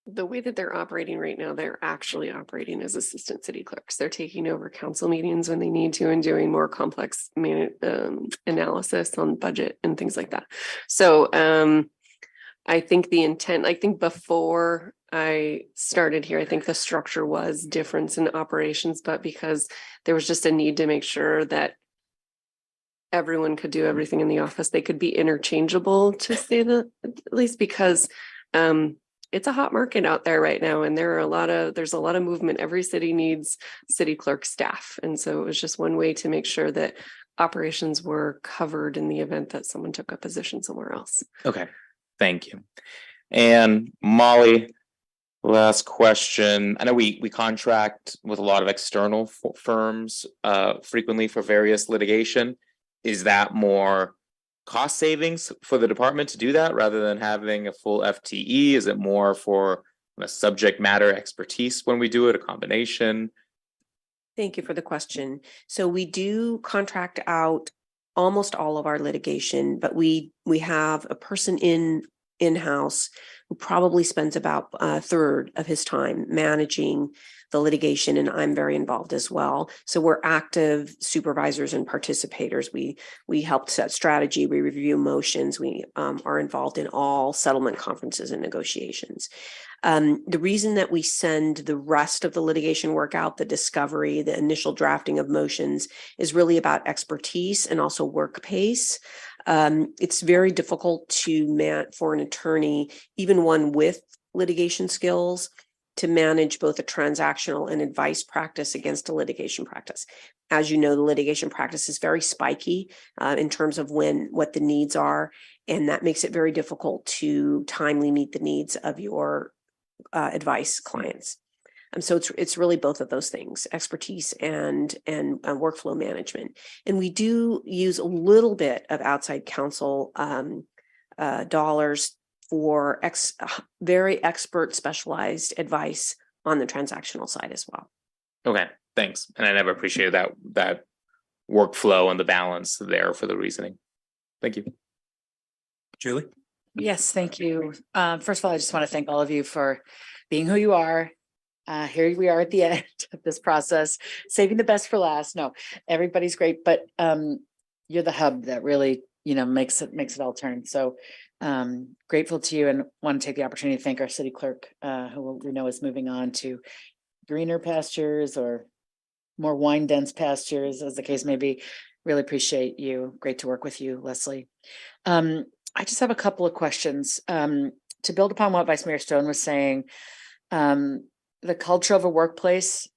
The way that they're operating right now, they're actually operating as assistant city clerks. They're taking over council meetings when they need to and doing more complex analysis on budget and things like that. So I think before I started here, I think the structure was different in operations, but because there was just a need to make sure that everyone could do everything in the office, they could be interchangeable, to say that, at least because it's a hot market out there right now, and there's a lot of movement. Every city needs city clerk staff. And so it was just one way to make sure that operations were covered in the event that someone took a position somewhere else. Okay, thank you. And Molly, last question. I know we contract with a lot of external firms frequently for various litigation. Is that more cost savings for the department to do that rather than having a full FTE? Is it more for a subject matter expertise when we do it, a combination? Thank you for the question. So we do contract out almost all of our litigation, but we have a person in-house who probably spends about a third of his time managing the litigation, and I'm very involved as well. So we're active supervisors and participators. We help set strategy, we review motions, we are involved in all settlement conferences and negotiations. The reason that we send the rest of the litigation work out, the discovery, the initial drafting of motions, is really about expertise and also work pace. It's very difficult for an attorney, even one with litigation skills, to manage both a transactional and advice practice against a litigation practice. As you know, the litigation practice is very spiky in terms of what the needs are, and that makes it very difficult to timely meet the needs of your advice clients. So it's really both of those things, expertise and workflow management. And we do use a little bit of outside counsel dollars for very expert specialized advice on the transactional side as well. Okay, thanks. And I never appreciated that workflow and the balance there for the reasoning. Thank you. Julie? Yes, thank you. First of all, I just want to thank all of you for being who you are. Here we are at the end of this process, saving the best for last. No, everybody's great, but you're the hub that really, makes it all turn. So grateful to you, and want to take the opportunity to thank our city clerk, who we know is moving on to greener pastures or more wine dense pastures, as the case may be. Really appreciate you. Great to work with you, Leslie. I just have a couple of questions. To build upon what Vice Mayor Stone was saying, the culture of a workplace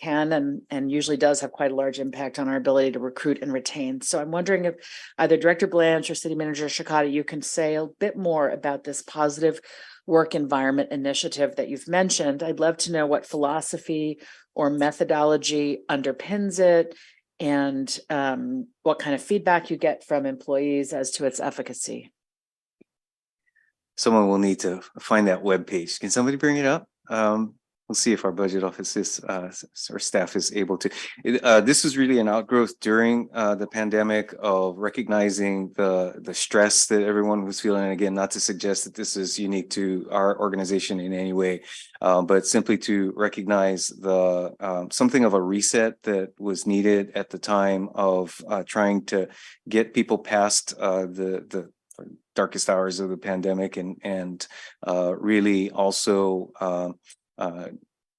can and usually does have quite a large impact on our ability to recruit and retain. So I'm wondering if either Director Blanche or City Manager Shikata, you can say a bit more about this positive work environment initiative that you've mentioned. I'd love to know what philosophy or methodology underpins it, and what kind of feedback you get from employees as to its efficacy. Someone will need to find that web page. Can somebody bring it up? We'll see if our budget office is, or staff is able to. This was really an outgrowth during the pandemic of recognizing the stress that everyone was feeling. And again, not to suggest that this is unique to our organization in any way, but simply to recognize the something of a reset that was needed at the time of trying to get people past the darkest hours of the pandemic and really also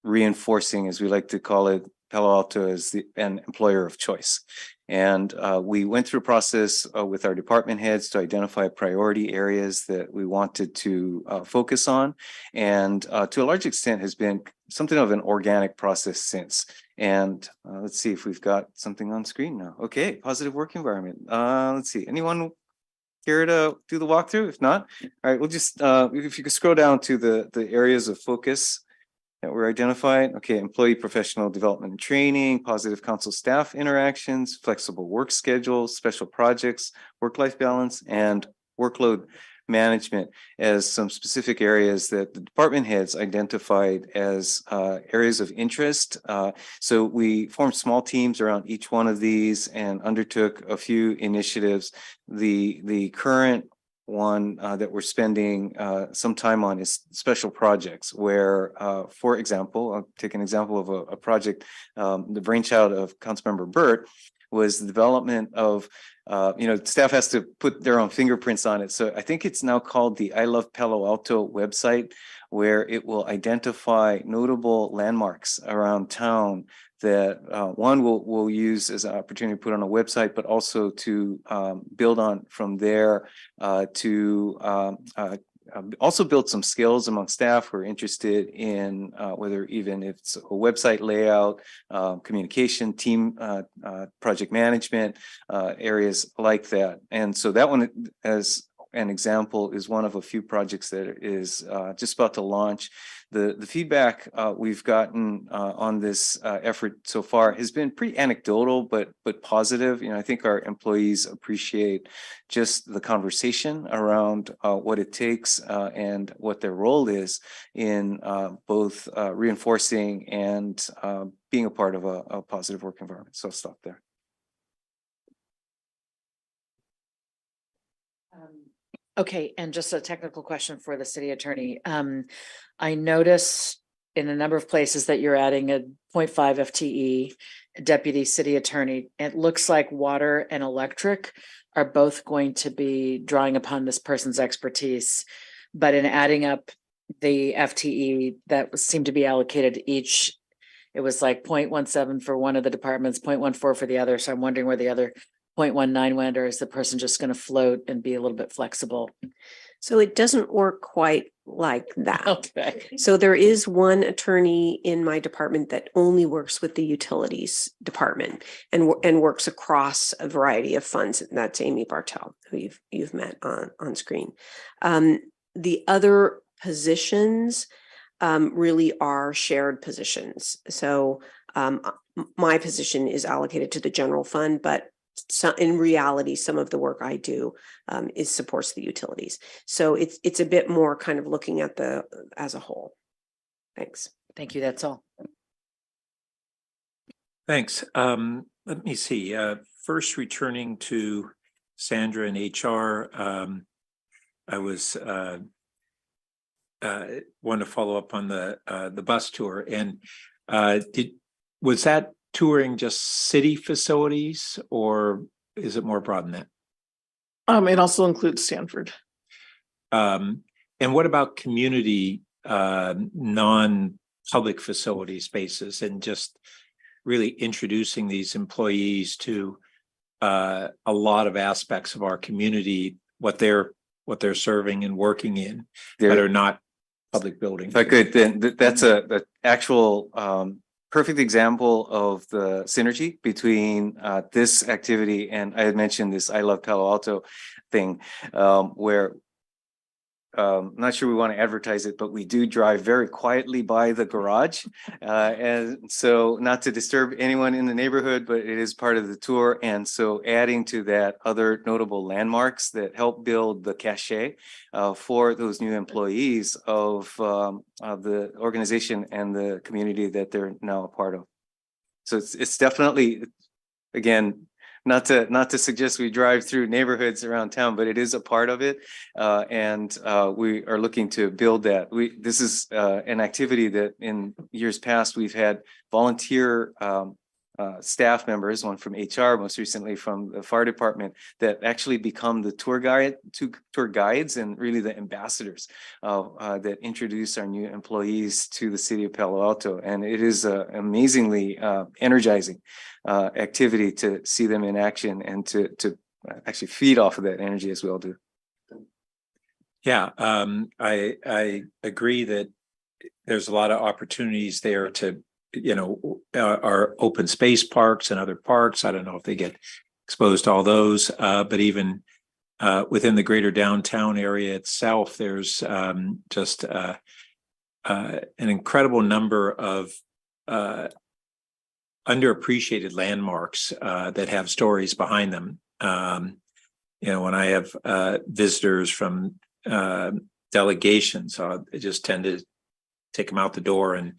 reinforcing, as we like to call it, Palo Alto as an employer of choice. And we went through a process with our department heads to identify priority areas that we wanted to focus on. And to a large extent has been something of an organic process since. And let's see if we've got something on screen now. Okay, positive work environment. Let's see, anyone care to do the walkthrough? If not, all right, we'll just, if you could scroll down to the areas of focus that were identified. Okay, employee professional development and training, positive council staff interactions, flexible work schedules, special projects, work-life balance, and workload management as some specific areas that the department heads identified as areas of interest. So we formed small teams around each one of these and undertook a few initiatives. The current one that we're spending some time on is special projects where, for example, I'll take an example of a project, the brainchild of Councilmember Burt was the development of, staff has to put their own fingerprints on it. So I think it's now called the I Love Palo Alto website, where it will identify notable landmarks around town that one will use as an opportunity to put on a website, but also to build on from there to also build some skills among staff who are interested in whether even if it's a website layout, communication, team, project management, areas like that. And so that one, as an example, is one of a few projects that is just about to launch. The feedback we've gotten on this effort so far has been pretty anecdotal, but positive. I think our employees appreciate just the conversation around what it takes and what their role is in both reinforcing and being a part of a positive work environment. So I'll stop there. Okay, and just a technical question for the city attorney. I noticed in a number of places that you're adding a 0.5 FTE deputy city attorney. It looks like water and electric are both going to be drawing upon this person's expertise. But in adding up the FTE that seemed to be allocated to each, it was like 0.17 for one of the departments, 0.14 for the other. So I'm wondering where the other 0.19 went, or is the person just going to float and be a little bit flexible? So it doesn't work quite like that. Okay. So there is one attorney in my department that only works with the utilities department and works across a variety of funds. And that's Amy Bartel, who you've met on screen. The other positions really are shared positions. So my position is allocated to the general fund, but in reality, some of the work I do supports the utilities. So it's a bit more kind of looking at as a whole. Thanks. Thank you. That's all. Thanks. Let me see. First, returning to Sandra and HR, I was want to follow up on the bus tour. And was that touring just city facilities, or is it more broad than that? It also includes Stanford. And what about community non-public facility spaces, and just really introducing these employees to a lot of aspects of our community, what they're serving and working in that are not public buildings. If I could, then that's the actual perfect example of the synergy between this activity and I had mentioned this I Love Palo Alto thing, where I'm not sure we want to advertise it, but we do drive very quietly by the garage. And so not to disturb anyone in the neighborhood, but it is part of the tour. And so adding to that other notable landmarks that help build the cachet for those new employees of the organization and the community that they're now a part of. So it's definitely, again, not to suggest we drive through neighborhoods around town, but it is a part of it. And we are looking to build that. This is an activity that in years past, we've had volunteer staff members, one from HR, most recently from the fire department, that actually become the tour guides and really the ambassadors that introduce our new employees to the city of Palo Alto. And it is amazingly energizing activity to see them in action and to actually feed off of that energy as we all do. Yeah, I agree that there's a lot of opportunities there to, our open space parks and other parks. I don't know if they get exposed to all those, but even within the greater downtown area itself, there's just an incredible number of underappreciated landmarks that have stories behind them. When I have visitors from delegations, I just tend to take them out the door, and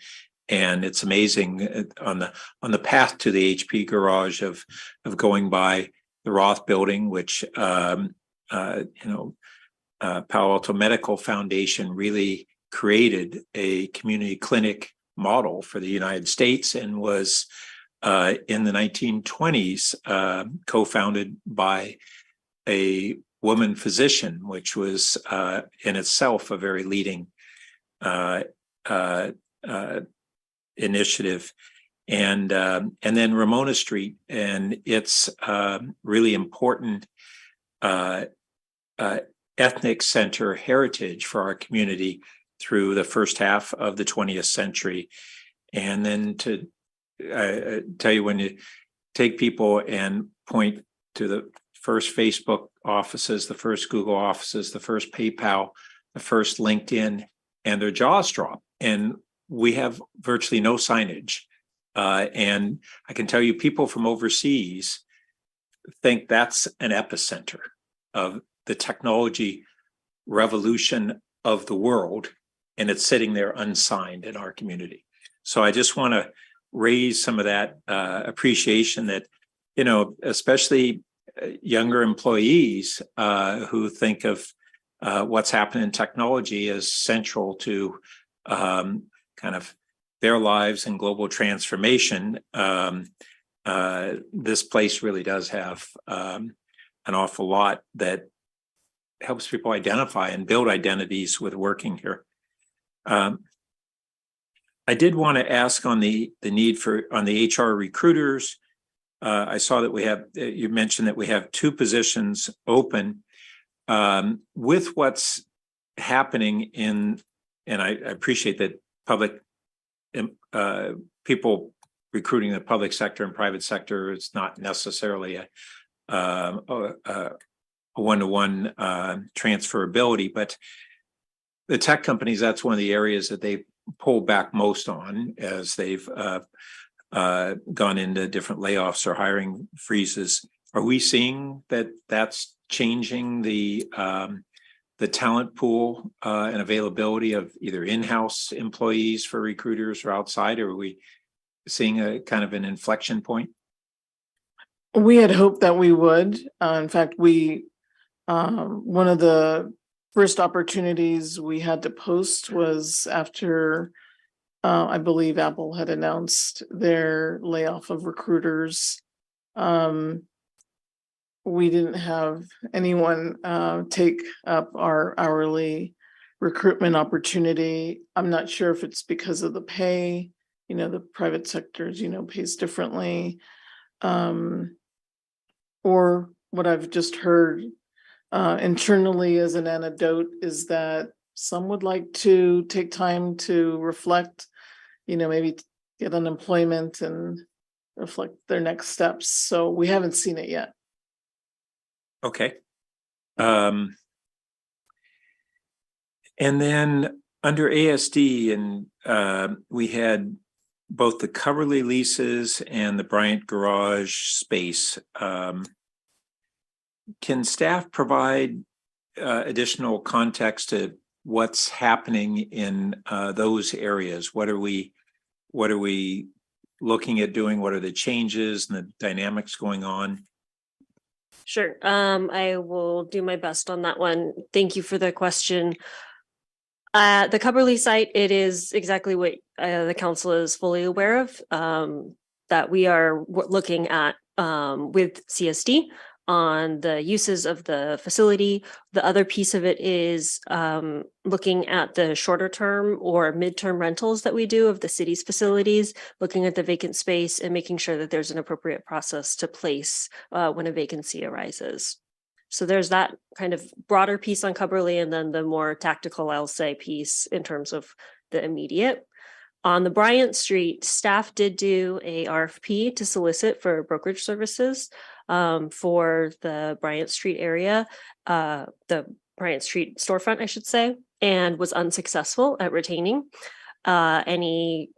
it's amazing on the path to the HP garage of going by the Roth building, which Palo Alto Medical Foundation really created a community clinic model for the United States and was in the 1920s co-founded by a woman physician, which was in itself a very leading initiative. And then Ramona Street and its really important ethnic center heritage for our community through the first half of the 20th century. And then to tell you, when you take people and point to the first Facebook offices, the first Google offices, the first PayPal, the first LinkedIn, and their jaws drop. And we have virtually no signage. And I can tell you, people from overseas think that's an epicenter of the technology revolution of the world, and it's sitting there unsigned in our community. So I just want to raise some of that appreciation that, especially younger employees who think of what's happened in technology as central to kind of their lives and global transformation. This place really does have an awful lot that helps people identify and build identities with working here. I did want to ask on the need on the HR recruiters. I saw that you mentioned that we have 2 positions open. With what's happening and I appreciate that public people recruiting the public sector and private sector is not necessarily a one-to-one transferability, but the tech companies, that's one of the areas that they pull back most on as they've gone into different layoffs or hiring freezes. Are we seeing that that's changing the talent pool and availability of either in-house employees for recruiters or outside? Or are we seeing a kind of an inflection point? We had hoped that we would. In fact, one of the first opportunities we had to post was after I believe Apple had announced their layoff of recruiters. We didn't have anyone take up our hourly recruitment opportunity. I'm not sure if it's because of the pay. the private sectors, pays differently. Or what I've just heard internally as an anecdote is that some would like to take time to reflect, maybe get unemployment and reflect their next steps. So we haven't seen it yet. Okay. And then under ASD, and we had both the Coverly leases and the Bryant Garage space. Can staff provide additional context to what's happening in those areas? What are we looking at doing? What are the changes and the dynamics going on? Sure. I will do my best on that one. Thank you for the question. The Coverly site, it is exactly what the council is fully aware of, that we are looking at with CSD on the uses of the facility. The other piece of it is looking at the shorter term or midterm rentals that we do of the city's facilities, looking at the vacant space and making sure that there's an appropriate process to place when a vacancy arises. So there's that kind of broader piece on Coverly, and then the more tactical, I'll say, piece in terms of the immediate. On the Bryant Street, staff did do a RFP to solicit for brokerage services for the Bryant Street area, the Bryant Street storefront, I should say, and was unsuccessful at retaining any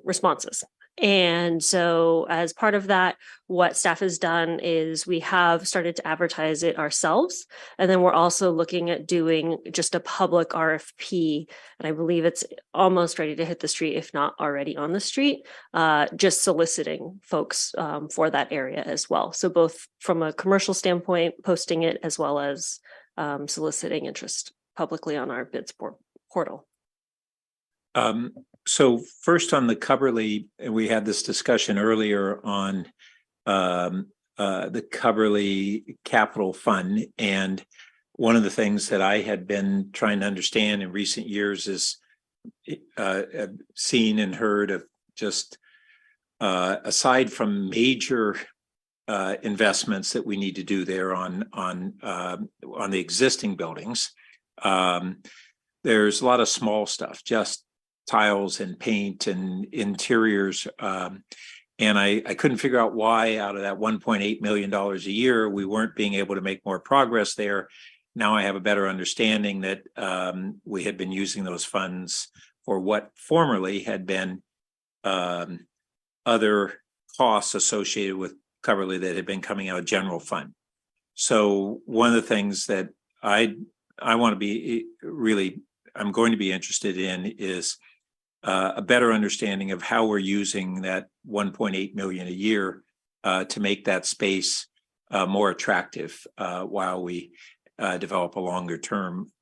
responses. And so as part of that, what staff has done is we have started to advertise it ourselves. And then we're also looking at doing just a public RFP. And I believe it's almost ready to hit the street, if not already on the street, just soliciting folks for that area as well. So both from a commercial standpoint, posting it, as well as soliciting interest publicly on our bids portal. So first on the Coverly, we had this discussion earlier on the Coverly Capital Fund. And one of the things that I had been trying to understand in recent years is seen and heard of just aside from major investments that we need to do there on the existing buildings, there's a lot of small stuff, just tiles and paint and interiors. And I couldn't figure out why out of that $1.8 million a year, we weren't being able to make more progress there. Now I have a better understanding that we had been using those funds for what formerly had been other costs associated with Coverly that had been coming out of general fund. So one of the things that I want to be really, I'm going to be interested in is a better understanding of how we're using that 1.8 million a year to make that space more attractive while we develop a longer term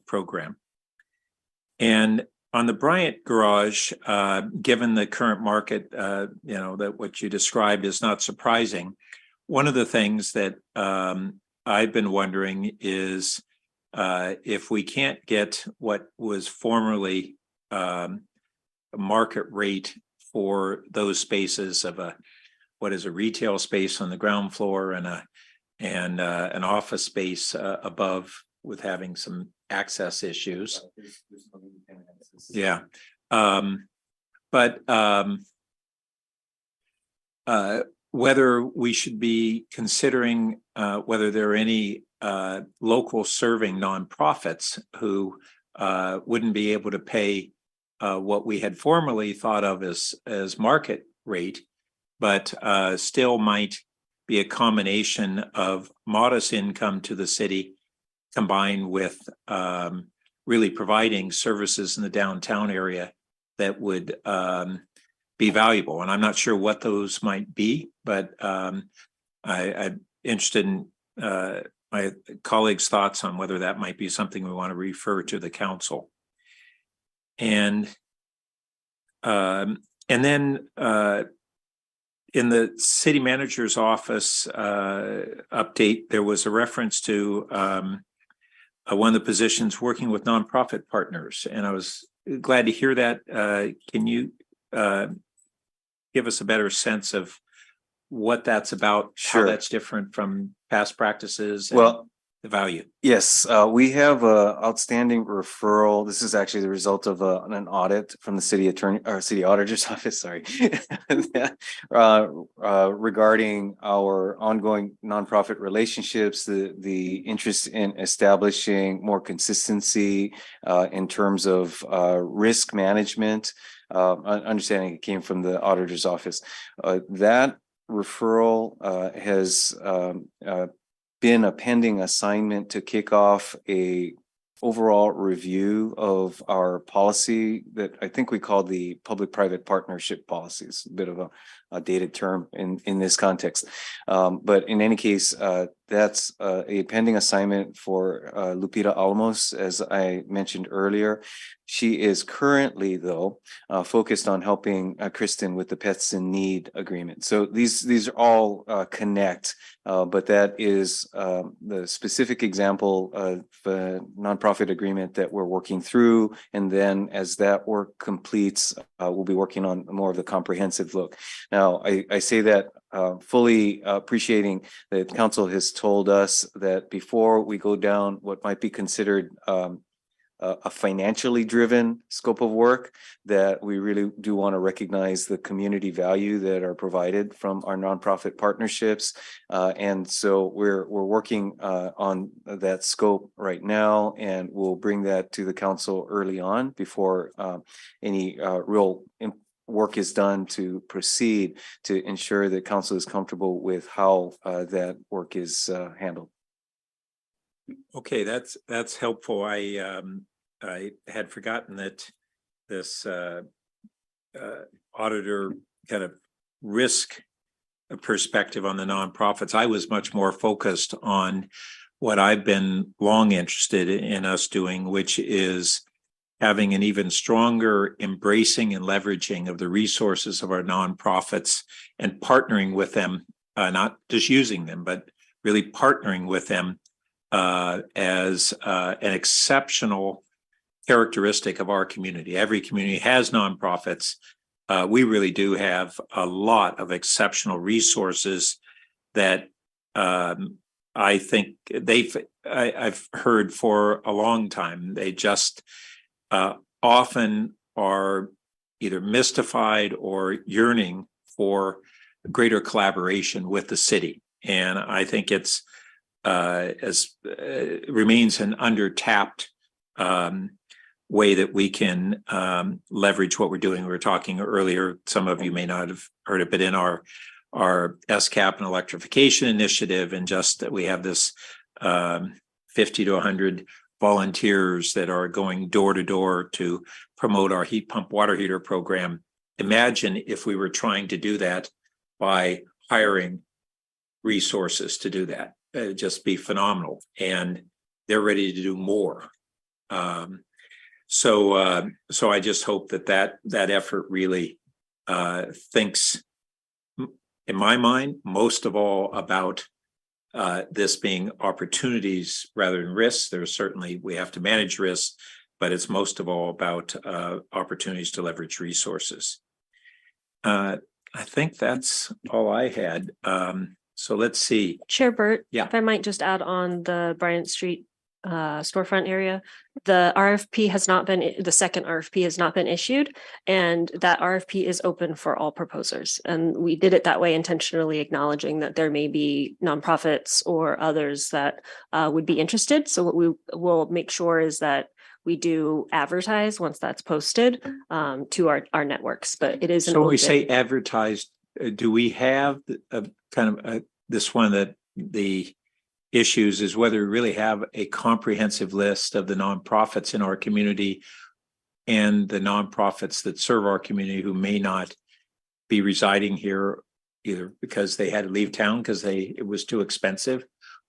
program. And on the Bryant Garage, given the current market, that what you described is not surprising. One of the things that I've been wondering is if we can't get what was formerly a market rate for those spaces of what is a retail space on the ground floor and an office space above with having some access issues. Yeah. But whether we should be considering whether there are any local serving nonprofits who wouldn't be able to pay what we had formerly thought of as market rate, but still might be a combination of modest income to the city combined with really providing services in the downtown area that would be valuable. And I'm not sure what those might be, but I'm interested in my colleagues' thoughts on whether that might be something we want to refer to the council. And then in the city manager's office update, there was a reference to one of the positions working with nonprofit partners. And I was glad to hear that. Can you give us a better sense of what that's about, Sure. how that's different from past practices? And Well, the value. yes, we have a outstanding referral. This is actually the result of an audit from the city attorney or city auditor's office, sorry. Regarding our ongoing nonprofit relationships, the interest in establishing more consistency in terms of risk management. Understanding it came from the auditor's office. That referral has been a pending assignment to kick off a overall review of our policy that I think we call the public-private partnership policies, a bit of a dated term in this context. But in any case, that's a pending assignment for Lupita Alamos, as I mentioned earlier. She is currently, though, focused on helping Kristen with the Pets in Need agreement. So these all connect, but that is the specific example of a nonprofit agreement that we're working through. And then as that work completes, we'll be working on more of the comprehensive look. Now, I say that fully appreciating that council has told us that before we go down what might be considered a financially driven scope of work, that we really do want to recognize the community value that are provided from our nonprofit partnerships. And so we're working on that scope right now, and we'll bring that to the council early on before any real work is done to proceed to ensure that council is comfortable with how that work is handled. Okay, that's helpful. I had forgotten that this auditor kind of risk perspective on the nonprofits. I was much more focused on what I've been long interested in us doing, which is having an even stronger embracing and leveraging of the resources of our nonprofits and partnering with them, not just using them, but really partnering with them as an exceptional characteristic of our community. Every community has nonprofits. We really do have a lot of exceptional resources that I think I've heard for a long time. They just often are either mystified or yearning for greater collaboration with the city. And I think it's remains an undertapped way that we can leverage what we're doing. We were talking earlier, some of you may not have heard it, but in our SCAP and electrification initiative, and just that we have this 50 to 100 volunteers that are going door to door to promote our heat pump water heater program. Imagine if we were trying to do that by hiring resources to do that. It'd just be phenomenal. And they're ready to do more. So I just hope that effort really thinks, in my mind, most of all about this being opportunities rather than risks. There's certainly, we have to manage risks, but it's most of all about opportunities to leverage resources. I think that's all I had. So let's see. Chair Burt, Yeah. if I might just add on the Bryant Street storefront area, the RFP has not been, the second RFP has not been issued, and that RFP is open for all proposers. And we did it that way intentionally, acknowledging that there may be nonprofits or others that would be interested. So what we will make sure is that we do advertise once that's posted to our networks, but it is an So when we open. say advertised, do we have a kind of this one that the issues is whether we really have a comprehensive list of the nonprofits in our community and the nonprofits that serve our community who may not be residing here either because they had to leave town because it was too expensive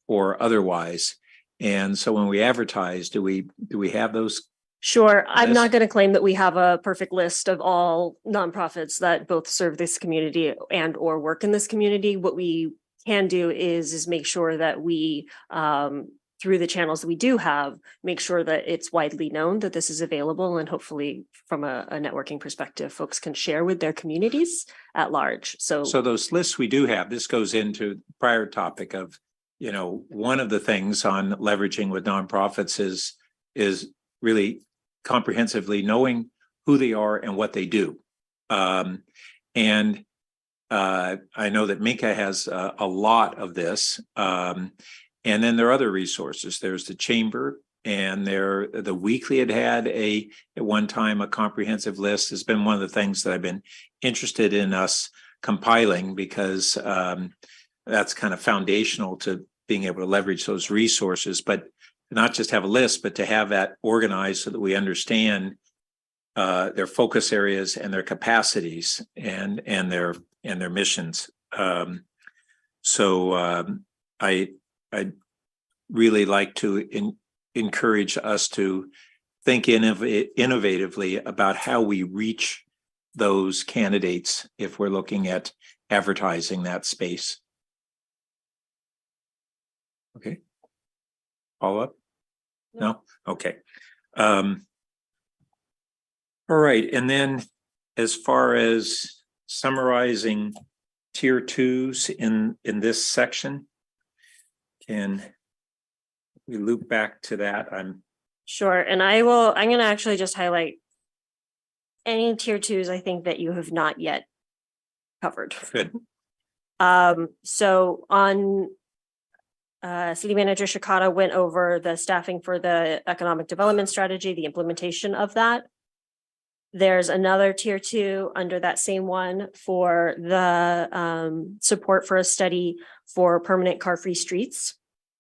or otherwise. And so when we advertise, do we have those? Sure. I'm Yes. not going to claim that we have a perfect list of all nonprofits that both serve this community and or work in this community. What we can do is make sure that we through the channels we do have, make sure that it's widely known that this is available, and hopefully from a networking perspective, folks can share with their communities at large. So those lists we do have, this goes into prior topic of, one of the things on leveraging with nonprofits is really comprehensively knowing who they are and what they do. And I know that Minka has a lot of this. And then there are other resources. There's the chamber, and the weekly had at one time a comprehensive list. Has been one of the things that I've been interested in us compiling, because that's kind of foundational to being able to leverage those resources, but not just have a list, but to have that organized so that we understand their focus areas and their capacities and their missions. I'd really like to encourage us to think innovatively about how we reach those candidates if we're looking at advertising that space. Okay. Follow up? No? Okay. All right. And then as far as summarizing tier twos in this section, can we loop back to that? sure. And I'm going to actually just highlight any tier twos I think that you have not yet covered. Good. So on City Manager Shikata went over the staffing for the economic development strategy, the implementation of that. There's another tier two under that same one for the support for a study for permanent car-free streets.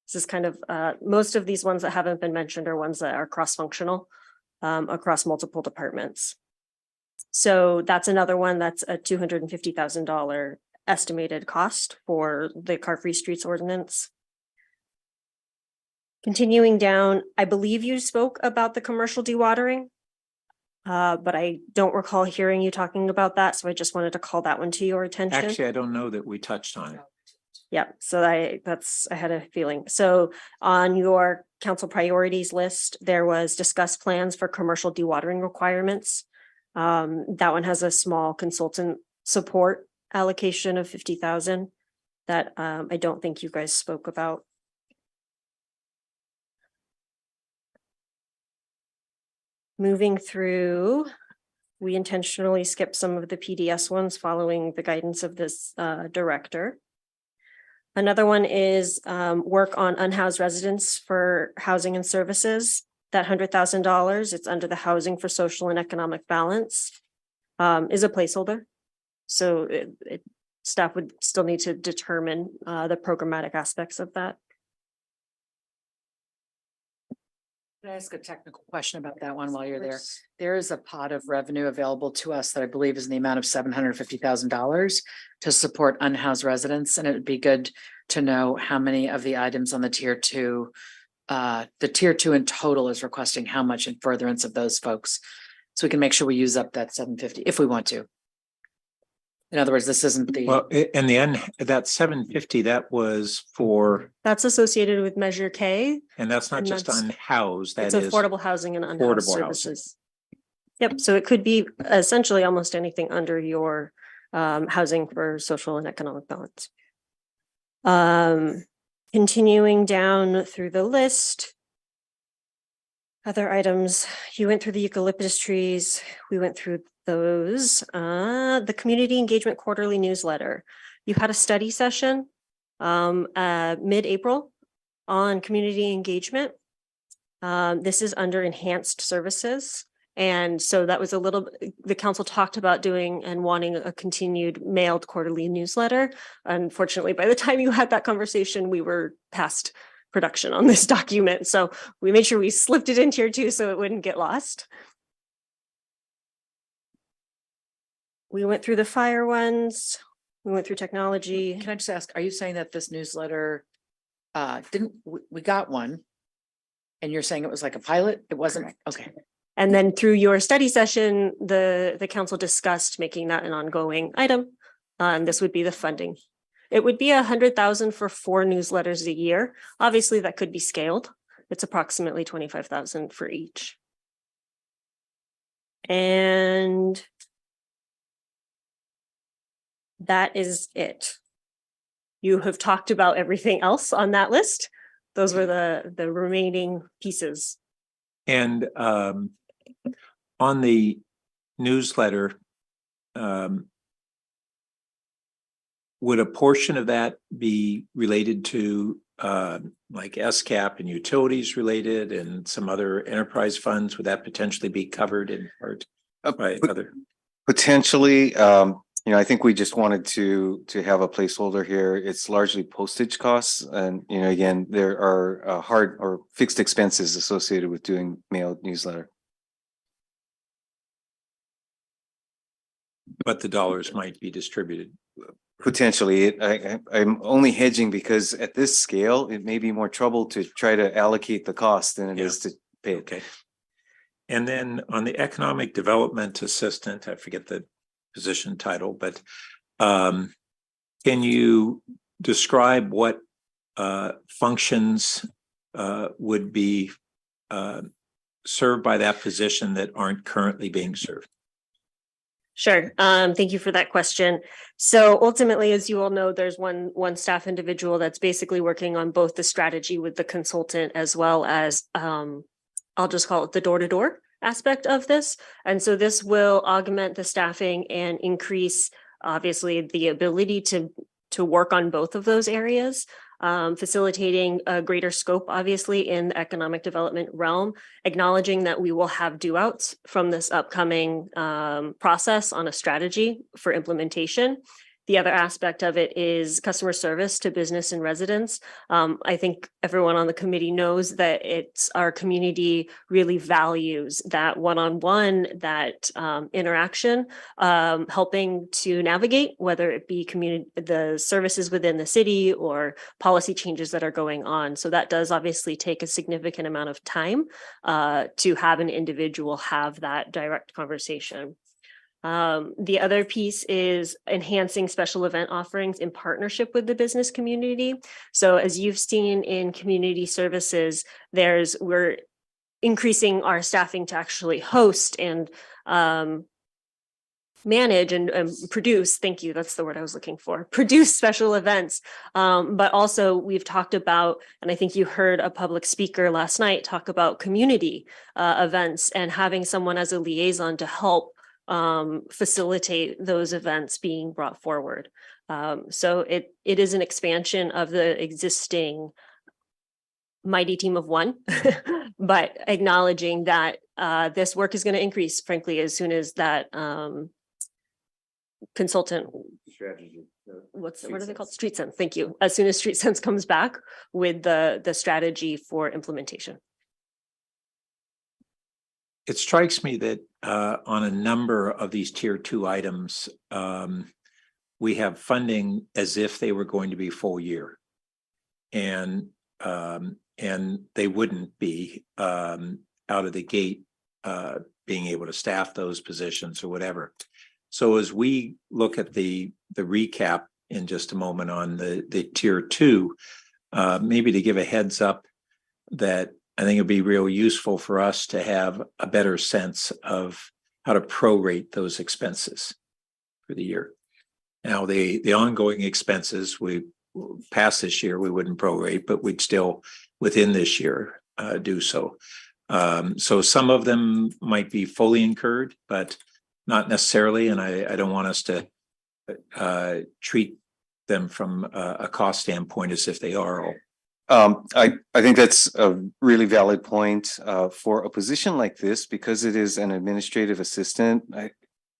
This is kind of most of these ones that haven't been mentioned are ones that are cross-functional across multiple departments. So that's another one that's a $250,000 estimated cost for the car-free streets ordinance. Continuing down, I believe you spoke about the commercial dewatering, but I don't recall hearing you talking about that. So I just wanted to call that one to your attention. Actually, I don't know that we touched on it. Yeah, so I had a feeling. So on your council priorities list, there was discuss plans for commercial dewatering requirements. That one has a small consultant support allocation of 50,000 that I don't think you guys spoke about. Moving through, we intentionally skipped some of the PDS ones following the guidance of this director. Another one is work on unhoused residents for housing and services. That $100,000, it's under the housing for social and economic balance, is a placeholder. So staff would still need to determine the programmatic aspects of that. Can I ask a technical question about that one while you're there? There is a pot of revenue available to us that I believe is in the amount of $750,000 to support unhoused residents. And it would be good to know how many of the items on the tier two in total is requesting how much in furtherance of those folks. So we can make sure we use up that 750 if we want to. In other words, this isn't the. Well, in the end, that 750, that was for. That's associated with Measure K. And that's not just unhoused, that it's is. affordable housing and unhoused affordable services. Yep, so it could be essentially almost anything under your housing for social and economic balance. Continuing down through the list. Other items, you went through the eucalyptus trees, we went through those. The community engagement quarterly newsletter. You had a study session mid-April on community engagement. This is under enhanced services. And so that was the council talked about doing and wanting a continued mailed quarterly newsletter. Unfortunately, by the time you had that conversation, we were past production on this document. So we made sure we slipped it in tier two so it wouldn't get lost. We went through the fire ones. We went through technology. Can I just ask, are you saying that this newsletter we got one and you're saying it was like a pilot? It wasn't? Correct. Okay. And then through your study session, the council discussed making that an ongoing item. This would be the funding. It would be 100,000 for 4 newsletters a year. Obviously, that could be scaled. It's approximately 25,000 for each. And that is it. You have talked about everything else on that list. Those were the remaining pieces. And on the newsletter, would a portion of that be related to like SCAP and utilities related and some other enterprise funds? Would that potentially be covered in part by other? Potentially, I think we just wanted to have a placeholder here. It's largely postage costs, and again, there are hard or fixed expenses associated with doing mailed newsletter. But the dollars might be distributed. Potentially, I'm only hedging because at this scale, it may be more trouble to try to allocate the cost than it is to pay it. Okay. And then on the economic development assistant, I forget the position title, but can you describe what functions would be served by that position that aren't currently being served? Sure. Thank you for that question. So ultimately, as you all know, there's one staff individual that's basically working on both the strategy with the consultant as well as I'll just call it the door-to-door aspect of this. And so this will augment the staffing and increase, obviously, the ability to work on both of those areas, facilitating a greater scope, obviously, in the economic development realm, acknowledging that we will have due outs from this upcoming process on a strategy for implementation. The other aspect of it is customer service to business and residents. I think everyone on the committee knows that our community really values that one-on-one, that interaction, helping to navigate, whether it be the services within the city or policy changes that are going on. So that does obviously take a significant amount of time to have an individual have that direct conversation. The other piece is enhancing special event offerings in partnership with the business community. So as you've seen in community services, we're increasing our staffing to actually host and manage and produce, thank you, that's the word I was looking for, produce special events. But also we've talked about, and I think you heard a public speaker last night talk about community events and having someone as a liaison to help facilitate those events being brought forward. So it is an expansion of the existing mighty team of one, but acknowledging that this work is going to increase, frankly, as soon as that consultant Strategy. what are they called? Street Sense. Thank you. As soon as Street Sense comes back with the strategy for implementation. It strikes me that on a number of these tier 2 items, we have funding as if they were going to be full year, and they wouldn't be out of the gate being able to staff those positions or whatever. So as we look at the recap in just a moment on the tier 2, maybe to give a heads up that I think it'd be real useful for us to have a better sense of how to prorate those expenses for the year. Now, the ongoing expenses, we past this year, we wouldn't prorate, but we'd still within this year do so. So some of them might be fully incurred, but not necessarily. And I don't want us to treat them from a cost standpoint as if they are all. I think that's a really valid point for a position like this, because it is an administrative assistant.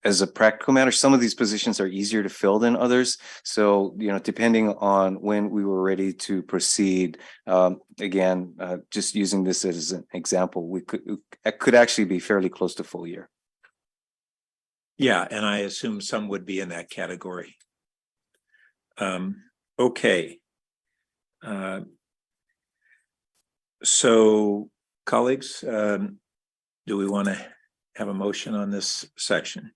As a practical matter, some of these positions are easier to fill than others. So, depending on when we were ready to proceed, again, just using this as an example, it could actually be fairly close to full year. Yeah, and I assume some would be in that category. Okay. So, colleagues, do we want to have a motion on this section?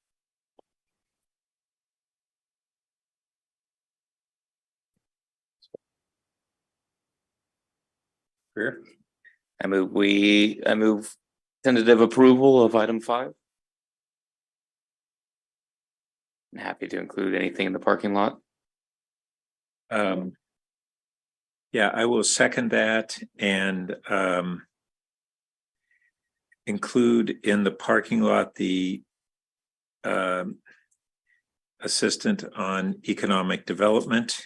I move tentative approval of item 5. I'm happy to include anything in the parking lot. Yeah, I will second that and include in the parking lot the assistant on economic development,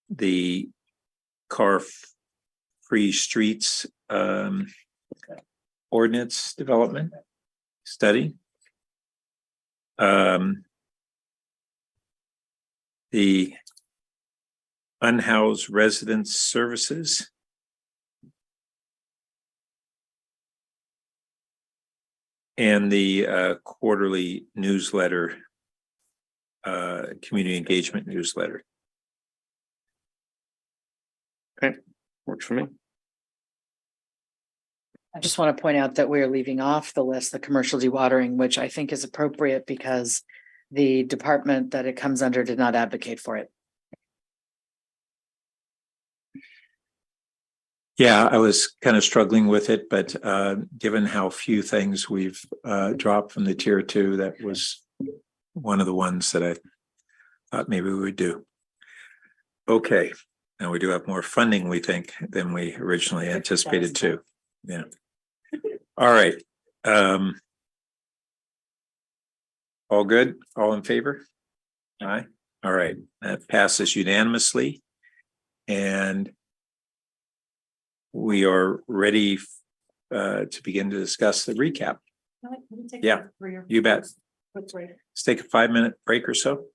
the car-free streets ordinance development study, the unhoused residents services, and the quarterly newsletter, community engagement newsletter. Okay, works for me. I just want to point out that we're leaving off the list, the commercial dewatering, which I think is appropriate because the department that it comes under did not advocate for it. Yeah, I was kind of struggling with it, but given how few things we've dropped from the tier 2, that was one of the ones that I thought maybe we would do. Okay, and we do have more funding, we think, than we originally anticipated too. Yeah. All right. All good? All in favor? Aye. All right, that passes unanimously. And we are ready to begin to discuss the recap. Yeah, you bet. Let's take a 5-minute break or so.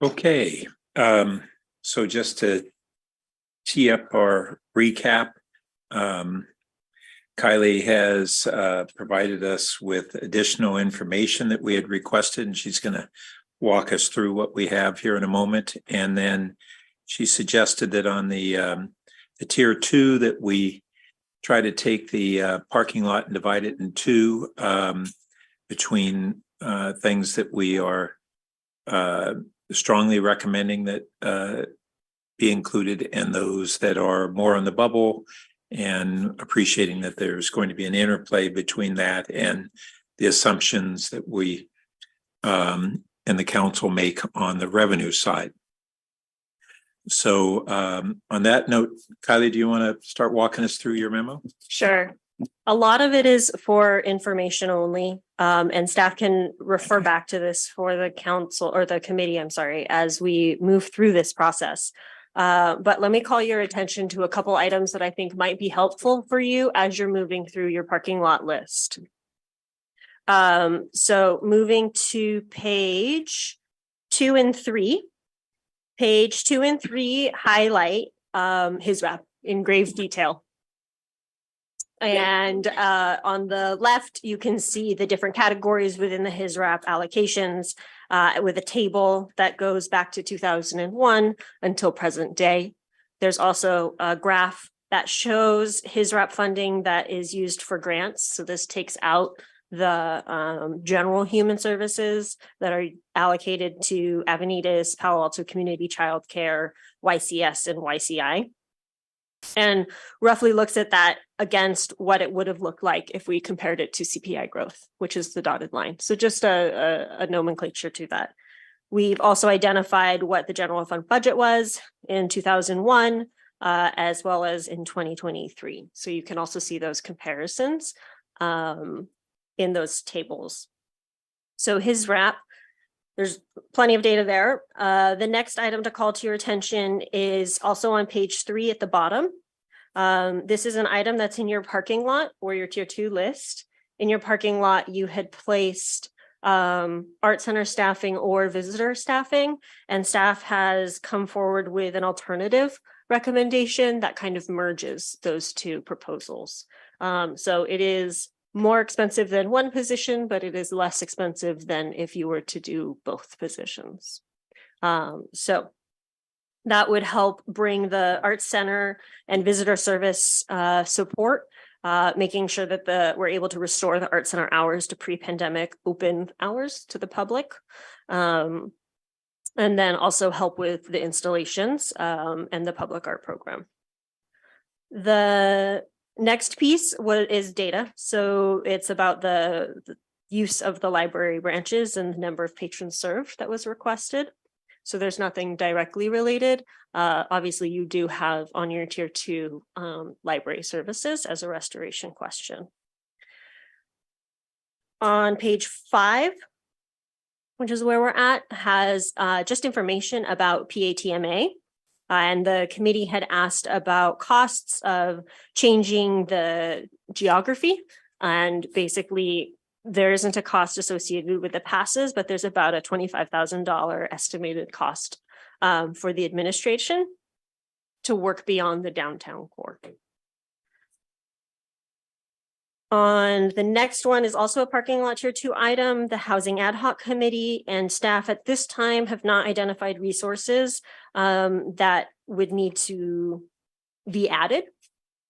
Okay, so just to tee up our recap, Kylie has provided us with additional information that we had requested, and she's going to walk us through what we have here in a moment. And then she suggested that on the tier 2 that we try to take the parking lot and divide it in two between things that we are strongly recommending that be included and those that are more on the bubble, and appreciating that there's going to be an interplay between that and the assumptions that we and the council make on the revenue side. So on that note, Kylie, do you want to start walking us through your memo? Sure. A lot of it is for information only, and staff can refer back to this for the council or the committee, I'm sorry, as we move through this process. But let me call your attention to a couple items that I think might be helpful for you as you're moving through your parking lot list. So moving to page 2 and 3. Page 2 and 3 highlight his wrap in grave detail. And on the left, you can see the different categories within the his wrap allocations with a table that goes back to 2001 until present day. There's also a graph that shows his wrap funding that is used for grants. So this takes out the general human services that are allocated to Avenidas, Palo Alto Community Child Care, YCS, and YCI. And roughly looks at that against what it would have looked like if we compared it to CPI growth, which is the dotted line. So just a nomenclature to that. We've also identified what the general fund budget was in 2001, as well as in 2023. So you can also see those comparisons in those tables. So his wrap, there's plenty of data there. The next item to call to your attention is also on page 3 at the bottom. This is an item that's in your parking lot or your tier 2 list. In your parking lot, you had placed art center staffing or visitor staffing, and staff has come forward with an alternative recommendation that kind of merges those two proposals. So it is more expensive than one position, but it is less expensive than if you were to do both positions. So that would help bring the Arts Center and visitor service support, making sure that we're able to restore the Arts Center hours to pre-pandemic open hours to the public. And then also help with the installations and the public art program. The next piece is data. So it's about the use of the library branches and the number of patrons served that was requested. So there's nothing directly related. Obviously, you do have on your tier 2 library services as a restoration question. On page 5, which is where we're at, has just information about PATMA. And the committee had asked about costs of changing the geography. And basically, there isn't a cost associated with the passes, but there's about a $25,000 estimated cost for the administration to work beyond the downtown core. On the next one is also a parking lot tier 2 item, the Housing Ad Hoc Committee and staff at this time have not identified resources that would need to be added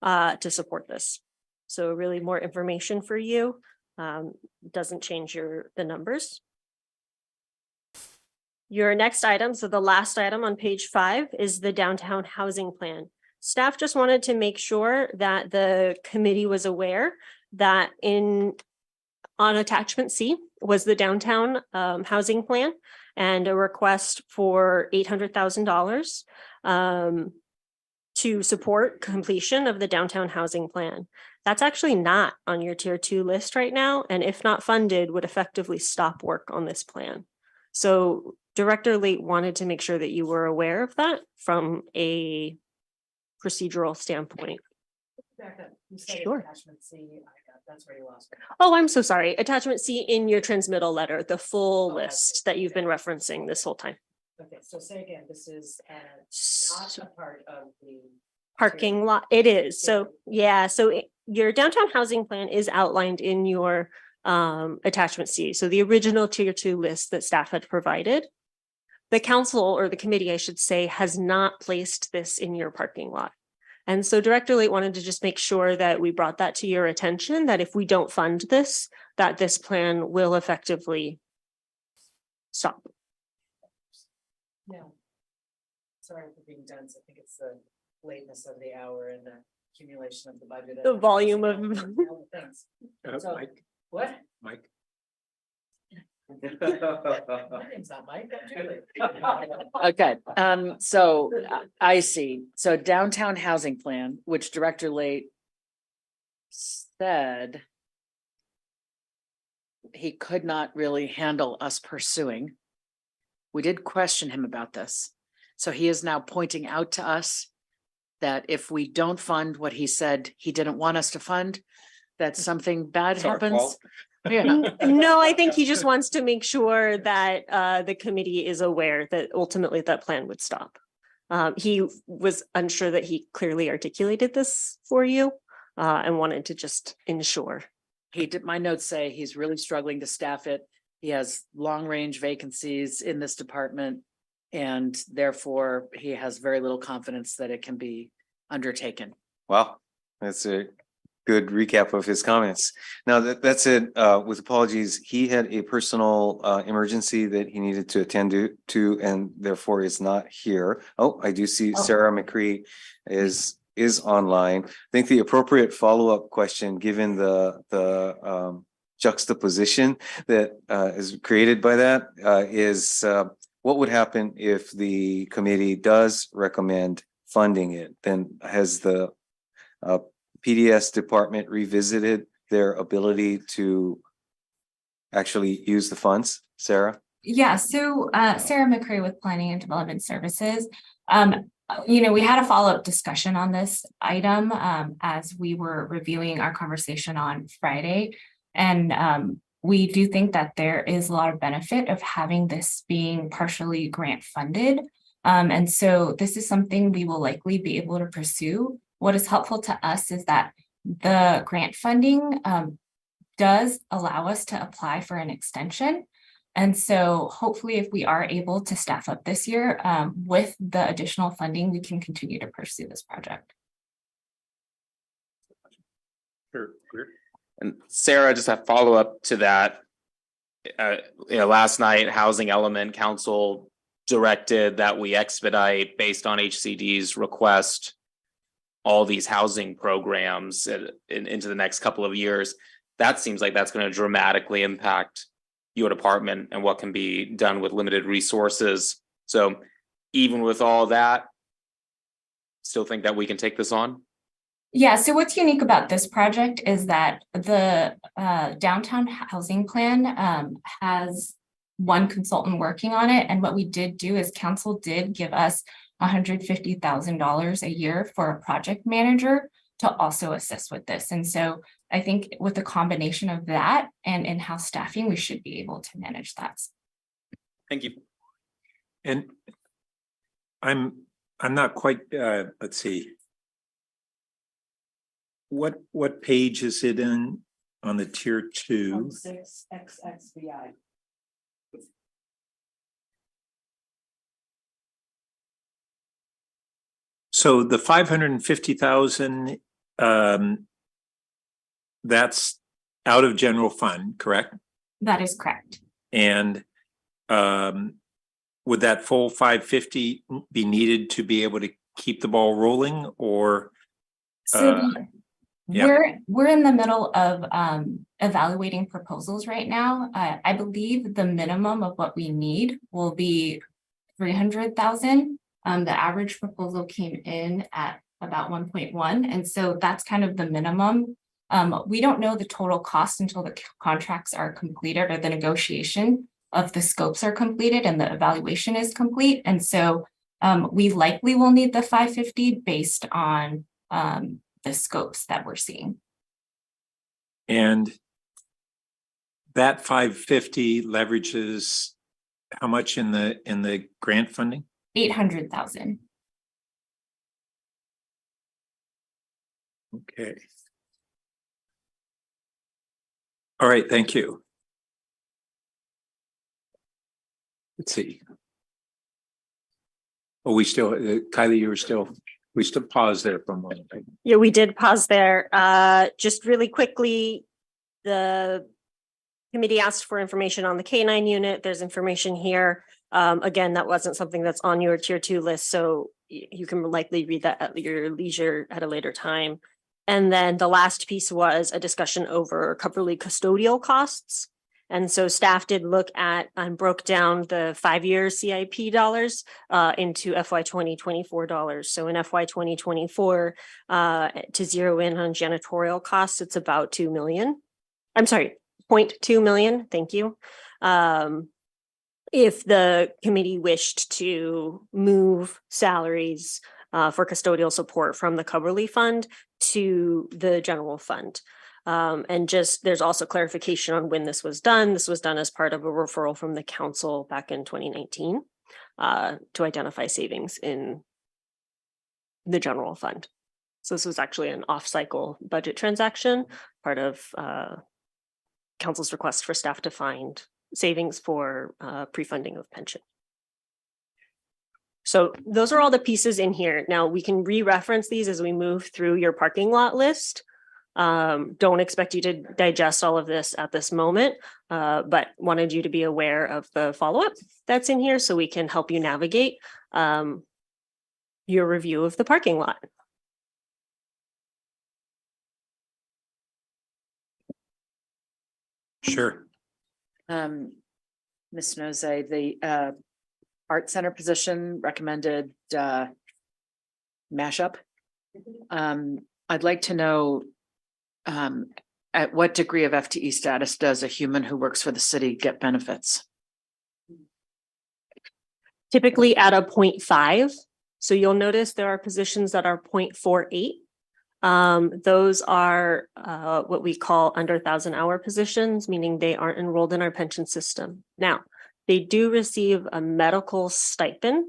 to support this. So really more information for you. Doesn't change the numbers. Your next item, so the last item on page 5 is the downtown housing plan. Staff just wanted to make sure that the committee was aware that on attachment C was the downtown housing plan and a request for $800,000 to support completion of the downtown housing plan. That's actually not on your tier 2 list right now, and if not funded, would effectively stop work on this plan. So Director Late wanted to make sure that you were aware of that from a procedural standpoint. Sure. That's where you lost me. Oh, I'm so sorry. Attachment C in your transmittal letter, the full list that you've been referencing this whole time. Okay, so say again, this is not a part of the. Parking lot, it is. So, yeah, so your downtown housing plan is outlined in your attachment C. So the original tier 2 list that staff had provided. The council, or the committee, I should say, has not placed this in your parking lot. And so Director Late wanted to just make sure that we brought that to your attention, that if we don't fund this, that this plan will effectively stop. No. Sorry for being dense. I think it's the lateness of the hour and the accumulation of the budget. The volume of all the things. So, Mike, what? Mike. My name's not Mike. Okay, so I see. So downtown housing plan, which Director Late said he could not really handle us pursuing. We did question him about this. So he is now pointing out to us that if we don't fund what he said he didn't want us to fund, that something bad It's our happens. fault. Yeah. No, I think he just wants to make sure that the committee is aware that ultimately that plan would stop. He was unsure that he clearly articulated this for you and wanted to just ensure. He did, my notes say he's really struggling to staff it. He has long range vacancies in this department. And therefore he has very little confidence that it can be undertaken. Wow, that's a good recap of his comments. Now that's it. With apologies, he had a personal emergency that he needed to attend to, and therefore is not here. Oh, I do see Sarah McCree is online. I think the appropriate follow-up question, given the juxtaposition that is created by that, is what would happen if the committee does recommend funding it? Then has the PDS department revisited their ability to actually use the funds? Sarah? Yeah, so Sarah McCray with Planning and Development Services. We had a follow-up discussion on this item as we were reviewing our conversation on Friday. And we do think that there is a lot of benefit of having this being partially grant funded. And so this is something we will likely be able to pursue. What is helpful to us is that the grant funding does allow us to apply for an extension. And so hopefully if we are able to staff up this year with the additional funding, we can continue to pursue this project. Sure. And Sarah, just a follow up to that. Last night, Housing Element Council directed that we expedite based on HCD's request all these housing programs into the next couple of years. That seems like that's going to dramatically impact your department and what can be done with limited resources. So even with all that, still think that we can take this on? Yeah, so what's unique about this project is that the downtown housing plan has one consultant working on it. And what we did do is council did give us $150,000 a year for a project manager to also assist with this. And so I think with the combination of that and in-house staffing, we should be able to manage that. Thank you. And I'm not quite, let's see. What page is it in on the tier 2? 6XXVI. So the 550,000, that's out of general fund, correct? That is correct. And would that full 550 be needed to be able to keep the ball rolling, or? So Yeah. we're in the middle of evaluating proposals right now. I believe the minimum of what we need will be 300,000. The average proposal came in at about 1.1, and so that's kind of the minimum. We don't know the total cost until the contracts are completed or the negotiation of the scopes are completed and the evaluation is complete. And so we likely will need the 550 based on the scopes that we're seeing. And that 550 leverages How much in the grant funding? 800,000. Okay. All right, thank you. Let's see. Oh, we still, Kylie, we still pause there for a moment. Yeah, we did pause there. Just really quickly, the committee asked for information on the K-9 unit. There's information here. Again, that wasn't something that's on your tier 2 list, so you can likely read that at your leisure at a later time. And then the last piece was a discussion over Coverly custodial costs. And so staff did look at and broke down the 5-year CIP dollars into FY 2024 dollars. So in FY 2024, to zero in on janitorial costs, it's about 2 million. I'm sorry, 0.2 million. Thank you. If the committee wished to move salaries for custodial support from the Coverly Fund to the general fund. And just there's also clarification on when this was done. This was done as part of a referral from the council back in 2019 to identify savings in the general fund. So this was actually an off-cycle budget transaction, part of council's request for staff to find savings for pre-funding of pension. So those are all the pieces in here. Now we can re-reference these as we move through your parking lot list. Don't expect you to digest all of this at this moment, but wanted you to be aware of the follow-up that's in here so we can help you navigate your review of the parking lot. Sure. Ms. Nozay, the art center position recommended mashup. I'd like to know at what degree of FTE status does a human who works for the city get benefits? Typically at a 0.5. So you'll notice there are positions that are 0.48. Those are what we call under 1,000-hour positions, meaning they aren't enrolled in our pension system. Now, they do receive a medical stipend,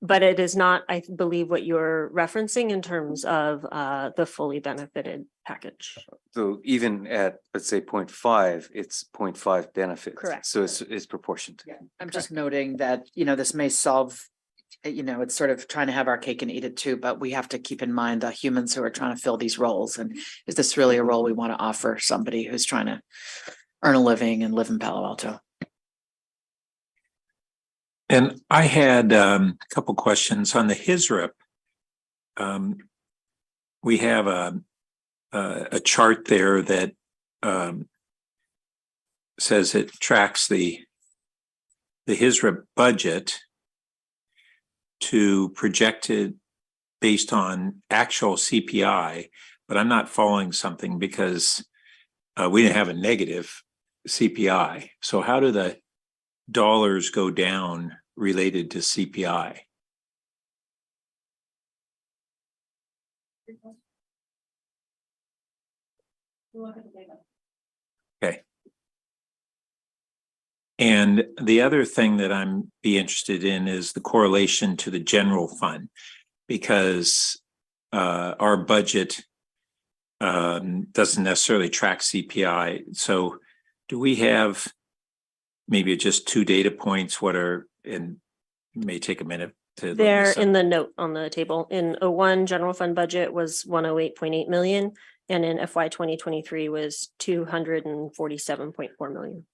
but it is not, I believe, what you're referencing in terms of the fully benefited package. So even at, let's say 0.5, it's 0.5 benefit. Correct. So it's proportionate. Yeah, I'm just noting that, this may solve, it's sort of trying to have our cake and eat it too, but we have to keep in mind the humans who are trying to fill these roles. And is this really a role we want to offer somebody who's trying to earn a living and live in Palo Alto? And I had a couple questions on the HISRIP. We have a chart there that says it tracks the HISRIP budget to projected based on actual CPI, but I'm not following something because we didn't have a negative CPI. So how do the dollars go down related to CPI? Okay. And the other thing that I'm be interested in is the correlation to the general fund, because our budget doesn't necessarily track CPI. So do we have maybe just 2 data points? What are, and it may take a minute to look They're this up. in the note on the table. In 01, general fund budget was 108.8 million, and in FY 2023 was 247.4 million.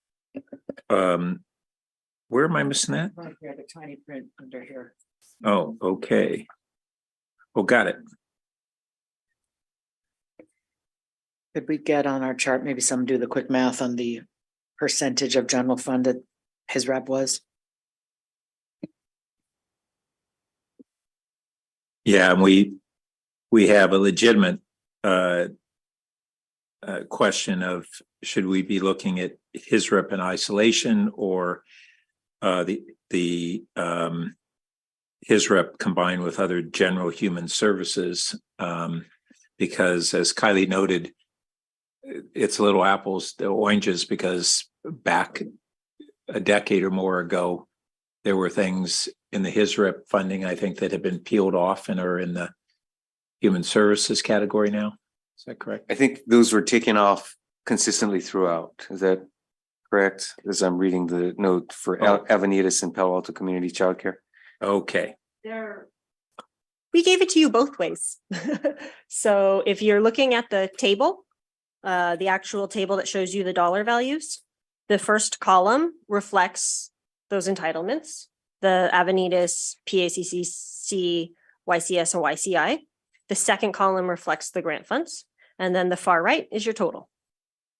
Where am I missing that? Right here, the tiny print under here. Oh, okay. Oh, got it. Could we get on our chart, maybe some do the quick math on the percentage of general fund that his rep was? Yeah, and we have a legitimate question of should we be looking at his rep in isolation or his rep combined with other general human services, because as Kylie noted, it's a little apples to oranges, because back a decade or more ago, there were things in the HISRIP funding, I think, that have been peeled off and are in the human services category now. Is that correct? I think those were taken off consistently throughout. Is that correct? As I'm reading the note for Avenidas and Palo Alto Community Childcare. Okay. We gave it to you both ways. So if you're looking at the table, the actual table that shows you the dollar values, the first column reflects those entitlements, the Avenidas, PACCC, YCS, and YCI. The second column reflects the grant funds. And then the far right is your total.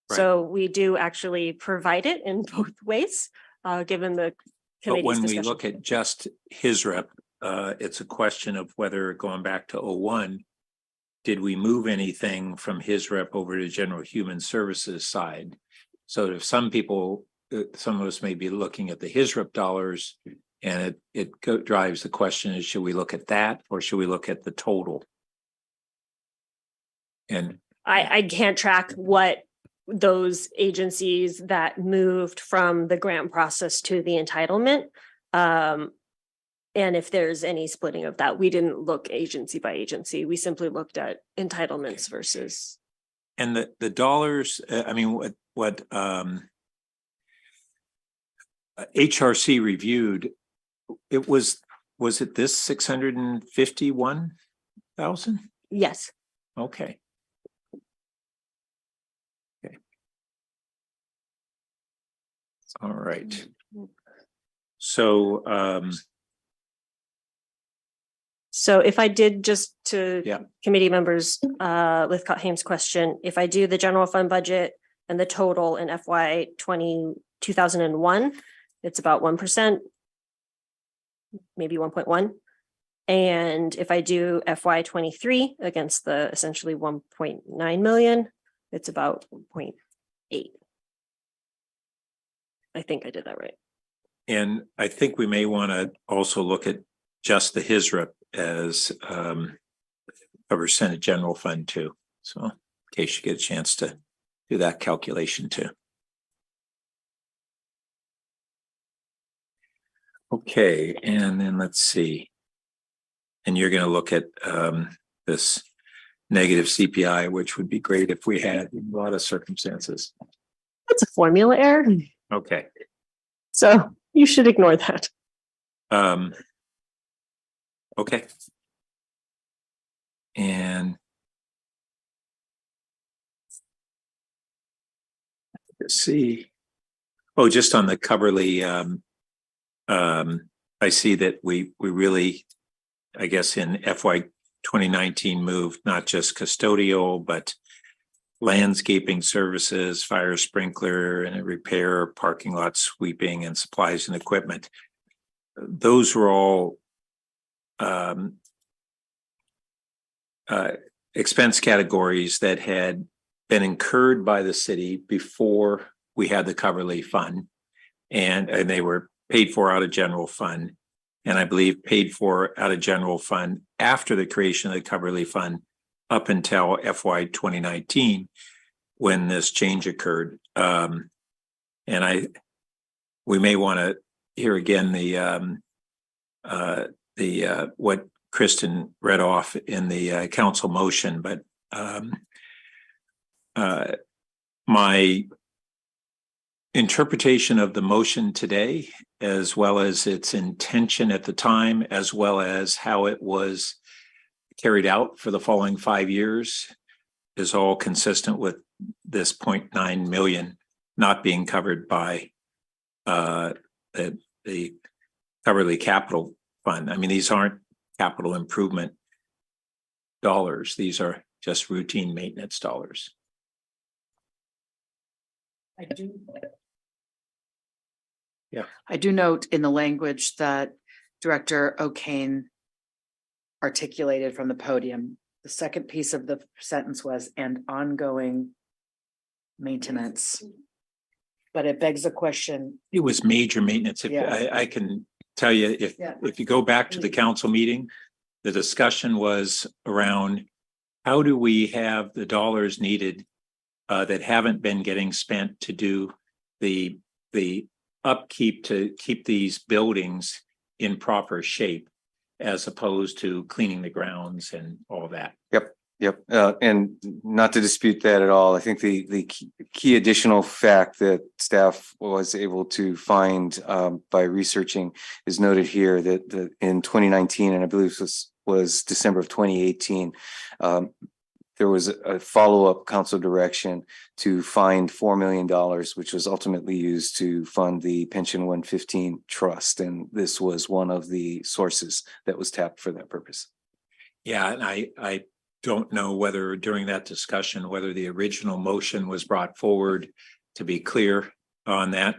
Right. So we do actually provide it in both ways, given the But committee's when we discussion. look at just HISRIP, it's a question of whether going back to 01, did we move anything from HISRIP over to general human services side? So if some people, some of us may be looking at the HISRIP dollars, and it drives the question is, should we look at that or should we look at the total? And I can't track what those agencies that moved from the grant process to the entitlement. And if there's any splitting of that, we didn't look agency by agency. We simply looked at entitlements versus. And the dollars, I mean, what HRC reviewed, it was it this 651,000? Yes. Okay. Okay. All right. So So if I did just to committee members, Lithcott Hames question, if I do the general fund budget and the total in FY 2001, it's about 1%, maybe 1.1. And if I do FY 23 against the essentially 1.9 million, it's about 1.8. I think I did that right. and I think we may want to also look at just the HISRIP as a percent general fund too. So in case you get a chance to do that calculation too. Okay, and then let's see. And you're going to look at this negative CPI, which would be great if we had in a lot of circumstances. It's a formula error. Okay. So you should ignore that. Okay. And let's see. Oh, just on the Coverly, I see that we really, I guess in FY 2019 moved not just custodial, but landscaping services, fire sprinkler and repair, parking lot sweeping and supplies and equipment. Those were all expense categories that had been incurred by the city before we had the Coverly Fund, and they were paid for out of general fund, and I believe paid for out of general fund after the creation of the Coverly Fund up until FY 2019 when this change occurred. And we may want to hear again the what Kristen read off in the council motion, but my interpretation of the motion today, as well as its intention at the time, as well as how it was carried out for the following 5 years, is all consistent with this 0.9 million not being covered by the Coverly Capital Fund. I mean, these aren't capital improvement dollars. These are just routine maintenance dollars. I do note in the language that Director O'Kane articulated from the podium, the second piece of the sentence was "and ongoing maintenance." But it begs the question. It was major maintenance. If I can tell you, if you go back to the council meeting, the discussion was around how do we have the dollars needed that haven't been getting spent to do the upkeep to keep these buildings in proper shape as opposed to cleaning the grounds and all that. Yep, and not to dispute that at all. I think the key additional fact that staff was able to find by researching is noted here that in 2019, and I believe this was December of 2018, there was a follow-up council direction to find $4 million, which was ultimately used to fund the Pension 115 Trust, and this was one of the sources that was tapped for that purpose. Yeah, and I don't know whether during that discussion, whether the original motion was brought forward to be clear on that.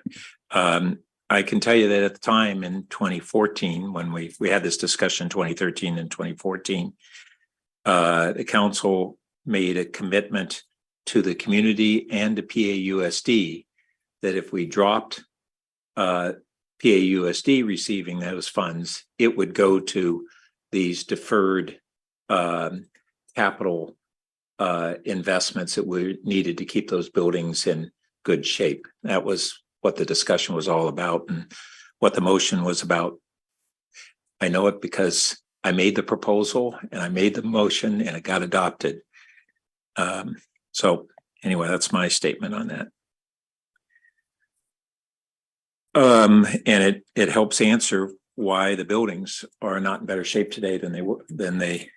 I can tell you that at the time in 2014, when we had this discussion, 2013 and 2014, the council made a commitment to the community and to PAUSD that if we dropped PAUSD receiving those funds, it would go to these deferred capital investments that were needed to keep those buildings in good shape. That was what the discussion was all about and what the motion was about. I know it because I made the proposal and I made the motion and it got adopted. So anyway, that's my statement on that. And it helps answer why the buildings are not in better shape today than they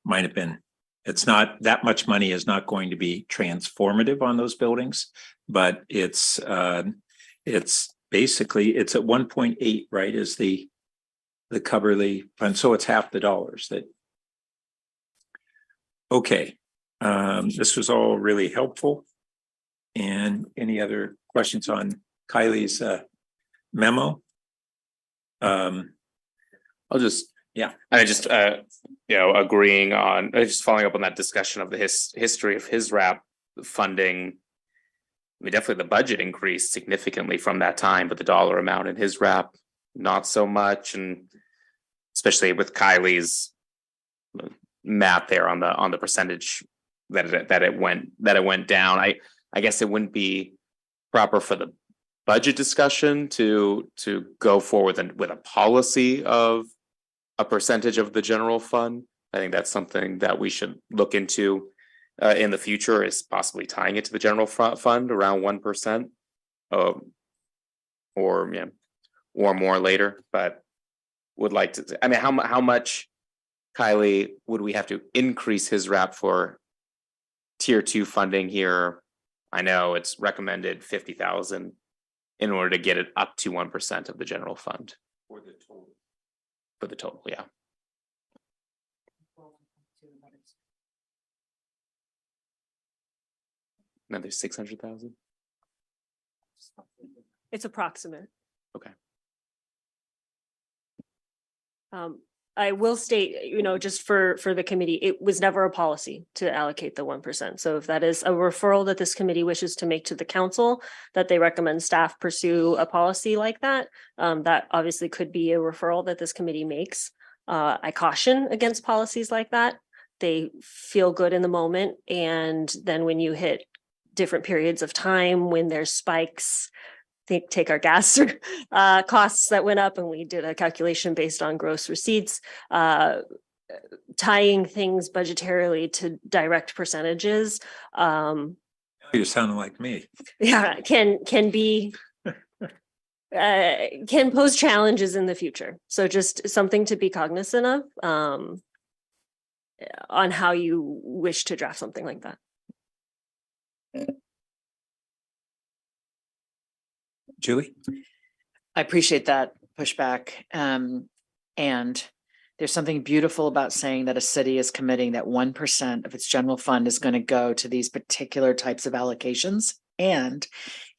might have been. It's not that much money is not going to be transformative on those buildings, but it's basically it's at 1.8, right? Is the Coverly fund, so it's half the dollars that. Okay, this was all really helpful. And any other questions on Kylie's memo? I'll just, agreeing on, just following up on that discussion of the history of his RAP funding. I mean, definitely the budget increased significantly from that time, but the dollar amount in his RAP, not so much. And especially with Kylie's math there on the percentage that it went down. I guess it wouldn't be proper for the budget discussion to go forward with a policy of a percentage of the general fund. I think that's something that we should look into in the future, is possibly tying it to the general fund around 1%, or more later. But would like to. I mean, how much, Kylie, would we have to increase his RAP for tier 2 funding here? I know it's recommended 50,000 in order to get it up to 1% of the general fund. For the total. For the total, yeah. Another 600,000. It's approximate. Okay. I will state, just for the committee, it was never a policy to allocate the 1%. So if that is a referral that this committee wishes to make to the council, that they recommend staff pursue a policy like that, that obviously could be a referral that this committee makes. I caution against policies like that. They feel good in the moment. And then when you hit different periods of time, when there's spikes, take our gas costs that went up, and we did a calculation based on gross receipts, tying things budgetarily to direct percentages. You're sounding like me. Yeah, can be can pose challenges in the future. So just something to be cognizant of on how you wish to draft something like that. Julie? I appreciate that pushback. And there's something beautiful about saying that a city is committing that 1% of its general fund is going to go to these particular types of allocations. And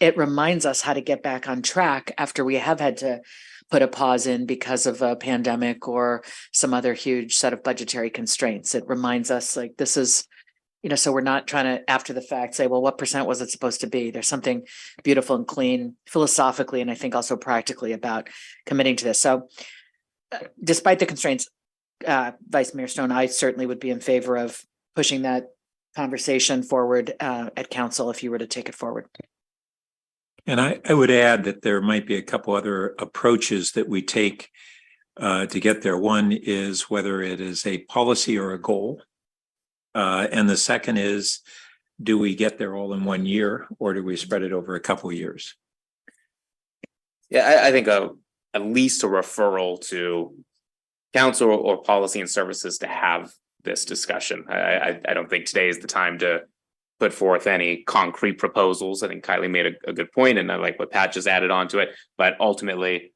it reminds us how to get back on track after we have had to put a pause in because of a pandemic or some other huge set of budgetary constraints. It reminds us, like, this is, so we're not trying to, after the fact, say, well, what percent was it supposed to be? There's something beautiful and clean philosophically, and I think also practically, about committing to this. So despite the constraints, Vice Mayor Stone, I certainly would be in favor of pushing that conversation forward at council if you were to take it forward. And I would add that there might be a couple other approaches that we take to get there. One is whether it is a policy or a goal. And the second is, do we get there all in 1 year, or do we spread it over a couple of years? Yeah, I think at least a referral to council or policy and services to have this discussion. I don't think today is the time to put forth any concrete proposals. I think Kylie made a good point, and I like what Pat just added on to it. But ultimately,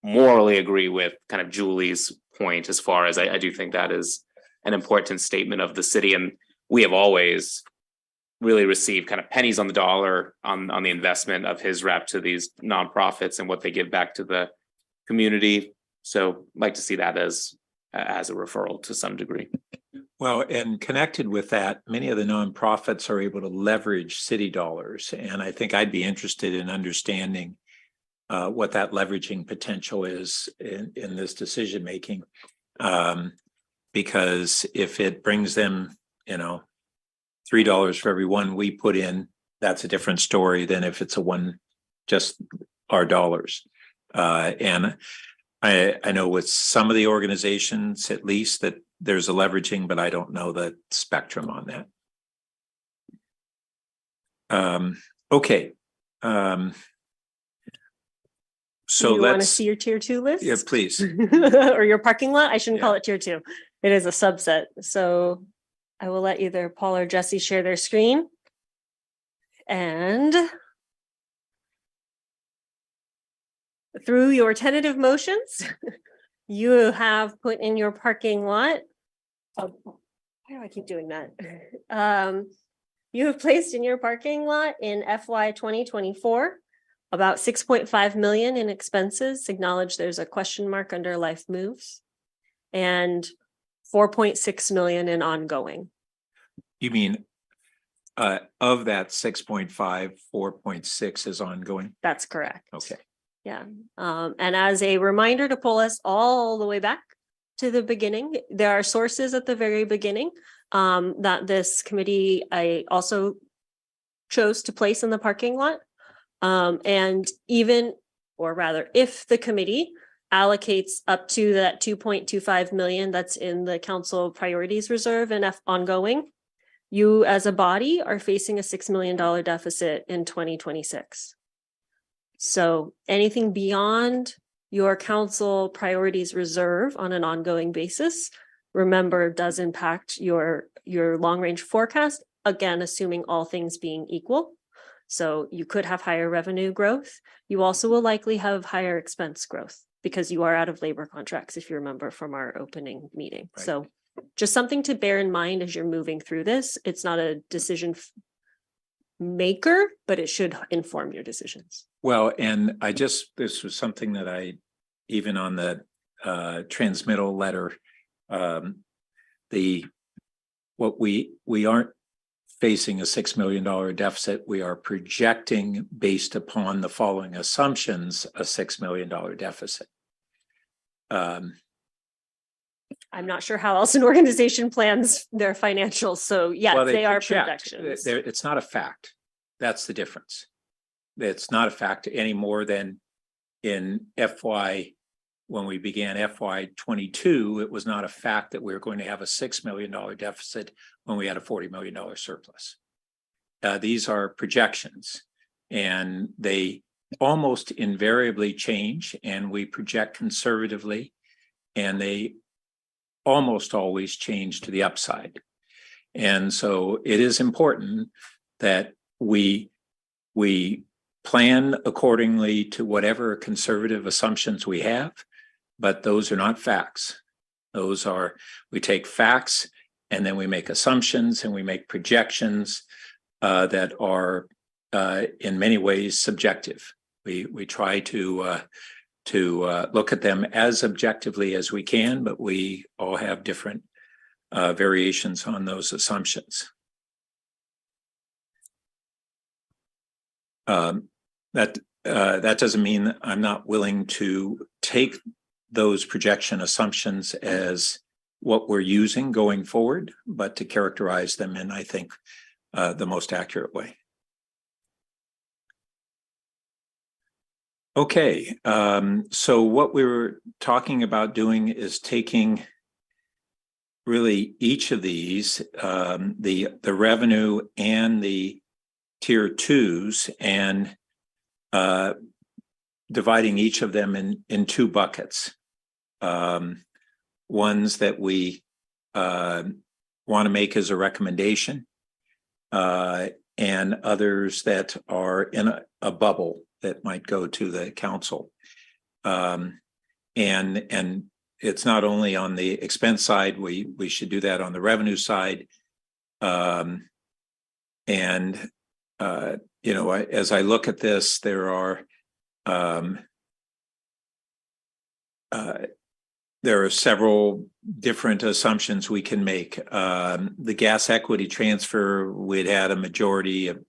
morally agree with kind of Julie's point as far as I do think that is an important statement of the city. And we have always really received kind of pennies on the dollar on the investment of his rep to these nonprofits and what they give back to the community. So I'd like to see that as a referral to some degree. Well, and connected with that, many of the nonprofits are able to leverage city dollars. And I think I'd be interested in understanding what that leveraging potential is in this decision making. Because if it brings them, $3 for every one we put in, that's a different story than if it's just our dollars. And I know with some of the organizations, at least, that there's a leveraging, but I don't know the spectrum on that. Okay. So you want to let's see your tier 2 list? Yeah, please. Or your parking lot? I shouldn't call it tier 2. It is a subset. So I will let either Paul or Jesse share their screen. And through your tentative motions, you have put in your parking lot. Oh, why do I keep doing that? You have placed in your parking lot in FY 2024 about 6.5 million in expenses. Acknowledge there's a question mark under life moves, and 4.6 million in ongoing. You mean of that 6.5, 4.6 is ongoing? That's correct. Okay. Yeah. And as a reminder to pull us all the way back to the beginning, there are sources at the very beginning that this committee I also chose to place in the parking lot. And even, or rather, if the committee allocates up to that 2.25 million that's in the council priorities reserve and ongoing, you as a body are facing a $6 million deficit in 2026. So anything beyond your council priorities reserve on an ongoing basis, remember, does impact your long range forecast, again, assuming all things being equal. So you could have higher revenue growth. You also will likely have higher expense growth because you are out of labor contracts, if you remember from our opening meeting. Right. So just something to bear in mind as you're moving through this. It's not a decision maker, but it should inform your decisions. Well, and this was something that even on the transmittal letter, what we aren't facing a $6 million deficit. We are projecting, based upon the following assumptions, a $6 million deficit. I'm not sure how else an organization plans their financials. So yes, well, they are projections. It's not a fact. That's the difference. It's not a fact any more than in when we began FY 22, it was not a fact that we were going to have a $6 million deficit when we had a $40 million surplus. These are projections, and they almost invariably change, and we project conservatively, and they almost always change to the upside. And so it is important that we plan accordingly to whatever conservative assumptions we have, but those are not facts. We take facts and then we make assumptions and we make projections that are in many ways subjective. We try to look at them as objectively as we can, but we all have different variations on those assumptions. That doesn't mean I'm not willing to take those projection assumptions as what we're using going forward, but to characterize them in, I think, the most accurate way. Okay, so what we were talking about doing is taking really each of these, the revenue and the tier twos, and dividing each of them in two buckets. Ones that we want to make as a recommendation, and others that are in a bubble that might go to the council. And it's not only on the expense side, we should do that on the revenue side. You know, as I look at this, there are several different assumptions we can make. The gas equity transfer, we'd had a majority of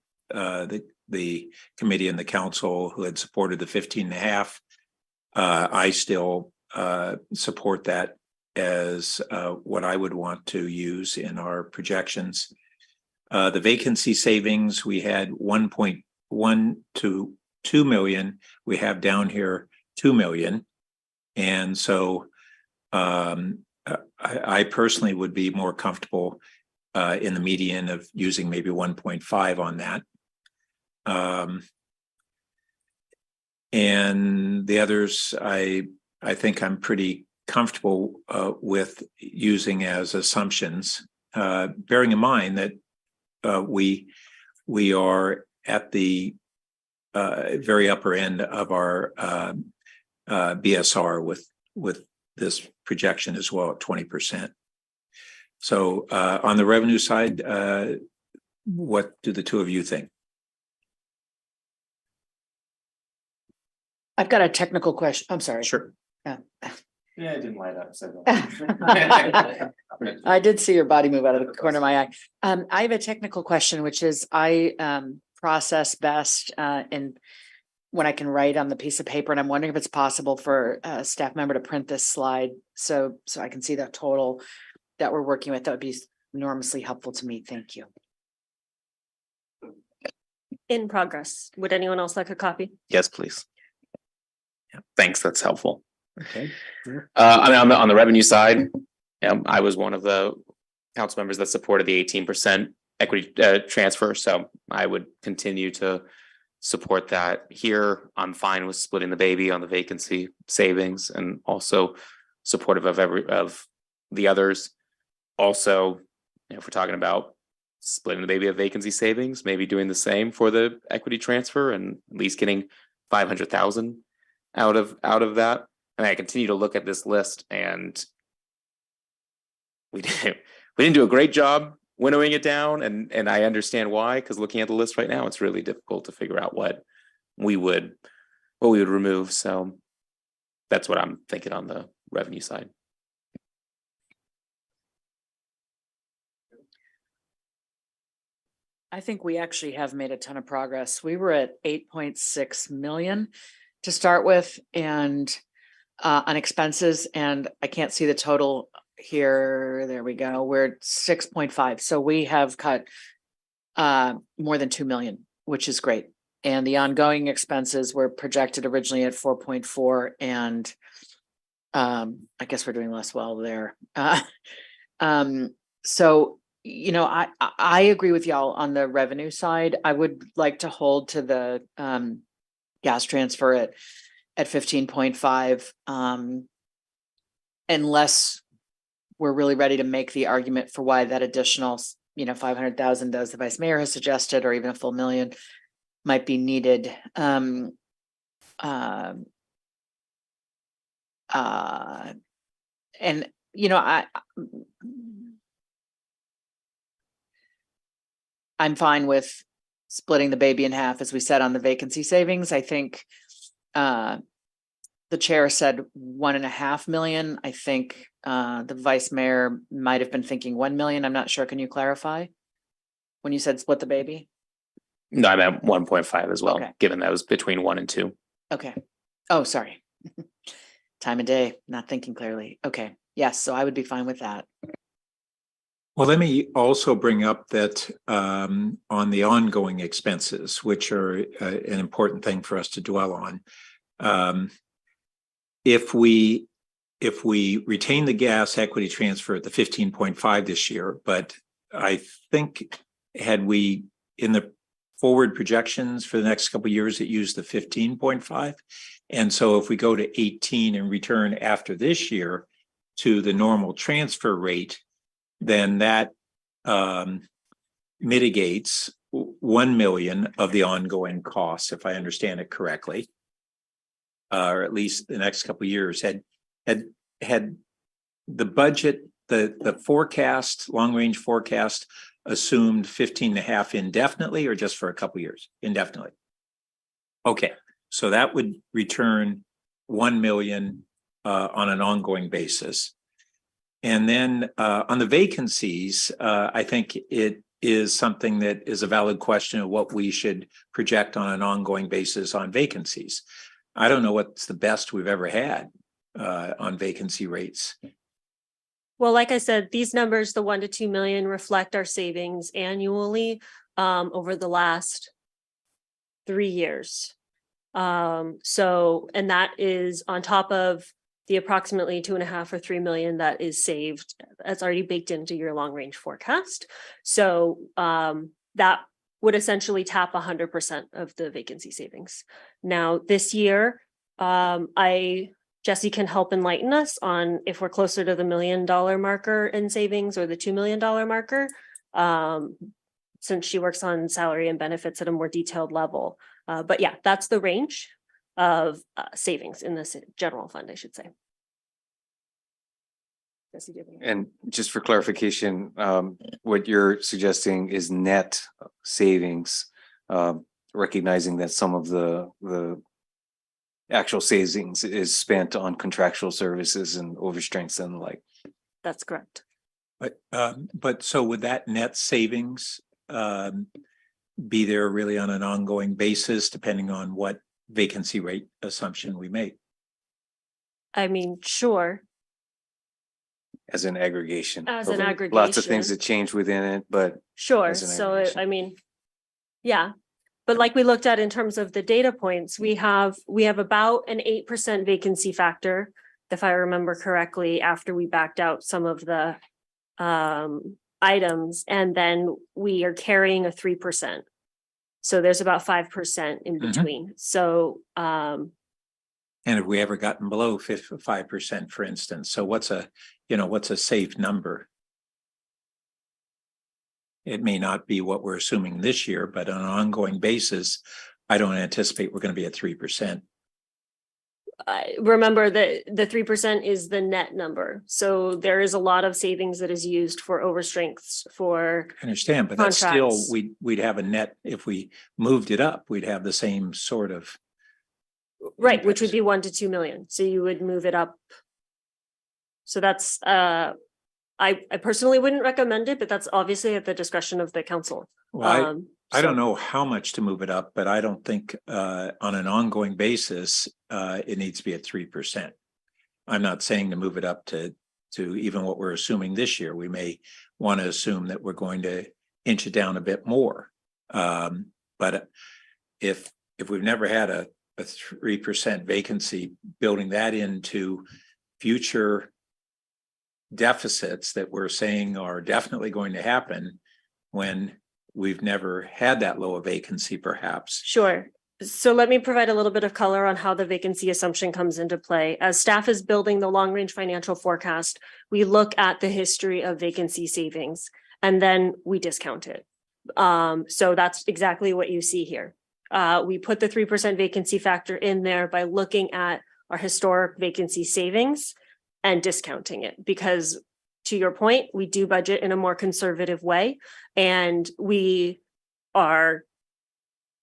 the committee and the council who had supported the 15.5. I still support that as what I would want to use in our projections. The vacancy savings, we had 1.1 to 2 million. We have down here 2 million. And so I personally would be more comfortable in the median of using maybe 1.5 on that. And the others, I think I'm pretty comfortable with using as assumptions, bearing in mind that we are at the very upper end of our BSR with this projection as well at 20%. So on the revenue side, what do the two of you think? I've got a technical question. I'm sorry. Sure. Yeah. Yeah, it didn't light up. So I did see your body move out of the corner of my eye. I have a technical question, which is I process best in when I can write on the piece of paper, and I'm wondering if it's possible for a staff member to print this slide so I can see the total that we're working with. That would be enormously helpful to me. Thank you. In progress. Would anyone else like a copy? Yes, please. Yeah, thanks. That's helpful. Okay. I mean, on the revenue side, I was one of the council members that supported the 18% equity transfer. So I would continue to support that. Here, I'm fine with splitting the baby on the vacancy savings, and also supportive of the others. Also, if we're talking about splitting the baby of vacancy savings, maybe doing the same for the equity transfer and at least getting 500,000 out of that. And I continue to look at this list, and we didn't do a great job winnowing it down, and I understand why, because looking at the list right now, it's really difficult to figure out what we would remove. So that's what I'm thinking on the revenue side. I think we actually have made a ton of progress. We were at 8.6 million to start with, and on expenses, and I can't see the total here. There we go. We're at 6.5. So we have cut more than 2 million, which is great. And the ongoing expenses were projected originally at 4.4, and I guess we're doing less well there. So, you know, I agree with y'all on the revenue side. I would like to hold to the gas transfer at 15.5, unless we're really ready to make the argument for why that additional, 500,000, as the vice mayor has suggested, or even a full million might be needed. And I'm fine with splitting the baby in half, as we said on the vacancy savings. I think the chair said 1.5 million. I think the vice mayor might have been thinking 1 million. I'm not sure. Can you clarify when you said split the baby? No, I meant 1.5 as well, Okay. Given that was between 1 and 2. Okay. Oh, sorry. Time of day, not thinking clearly. Okay. Yes. So I would be fine with that. Well, let me also bring up that on the ongoing expenses, which are an important thing for us to dwell on. If we retain the gas equity transfer at the 15.5 this year, but I think had we in the forward projections for the next couple of years, it used the 15.5. And so if we go to 18 and return after this year to the normal transfer rate, then that mitigates 1 million of the ongoing costs, if I understand it correctly. Or at least the next couple of years. Had the budget, the forecast, long range forecast assumed 15.5 indefinitely or just for a couple of years? Indefinitely. Okay, so that would return 1 million on an ongoing basis. And then on the vacancies, I think it is something that is a valid question of what we should project on an ongoing basis on vacancies. I don't know what's the best we've ever had on vacancy rates. Well, like I said, these numbers, the 1 to 2 million, reflect our savings annually over the last 3 years. So, and that is on top of the approximately 2.5 or 3 million that is saved. That's already baked into your long range forecast. So that would essentially tap 100% of the vacancy savings. Now, this year, Jesse can help enlighten us on if we're closer to the $1 million marker in savings or the $2 million marker, since she works on salary and benefits at a more detailed level. But yeah, that's the range of savings in this general fund, I should say. And just for clarification, what you're suggesting is net savings, recognizing that some of the actual savings is spent on contractual services and overstrengths and the like. That's correct. But so would that net savings be there really on an ongoing basis, depending on what vacancy rate assumption we make? I mean, sure. As an aggregation. As an Lots of things aggregation. that change within it, but. Sure. as an So, aggregation. I mean, yeah. But like we looked at in terms of the data points, we have about an 8% vacancy factor, if I remember correctly, after we backed out some of the items, and then we are carrying a 3%. So there's about 5% in between. So and have we ever gotten below 5%, for instance? So what's a safe number? It may not be what we're assuming this year, but on an ongoing basis, I don't anticipate we're going to be at 3%. Remember that the 3% is the net number. So there is a lot of savings that is used for overstrengths for. I understand, but that's still, contracts. we'd have a net, if we moved it up, we'd have the same sort of. Right, which would be 1 to 2 million. So you would move it up. So that's, I personally wouldn't recommend it, but that's obviously at the discretion of the council. Well, I don't know how much to move it up, but I don't think on an ongoing basis, it needs to be at 3%. I'm not saying to move it up to even what we're assuming this year. We may want to assume that we're going to inch it down a bit more. But if we've never had a 3% vacancy, building that into future deficits that we're saying are definitely going to happen when we've never had that low a vacancy, perhaps. Sure. So let me provide a little bit of color on how the vacancy assumption comes into play. As staff is building the long range financial forecast, we look at the history of vacancy savings and then we discount it. So that's exactly what you see here. We put the 3% vacancy factor in there by looking at our historic vacancy savings and discounting it, because to your point, we do budget in a more conservative way, and we are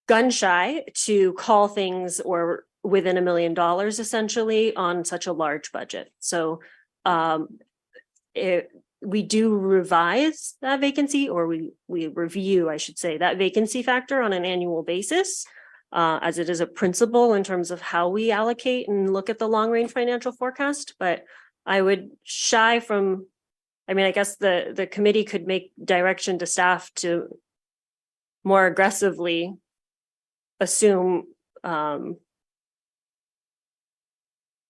gun shy to call things or within $1 million essentially on such a large budget. So we do revise that vacancy, or we review, I should say, that vacancy factor on an annual basis, as it is a principle in terms of how we allocate and look at the long range financial forecast. But I would shy from, I mean, I guess the committee could make direction to staff to more aggressively assume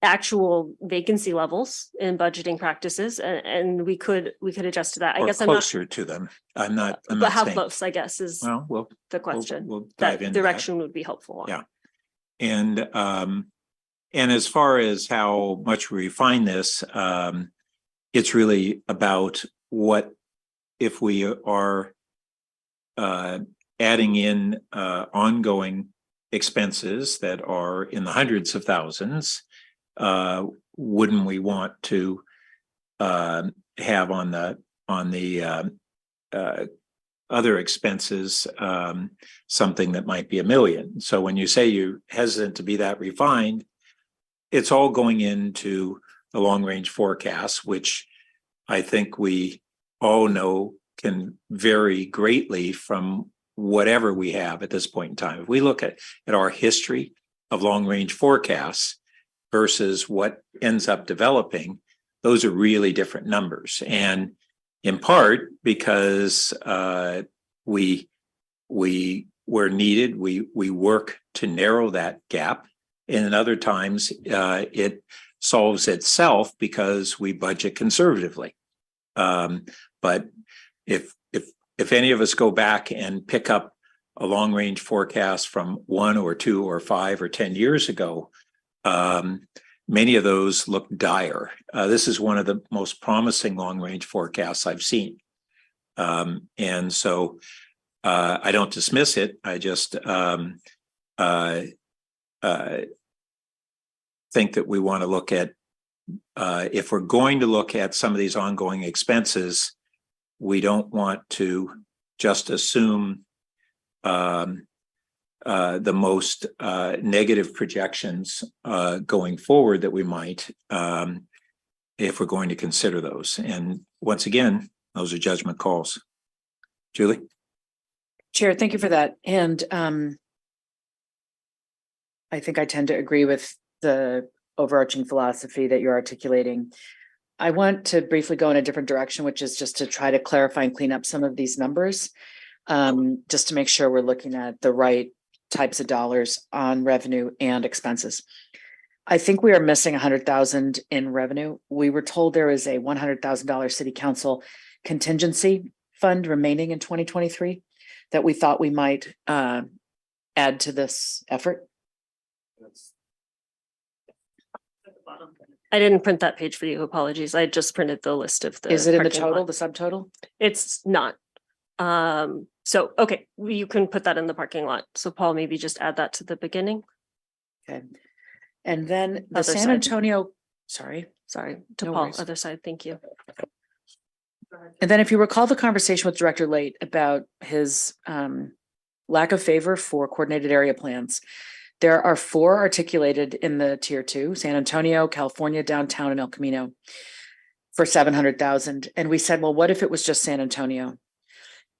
actual vacancy levels in budgeting practices, and we could adjust to that. I Or guess I'm not, closer to them. I'm not but how saying, close, I guess, is well, the question. we'll That dive into that. direction would be helpful. Yeah. And as far as how much we refine this, it's really about what if we are adding in ongoing expenses that are in the hundreds of thousands, wouldn't we want to have on the other expenses something that might be $1 million? So when you say you're hesitant to be that refined, it's all going into the long range forecast, which I think we all know can vary greatly from whatever we have at this point in time. If we look at our history of long range forecasts versus what ends up developing, those are really different numbers. And in part because we where needed, we work to narrow that gap. And in other times, it solves itself because we budget conservatively. But if any of us go back and pick up a long range forecast from 1 or 2 or 5 or 10 years ago, many of those look dire. This is one of the most promising long range forecasts I've seen. And so I don't dismiss it. I just think that we want to look at, if we're going to look at some of these ongoing expenses, we don't want to just assume the most negative projections going forward that we might, if we're going to consider those. And once again, those are judgment calls. Julie? Chair, thank you for that. And I think I tend to agree with the overarching philosophy that you're articulating. I want to briefly go in a different direction, which is just to try to clarify and clean up some of these numbers, just to make sure we're looking at the right types of dollars on revenue and expenses. I think we are missing 100,000 in revenue. We were told there is a $100,000 city council contingency fund remaining in 2023 that we thought we might add to this effort. I didn't print that page for you. Apologies. I just printed the list of the. Is it in the parking total, lot. the subtotal? It's not. So, okay, you can put that in the parking lot. So Paul, maybe just add that to the beginning. Okay. And then the Other San side. Antonio, sorry, to No Paul, worries. other side. Thank you. And then if you recall the conversation with Director Late about his lack of favor for coordinated area plans, there are 4 articulated in the tier 2, San Antonio, California, downtown, and El Camino for 700,000. And we said, well, what if it was just San Antonio?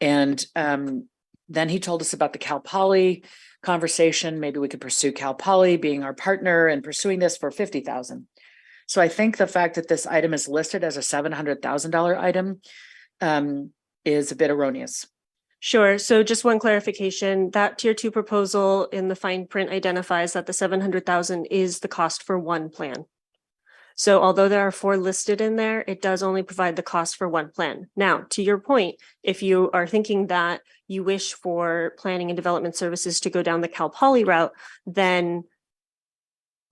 And then he told us about the Cal Poly conversation. Maybe we could pursue Cal Poly being our partner and pursuing this for 50,000. So I think the fact that this item is listed as a $700,000 item is a bit erroneous. Sure. So just one clarification, that tier 2 proposal in the fine print identifies that the 700,000 is the cost for one plan. So although there are 4 listed in there, it does only provide the cost for one plan. Now, to your point, if you are thinking that you wish for planning and development services to go down the Cal Poly route, then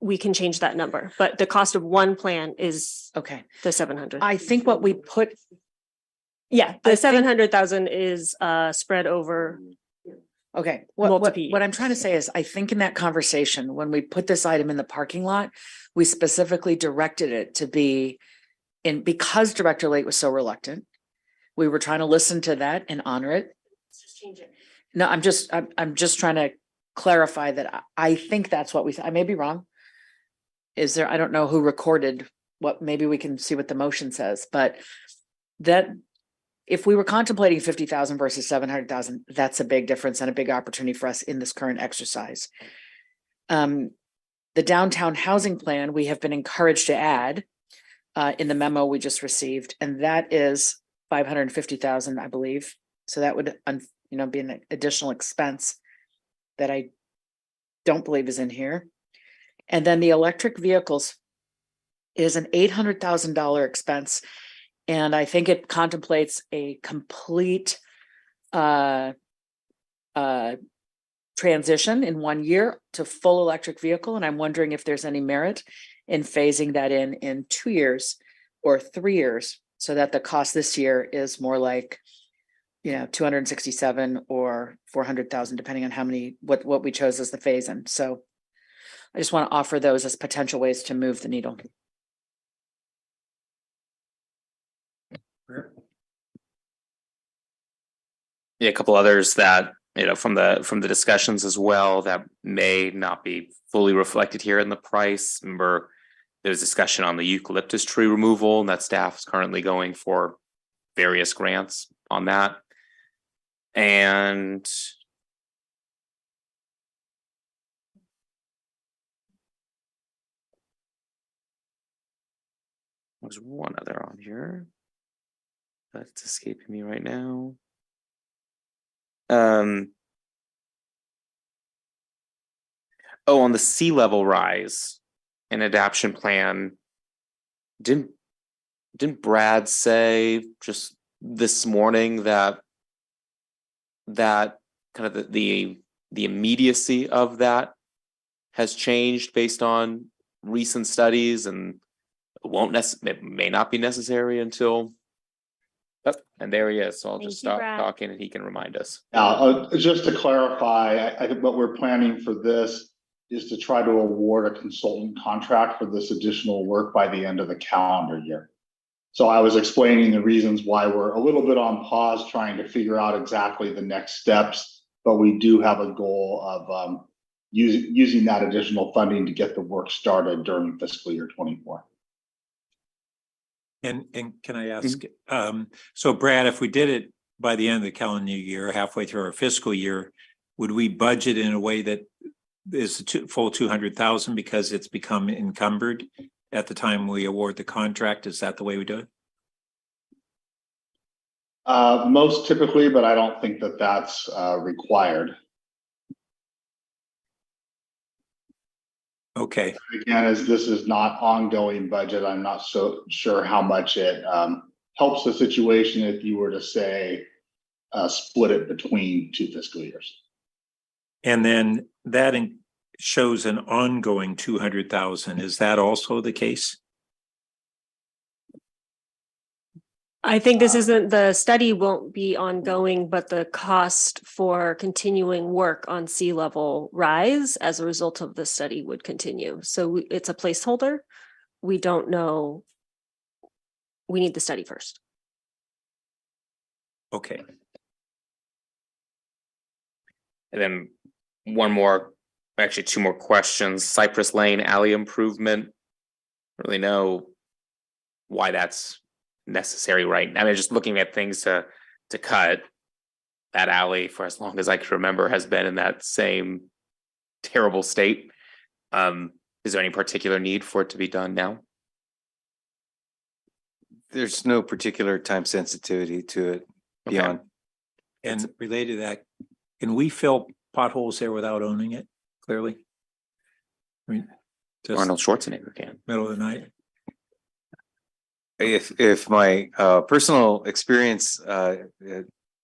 we can change that number. But the cost of one plan is okay. The 700. I think what we put. Yeah, the 700,000 is spread over. Okay, what I'm trying to say is, I think in that conversation, when we put this item in the parking lot, we specifically directed it to be in, because Director Late was so reluctant. We were trying to listen to that and honor it. Let's just change it. No, I'm just trying to clarify that I think that's what I may be wrong. Is there, I don't know who recorded what, maybe we can see what the motion says, but that if we were contemplating 50,000 versus 700,000, that's a big difference and a big opportunity for us in this current exercise. The downtown housing plan, we have been encouraged to add in the memo we just received, and that is 550,000, I believe. So that would, be an additional expense that I don't believe is in here. And then the electric vehicles is an $800,000 expense. And I think it contemplates a complete transition in 1 year to full electric vehicle. And I'm wondering if there's any merit in phasing that in 2 years or 3 years, so that the cost this year is more like, 267 or 400,000, depending on what we chose as the phase in. So I just want to offer those as potential ways to move the needle. Yeah, a couple others that, from the discussions as well, that may not be fully reflected here in the price. Remember, there's discussion on the eucalyptus tree removal, and that staff is currently going for various grants on that. And there's one other on here that's escaping me right now. On the sea level rise and adaptation plan, didn't Brad say just this morning that kind of the immediacy of that has changed based on recent studies, and it may not be necessary until. And there he is. So I'll just stop talking and he can remind us. Just to clarify, I think what we're planning for this is to try to award a consultant contract for this additional work by the end of the calendar year. So I was explaining the reasons why we're a little bit on pause, trying to figure out exactly the next steps, but we do have a goal of using that additional funding to get the work started during fiscal year 24. And can I ask, so Brad, if we did it by the end of the calendar year, halfway through our fiscal year, would we budget in a way that is full 200,000 because it's become encumbered at the time we award the contract? Is that the way we do it? Most typically, but I don't think that that's required. Okay. Again, as this is not ongoing budget, I'm not so sure how much it helps the situation if you were to say split it between 2 fiscal years. And then that shows an ongoing 200,000. Is that also the case? I think this isn't, the study won't be ongoing, but the cost for continuing work on sea level rise as a result of the study would continue. So it's a placeholder. We don't know. We need the study first. Okay. And then actually 2 more questions. Cypress Lane alley improvement. I don't really know why that's necessary right now. I mean, just looking at things to cut, that alley for as long as I can remember has been in that same terrible state. Is there any particular need for it to be done now? There's no particular time sensitivity to it beyond. And related to that, can we fill potholes there without owning it? Clearly, I mean, just Arnold Schwarzenegger can. Middle of the night. If my personal experience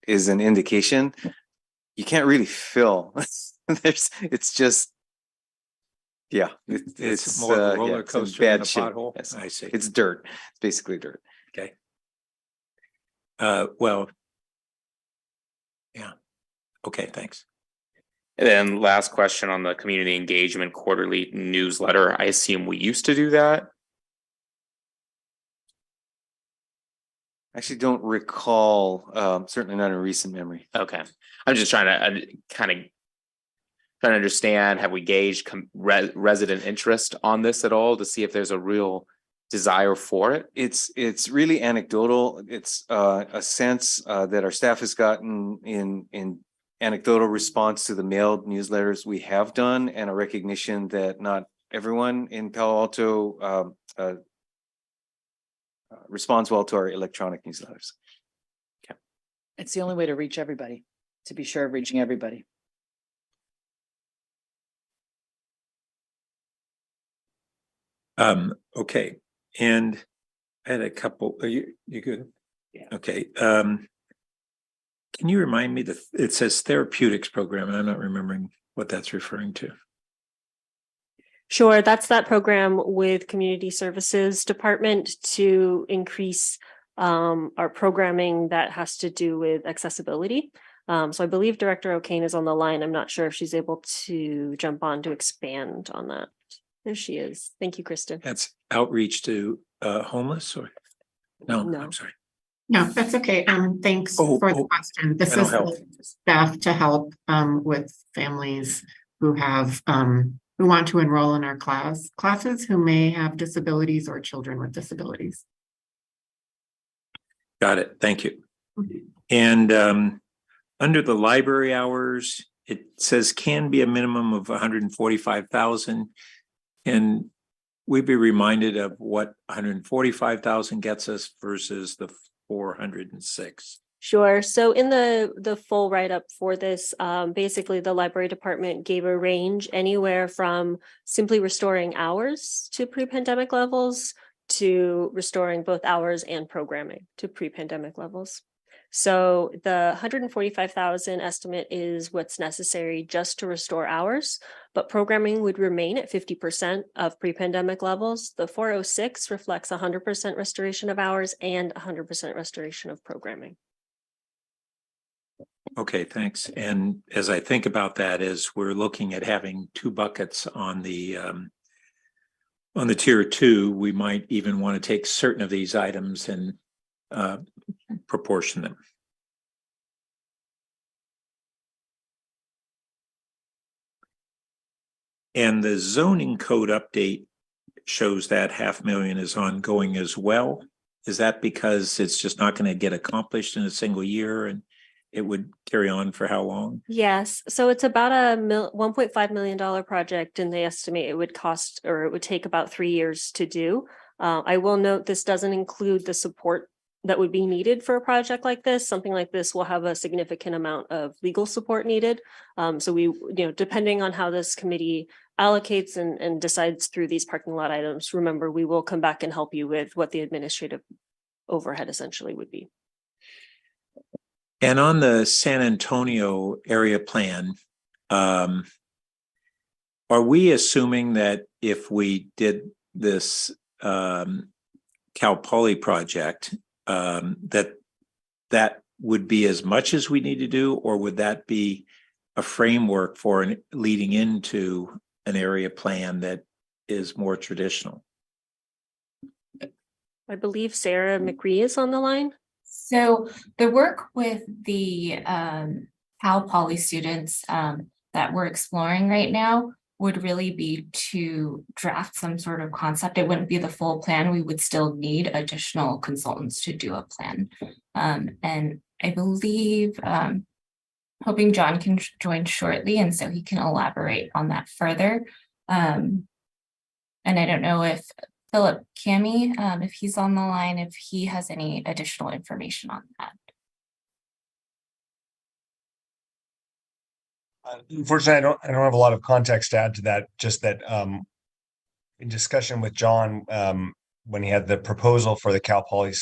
is an indication, you can't really fill. It's just, it's more of a roller it's in coaster than bad a shape. pothole. Yes. I see. It's dirt. It's basically dirt. Okay. Well, yeah. Okay, thanks. And then last question on the community engagement quarterly newsletter. I assume we used to do that. Actually don't recall, certainly not in recent memory. Okay. I'm just trying to understand, have we gauged resident interest on this at all to see if there's a real desire for it? It's really anecdotal. It's a sense that our staff has gotten in anecdotal response to the mailed newsletters we have done, and a recognition that not everyone in Palo Alto responds well to our electronic newsletters. Okay. It's the only way to reach everybody, to be sure of reaching everybody. Okay. And I had a couple, are you good? Yeah. Okay, can you remind me it says therapeutics program, and I'm not remembering what that's referring to. Sure, that's that program with Community Services Department to increase our programming that has to do with accessibility. So I believe Director O'Kane is on the line. I'm not sure if she's able to jump on to expand on that. There she is. Thank you, Kristen. That's outreach to homeless or? No, I'm sorry. No, that's okay. Thanks for the question. This mental is health. staff to help with families who have who want to enroll in our classes who may have disabilities or children with disabilities. Got it. Thank you. And under the library hours, it says can be a minimum of 145,000. And we'd be reminded of what 145,000 gets us versus the 406. Sure. So in the full write-up for this, basically the library department gave a range anywhere from simply restoring hours to pre-pandemic levels to restoring both hours and programming to pre-pandemic levels. So the 145,000 estimate is what's necessary just to restore hours, but programming would remain at 50% of pre-pandemic levels. The 406 reflects 100% restoration of hours and 100% restoration of programming. Okay, thanks. And as I think about that, as we're looking at having two buckets on the tier 2, we might even want to take certain of these items and proportion them. And the zoning code update shows that $500,000 is ongoing as well. Is that because it's just not going to get accomplished in a single year and it would carry on for how long? Yes, so it's about a $1.5 million project, and they estimate it would cost, or it would take about 3 years to do. I will note this doesn't include the support that would be needed for a project like this. Something like this will have a significant amount of legal support needed. So we, depending on how this committee allocates and decides through these parking lot items, remember, we will come back and help you with what the administrative overhead essentially would be. And on the San Antonio area plan, are we assuming that if we did this Cal Poly project, that would be as much as we need to do, or would that be a framework for leading into an area plan that is more traditional? I believe Sarah McCree is on the line. So the work with the Cal Poly students that we're exploring right now would really be to draft some sort of concept. It wouldn't be the full plan. We would still need additional consultants to do a plan. And I believe, hoping John can join shortly, and so he can elaborate on that further. And I don't know if Philip Cami, if he's on the line, if he has any additional information on that. Unfortunately, I don't have a lot of context to add to that. Just that in discussion with John, when he had the proposal for the Cal Poly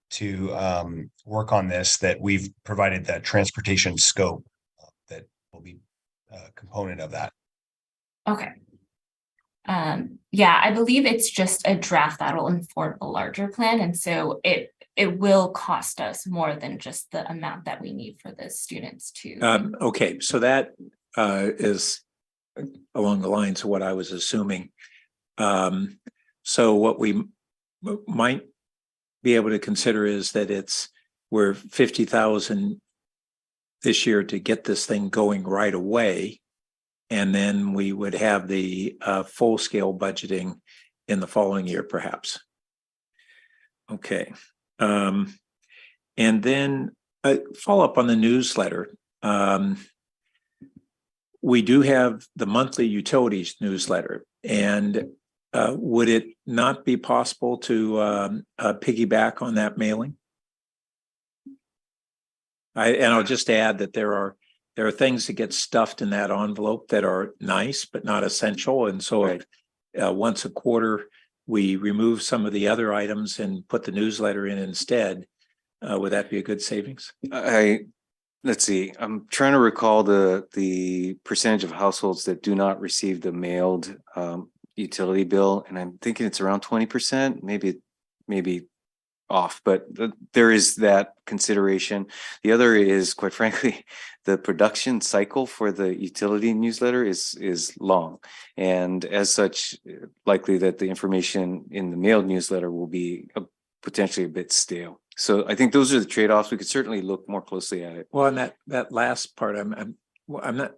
to work on this, that we've provided that transportation scope that will be a component of that. Okay. Yeah, I believe it's just a draft that'll inform a larger plan, and so it will cost us more than just the amount that we need for the students to. Okay, so that is along the lines of what I was assuming. So what we might be able to consider is that we're 50,000 this year to get this thing going right away. And then we would have the full-scale budgeting in the following year, perhaps. Okay. And then follow up on the newsletter. We do have the monthly utilities newsletter. And would it not be possible to piggyback on that mailing? And I'll just add that there are things that get stuffed in that envelope that are nice but not essential, and so if, once a quarter we remove some of the other items and put the newsletter in instead, would that be a good savings? Let's see, I'm trying to recall the percentage of households that do not receive the mailed utility bill, and I'm thinking it's around 20%, maybe off, but there is that consideration. The other is, quite frankly, the production cycle for the utility newsletter is long, and as such, likely that the information in the mailed newsletter will be potentially a bit stale. So I think those are the trade-offs. We could certainly look more closely at it. Well, and that last part, I'm not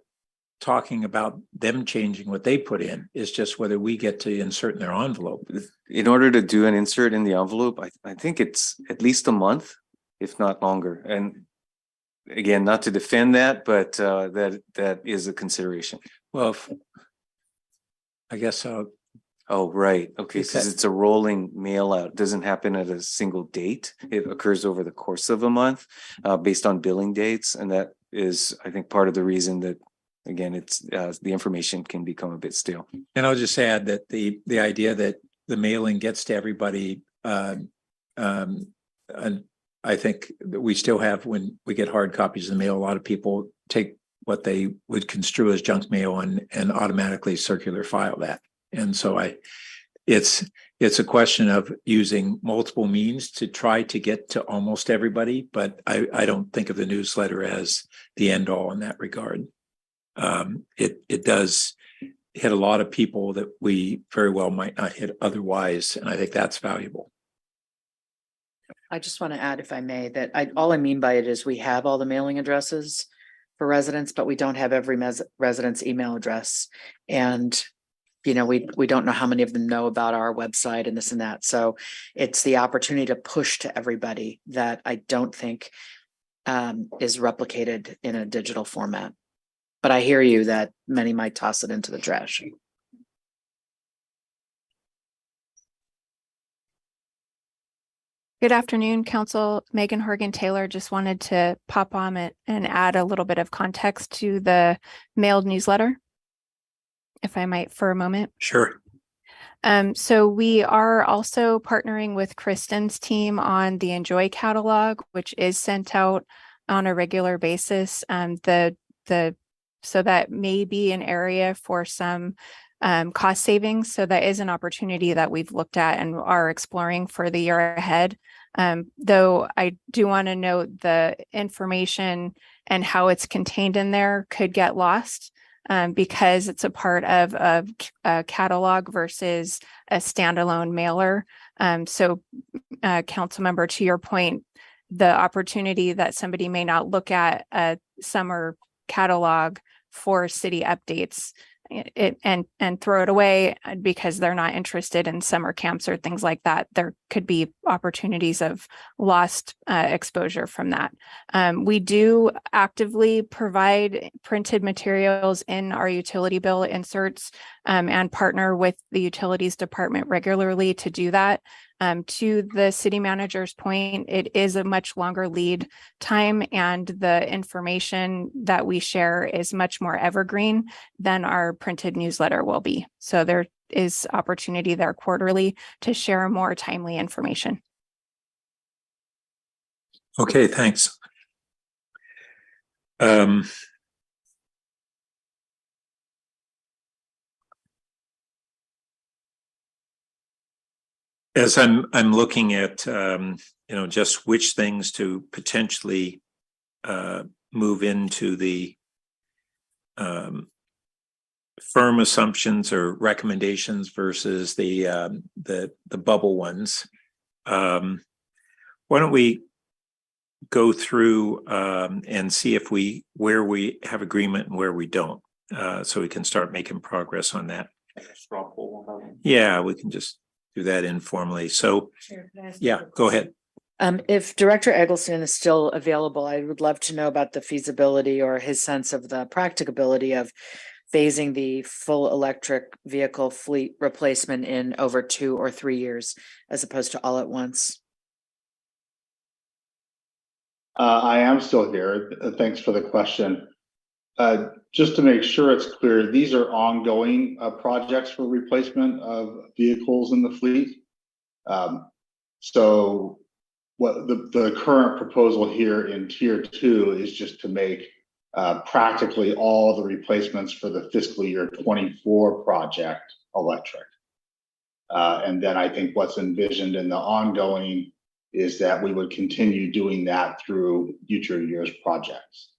talking about them changing what they put in. It's just whether we get to insert in their envelope. In order to do an insert in the envelope, I think it's at least a month, if not longer. And again, not to defend that, but that is a consideration. Well, I guess oh, right. Okay, because it's a rolling mail out. It doesn't happen at a single date. It occurs over the course of a month, based on billing dates, and that is, I think, part of the reason that, again, it's the information can become a bit stale. And I'll just add that the idea that the mailing gets to everybody, and I think that we still have, when we get hard copies of the mail, a lot of people take what they would construe as junk mail and automatically circular file that. And so it's a question of using multiple means to try to get to almost everybody, but I don't think of the newsletter as the end all in that regard. It does hit a lot of people that we very well might not hit otherwise, and I think that's valuable. I just want to add, if I may, that all I mean by it is we have all the mailing addresses for residents, but we don't have every resident's email address. And we don't know how many of them know about our website and this and that. So it's the opportunity to push to everybody that I don't think is replicated in a digital format. But I hear you that many might toss it into the trash. Good afternoon, Council. Megan Horgan-Taylor. Just wanted to pop on it and add a little bit of context to the mailed newsletter, if I might, for a moment. Sure. So we are also partnering with Kristen's team on the Enjoy catalog, which is sent out on a regular basis. So that may be an area for some cost savings. So that is an opportunity that we've looked at and are exploring for the year ahead. Though I do want to note the information and how it's contained in there could get lost because it's a part of a catalog versus a standalone mailer. So council member, to your point, the opportunity that somebody may not look at a summer catalog for city updates and throw it away because they're not interested in summer camps or things like that. There could be opportunities of lost exposure from that. We do actively provide printed materials in our utility bill inserts and partner with the utilities department regularly to do that. To the city manager's point, it is a much longer lead time and the information that we share is much more evergreen than our printed newsletter will be. So there is opportunity there quarterly to share more timely information. Okay, thanks. As I'm looking at just which things to potentially move into the firm assumptions or recommendations versus the bubble ones. Why don't we go through and see if where we have agreement and where we don't, so we can start making progress on that. Yeah, we can just do that informally. So, yeah, go ahead. If Director Eggleston is still available, I would love to know about the feasibility or his sense of the practicability of phasing the full electric vehicle fleet replacement in over 2 or 3 years, as opposed to all at once. I am still here. Thanks for the question. Just to make sure it's clear, these are ongoing projects for replacement of vehicles in the fleet. So what the current proposal here in tier 2 is just to make practically all the replacements for the fiscal year 24 project electric. And then I think what's envisioned in the ongoing is that we would continue doing that through future years projects.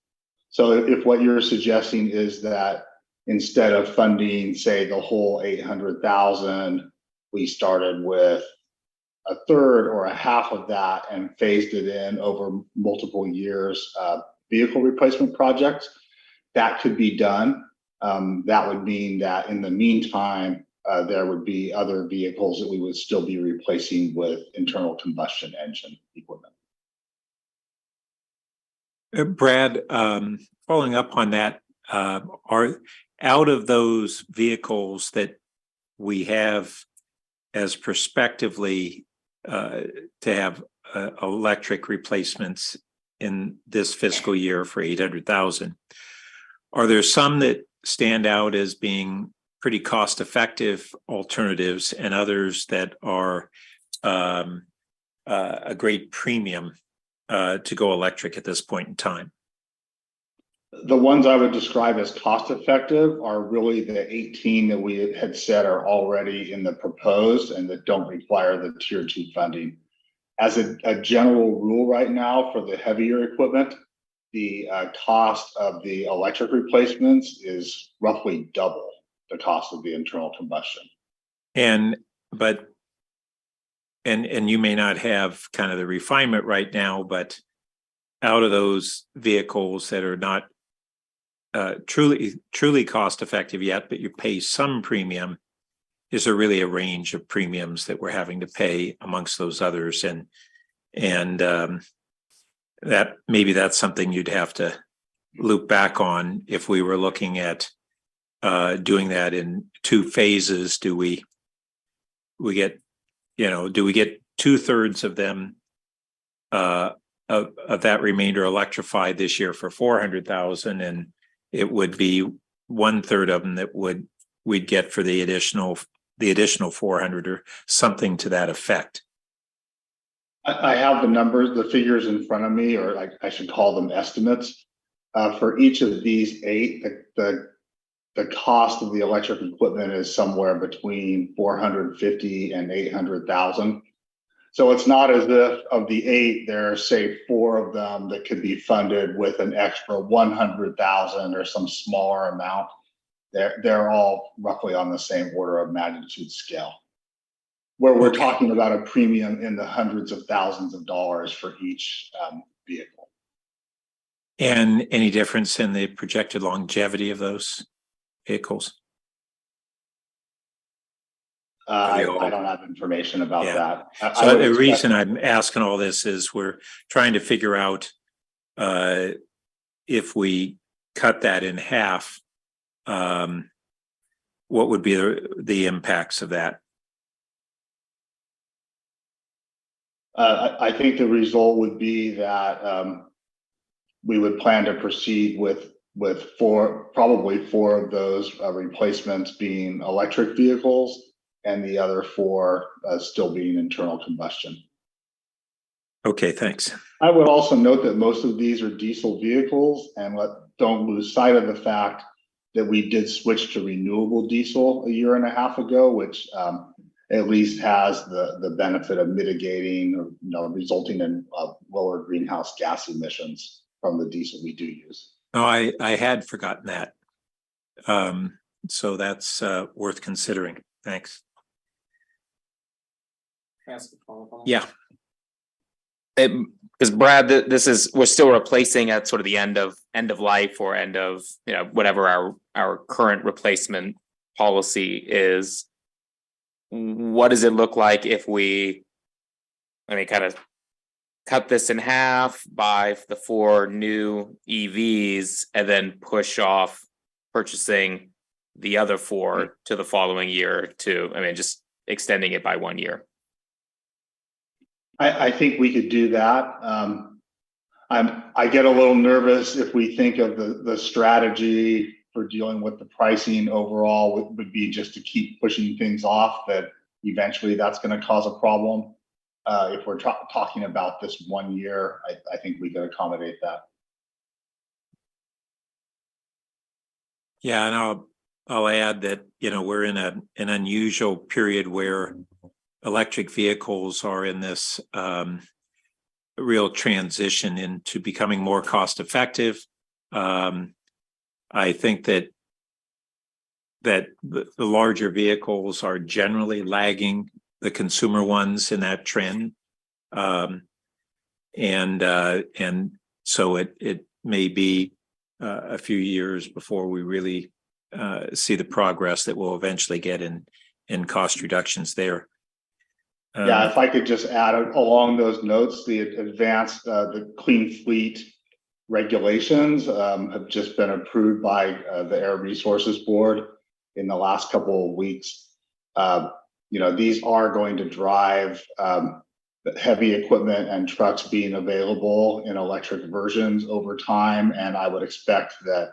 So if what you're suggesting is that instead of funding, say, the whole 800,000, we started with a third or a half of that and phased it in over multiple years, vehicle replacement projects, that could be done. That would mean that in the meantime, there would be other vehicles that we would still be replacing with internal combustion engine equipment. Brad, following up on that, are out of those vehicles that we have as prospectively to have electric replacements in this fiscal year for 800,000, are there some that stand out as being pretty cost-effective alternatives and others that are a great premium to go electric at this point in time? The ones I would describe as cost effective are really the 18 that we had said are already in the proposed and that don't require the tier 2 funding. As a general rule right now for the heavier equipment, the cost of the electric replacements is roughly double the cost of the internal combustion. And you may not have kind of the refinement right now, but out of those vehicles that are not truly cost effective yet, but you pay some premium, is there really a range of premiums that we're having to pay amongst those others? And that maybe that's something you'd have to loop back on if we were looking at doing that in 2 phases. Do we get 2/3 of them of that remainder electrified this year for 400,000, and it would be 1/3 of them that we'd get for the additional 400 or something to that effect? I have the numbers, the figures in front of me, or I should call them estimates. For each of these 8, the cost of the electric equipment is somewhere between 450 and 800,000. So it's not as if of the 8, there are, say, 4 of them that could be funded with an extra 100,000 or some smaller amount. They're all roughly on the same order of magnitude scale, where we're talking about a premium in the hundreds of thousands of dollars for each vehicle. And any difference in the projected longevity of those vehicles? I don't have information about that. So the reason I'm asking all this is we're trying to figure out if we cut that in half, what would be the impacts of that? I think the result would be that we would plan to proceed with probably 4 of those replacements being electric vehicles, and the other 4 still being internal combustion. Okay, thanks. I would also note that most of these are diesel vehicles, and don't lose sight of the fact that we did switch to renewable diesel a year and a half ago, which at least has the benefit of mitigating or resulting in lower greenhouse gas emissions from the diesel we do use. No, I had forgotten that. So that's worth considering. Thanks. Yeah. Because Brad, we're still replacing at sort of the end of life or end of, whatever our current replacement policy is. What does it look like if we, kind of cut this in half, buy the 4 new EVs, and then push off purchasing the other 4 to the following year just extending it by 1 year? I think we could do that. I get a little nervous if we think of the strategy for dealing with the pricing overall would be just to keep pushing things off, that eventually that's going to cause a problem. If we're talking about this 1 year, I think we can accommodate that. Yeah, and I'll add that, we're in an unusual period where electric vehicles are in this real transition into becoming more cost effective. I think that the larger vehicles are generally lagging the consumer ones in that trend. And so it may be a few years before we really see the progress that we'll eventually get in cost reductions there. Yeah, if I could just add along those notes, the advanced, the Clean Fleet regulations have just been approved by the Air Resources Board in the last couple of weeks. These are going to drive heavy equipment and trucks being available in electric versions over time, and I would expect that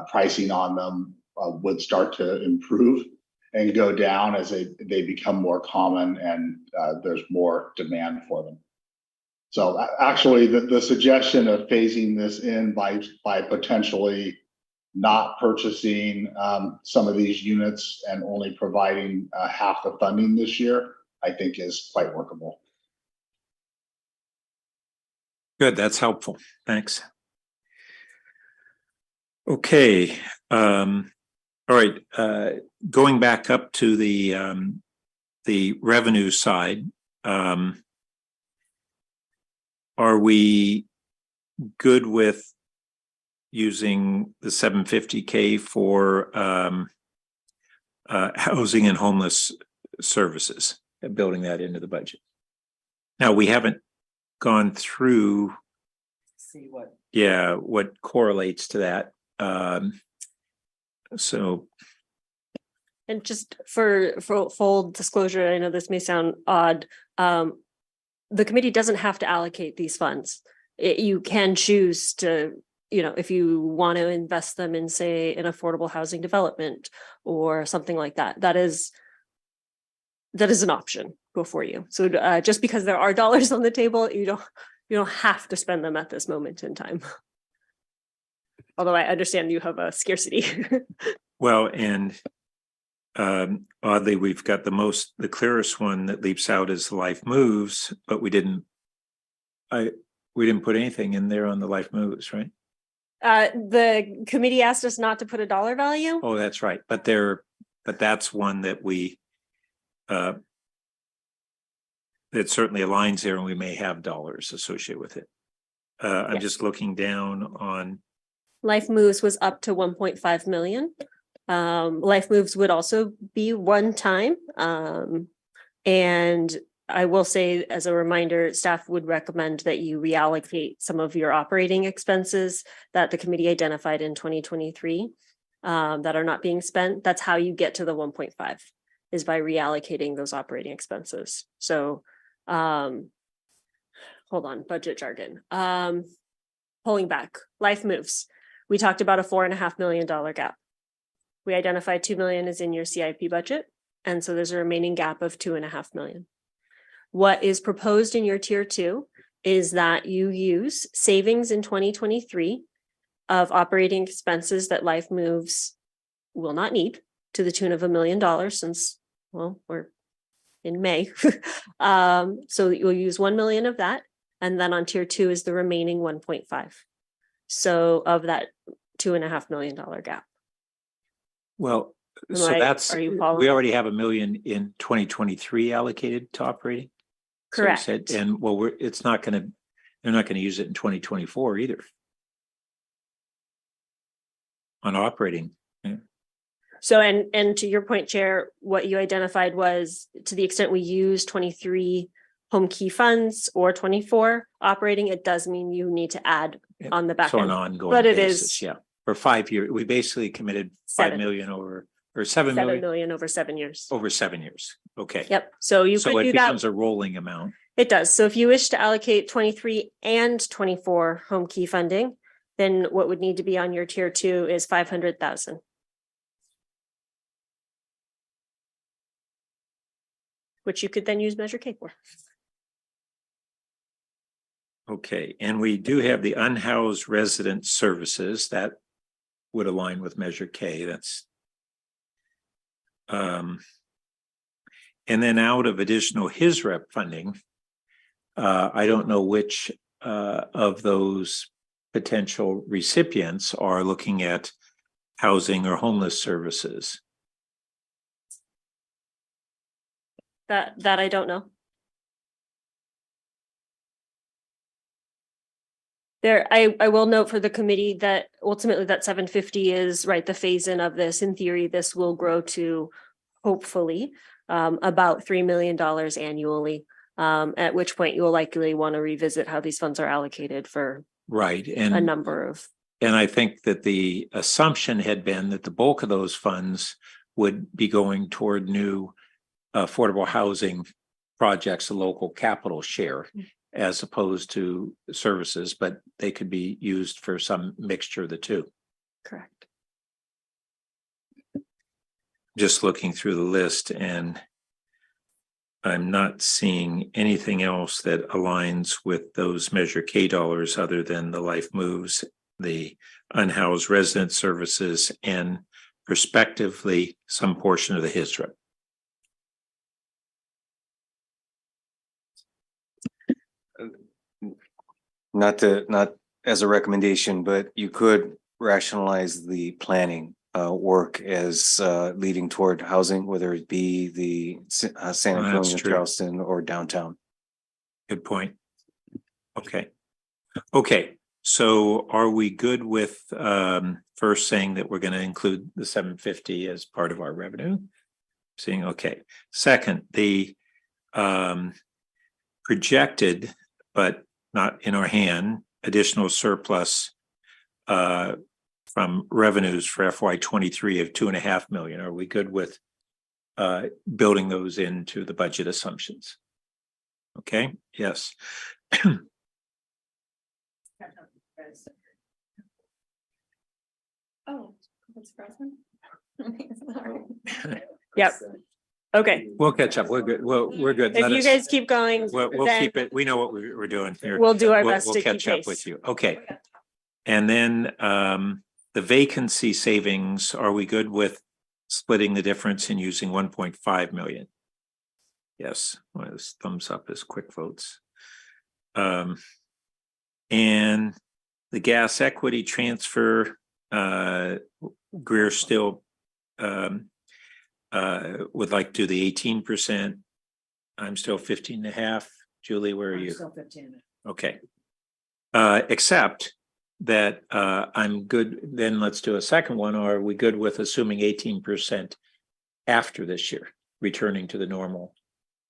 pricing on them would start to improve and go down as they become more common and there's more demand for them. So actually, the suggestion of phasing this in by potentially not purchasing some of these units and only providing half the funding this year, I think is quite workable. Good, that's helpful. Thanks. Okay. All right. Going back up to the revenue side, are we good with using the $750K for housing and homeless services and building that into the budget? Now, we haven't gone through See what? Yeah, what correlates to that. And just for full disclosure, I know this may sound odd. The committee doesn't have to allocate these funds. You can choose to, if you want to invest them in, say, an affordable housing development or something like that. That is an option before you. So just because there are dollars on the table, you don't have to spend them at this moment in time. Although I understand you have a scarcity. Well, and oddly, we've got the clearest one that leaps out is the Life Moves, but we didn't put anything in there on the Life Moves, right? The committee asked us not to put a dollar value. Oh, that's right. But that's one that we that certainly aligns there, and we may have dollars associated with it. I'm Yes. just looking down on. Life Moves was up to 1.5 million. Life Moves would also be one time. And I will say, as a reminder, staff would recommend that you reallocate some of your operating expenses that the committee identified in 2023 that are not being spent. That's how you get to the 1.5, is by reallocating those operating expenses. So hold on, budget jargon. Pulling back, Life Moves. We talked about a $4.5 million gap. We identified 2 million is in your CIP budget. And so there's a remaining gap of 2.5 million. What is proposed in your tier 2 is that you use savings in 2023 of operating expenses that Life Moves will not need, to the tune of $1 million, since, well, we're in May. So you'll use 1 million of that. And then on tier 2 is the remaining 1.5. So of that $2.5 million gap. Well, Am so I- that's, are you we following? already have $1 million in 2023 allocated to operating. So you Correct. said, and well, they're not going to use it in 2024 either. On operating. Yeah. So, and to your point, Chair, what you identified was, to the extent we use 23 home key funds or 24 operating, it does mean you need to add on the back So end. on an ongoing But it basis, is yeah. For 5 years, we basically committed 5 7. million over, or 7 7 million million over 7 years. over 7 years. Okay. Yep. So you So could it do that. becomes a rolling amount. It does. So if you wish to allocate 23 and 24 home key funding, then what would need to be on your tier 2 is 500,000. Which you could then use Measure K for. Okay, and we do have the unhoused resident services that would align with Measure K. That's and then out of additional HISREP funding, I don't know which of those potential recipients are looking at housing or homeless services. That I don't know. I will note for the committee that ultimately that 750 is right, the phase in of this. In theory, this will grow to hopefully about $3 million annually. At which point you will likely want to revisit how these funds are allocated for right and a number of. And I think that the assumption had been that the bulk of those funds would be going toward new affordable housing projects, a local capital share, as opposed to services, but they could be used for some mixture of the two. Correct. Just looking through the list, and I'm not seeing anything else that aligns with those Measure K dollars other than the Life Moves, the unhoused resident services, and prospectively some portion of the HISREP. Not as a recommendation, but you could rationalize the planning work as leading toward housing, whether it be the San Antonio, Charleston, or downtown. Good point. Okay. So are we good with first saying that we're going to include the 750 as part of our revenue? Seeing okay. Second, the projected, but not in our hand, additional surplus from revenues for FY23 of $2.5 million. Are we good with building those into the budget assumptions? Okay, yes. Oh, that's present. Yep. Okay. We'll catch up. We're good. We're good. If you guys keep going, we'll then keep it. We know what we're doing here. We'll do our best We'll to keep catch up pace. with you. Okay. And then the vacancy savings, are we good with splitting the difference and using 1.5 million? Yes. Well, this thumbs up is quick votes. And the gas equity transfer, Greer still would like to do the 18%. I'm still 15.5. Julie, where are you? Still 15. Okay. Except that I'm good. Then let's do a second one. Are we good with assuming 18% after this year, returning to the normal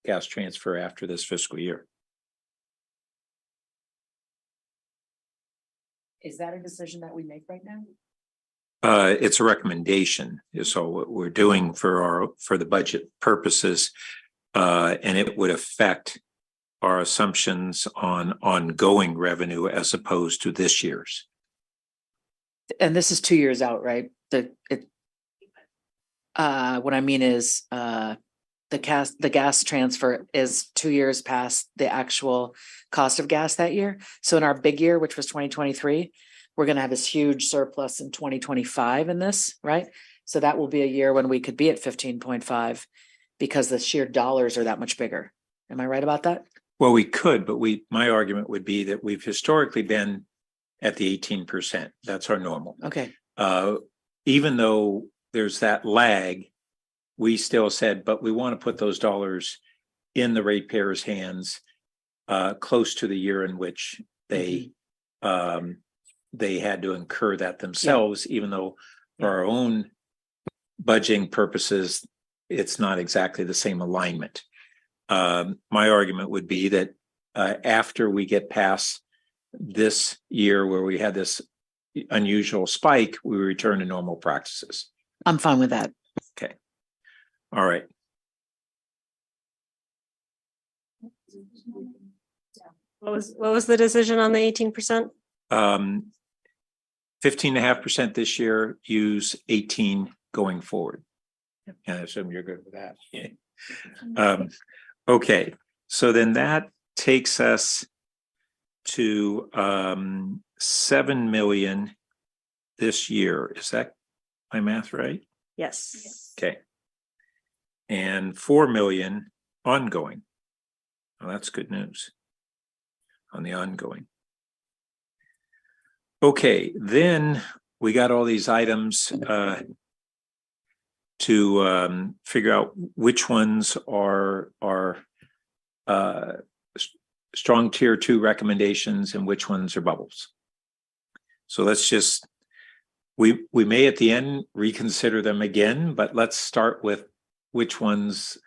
gas transfer after this fiscal year? Is that a decision that we make right now? It's a recommendation. So what we're doing for the budget purposes, and it would affect our assumptions on ongoing revenue as opposed to this year's. And this is 2 years out, right? What I mean is the gas transfer is 2 years past the actual cost of gas that year. So in our big year, which was 2023, we're going to have this huge surplus in 2025 in this, right? So that will be a year when we could be at 15.5 because the sheer dollars are that much bigger. Am I right about that? Well, we could, but my argument would be that we've historically been at the 18%. That's our normal. Okay. Even though there's that lag, we still said, but we want to put those dollars in the ratepayers' hands close to the year in which they had to incur that themselves, even though for our own budgeting purposes, it's not exactly the same alignment. My argument would be that after we get past this year where we had this unusual spike, we return to normal practices. I'm fine with that. Okay. All right. What was the decision on the 18%? 15.5% this year, use 18 going forward. And I assume you're good with that. Okay, so then that takes us to 7 million this year. Is that my math right? Yes. Okay. And 4 million ongoing. Well, that's good news on the ongoing. Okay, then we got all these items to figure out which ones are strong tier 2 recommendations and which ones are bubbles. So let's just, we may at the end reconsider them again, but let's start with which ones.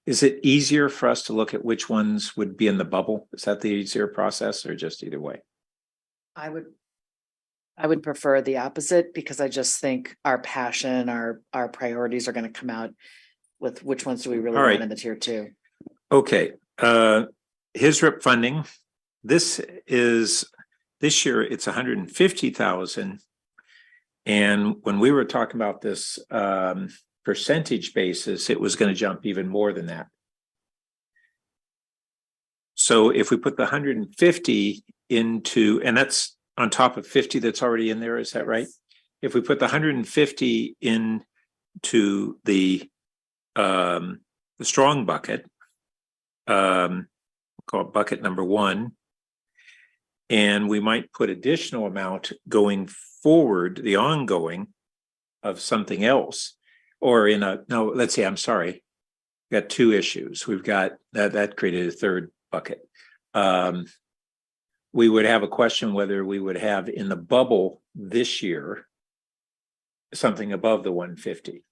Is it easier for us to look at which ones would be in the bubble? Is that the easier process, or just either way? I would prefer the opposite, because I just think our passion, our priorities are going to come out with which ones do we really All right. want in the tier 2. Okay, HISRIP funding. This year it's 150,000. And when we were talking about this percentage basis, it was going to jump even more than that. So if we put the 150 into, and that's on top of 50 that's already in there, is that right? If we put the 150 into the strong bucket, call it bucket number 1, and we might put additional amount going forward, the ongoing, of something else, or let's say, I'm sorry, we got 2 issues. We've got that created a third bucket. We would have a question whether we would have in the bubble this year something above the 150.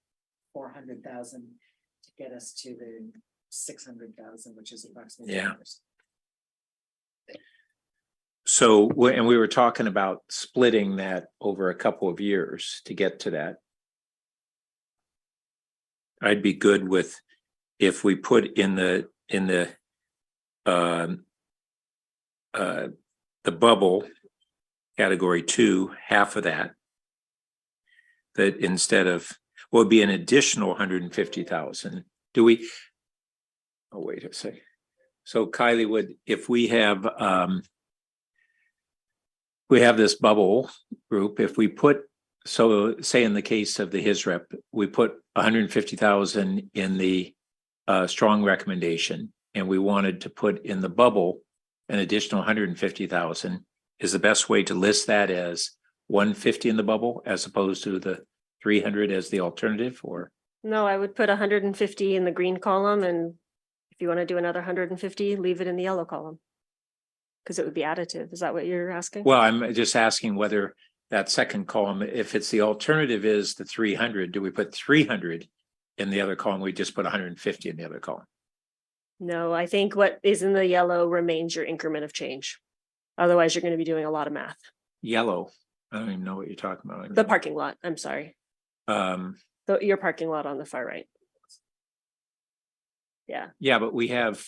400,000 to get us to the 600,000, which is approximately. Yeah. So, and we were talking about splitting that over a couple of years to get to that. I'd be good with if we put in the bubble category 2, half of that instead of, would be an additional 150,000. Do we? Oh, wait a second. So Kylie, if we have this bubble group, if we put, so say in the case of the HISRIP, we put 150,000 in the strong recommendation, and we wanted to put in the bubble an additional 150,000, is the best way to list that as 150 in the bubble as opposed to the 300 as the alternative, or? No, I would put 150 in the green column, and if you want to do another 150, leave it in the yellow column. Because it would be additive. Is that what you're asking? Well, I'm just asking whether that second column, if it's the alternative is the 300, do we put 300 in the other column? We just put 150 in the other column. No, I think what is in the yellow remains your increment of change. Otherwise, you're going to be doing a lot of math. Yellow. I don't even know what you're talking about. The parking lot. I'm sorry. Your parking lot on the far right. Yeah. Yeah, but we have,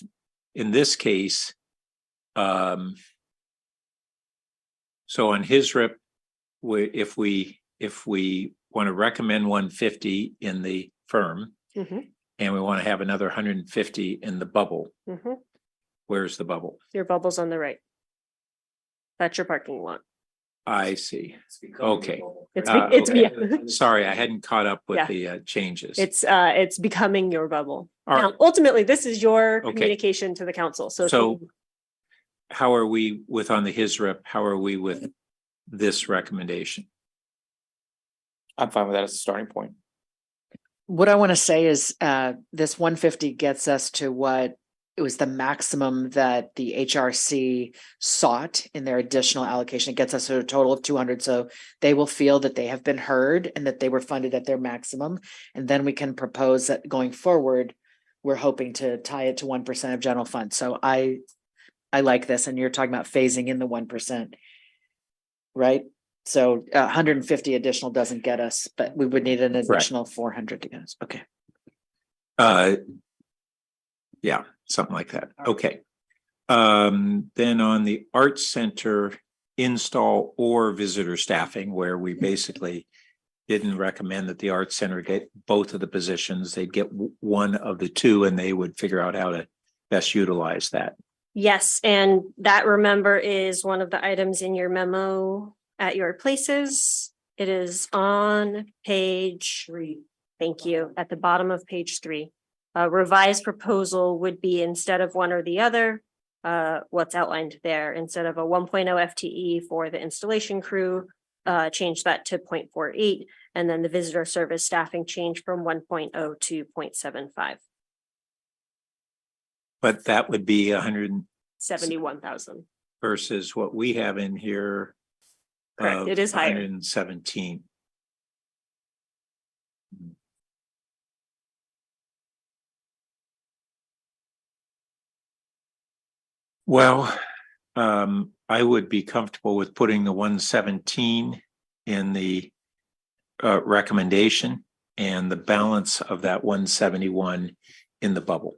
in this case, so on HISRIP, if we want to recommend 150 in the firm, and we want to have another 150 in the bubble, where's the bubble? Your bubble's on the right. That's your parking lot. I see. Okay. It's Sorry, I hadn't caught up with Yeah. the changes. It's becoming your bubble. All Now, right. ultimately, this is your Okay. communication to the council. So how are we with on the HISRIP? How are we with this recommendation? I'm fine with that as a starting point. What I want to say is this 150 gets us to what it was the maximum that the HRC sought in their additional allocation. It gets us to a total of 200. So they will feel that they have been heard and that they were funded at their maximum. And then we can propose that going forward, we're hoping to tie it to 1% of general fund. So I like this. And you're talking about phasing in the 1%, right? So 150 additional doesn't get us, but we would need an additional 400 to get us. Okay. Yeah, something like that. Okay. Then on the Arts Center install or visitor staffing, where we basically didn't recommend that the Arts Center get both of the positions. They'd get one of the two and they would figure out how to best utilize that. Yes, and that, remember, is one of the items in your memo at your places. It is on page 3. Thank you. At the bottom of page 3. A revised proposal would be, instead of one or the other, what's outlined there, instead of a 1.0 FTE for the installation crew, change that to 0.48, and then the visitor service staffing change from 1.0 to 0.75. But that would be 71,000. versus what we have in here. Correct, it is higher. 117. Well, I would be comfortable with putting the 117 in the recommendation and the balance of that 171 in the bubble.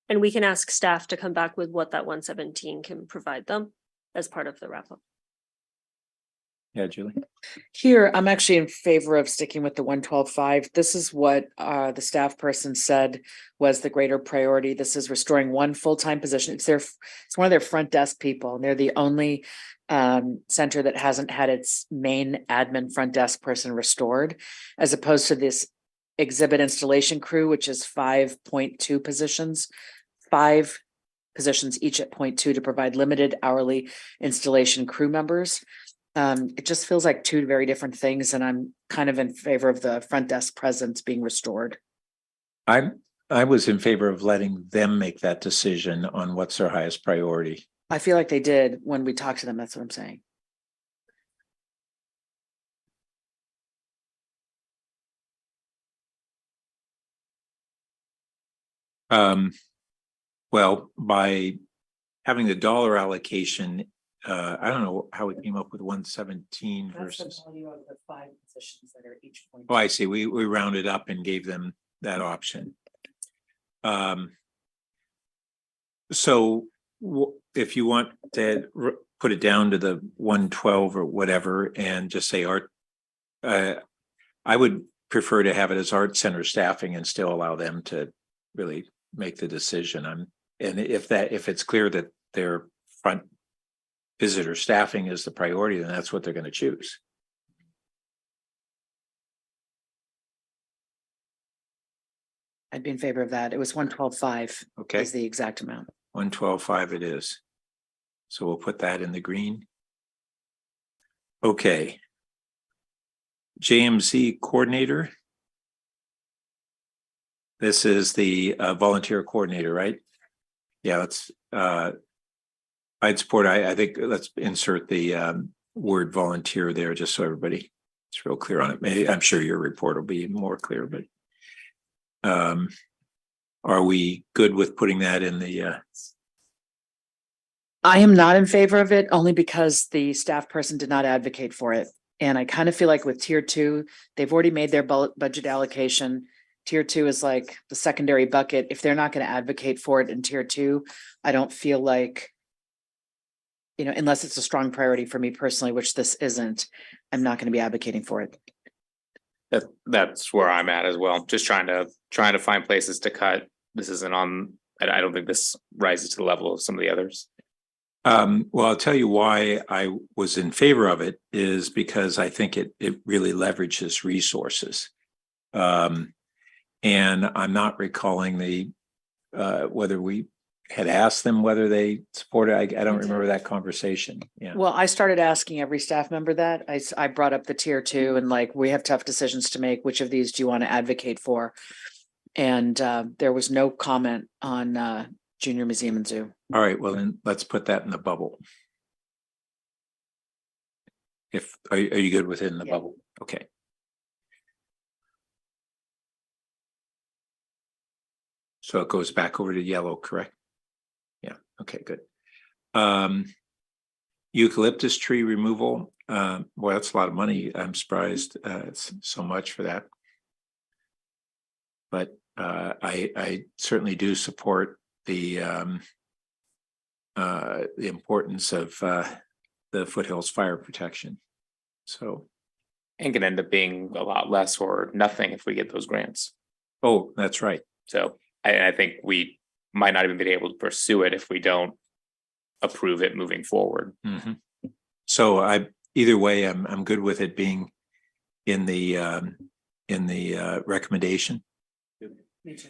And we can ask staff to come back with what that 117 can provide them as part of the wrap up. Yeah, Julie. Here, I'm actually in favor of sticking with the 112.5. This is what the staff person said was the greater priority. This is restoring one full-time position. It's one of their front desk people, and they're the only center that hasn't had its main admin front desk person restored, as opposed to this exhibit installation crew, which is 5.2 positions, 5 positions each at 0.2 to provide limited hourly installation crew members. It just feels like 2 very different things, and I'm kind of in favor of the front desk presence being restored. I was in favor of letting them make that decision on what's their highest priority. I feel like they did when we talked to them. That's what I'm saying. Well, by having the dollar allocation, I don't know how we came up with 117 versus. The value of the 5 positions that are each 0.2. Oh, I see. We rounded up and gave them that option. So if you want to put it down to the 112 or whatever, and just say art, I would prefer to have it as Art Center staffing and still allow them to really make the decision. And if it's clear that their front visitor staffing is the priority, then that's what they're going to choose. I'd be in favor of that. It was 112.5. Okay. Is the exact amount. 112.5 it is. So we'll put that in the green. Okay. JMZ coordinator. This is the volunteer coordinator, right? Yeah, let's I'd support, I think let's insert the word volunteer there just so everybody is real clear on it. Maybe I'm sure your report will be more clear, but are we good with putting that in the I am not in favor of it only because the staff person did not advocate for it. And I kind of feel like with tier 2, they've already made their budget allocation. Tier 2 is like the secondary bucket. If they're not going to advocate for it in tier 2, I don't feel like, unless it's a strong priority for me personally, which this isn't, I'm not going to be advocating for it. That's where I'm at as well. Just trying to find places to cut. This isn't on, I don't think this rises to the level of some of the others. Well, I'll tell you why I was in favor of it is because I think it really leverages resources. And I'm not recalling whether we had asked them whether they supported. I don't remember that conversation. Yeah. Well, I started asking every staff member that. I brought up the tier 2 and we have tough decisions to make. Which of these do you want to advocate for? And there was no comment on Junior Museum and Zoo. All right, well then let's put that in the bubble. Are you good with it in the bubble? Okay. So it goes back over to yellow, correct? Yeah, okay, good. Eucalyptus tree removal. Boy, that's a lot of money. I'm surprised it's so much for that. But I certainly do support the importance of the foothills fire protection. So. And can end up being a lot less or nothing if we get those grants. Oh, that's right. So I think we might not even be able to pursue it if we don't approve it moving forward. Mm-hmm. So either way, I'm good with it being in the recommendation. Me too.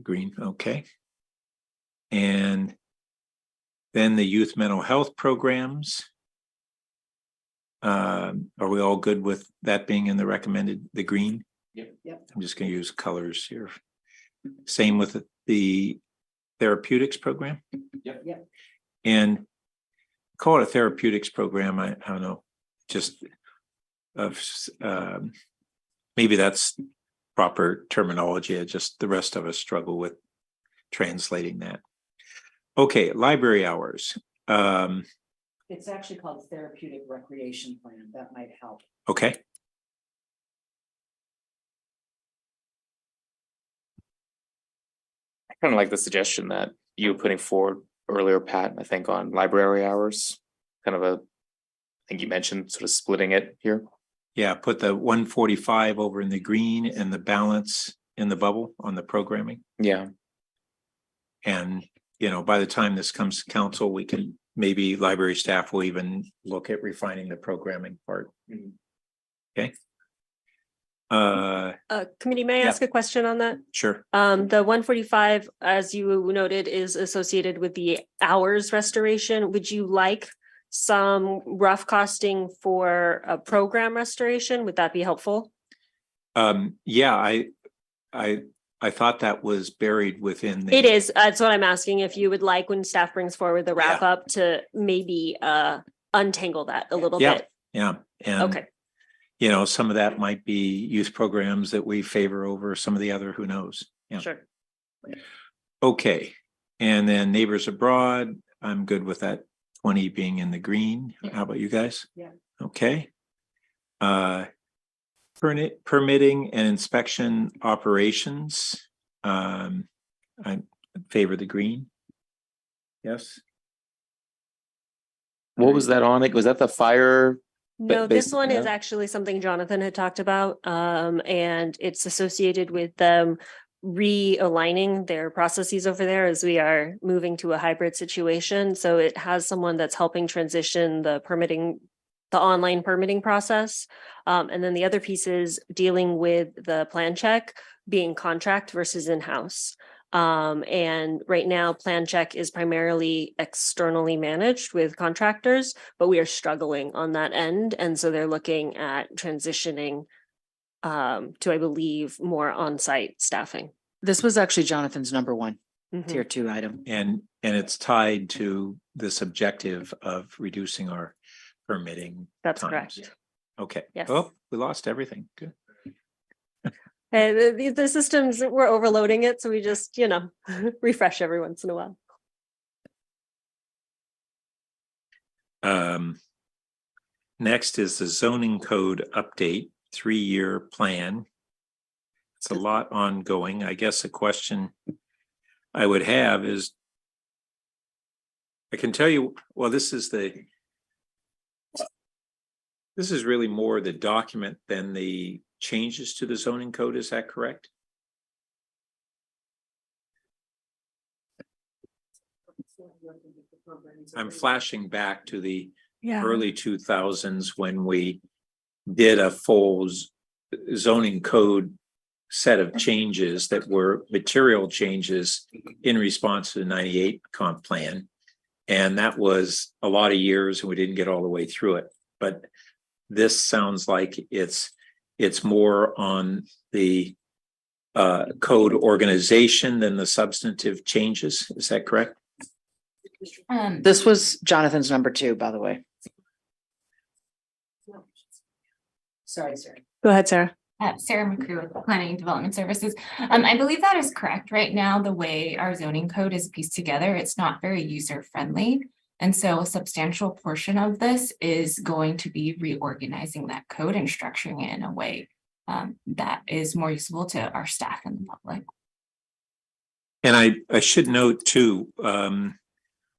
Green, okay. And then the youth mental health programs. Are we all good with that being in the recommended, the green? Yep. I'm just going to use colors here. Same with the therapeutics program. Yep. And call it a therapeutics program. I don't know, just of maybe that's proper terminology. Just the rest of us struggle with translating that. Okay, library hours. It's actually called therapeutic recreation plan. That might help. Okay. I kind of like the suggestion that you were putting forward earlier, Pat, I think on library hours, kind of I think you mentioned sort of splitting it here. Yeah, put the 145 over in the green and the balance in the bubble on the programming. Yeah. And, by the time this comes to council, we can, maybe library staff will even look at refining the programming part. Okay. Committee, may I ask a question on that? Sure. The 145, as you noted, is associated with the hours restoration. Would you like some rough costing for a program restoration? Would that be helpful? Yeah, I thought that was buried within the. It is. That's what I'm asking. If you would like, when staff brings forward the wrap up, to maybe untangle that a little bit. Yeah. And okay. Some of that might be youth programs that we favor over some of the other, who knows? Yeah. Sure. Okay. And then neighbors abroad, I'm good with that 20 being in the green. How about you guys? Yeah. Okay. Permitting and inspection operations. I favor the green. Yes. What was that on? Like, was that the fire? No, this one is actually something Jonathan had talked about, and it's associated with them realigning their processes over there as we are moving to a hybrid situation. So it has someone that's helping transition the online permitting process. And then the other piece is dealing with the plan check being contract versus in-house. And right now, plan check is primarily externally managed with contractors, but we are struggling on that end. And so they're looking at transitioning to, I believe, more on-site staffing. This was actually Jonathan's number one tier 2 item. And it's tied to this objective of reducing our permitting. That's times. correct. Okay. Yes. Oh, we lost everything. Good. The systems, we're overloading it, so we just, refresh every once in a while. Next is the zoning code update, 3-year plan. It's a lot ongoing. I guess a question I would have is, I can tell you, well, this is really more the document than the changes to the zoning code. Is that correct? I'm flashing back to the early 2000s when we did a full zoning code set of changes that were material changes in response to the 98 comp plan. And that was a lot of years and we didn't get all the way through it. But this sounds like it's more on the code organization than the substantive changes. Is that correct? This was Jonathan's number 2, by the way. Sorry, Sarah. Go ahead, Sarah. Sarah McCrew with Planning and Development Services. I believe that is correct. Right now, the way our zoning code is pieced together, it's not very user friendly. And so a substantial portion of this is going to be reorganizing that code and structuring it in a way that is more usable to our staff and the public. And I should note too,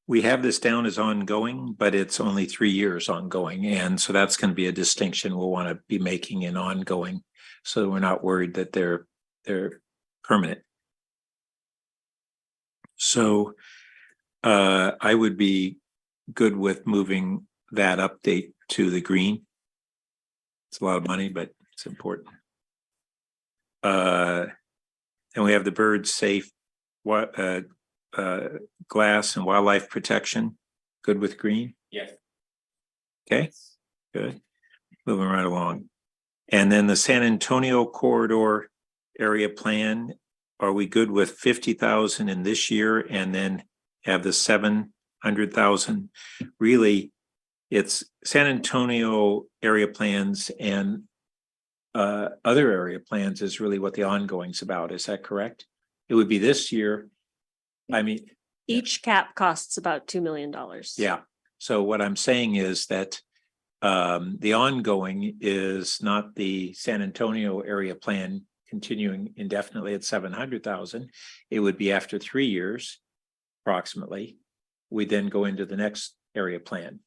we have this down as ongoing, but it's only 3 years ongoing. And so that's going to be a distinction we'll want to be making in ongoing. So we're not worried that they're permanent. So I would be good with moving that update to the green. It's a lot of money, but it's important. And we have the bird safe glass and wildlife protection. Good with green? Yes. Okay, good. Moving right along. And then the San Antonio corridor area plan, are we good with 50,000 in this year and then have the 700,000? Really, it's San Antonio area plans and other area plans is really what the ongoing's about. Is that correct? It would be this year. I mean, Each cap costs about $2 million. yeah. So what I'm saying is that the ongoing is not the San Antonio area plan continuing indefinitely at 700,000. It would be after 3 years, approximately. We then go into the next area plan.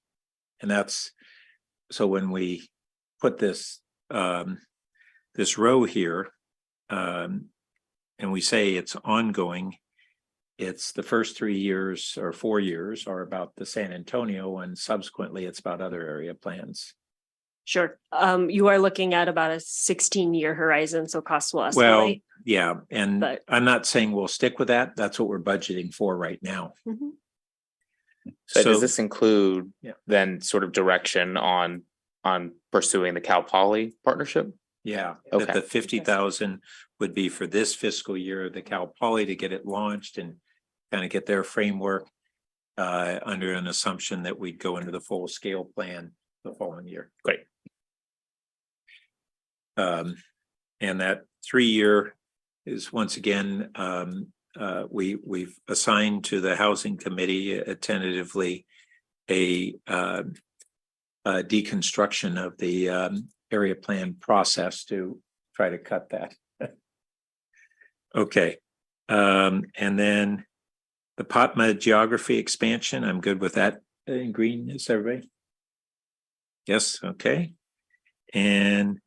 And that's, so when we put this, this row here, and we say it's ongoing, it's the first 3 years or 4 years are about the San Antonio, and subsequently it's about other area plans. Sure. You are looking at about a 16-year horizon, so costs will Well, escalate. yeah, and But- I'm not saying we'll stick with that. That's what we're budgeting for right now. Mhm. So So- does this include Yeah. then sort of direction on pursuing the Cal Poly partnership? Yeah, Okay. that the 50,000 would be for this fiscal year of the Cal Poly to get it launched and kind of get their framework under an assumption that we'd go into the full scale plan the following year. Great. And that 3 year is once again, we've assigned to the housing committee tentatively a deconstruction of the area plan process to try to cut that. Okay. And then the Patma geography expansion, I'm good with that in green. Is everybody? Yes, okay. And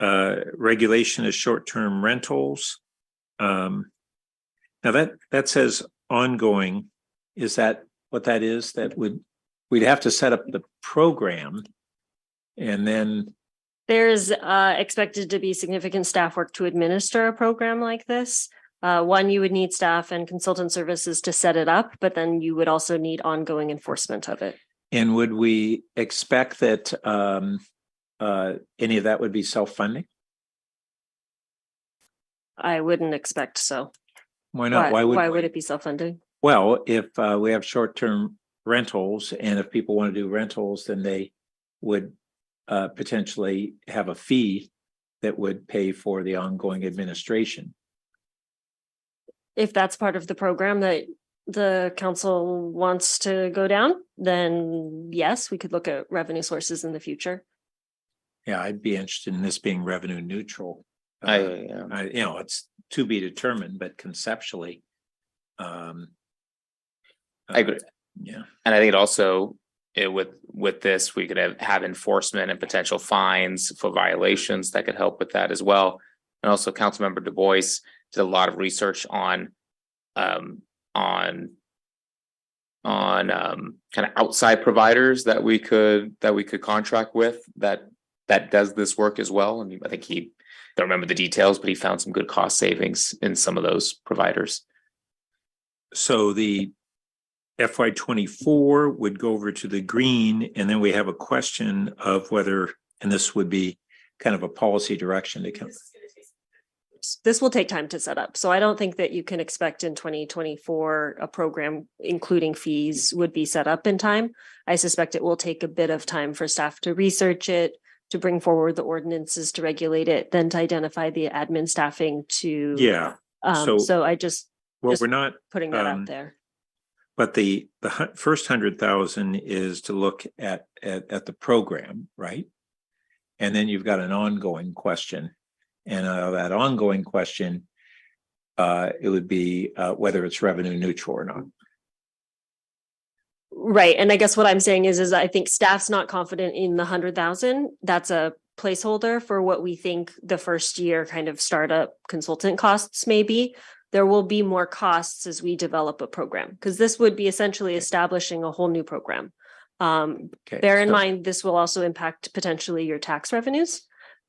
regulation of short-term rentals. Now that says ongoing. Is that what that is? That we'd have to set up the program and then, There's expected to be significant staff work to administer a program like this. One, you would need staff and consultant services to set it up, but then you would also need ongoing enforcement of it. and would we expect that any of that would be self-funding? I wouldn't expect so. Why not? Why would would it be self-funded? Well, if we have short-term rentals and if people want to do rentals, then they would potentially have a fee that would pay for the ongoing administration. If that's part of the program that the council wants to go down, then yes, we could look at revenue sources in the future. Yeah, I'd be interested in this being revenue neutral. I It's to be determined, but conceptually. I agree. Yeah. And I think it also with this, we could have enforcement and potential fines for violations that could help with that as well. And also Councilmember Du Bois did a lot of research on kind of outside providers that we could contract with that does this work as well. I mean, I think he don't remember the details, but he found some good cost savings in some of those providers. So the FY24 would go over to the green, and then we have a question of whether, and this would be kind of a policy direction to come. This will take time to set up. So I don't think that you can expect in 2024 a program including fees would be set up in time. I suspect it will take a bit of time for staff to research it, to bring forward the ordinances to regulate it, then to identify the admin staffing to. Yeah. So I just. Well, we're not putting that out there. But the first 100,000 is to look at the program, right? And then you've got an ongoing question. And that ongoing question, it would be whether it's revenue neutral or not. Right, and I guess what I'm saying is I think staff's not confident in the 100,000. That's a placeholder for what we think the first year kind of startup consultant costs may be. There will be more costs as we develop a program, because this would be essentially establishing a whole new program. Bear in mind, this will also impact potentially your tax revenues,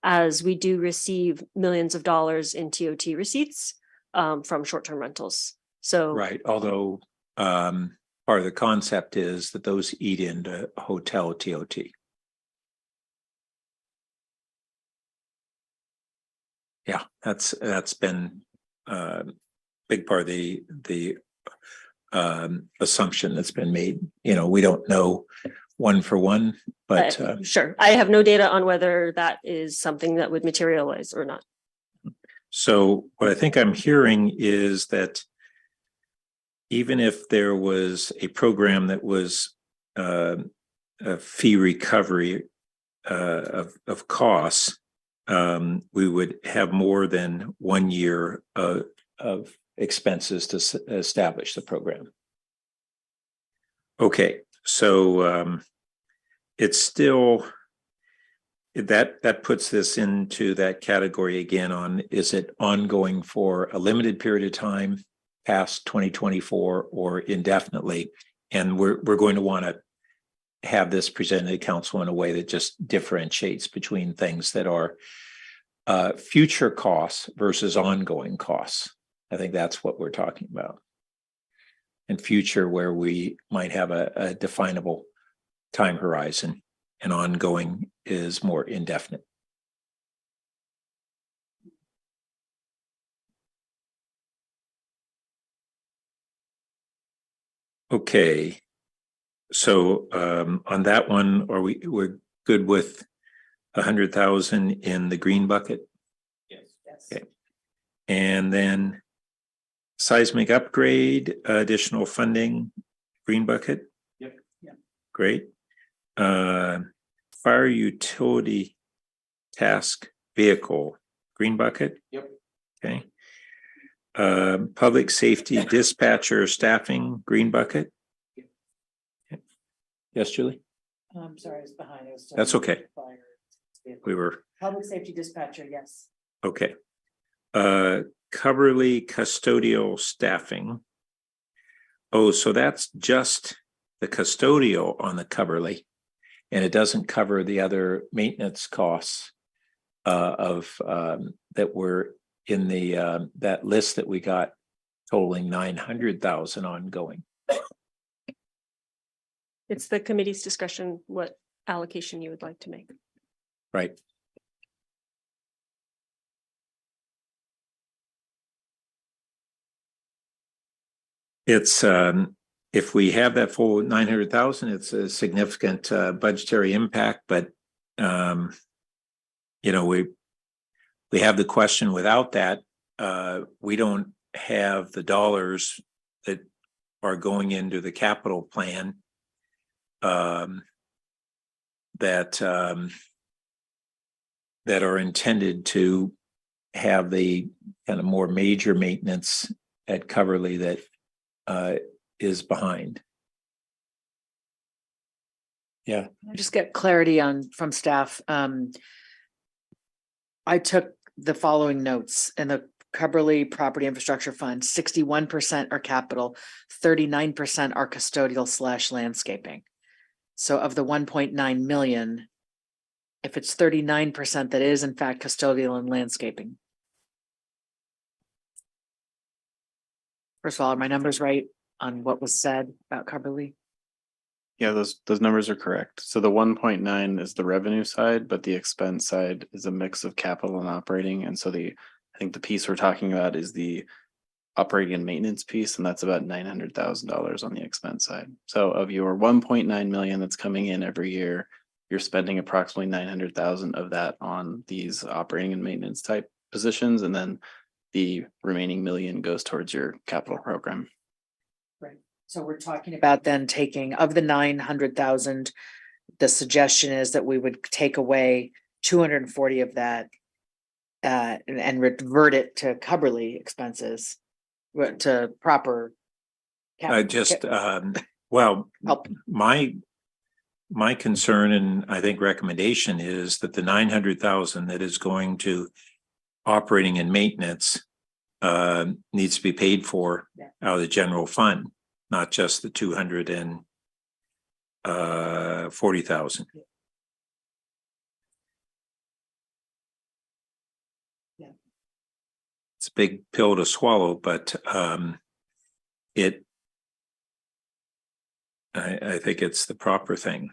as we do receive millions of dollars in TOT receipts from short-term rentals. So right, although part of the concept is that those eat into hotel TOT. Yeah, that's been big part of the assumption that's been made. You know, we don't know one for one, but sure, I have no data on whether that is something that would materialize or not. So what I think I'm hearing is that even if there was a program that was a fee recovery of costs, we would have more than 1 year of expenses to establish the program. Okay, so it's still that puts this into that category again on, is it ongoing for a limited period of time past 2024 or indefinitely? And we're going to want to have this presented to council in a way that just differentiates between things that are future costs versus ongoing costs. I think that's what we're talking about. And future, where we might have a definable time horizon, and ongoing is more indefinite. Okay. So on that one, we're good with 100,000 in the green bucket? Yes. Okay. And then seismic upgrade, additional funding, green bucket? Yep. Yeah. Great. Fire utility task vehicle, green bucket? Yep. Okay. Public safety dispatcher staffing, green bucket? Okay. Yes, Julie? I'm sorry, I was behind. That's okay. We were. Public safety dispatcher, yes. Okay. Coverly custodial staffing. Oh, so that's just the custodial on the Coverly, and it doesn't cover the other maintenance costs that were in the that list that we got, totaling 900,000 ongoing. It's the committee's discussion what allocation you would like to make. Right. It's if we have that full 900,000, it's a significant budgetary impact, but you know, we have the question without that, we don't have the dollars that are going into the capital plan that are intended to have the kind of more major maintenance at Coverly that is behind. Yeah. Just get clarity from staff. I took the following notes in the Coverly Property Infrastructure Fund: 61% are capital, 39% are custodial / landscaping. So of the 1.9 million, if it's 39% that is in fact custodial and landscaping. First of all, are my numbers right on what was said about Coverly? Yeah, those numbers are correct. So the 1.9 is the revenue side, but the expense side is a mix of capital and operating. And so I think the piece we're talking about is the operating and maintenance piece, and that's about $900,000 on the expense side. So of your 1.9 million that's coming in every year, you're spending approximately 900,000 of that on these operating and maintenance type positions, and then the remaining million goes towards your capital program. Right. So we're talking about then taking of the 900,000, the suggestion is that we would take away 240 of that and revert it to Cubberly expenses, to proper. Well, Help. my concern and I think recommendation is that the 900,000 that is going to operating and maintenance needs to be paid for out of the general fund, not just the 240,000. Yeah. It's a big pill to swallow, but I think it's the proper thing.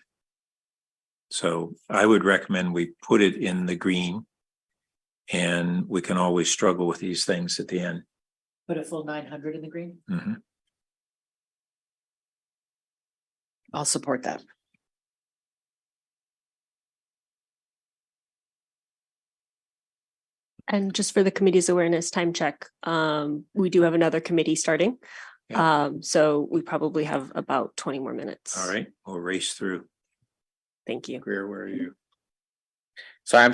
So I would recommend we put it in the green, and we can always struggle with these things at the end. Put a full 900 in the green. Mhm. I'll support that. And just for the committee's awareness, time check, we do have another committee starting. So we probably have about 20 more minutes. All right, we'll race through. Thank you. Greer, where are you? So I'm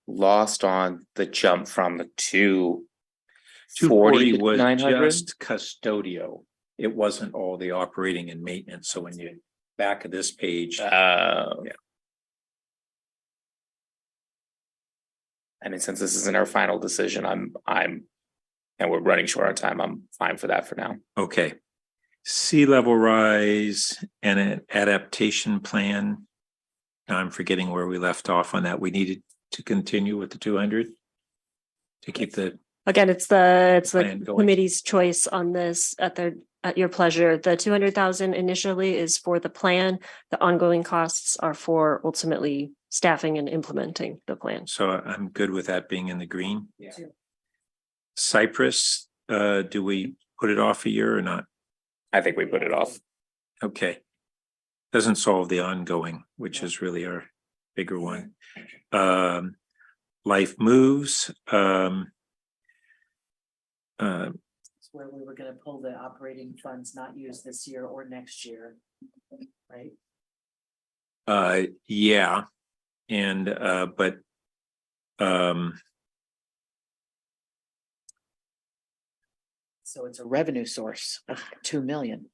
lost on the jump from the 240 to was 900. just custodial. It wasn't all the operating and maintenance. So when you back of this page, I mean, since this isn't our final decision, and we're running short on time, I'm fine for that for now. okay. Sea level rise and an adaptation plan. Now I'm forgetting where we left off on that. We needed to continue with the 200 to keep the. Again, it's plan the going. committee's choice on this at your pleasure. The 200,000 initially is for the plan. The ongoing costs are for ultimately staffing and implementing the plan. So I'm good with that being in the green. Yeah. Cypress, do we put it off a year or not? I think we put it off. Okay. Doesn't solve the ongoing, which is really our bigger one. Life moves. It's where we were gonna pull the operating funds not used this year or next year, right? Yeah. And but So it's a revenue source of 2 million.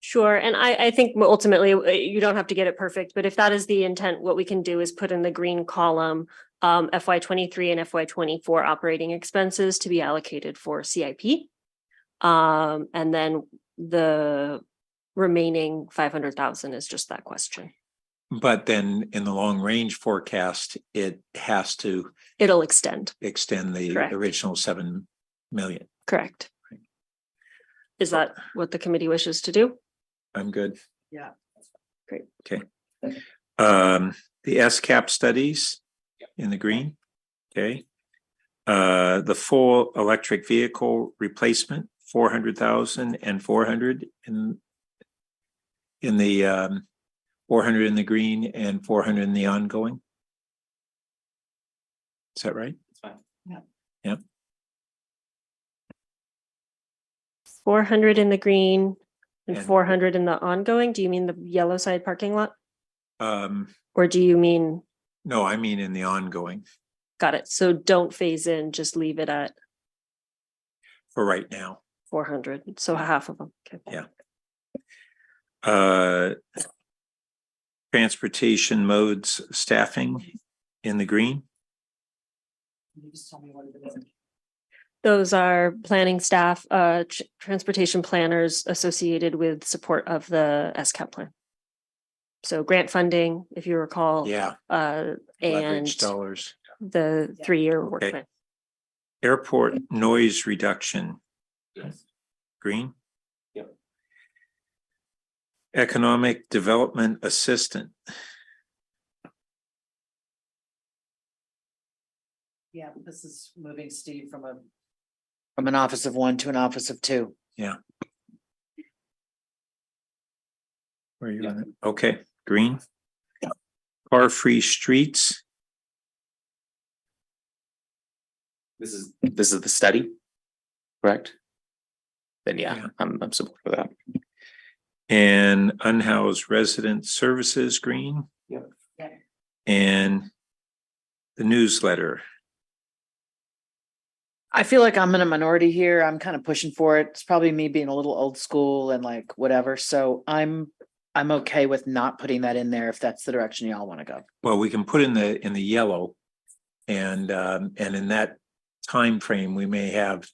Sure. And I think ultimately you don't have to get it perfect, but if that is the intent, what we can do is put in the green column FY23 and FY24 operating expenses to be allocated for CIP. And then the remaining 500,000 is just that question. but then in the long range forecast, it has to It'll extend. the Correct. original 7 million. Correct. Is that what the committee wishes to do? I'm good. Yeah. Great. Okay. The SCAP studies in the green. Okay. The full electric vehicle replacement, 400,000 and 400 in the 400 in the green and 400 in the ongoing. Is that right? It's fine. Yeah. Yep. 400 in the green and And- 400 in the ongoing. Do you mean the yellow side parking lot? Um, Or do you mean, no, I mean in the ongoing got it. So don't phase in, just leave it at for right now. 400. So half of them. Okay. Yeah. Transportation modes staffing in the green. Can you just tell me what it is? Those are planning staff, transportation planners associated with support of the SCAP plan. So grant funding, if you recall. Yeah. And Leverage dollars. the 3-year work Okay. plan. Airport noise reduction. Yes. Green. Yep. Economic development assistant. Yeah, this is moving Steve from an office of 1 to an office of 2. Yeah. Where are you on it? Okay, green. Car-free streets. This is the study, correct? Then yeah, Yeah. I'm supportive of that. And unhoused resident services, green. Yep. And the newsletter. I feel like I'm in a minority here. I'm kind of pushing for it. It's probably me being a little old school and like whatever. So I'm okay with not putting that in there if that's the direction y'all want to go. Well, we can put in the yellow, and in that time frame, we may have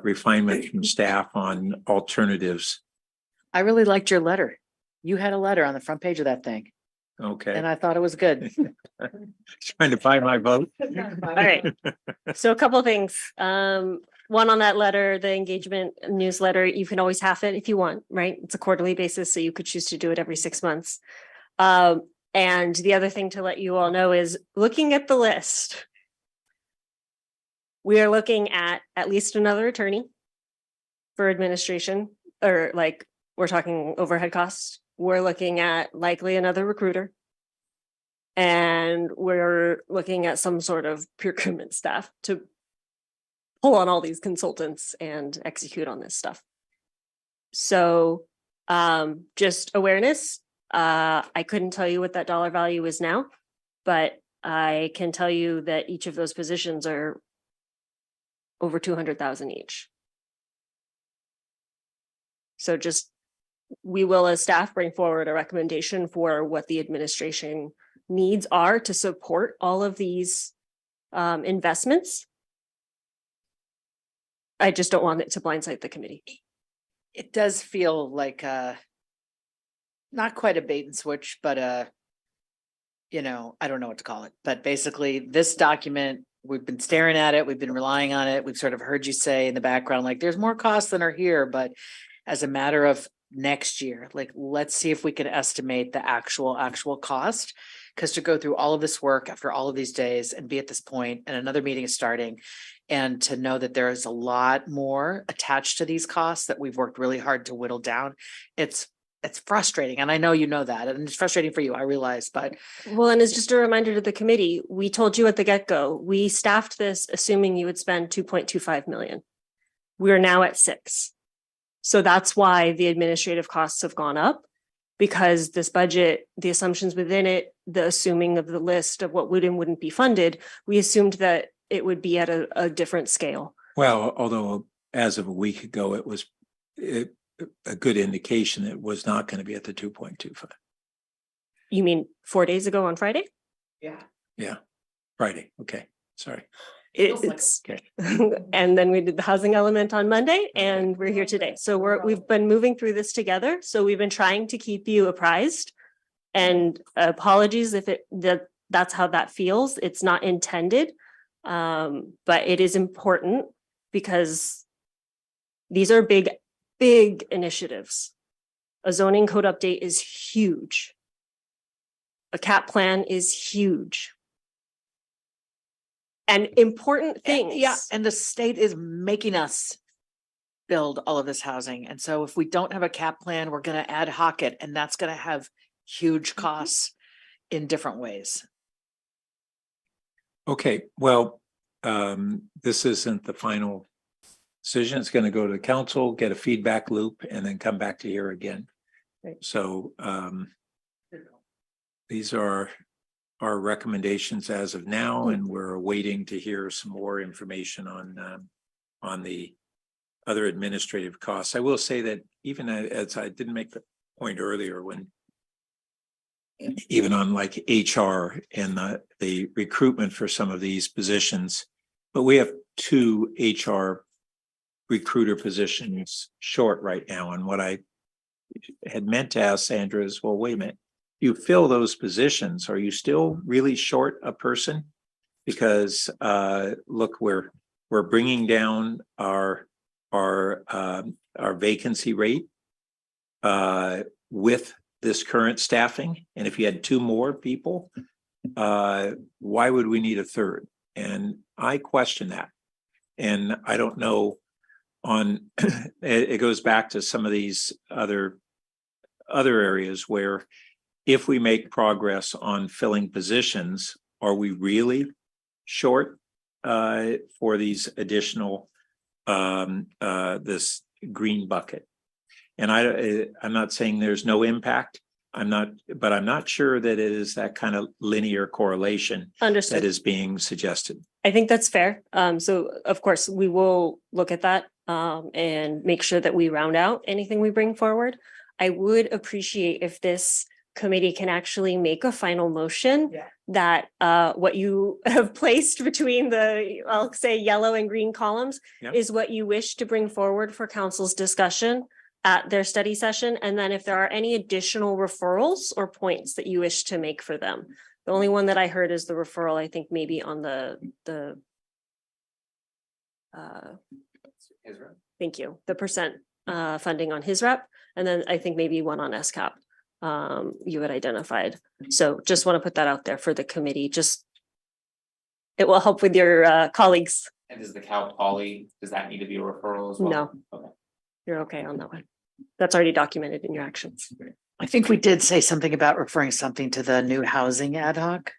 refinement from staff on alternatives. I really liked your letter. You had a letter on the front page of that thing, Okay. and I thought it was good. Trying to find my vote. All right. So a couple of things. One on that letter, the engagement newsletter, you can always have it if you want, right? It's a quarterly basis, so you could choose to do it every 6 months. And the other thing to let you all know is looking at the list. We are looking at least another attorney for administration, or like we're talking overhead costs. We're looking at likely another recruiter. And we're looking at some sort of procurement staff to pull on all these consultants and execute on this stuff. So just awareness. I couldn't tell you what that dollar value is now, but I can tell you that each of those positions are over 200,000 each. So just, we will as staff bring forward a recommendation for what the administration needs are to support all of these investments. I just don't want it to blindside the committee. It does feel like not quite a bait and switch, but I don't know what to call it. But basically this document, we've been staring at it, we've been relying on it. We've sort of heard you say in the background, like there's more costs than are here, but as a matter of next year, like let's see if we can estimate the actual cost. Because to go through all of this work after all of these days and be at this point and another meeting is starting, and to know that there is a lot more attached to these costs that we've worked really hard to whittle down, it's frustrating. And I know you know that, and it's frustrating for you, I realize, but. Well, and it's just a reminder to the committee, we told you at the get-go, we staffed this assuming you would spend 2.25 million. We're now at 6. So that's why the administrative costs have gone up, because this budget, the assumptions within it, the assuming of the list of what would and wouldn't be funded, we assumed that it would be at a different scale. Well, although as of a week ago, it was a good indication it was not going to be at the 2.25. You mean 4 days ago on Friday? Yeah, Friday. Okay, sorry. It's okay. And then we did the housing element on Monday, and we're here today. So we've been moving through this together. So we've been trying to keep you apprised. And apologies if that's how that feels. It's not intended, but it is important because these are big initiatives. A zoning code update is huge. A cap plan is huge. And important things. Yeah, and the state is making us build all of this housing. And so if we don't have a cap plan, we're going to ad hoc it, and that's going to have huge costs in different ways. Okay, well, this isn't the final decision. It's going to go to the council, get a feedback loop, and then come back to here again. Right. So these are our recommendations as of now, and we're waiting to hear some more information on the other administrative costs. I will say that even as I didn't make the point earlier, when even on like HR and the recruitment for some of these positions, but we have 2 HR recruiter positions short right now. And what I had meant to ask Sandra is, well, wait a minute, you fill those positions, are you still really short a person? Because look, we're bringing down our vacancy rate with this current staffing. And if you had 2 more people, why would we need a third? And I question that. And I don't know it goes back to some of these other areas where if we make progress on filling positions, are we really short for these additional this green bucket? And I'm not saying there's no impact, I'm not sure that it is that kind of linear correlation Understood. that is being suggested. I think that's fair. So of course, we will look at that and make sure that we round out anything we bring forward. I would appreciate if this committee can actually make a final motion that what you have placed between the, I'll say, yellow and green columns is what you wish to bring forward for council's discussion at their study session. And then if there are any additional referrals or points that you wish to make for them. The only one that I heard is the referral, I think maybe on thank you, the percent funding on his rep. And then I think maybe one on SCAP you had identified. So just want to put that out there for the committee. Just it will help with your colleagues. And does the Cal Poly, does that need to be a referral as well? No. Okay. You're okay on that one. That's already documented in your actions. I think we did say something about referring something to the new housing ad hoc.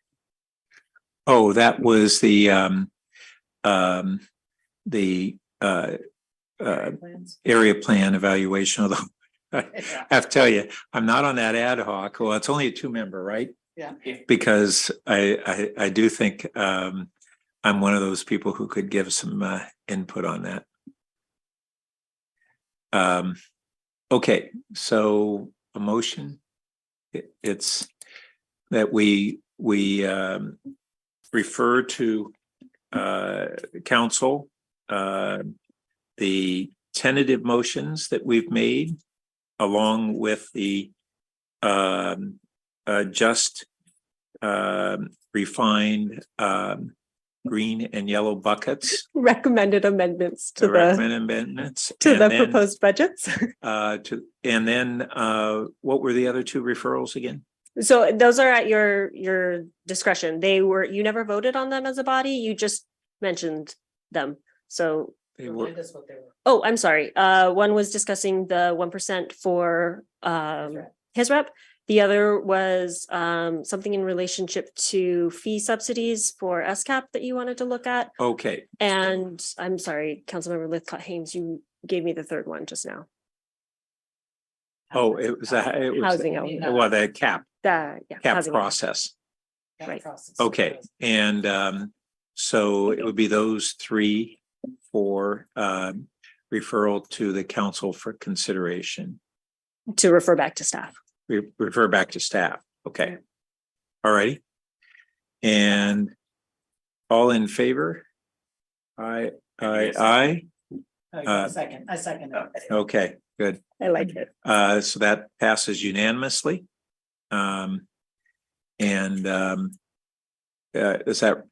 Oh, that was the area plan evaluation of the. I have to tell you, I'm not on that ad hoc. Well, it's only a 2-member, right? Yeah. Because I do think I'm one of those people who could give some input on that. Okay, so a motion. It's that we refer to council the tentative motions that we've made, along with the just refined green and yellow buckets. Recommended amendments to the Recommended amendments to and the then, proposed budgets. And then what were the other 2 referrals again? So those are at your discretion. You never voted on them as a body. You just mentioned them. So They were. oh, I'm sorry. One was discussing the 1% for his rep. The other was something in relationship to fee subsidies for SCAP that you wanted to look at. Okay. And I'm sorry, Councilmember Lithcott Haynes, you gave me the third one just now. Oh, it was Housing. well, the cap cap housing process. Right. Okay, and so it would be those 3 for referral to the council for consideration. To refer back to staff. Refer back to staff. Okay. All righty. And all in favor? Aye. I second it. Okay, good. I like it. So that passes unanimously. Is that?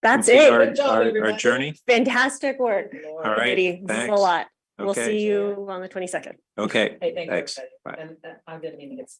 That's complete it. our- Good job, our everybody. journey? Fantastic work. All right, Committee. This is a thanks. lot. We'll Okay. see you on the 22nd. Okay, Hey, thanks, thanks. everybody. Bye. And I'm gonna need to get